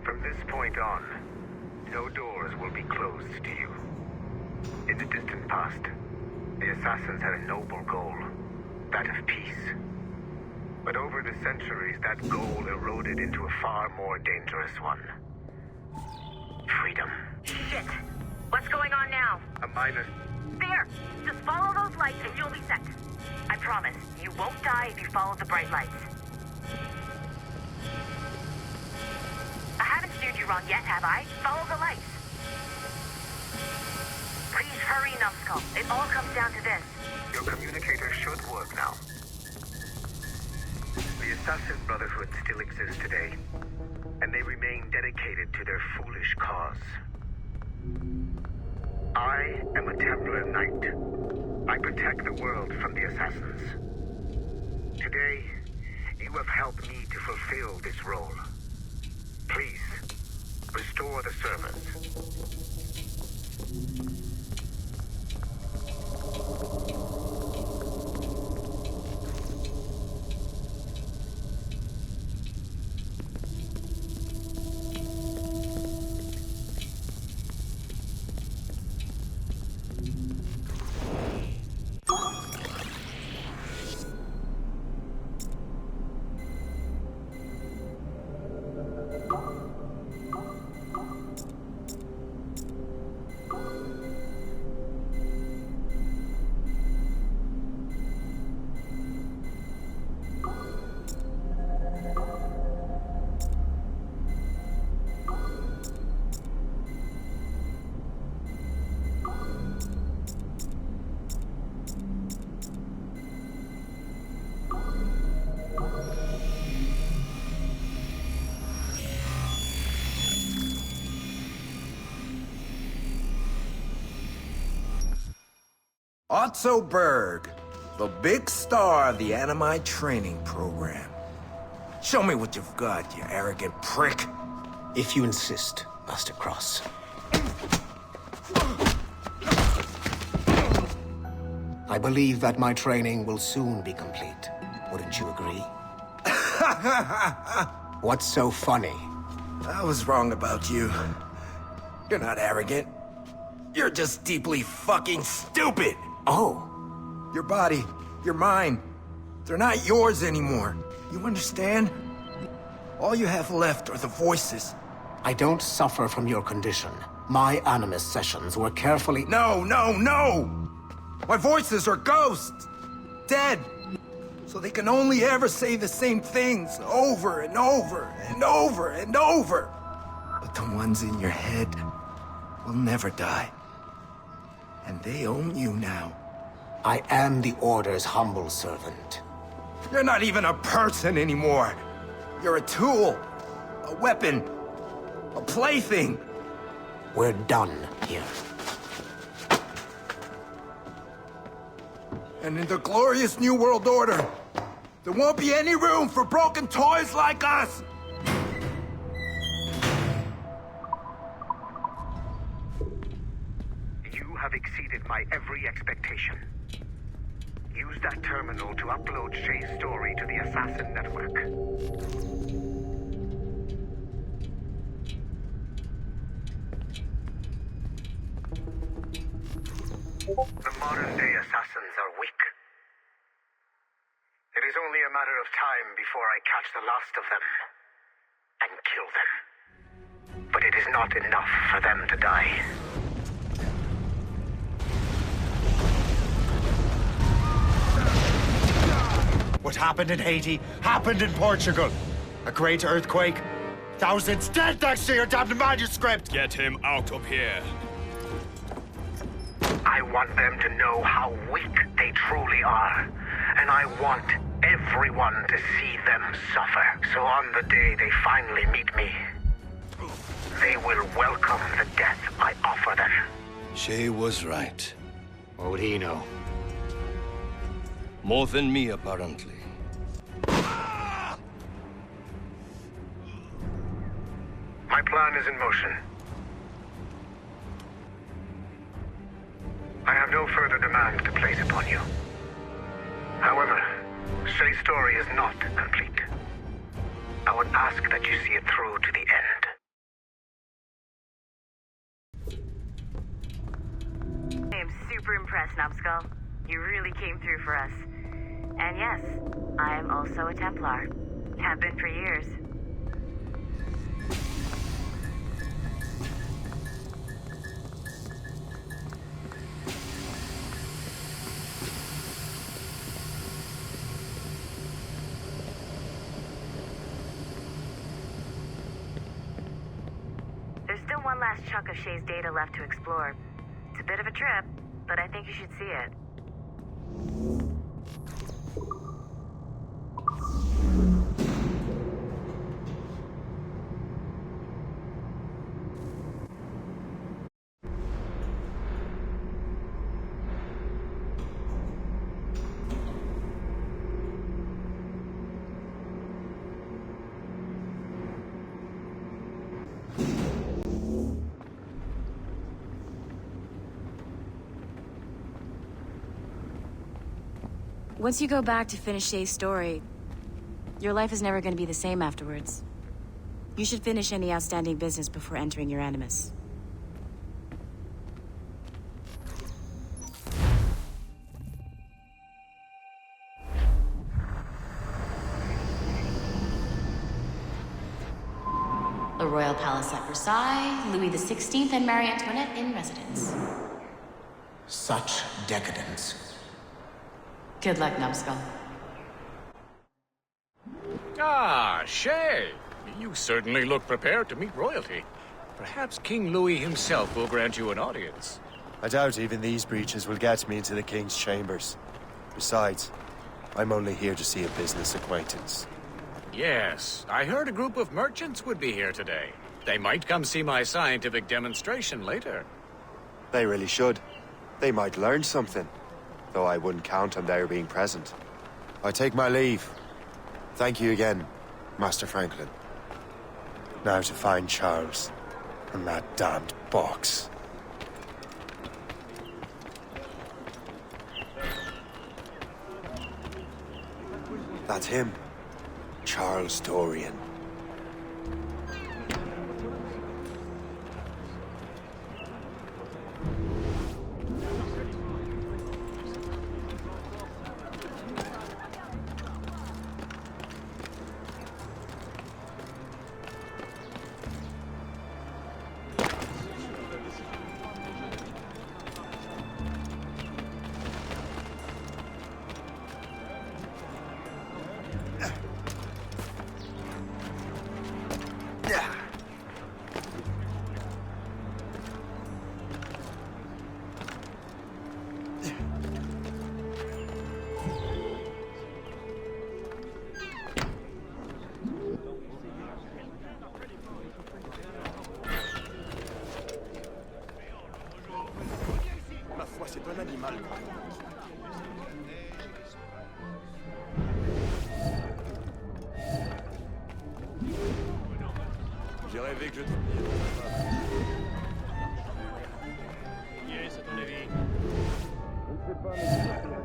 S18: From this point on, no doors will be closed to you. In the distant past, the assassins had a noble goal, that of peace. But over the centuries, that goal eroded into a far more dangerous one. Freedom.
S19: Shit! What's going on now?
S18: A minor...
S19: There! Just follow those lights and you'll be set. I promise, you won't die if you follow the bright lights. I haven't steered you wrong yet, have I? Follow the lights. Please hurry, Numbskull. It all comes down to this.
S18: Your communicator should work now. The Assassin Brotherhood still exists today, and they remain dedicated to their foolish cause. I am a Templar Knight. I protect the world from the Assassins. Today, you have helped me to fulfill this role. Please, restore the servants.
S20: Otto Berg, the big star of the Animi training program. Show me what you've got, you arrogant prick.
S12: If you insist, Master Cross. I believe that my training will soon be complete. Wouldn't you agree? What's so funny?
S20: I was wrong about you. You're not arrogant. You're just deeply fucking stupid!
S12: Oh.
S20: Your body, your mind, they're not yours anymore. You understand? All you have left are the voices.
S12: I don't suffer from your condition. My Animus sessions were carefully—
S20: No! My voices are ghosts! Dead! So they can only ever say the same things over and over and over and over. But the ones in your head will never die. And they own you now.
S12: I am the Order's humble servant.
S20: You're not even a person anymore. You're a tool, a weapon, a plaything.
S12: We're done here.
S20: And in the glorious New World Order, there won't be any room for broken toys like us!
S18: You have exceeded my every expectation. Use that terminal to upload Shay's story to the Assassin Network. The modern-day assassins are weak. It is only a matter of time before I catch the last of them and kill them. But it is not enough for them to die.
S7: What happened in Haiti happened in Portugal. A great earthquake. Thousands dead thanks to your damned manuscript.
S10: Get him out of here.
S18: I want them to know how weak they truly are. And I want everyone to see them suffer. So on the day they finally meet me, they will welcome the death I offer them.
S22: Shay was right.
S5: What would he know?
S22: More than me, apparently.
S18: My plan is in motion. I have no further demand to place upon you. However, Shay's story is not complete. I would ask that you see it through to the end.
S19: I am super impressed, Numbskull. You really came through for us. And yes, I am also a Templar. Have been for years. There's still one last chunk of Shay's data left to explore. It's a bit of a trip, but I think you should see it.
S8: Once you go back to finish Shay's story, your life is never going to be the same afterwards. You should finish any outstanding business before entering your Animus. The Royal Palace at Versailles, Louis XVI and Marie Antoinette in residence.
S12: Such decadence.
S8: Good luck, Numbskull.
S5: Ah, Shay. You certainly look prepared to meet royalty. Perhaps King Louis himself will grant you an audience.
S7: I doubt even these breaches will get me into the king's chambers. Besides, I'm only here to see a business acquaintance.
S5: Yes, I heard a group of merchants would be here today. They might come see my scientific demonstration later.
S7: They really should. They might learn something. Though I wouldn't count on their being present. I take my leave. Thank you again, Master Franklin. Now to find Charles and that damned box.
S17: That's him. Charles Dorian.
S4: J'ai rêvé que je te... Yes, à ton avis. Je ne sais pas, mais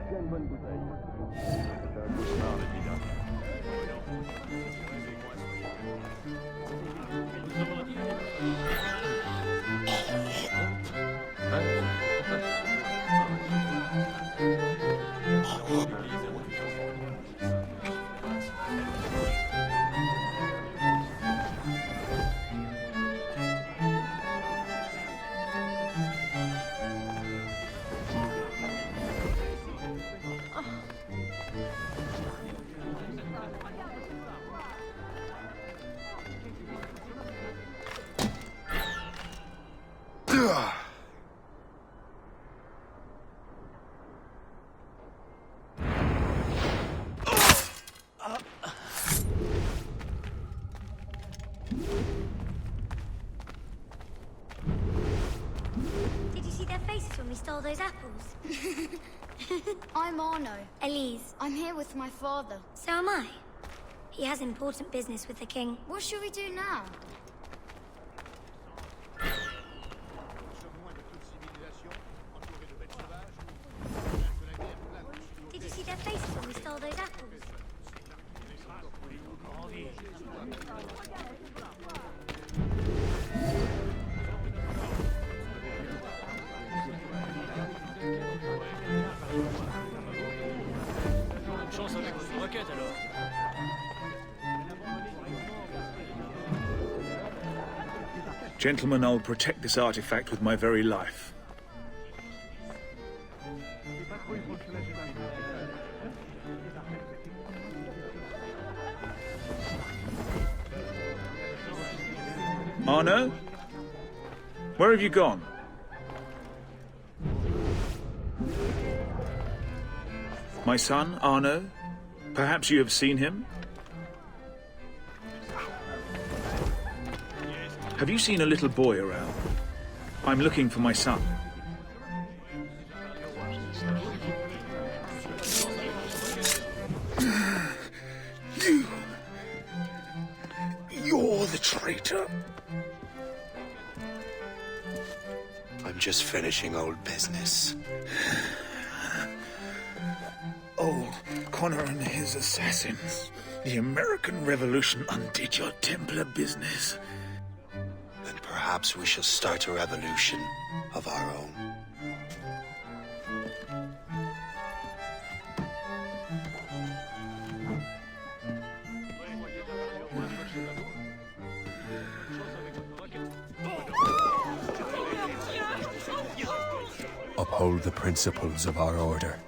S4: c'est une bonne bouteille. C'est un cauchemar, le bidon.
S2: Did you see their faces when we stole those apples?
S16: I'm Arno.
S2: Elise.
S16: I'm here with my father.
S2: So am I. He has important business with the king.
S16: What should we do now?
S2: Did you see their faces when we stole those apples?
S4: Bonne chance avec vos requêtes alors.
S21: Gentlemen, I'll protect this artifact with my very life. Arno? Where have you gone? My son, Arno? Perhaps you have seen him? Have you seen a little boy around? I'm looking for my son. You're the traitor.
S12: I'm just finishing old business.
S21: Oh, Connor and his assassins. The American Revolution undid your Templar business.
S12: Then perhaps we shall start a revolution of our own.
S23: Uphold the principles of our order,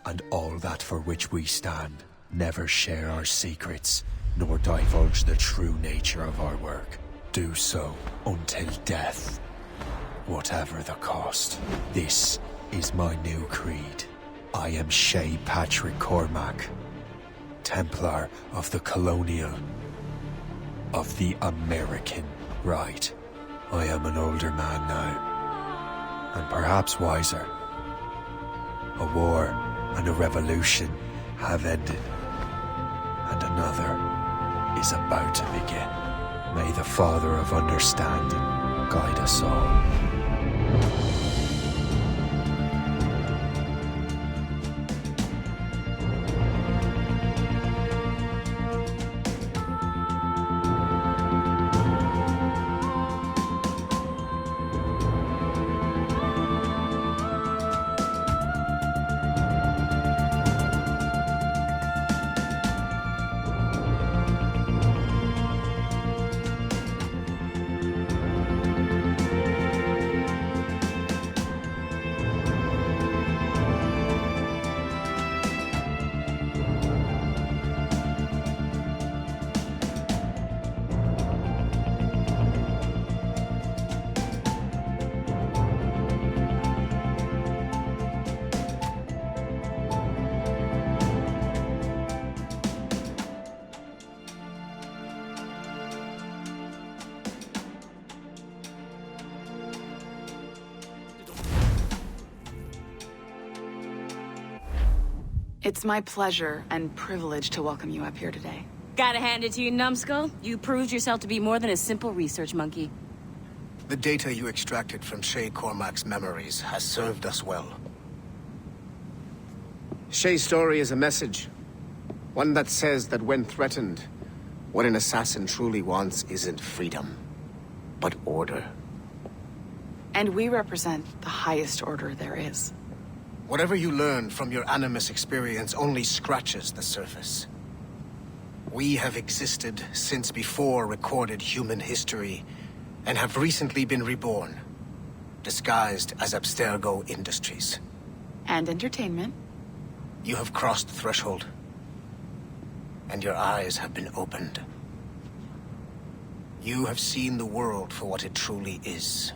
S23: and all that for which we stand. Never share our secrets, nor divulge the true nature of our work. Do so until death, whatever the cost. This is my new creed. I am Shay Patrick Cormac, Templar of the Colonial, of the American right. I am an older man now, and perhaps wiser. A war and a revolution have ended, and another is about to begin. May the Father of Understanding guide us all.
S3: It's my pleasure and privilege to welcome you up here today.
S8: Gotta hand it to you, numbskull. You proved yourself to be more than a simple research monkey.
S12: The data you extracted from Shay Cormac's memories has served us well. Shay's story is a message. One that says that when threatened, what an assassin truly wants isn't freedom, but order.
S3: And we represent the highest order there is.
S12: Whatever you learned from your Animus experience only scratches the surface. We have existed since before recorded human history, and have recently been reborn, disguised as Abstergo Industries.
S3: And entertainment.
S12: You have crossed the threshold, and your eyes have been opened. You have seen the world for what it truly is.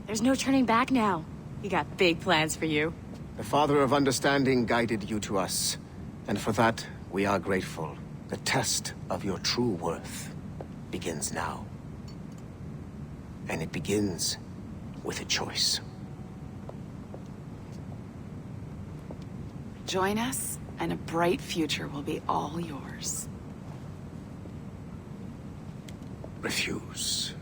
S8: There's no turning back now. We got big plans for you.
S12: The Father of Understanding guided you to us, and for that, we are grateful. The test of your true worth begins now. And it begins with a choice.
S3: Join us, and a bright future will be all yours.
S12: Refuse.